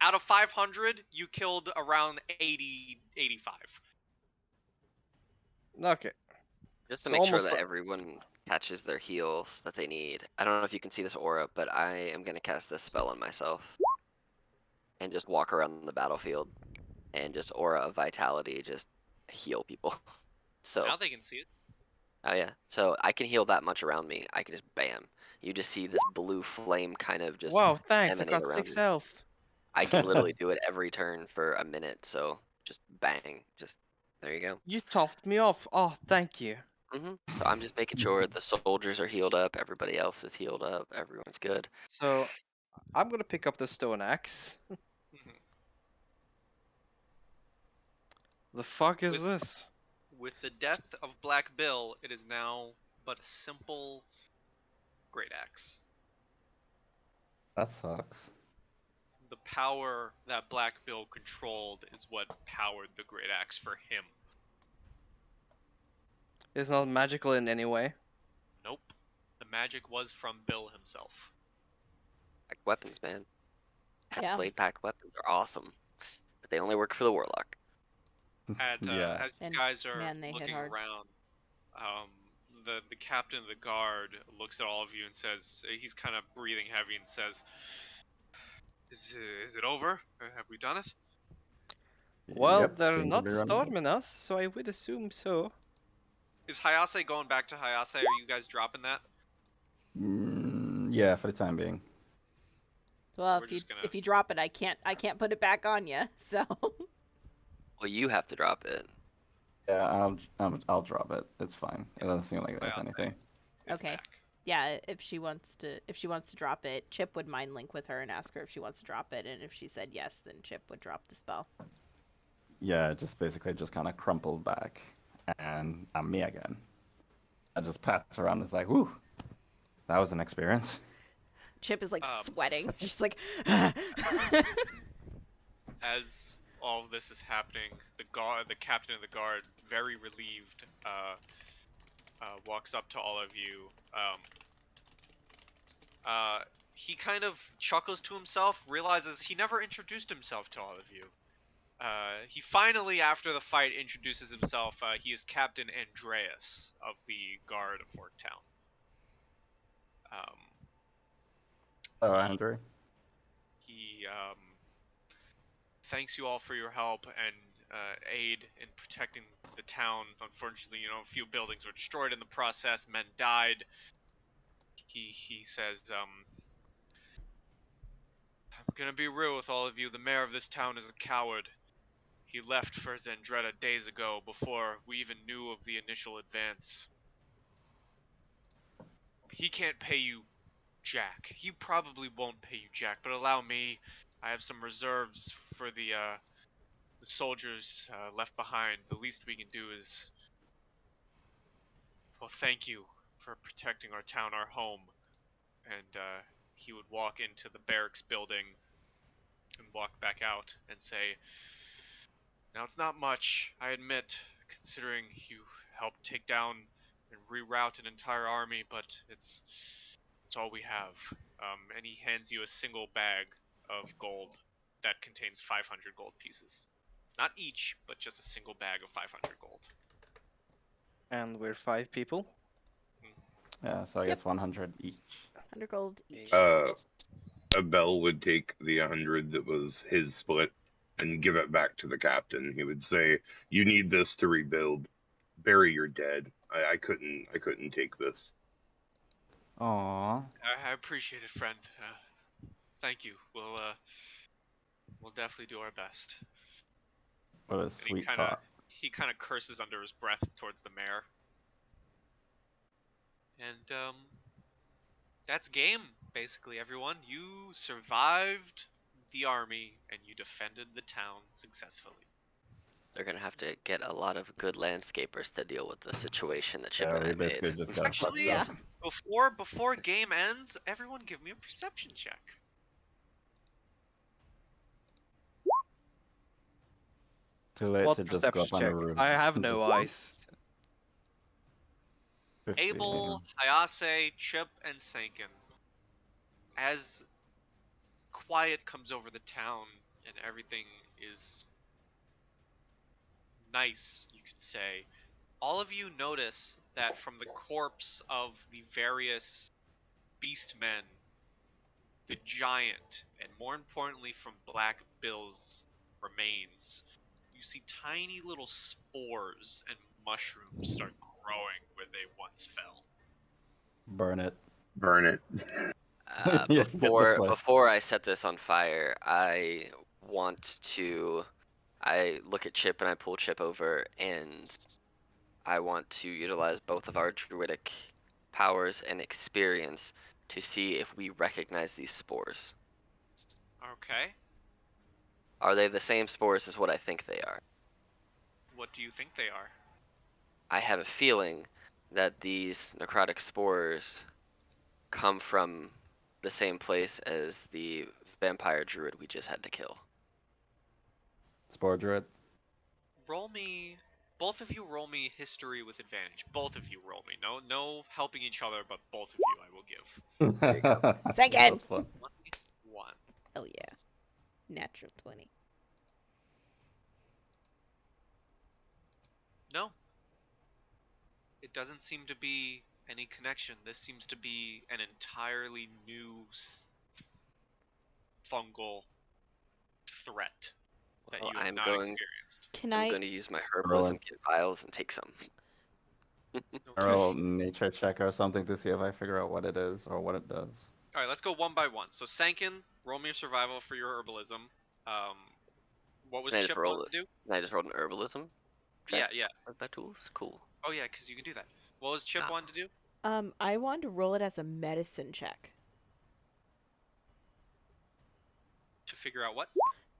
A: out of 500, you killed around 80, 85.
C: Okay.
B: Just to
C: So
B: make sure
C: almost
B: that
C: like-
B: everyone catches their heals that they need. I don't know if you can see this aura, but I am going to cast this spell on myself. And just walk around the battlefield. And just aura of vitality, just heal people. So,
A: Now they can see it.
B: oh yeah. So I can heal that much around me. I can just bam. You just see this blue flame kind of just
C: Wow, thanks. I
B: emanate
C: got
B: around
C: 6
B: me.
C: health.
B: I can literally do it every turn for a minute. So just bang. Just, there you go.
C: You topped me off. Oh, thank you.
B: So I'm just making sure the soldiers are healed up, everybody else is healed up, everyone's good.
C: So, I'm gonna pick up the stone axe. The fuck is
A: With-
C: this?
A: With the death of Black Bill, it is now but a simple great axe.
E: That sucks.
A: The power that Black Bill controlled is what powered the great axe for him.
C: It's not magical in any way.
A: Nope. The magic was from Bill himself.
B: Packed weapons, man.
D: Yeah.
B: Blade packed weapons are awesome. But they only work for the warlock.
E: Yeah.
A: As you
D: And
A: guys are
D: man, they hit
A: looking
D: hard.
A: around, the captain of the guard looks at all of you and says, he's kind of breathing heavy and says, is it over? Have we done it?
C: Well,
E: Yep,
C: they're
E: seem to
C: not
E: be running.
C: storming us, so I would assume so.
A: Is Hayase going back to Hayase? Are you guys dropping that?
E: Yeah, for the time being.
D: Well,
A: we're just gonna-
D: if you drop it, I can't put it back on you. So
B: Well, you have to drop it.
E: Yeah, I'll drop it. It's fine. It doesn't seem like there's
A: Hayase.
E: anything.
A: It's
D: Okay.
A: back.
D: yeah, if she wants to drop it, Chip would mind link with her and ask her if she wants to drop it, and if she said yes, then Chip would drop the spell.
E: Yeah, it just basically just kind of crumpled back, and I'm me again. I just pats around and it's like, whoo, that was an experience.
D: Chip is like
A: Um,
D: sweating. She's like,
A: As all of this is happening, the captain of the guard, very relieved, walks up to all of you. He kind of chuckles to himself, realizes he never introduced himself to all of you. He finally, after the fight, introduces himself. He is Captain Andreas of the Guard of Forktown.
E: Oh, Andrew.
A: He thanks you all for your help and aid in protecting the town. Unfortunately, a few buildings were destroyed in the process. Men died. He says, I'm gonna be real with all of you. The mayor of this town is a coward. He left for Zendretta days ago before we even knew of the initial advance. He can't pay you jack. He probably won't pay you jack, but allow me. I have some reserves for the soldiers left behind. The least we can do is, well, thank you for protecting our town, our home. And he would walk into the barracks building and walk back out and say, now it's not much, I admit, considering you helped take down and reroute an entire army, but it's all we have. And he hands you a single bag of gold that contains 500 gold pieces. Not each, but just a single bag of 500 gold.
C: And we're 5 people.
E: Yeah, so I
D: Yep.
E: guess 100 each.
D: 100 gold each.
F: Abel would take the 100 that was his split and give it back to the captain. He would say, "You need this to rebuild. Bury your dead. I couldn't take this."
E: Aww.
A: I appreciate it, friend. Thank you. We'll definitely do our best.
E: What a
A: And
E: sweet thought.
A: he kind of curses under his breath towards the mayor. And that's game, basically, everyone. You survived the army and you defended the town successfully.
B: They're gonna have to get a lot of good landscapers to deal with the situation that Chip
E: Yeah,
B: and
E: we
B: I
E: basically
B: made.
E: just got
A: Actually,
D: Yeah.
A: before game ends, everyone give me a perception check.
E: Too late
C: What
E: to just go up
C: perception
E: on the
C: check?
E: roofs.
C: I have
E: and
C: no
E: just-
C: eyes.
E: 15.
A: Abel, Hayase, Chip, and Sankin. As quiet comes over the town and everything is nice, you could say, all of you notice that from the corpse of the various beast men, the giant, and more importantly from Black Bill's remains, you see tiny little spores and mushrooms start growing where they once fell.
E: Burn it.
F: Burn it.
E: Yeah, get the flash.
B: Before I set this on fire, I look at Chip and I pull Chip over, and I want to utilize both of our druidic powers and experience to see if we recognize these spores.
A: Okay,
B: Are they the same spores as what I think they are?
A: what do you think they are?
B: I have a feeling that these necrotic spores come from the same place as the vampire druid we just had to kill.
E: Spore Druid.
A: Both of you roll me history with advantage. Both of you roll me. No helping each other, but both of you I will give.
B: There you go.
D: Second.
E: That's fun.
A: 1.
D: Oh yeah. Natural 20.
A: No. It doesn't seem to be any connection. This seems to be an entirely new fungal threat that
B: Well,
A: you have
B: I'm
A: not
B: going
A: experienced.
D: Can
B: I'm
D: I?
B: going to use my
E: Roland.
B: herbalism kit vials and take some.
E: Roll nature check or something to see if I figure out what it is or what it does.
A: Alright, let's go one by one. So Sankin, roll me a survival for your herbalism. What was
B: Can I just
A: Chip
B: roll
A: want
B: it?
A: to do?
B: And I just rolled an herbalism.
A: Yeah,
B: check
A: yeah.
B: With my tools. Cool.
A: Oh yeah, because you can do that. What was Chip
B: Ah.
A: want to do?
D: I want to roll it as a medicine check
A: To figure out what?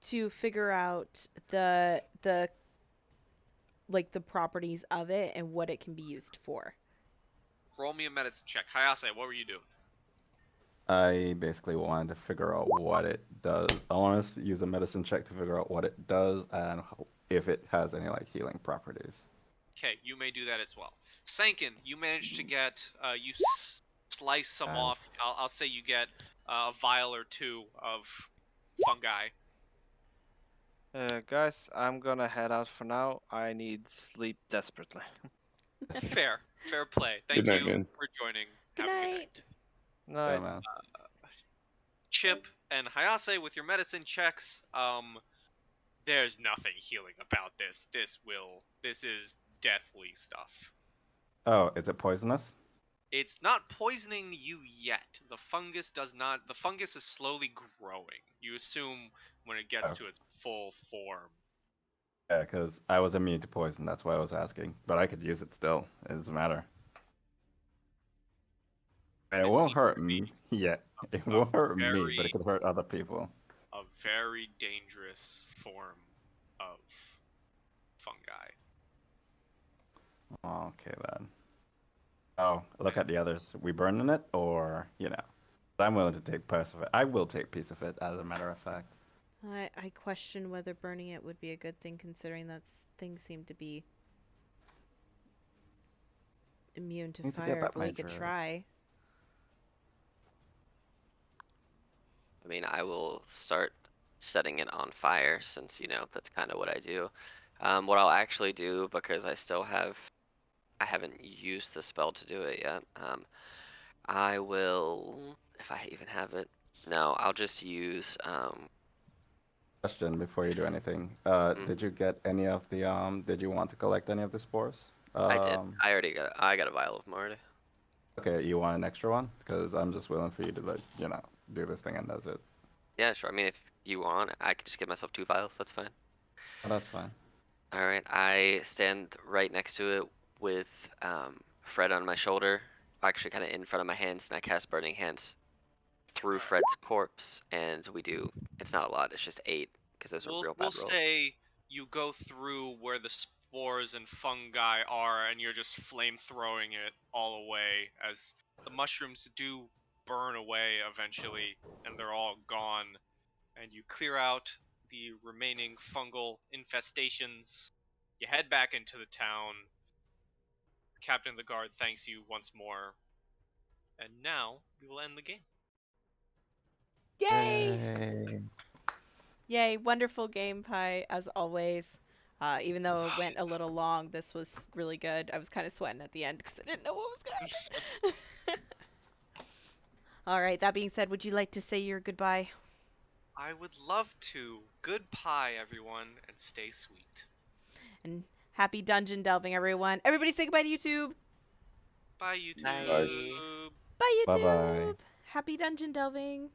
D: to figure out the like the properties of it and what it can be used for.
A: Roll me a medicine check. Hayase, what were you doing?
E: I basically wanted to figure out what it does. I want to use a medicine check to figure out what it does and if it has any like healing properties.
A: Okay, you may do that as well. Sankin, you managed to get, you slice some
E: Nice.
A: off. I'll say you get a vial or two of fungi.
C: Guys, I'm gonna head out for now. I need sleep desperately.
A: Fair play. Thank
F: Good night,
A: you
F: man.
A: for joining.
D: Good
A: Have a good
D: night.
A: night.
C: No,
E: Yeah, man.
A: Chip and Hayase with your medicine checks. There's nothing healing about this. This is deathly stuff.
E: Oh, is it poisonous?
A: It's not poisoning you yet. The fungus is slowly growing. You assume when it gets
E: Oh.
A: to its full form.
E: Yeah, because I was immune to poison. That's why I was asking. But I could use it still. It doesn't matter. And it
A: This
E: won't
A: seems
E: hurt
A: to be
E: me. Yeah, it
A: a
E: won't hurt me, but
A: very-
E: it could hurt other people.
A: A very dangerous form of fungi.
E: Okay then. Oh, look at the others. We burning it, or I'm willing to take piece of it. I will take piece of it, as a matter of fact.
D: I question whether burning it would be a good thing, considering that things seem to be immune to
E: Need to get
D: fire,
E: back
D: but
E: my
D: we could
E: druid.
D: try.
B: mean, I will start setting it on fire since, you know, that's kind of what I do. What I'll actually do, because I haven't used the spell to do it yet. I will, if I even have it. No, I'll just use
E: Question before you do anything.
B: mm,
E: Did you get any of the Did you want to collect any of the spores?
B: I did. I got a vial of them already.
E: Okay, you want an extra one? Because I'm just willing for you to like, do this thing and that's it.
B: Yeah, sure. I mean, if you want, I could just give myself 2 vials. That's fine.
E: Oh, that's fine.
B: All right. I stand right next to it with Fred on my shoulder, actually kind of in front of my hands, and I cast Burning Hands through Fred's corpse, and we do. It's not a lot. It's just 8 because those are real
A: We'll
B: bad rolls.
A: say you go through where the spores and fungi are, and you're just flame throwing it all away as the mushrooms do burn away eventually, and they're all gone. And you clear out the remaining fungal infestations. You head back into the town. Captain of the guard thanks you once more. And now we will end the game.
D: Yay!
E: Yay.
D: Yay! Wonderful game, Pi, as always. Even though it went a little long, this was really good. I was kind of sweating at the end because I didn't know what was gonna happen. All right. That being said, would you like to say your goodbye?
A: I would love to. Good pie, everyone, and stay sweet.
D: And happy dungeon delving, everyone. Everybody say goodbye to YouTube.
A: Bye, YouTube.
B: Bye.
D: Bye,
E: Bye bye.
D: YouTube. Happy dungeon delving.